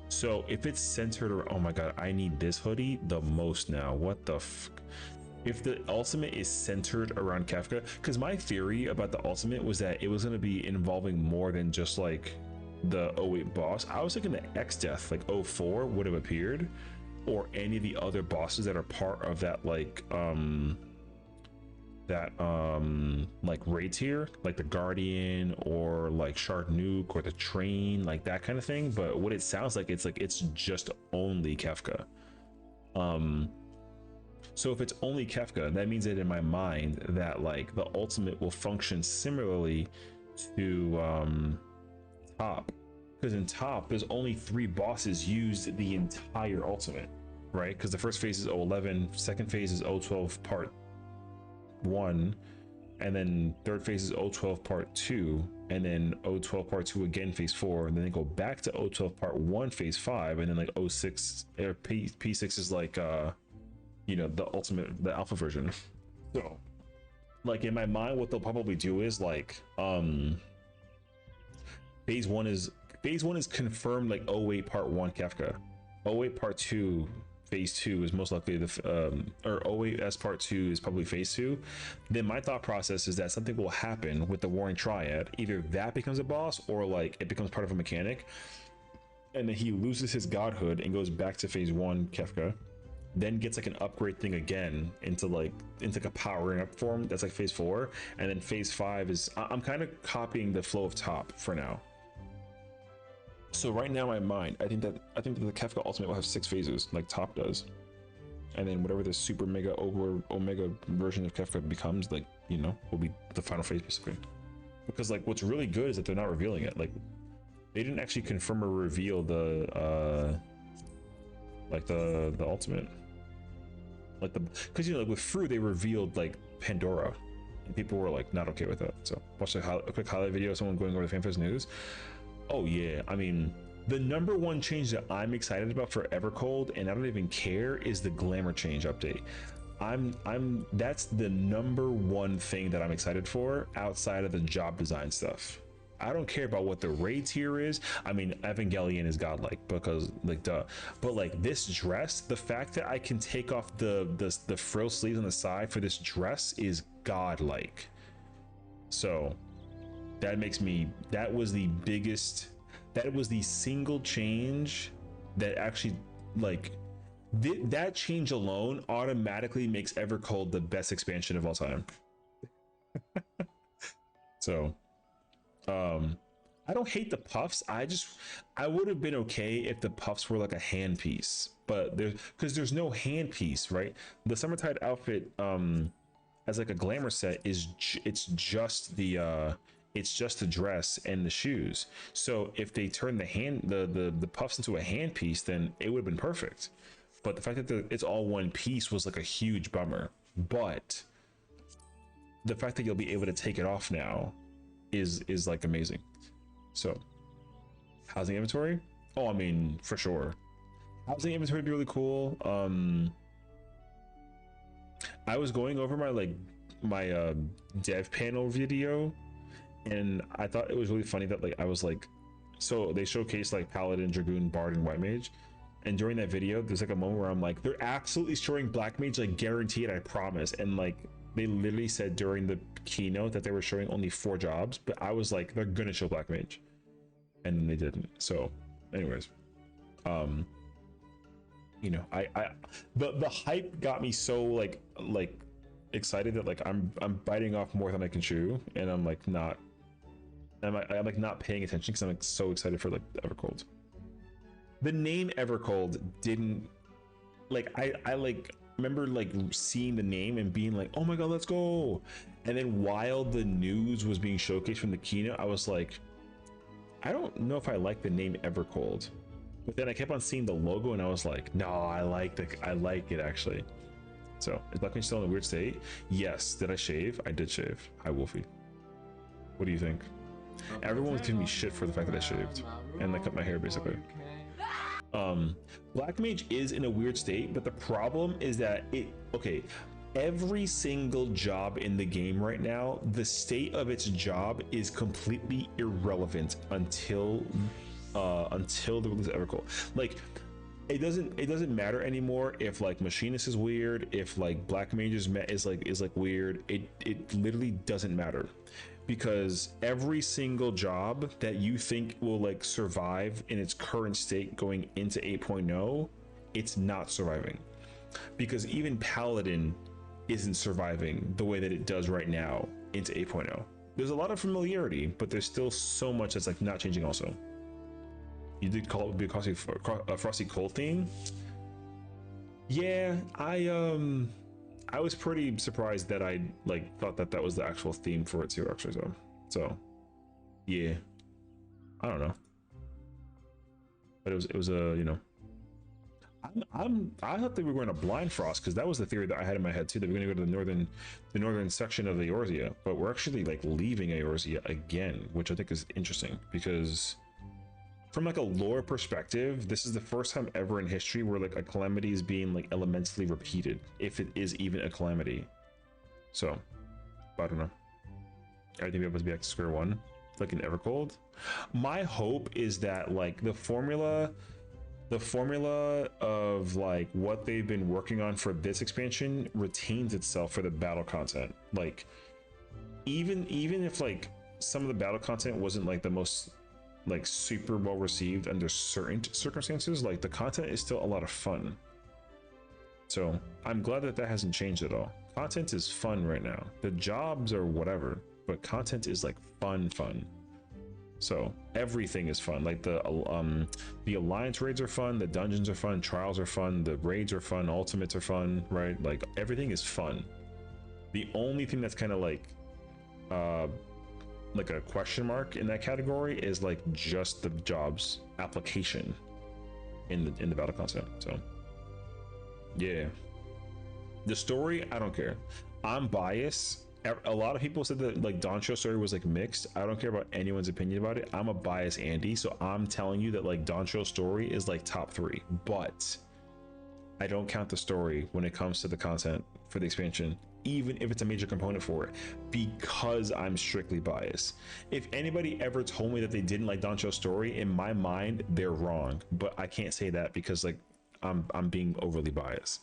So if it's centered around, oh my god, I need this hoodie the most now. What the if the ultimate is centered around Kefka, because my theory about the ultimate was that it was going to be involving more than just like the 08 boss. I was thinking that X-Death, like 04, would have appeared, or any of the other bosses that are part of that like like raid tier, like the Guardian or like Shark Nuke or the Train, like that kind of thing. But what it sounds like, it's just only Kefka. So if it's only Kefka, that means that in my mind that like the ultimate will function similarly to top, because in top there's only 3 bosses used the entire ultimate, right? Because the first phase is 011, second phase is 012 part, 1, and then third phase is O12 part 2, and then O12 part 2 again phase 4, and then they go back to O12 part 1 phase 5, and then like O6 or P6 is like you know, the alpha version. So like in my mind what they'll probably do is like phase 1 is confirmed like 08 part 1 Kefka. 08 part 2 phase 2 is most likely the or 08s part 2 is probably phase 2. Then my thought process is that something will happen with the Warring Triad. Either that becomes a boss or like it becomes part of a mechanic, and then he loses his godhood and goes back to phase 1 Kefka, then gets like an upgrade thing again into like a powering up form. That's like phase 4, and then phase 5 is I'm kind of copying the flow of top for now. So right now in my mind, I think that the Kefka Ultimate will have 6 phases like top does, and then whatever the super mega over omega version of Kefka becomes, like, you know, will be the final phase basically. Because like what's really good is that they're not revealing it. Like they didn't actually confirm or reveal the like the ultimate, like the, because you know, like with Fru they revealed like Pandora, and people were like not okay with that. So watch a quick highlight video of someone going over the FanFest news. Oh yeah, I mean, the number one change that I'm excited about for Evercold, and I don't even care, is the glamour change update. That's the number one thing that I'm excited for outside of the job design stuff. I don't care about what the raid tier is. I mean, Evangelion is godlike because like duh. But like this dress, the fact that I can take off the frill sleeves on the side for this dress is godlike. So that makes me, that was the single change that actually like that change alone automatically makes Evercold the best expansion of all time. So I don't hate the puffs. I would have been okay if the puffs were like a hand piece, but there's no hand piece, right? The Summertide outfit as like a glamour set is it's just the dress and the shoes. So if they turn the puffs into a hand piece, then it would have been perfect. But the fact that it's all one piece was like a huge bummer. But the fact that you'll be able to take it off now is like amazing. So housing inventory, oh, I mean, for sure, housing inventory would be really cool. I was going over my dev panel video, and I thought it was really funny that like I was like, so they showcased like Paladin, Dragoon, Bard, and White Mage, and during that video there's like a moment where I'm like, they're absolutely showing Black Mage, like guaranteed, I promise. And like they literally said during the keynote that they were showing only 4 jobs, but I was like, they're gonna show Black Mage, and then they didn't. So anyways, you know, the hype got me so like excited that like I'm biting off more than I can chew, and I'm like not paying attention because I'm like so excited for like Evercold. The name Evercold didn't like, I like remember like seeing the name and being like, oh my god, let's go. And then while the news was being showcased from the keynote, I was like, I don't know if I like the name Evercold. But then I kept on seeing the logo and I was like, no, I like it actually. So is Black Mage still in a weird state? Yes. Did I shave? I did shave. Hi Wolfie. What do you think? Everyone was giving me shit for the fact that I shaved and I cut my hair basically. Black Mage is in a weird state, but the problem is that every single job in the game right now, the state of its job is completely irrelevant until the release of Evercold. Like it doesn't matter anymore if like Machinist is weird, if like Black Mage is like weird. It literally doesn't matter, because every single job that you think will like survive in its current state going into 8.0, it's not surviving, because even Paladin isn't surviving the way that it does right now into 8.0. There's a lot of familiarity, but there's still so much that's like not changing. Also, you did call it would be a Frosty Cold theme. Yeah, I was pretty surprised that I like thought that was the actual theme for it too, actually. So yeah, I don't know, but it was a, you know, I thought they were going to blind frost because that was the theory that I had in my head too. That we're going to go to the northern section of the Eorzea, but we're actually like leaving Eorzea again, which I think is interesting because from like a lore perspective, this is the first time ever in history where like a calamity is being like elementally repeated, if it is even a calamity. So I don't know. I think we're able to be back to square one, like in Evercold. My hope is that like the formula of like what they've been working on for this expansion retains itself for the battle content. Like even if like some of the battle content wasn't like the most like super well received under certain circumstances, like the content is still a lot of fun. So I'm glad that hasn't changed at all. Content is fun right now. The jobs are whatever, but content is like fun. So everything is fun. Like the alliance raids are fun, the dungeons are fun, trials are fun, the raids are fun, ultimates are fun, right? Like everything is fun. The only thing that's kind of like a question mark in that category is like just the jobs application in the battle content. So yeah, the story, I don't care. I'm biased. A lot of people said that like Doncho's story was like mixed. I don't care about anyone's opinion about it. I'm a biased Andy, so I'm telling you that like Doncho's story is like top 3, but I don't count the story when it comes to the content for the expansion, even if it's a major component for it, because I'm strictly biased. If anybody ever told me that they didn't like Doncho's story, in my mind they're wrong, but I can't say that because like I'm being overly biased.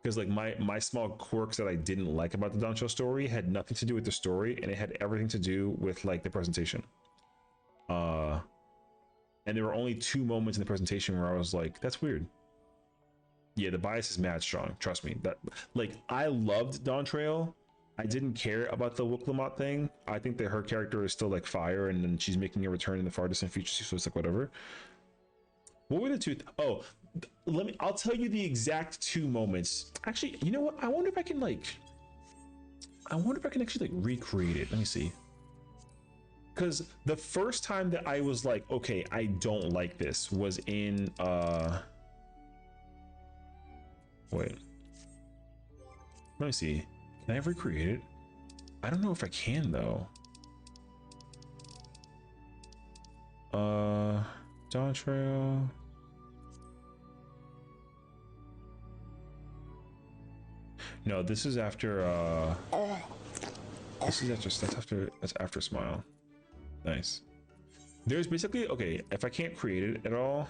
Because like my small quirks that I didn't like about the Doncho story had nothing to do with the story, and it had everything to do with like the presentation. And there were only 2 moments in the presentation where I was like, that's weird. Yeah, the bias is mad strong, trust me. That like I loved Dawn Trail. I didn't care about the Wuklamot thing. I think that her character is still like fire, and then she's making a return in the far distant future, so it's like whatever. What were the 2 I'll tell you the exact 2 moments. Actually, you know what? I wonder if I can actually like recreate it. Let me see. Because the first time that I was like, okay, I don't like this was in wait. Let me see. Can I recreate it? I don't know if I can though. Dawn Trail. No, this is after that's after Smile. Nice. There's basically, okay, if I can't create it at all,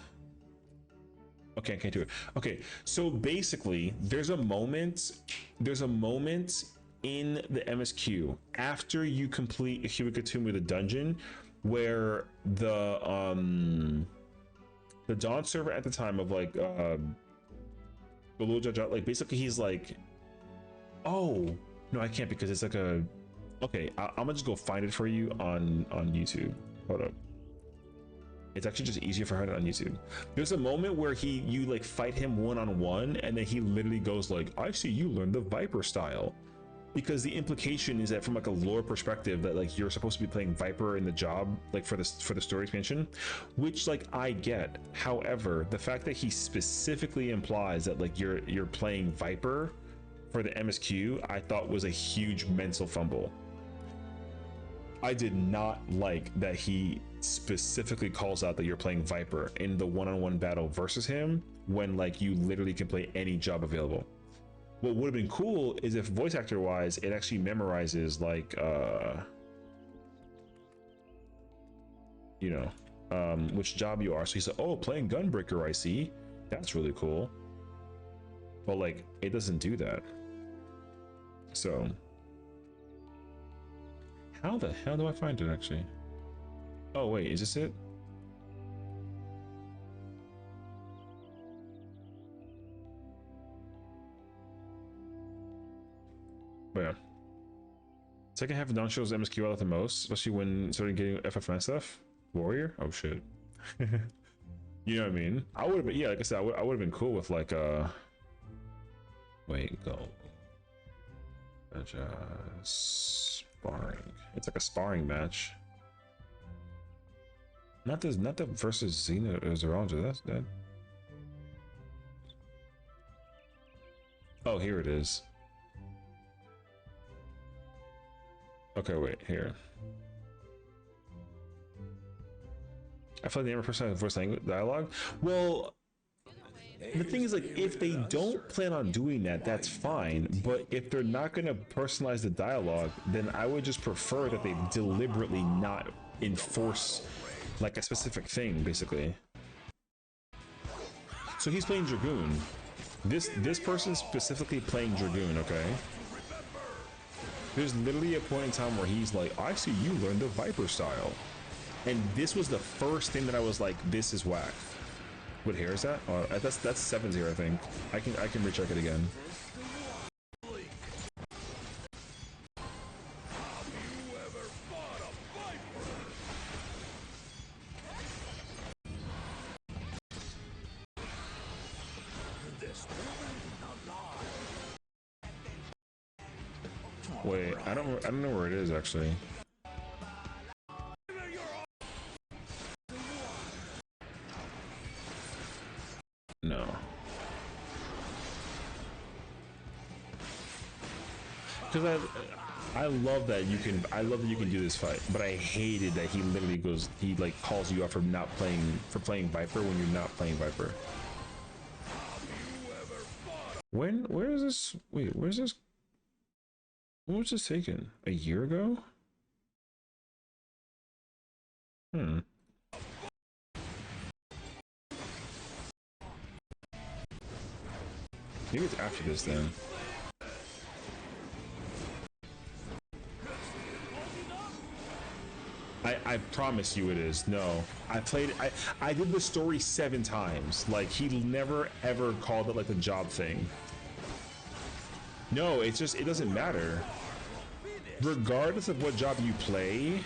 okay, I can't do it. Okay, so basically there's a moment in the MSQ after you complete a Huikatum with a dungeon where the Dawn server at the time of like like basically he's like, oh no, I can't because it's like a, okay, I'm gonna just go find it for you on YouTube. Hold up. It's actually just easier for her on YouTube. There's a moment where you like fight him one-on-one, and then he literally goes like, I see you learned the Viper style. Because the implication is that from like a lore perspective that like you're supposed to be playing Viper in the job, like for the story expansion, which like I get. However, the fact that he specifically implies that like you're playing Viper for the MSQ, I thought was a huge mental fumble. I did not like that he specifically calls out that you're playing Viper in the one-on-one battle versus him when like you literally can play any job available. What would have been cool is if voice actor wise it actually memorizes like you know which job you are. So he said, oh, playing Gunbreaker, I see, that's really cool. But like it doesn't do that. So how the hell do I find it actually? Oh wait, is this it? But yeah. Second half of Dawn shows MSQ I like the most, especially when starting getting FF9 stuff. Warrior? Oh shit. You know what I mean? I would have been, yeah, like I said, I would have been cool with like wait, go. Sparring. It's like a sparring match. Not the versus Xena or Zoranger. That's that. Oh, here it is. Okay, wait, here. I feel like the person has voice language dialogue. Well, the thing is, like, if they don't plan on doing that, that's fine. But if they're not going to personalize the dialogue, then I would just prefer that they deliberately not enforce like a specific thing, basically. So he's playing Dragoon. This person's specifically playing Dragoon, okay? There's literally a point in time where he's like, I see you learned the Viper style. And this was the first thing that I was like, this is whack. What hair is that? Oh, that's 7-0, I think. I can recheck it again. Wait, I don't know where it is actually. No. Because I love that you can do this fight, but I hated that he literally goes, he like calls you out for playing Viper when you're not playing Viper. Where is this? Wait, where's this? When was this taken? A year ago? Hmm. Maybe it's after this then. I promise you it is. No. I did the story 7 times. Like, he never ever called it like the job thing. No, it's just, it doesn't matter. Regardless of what job you play,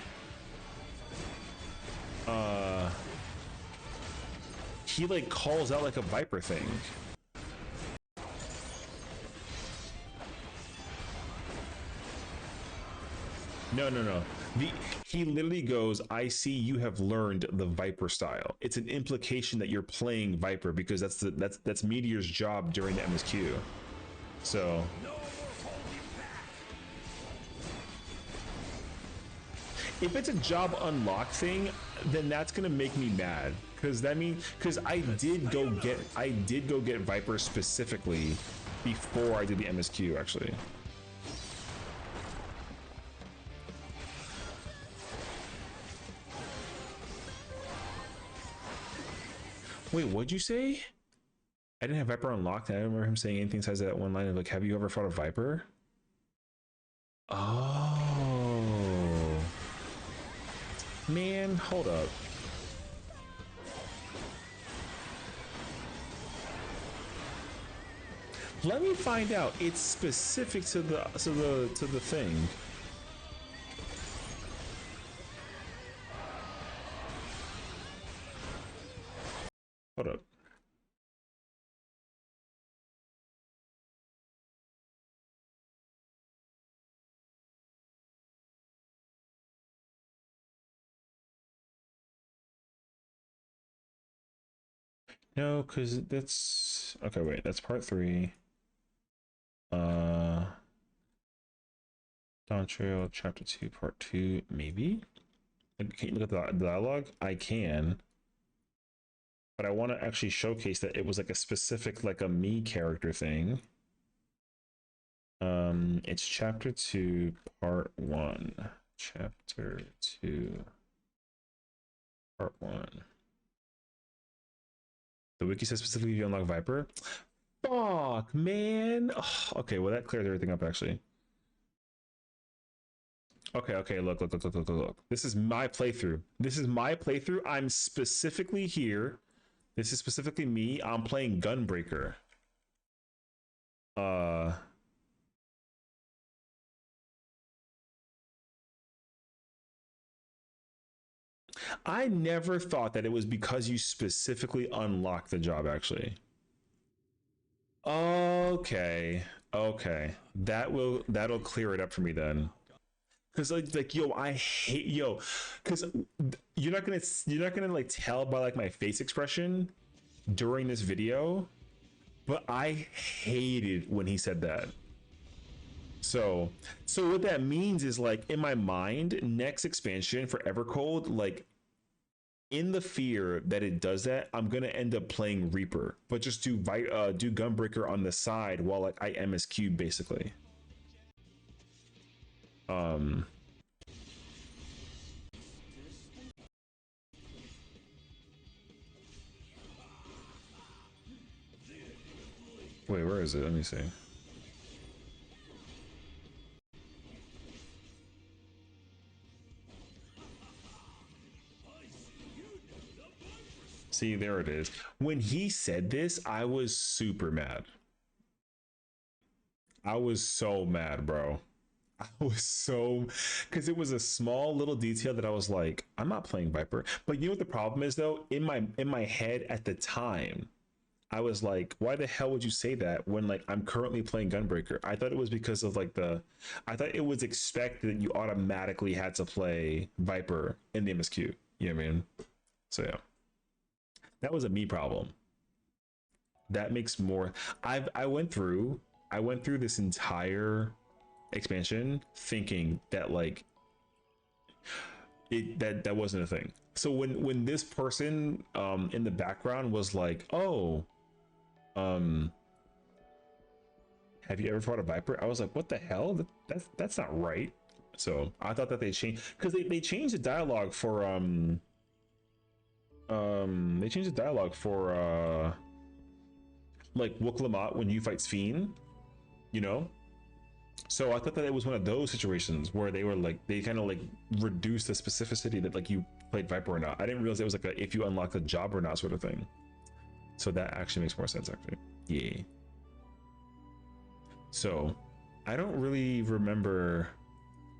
he like calls out like a Viper thing. No. He literally goes, I see you have learned the Viper style. It's an implication that you're playing Viper because that's Meteor's job during the MSQ. So if it's a job unlock thing, then that's gonna make me mad. Cause I did go get Viper specifically before I did the MSQ actually. Wait, what'd you say? I didn't have Viper unlocked. I don't remember him saying anything besides that one line of like, have you ever fought a Viper? Oh. Man, hold up. Let me find out. It's specific to the thing. Hold up. No, because that's okay. Wait, that's part 3. Dawn Trail, chapter 2, part 2, maybe. Can you look at the dialogue? I can. But I want to actually showcase that it was like a specific, like a me character thing. It's chapter 2, part 1. Chapter 2, part 1. The wiki says specifically you unlock Viper. Fuck, man. Ugh, okay, well that clears everything up actually. Okay, look. This is my playthrough. I'm specifically here. This is specifically me. I'm playing Gunbreaker. I never thought that it was because you specifically unlocked the job actually. Okay. That'll clear it up for me then. Cause like yo, I hate cause you're not gonna like tell by like my face expression during this video, but I hated when he said that. So what that means is like in my mind, next expansion for Evercold, like in the fear that it does that, I'm gonna end up playing Reaper, but just do Gunbreaker on the side while like I MSQ basically. Wait, where is it? Let me see. See, there it is. When he said this, I was super mad. I was so mad, bro. I was so, because it was a small little detail that I was like, I'm not playing Viper. But you know what the problem is though? In my head at the time, I was like, why the hell would you say that when like I'm currently playing Gunbreaker? I thought it was because of like I thought it was expected that you automatically had to play Viper in the MSQ. You know what I mean? So yeah, that was a me problem. That makes more. I went through this entire expansion thinking that like that wasn't a thing. So when this person in the background was like, oh, have you ever fought a Viper? I was like, what the hell? That's not right. So I thought that they changed, because they changed the dialogue for they changed the dialogue for like Wook Lamont when you fight Sphene, you know. So I thought that it was one of those situations where they were like, they kind of like reduced the specificity that like you played Viper or not. I didn't realize it was like a if you unlock the job or not sort of thing. So that actually makes more sense actually. Yeah. So I don't really remember,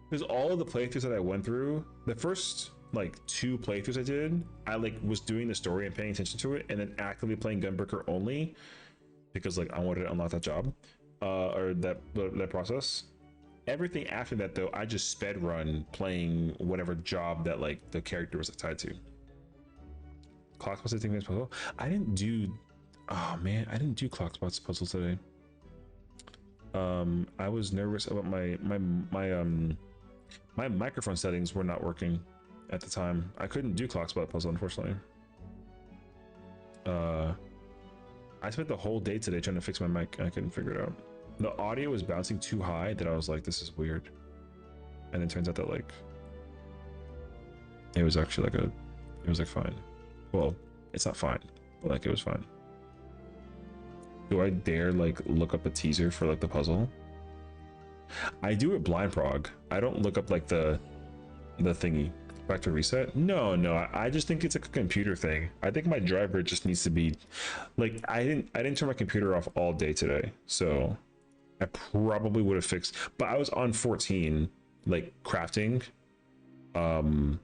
because all of the playthroughs that I went through, the first like 2 playthroughs I did, I like was doing the story and paying attention to it, and then actively playing Gunbreaker only because like I wanted to unlock that job. Or that process. Everything after that though, I just sped run playing whatever job that like the character was tied to. Clock spots puzzle. I didn't do. Oh man, I didn't do clock spots puzzle today. I was nervous about my microphone settings were not working at the time. I couldn't do clock spot puzzle unfortunately. I spent the whole day today trying to fix my mic and I couldn't figure it out. The audio was bouncing too high that I was like, this is weird. And it turns out that like, it was actually like it was like fine. Well, it's not fine, but like it was fine. Do I dare like look up a teaser for like the puzzle? I do it blind prog. I don't look up like the thingy. Back to reset? No, I just think it's like a computer thing. I think my driver just needs to be like, I didn't turn my computer off all day today, so I probably would have fixed, but I was on 14 like crafting and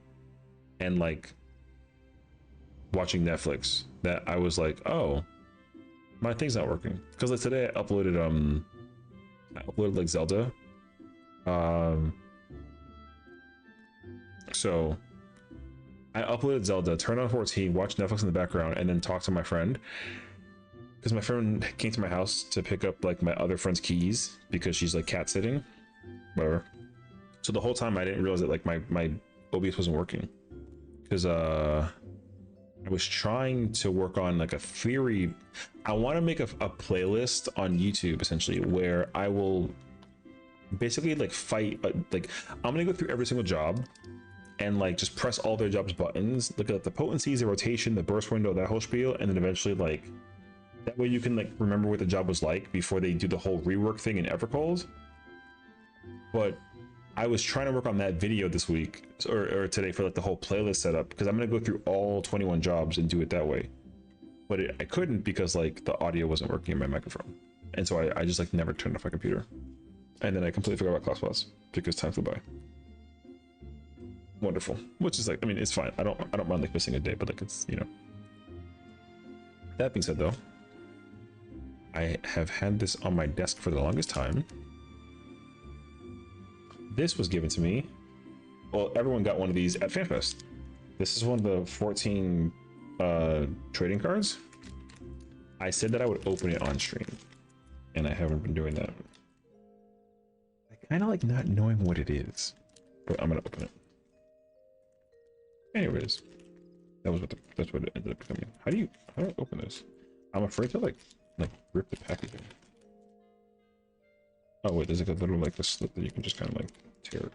like watching Netflix, that I was like, oh, my thing's not working, because like today I uploaded like Zelda. So I uploaded Zelda, turned on 14, watched Netflix in the background, and then talked to my friend, because my friend came to my house to pick up like my other friend's keys because she's like cat sitting, whatever. So the whole time I didn't realize that like my OBS wasn't working, because I was trying to work on like a theory. I want to make a playlist on YouTube essentially where I will basically like fight like I'm gonna go through every single job and like just press all their jobs buttons, look at the potencies, the rotation, the burst window, that whole spiel, and then eventually like that way you can like remember what the job was like before they do the whole rework thing in Evercold. But I was trying to work on that video this week or today for like the whole playlist setup, because I'm gonna go through all 21 jobs and do it that way. But I couldn't because like the audio wasn't working in my microphone, and so I just like never turned off my computer, and then I completely forgot about ClassPass because time flew by. Wonderful. Which is like, I mean, it's fine. I don't mind like missing a day, but like it's, you know. That being said though, I have had this on my desk for the longest time. This was given to me. Well, everyone got one of these at FanFest. This is one of the 14 trading cards. I said that I would open it on stream, and I haven't been doing that. I kind of like not knowing what it is, but I'm gonna open it. Anyways, that's what it ended up becoming. How do I open this? I'm afraid to like rip the packaging. Oh wait, there's like a little like a slip that you can just kind of like tear it.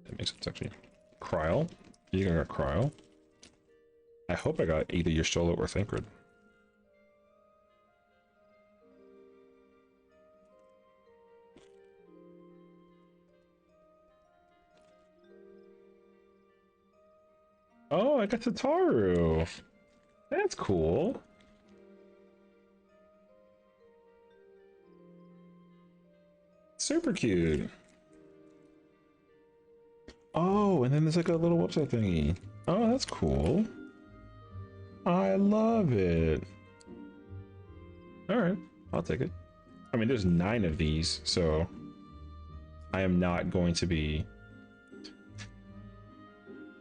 That makes sense actually. Cryo? You got cryo? I hope I got either your solo or Thancred. Oh, I got Tataru. That's cool. Super cute. Oh, and then there's like a little website thingy. Oh, that's cool. I love it. All right, I'll take it. I mean, there's 9 of these, so I am not going to be.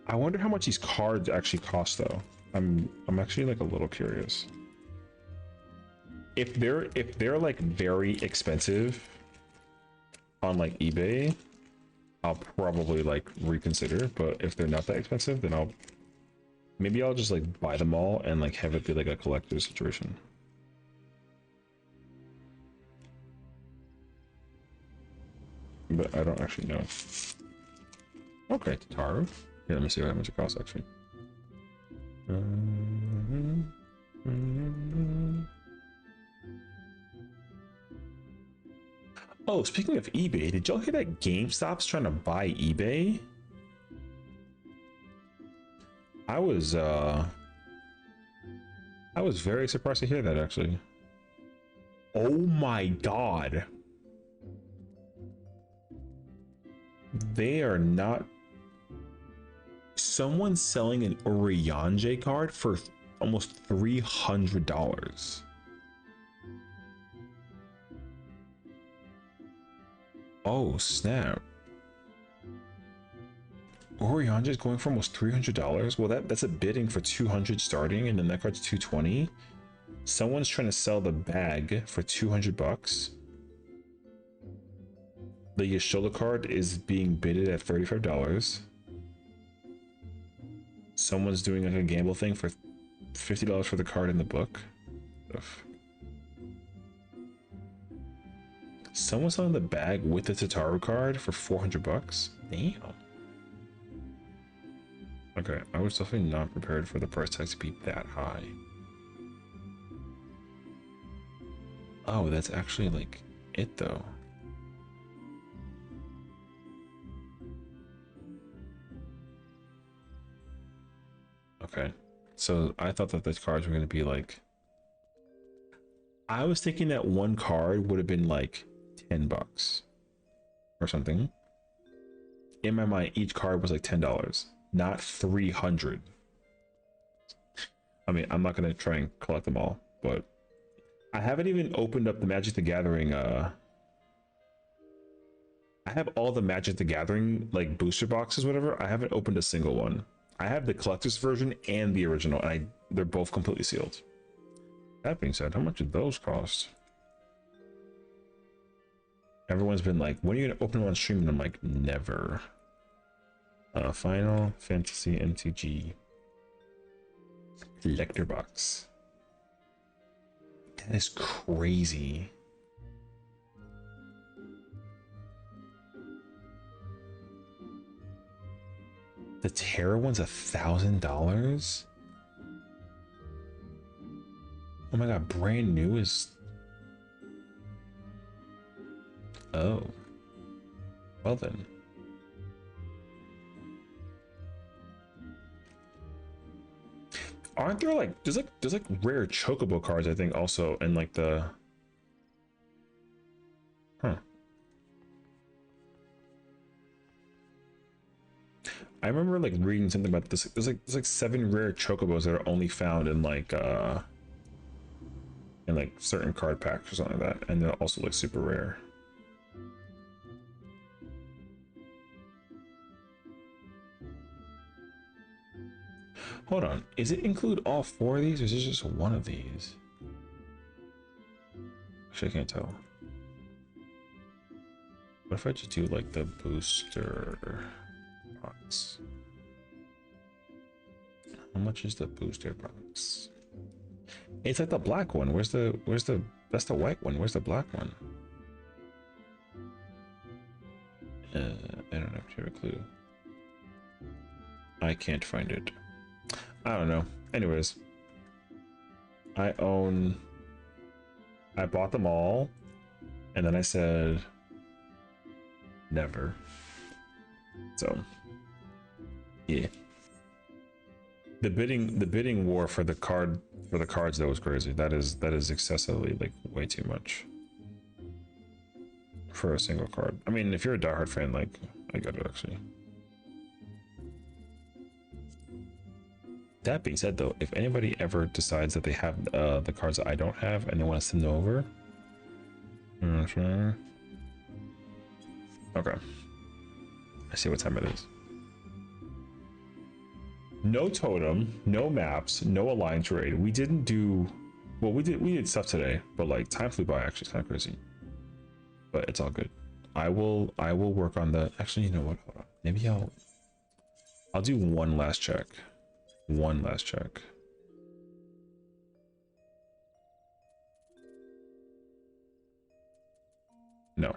I wonder how much these cards actually cost, though. I'm actually like a little curious. If they're like very expensive on like eBay, I'll probably like reconsider. But if they're not that expensive, then maybe I'll just like buy them all and like have it be like a collector's situation. But I don't actually know. Okay, Tataru. Here, let me see how much it costs actually. Oh, speaking of eBay, did y'all hear that GameStop's trying to buy eBay? I was very surprised to hear that actually. Oh my god. They are not. Someone's selling an Urianger card for almost $300. Oh snap. Urianger is going for almost $300. Well, that's a bidding for 200 starting, and then that card's 220. Someone's trying to sell the bag for 200 bucks. The Yashola card is being bidded at $35. Someone's doing like a gamble thing for $50 for the card in the book. Ugh. Someone's selling the bag with the Tataru card for 400 bucks. Damn. Okay, I was definitely not prepared for the price tag to be that high. Oh, that's actually like it though. Okay, so I thought that these cards were going to be like, I was thinking that one card would have been like 10 bucks or something. In my mind, each card was like $10, not 300. I mean, I'm not going to try and collect them all, but I haven't even opened up the Magic the Gathering. I have all the Magic the Gathering like booster boxes, whatever. I haven't opened a single one. I have the collector's version and the original, and they're both completely sealed. That being said, how much did those cost? Everyone's been like, when are you gonna open them on stream? And I'm like, never. Final Fantasy MTG collector box. That is crazy. The Terra one's $1,000. Oh my god, brand new is. Oh. Well then. Aren't there like there's like rare chocobo cards, I think, also in like the. Huh. I remember like reading something about this. There's like 7 rare chocobos that are only found in like certain card packs or something like that, and they're also like super rare. Hold on. Is it include all 4 of these, or is it just one of these? Actually, I can't tell. What if I just do like the booster box? How much is the booster box? It's like the black one. Where's the that's the white one. Where's the black one? I don't have a clue. I can't find it. I don't know. Anyways, I bought them all, and then I said never. So yeah, the bidding war for the cards, that was crazy. That is excessively, like, way too much for a single card. I mean, if you're a diehard fan, like, I get it actually. That being said, though, if anybody ever decides that they have the cards that I don't have and they want to send them over, okay, I see what time it is. No totem, no maps, no alliance raid. We didn't do, well, we did stuff today, but like time flew by. Actually, it's kind of crazy, but it's all good. I will work on the. Actually, you know what? Hold on. Maybe I'll do one last check. One last check. No.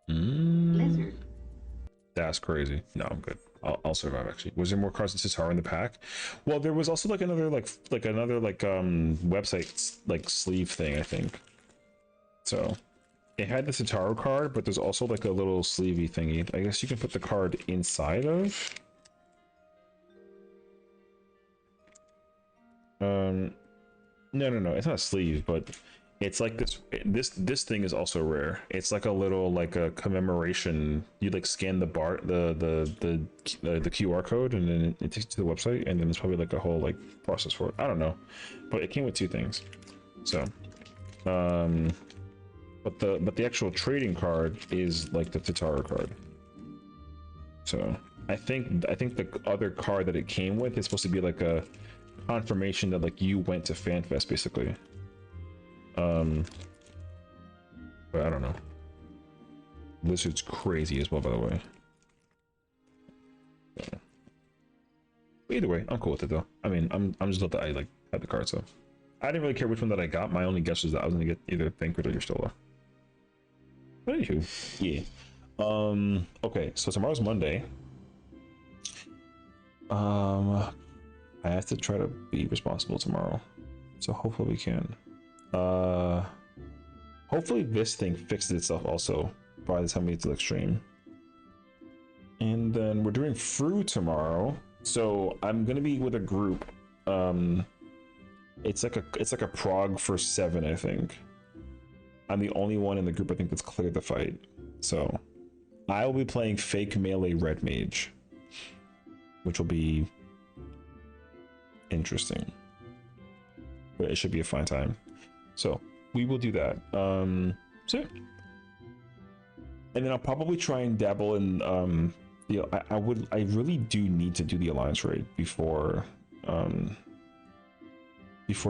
Lizard.
That's crazy. No, I'm good. I'll survive. Actually, was there more cards than Cesaro in the pack? Well, there was also like another website like sleeve thing, I think. So it had the Cesaro card, but there's also like a little sleevey thingy. I guess you can put the card inside of. No, it's not a sleeve, but it's like this thing is also rare. It's like a little, like a commemoration. You like scan the the QR code, and then it takes you to the website, and then there's probably like a whole like process for it. I don't know, but it came with 2 things. So but the actual trading card is like the Tataro card. So I think the other card that it came with is supposed to be like a confirmation that like you went to FanFest, basically. But I don't know. Lizard's crazy as well, by the way. Either way, I'm cool with it though. I mean, I'm just glad that I like had the card, so I didn't really care which one that I got. My only guess was that I was gonna get either Thancred or Stola. But anywho, yeah. Okay, so tomorrow's Monday. I have to try to be responsible tomorrow, so hopefully we can. Hopefully this thing fixes itself also by the time we get to the stream. And then we're doing fruit tomorrow, so I'm gonna be with a group. It's like a prog for 7, I think. I'm the only one in the group, I think, that's cleared the fight. So I will be playing fake melee red mage, which will be interesting, but it should be a fun time. So we will do that. So yeah. And then I'll probably try and dabble in I really do need to do the alliance raid before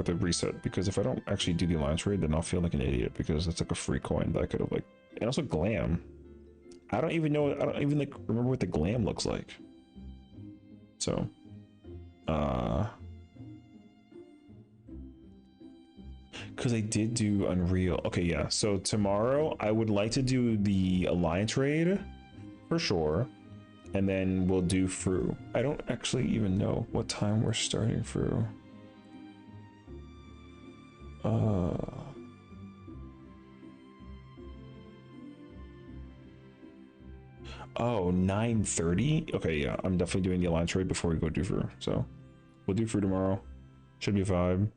the reset, because if I don't actually do the alliance raid, then I'll feel like an idiot, because it's like a free coin that I could have like. And also glam, I don't even like remember what the glam looks like. So because I did do Unreal. Okay, yeah, so tomorrow I would like to do the alliance raid for sure, and then we'll do Fru. I don't actually even know what time we're starting Fru. Oh, 9:30. Okay, yeah, I'm definitely doing the alliance raid before we go do Fru. So we'll do Fru tomorrow. Should be a vibe.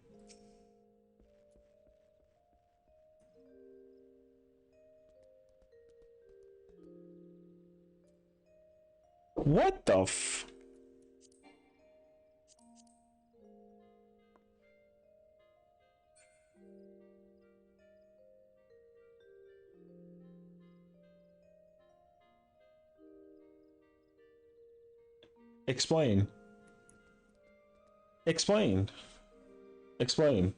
What the f? Explain. Explain. Explain.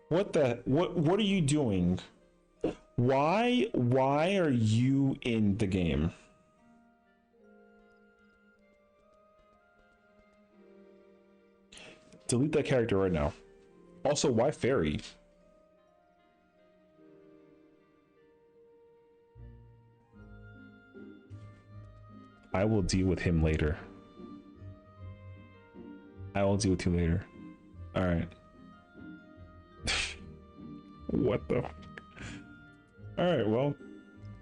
What are you doing? Why are you in the game? Delete that character right now. Also, why fairy? I will deal with him later. I will deal with you later. All right. What the? All right. Well,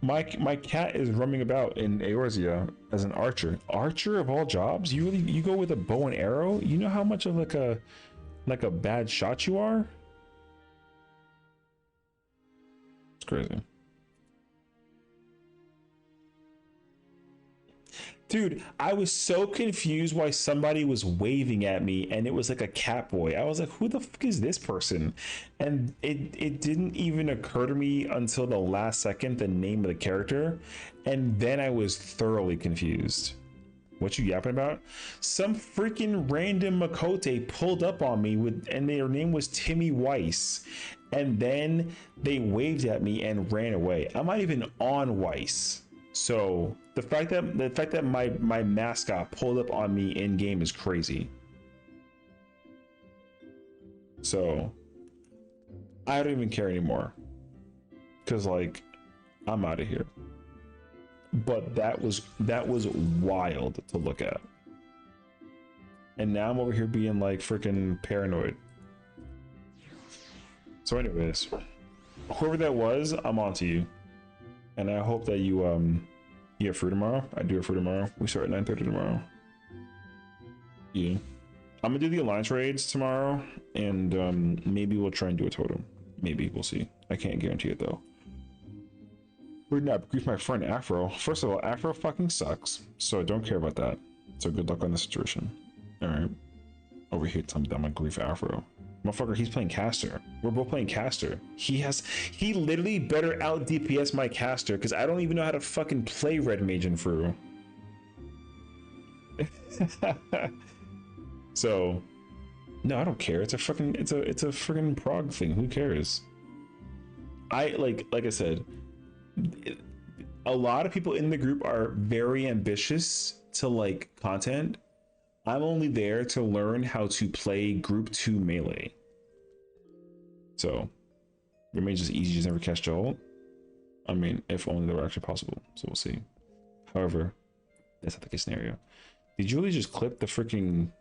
my cat is roaming about in Eorzea as an archer. Archer of all jobs? You go with a bow and arrow? You know how much of like a bad shot you are? It's crazy. Dude, I was so confused why somebody was waving at me and it was like a cat boy. I was like, who the fuck is this person? And it didn't even occur to me until the last second, the name of the character. And then I was thoroughly confused. What you yapping about? Some freaking random Makote pulled up on me and their name was Timmy Weiss. And then they waved at me and ran away. I'm not even on Weiss. So the fact that my mascot pulled up on me in game is crazy. So I don't even care anymore, because like I'm out of here. But that was wild to look at. And now I'm over here being like freaking paranoid. So anyways, whoever that was, I'm on to you. And I hope that you have free tomorrow. I do have free tomorrow. We start at 9:30 tomorrow. Yeah. I'm gonna do the alliance raids tomorrow, and maybe we'll try and do a totem. Maybe, we'll see. I can't guarantee it though. We're not grief my friend Afro. First of all, Afro fucking sucks, so I don't care about that. So good luck on the situation. Alright. Over here telling me that I'm gonna grief Afro. Motherfucker, he's playing caster. We're both playing caster. He literally better out DPS my caster, because I don't even know how to fucking play red mage and Fru. So no, I don't care. It's a freaking prog thing. Who cares? Like I said, a lot of people in the group are very ambitious to like content. I'm only there to learn how to play group 2 melee. So remains just easy, just never cast ult. I mean, if only that were actually possible. So we'll see. However, that's not the case scenario. Did you really just clip the freaking...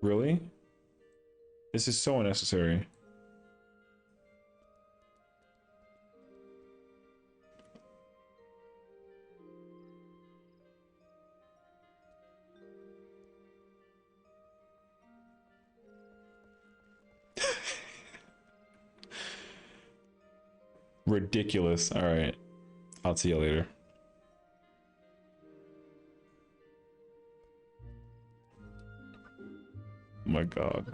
Really? This is so unnecessary. Ridiculous. All right. I'll see you later. Oh my God.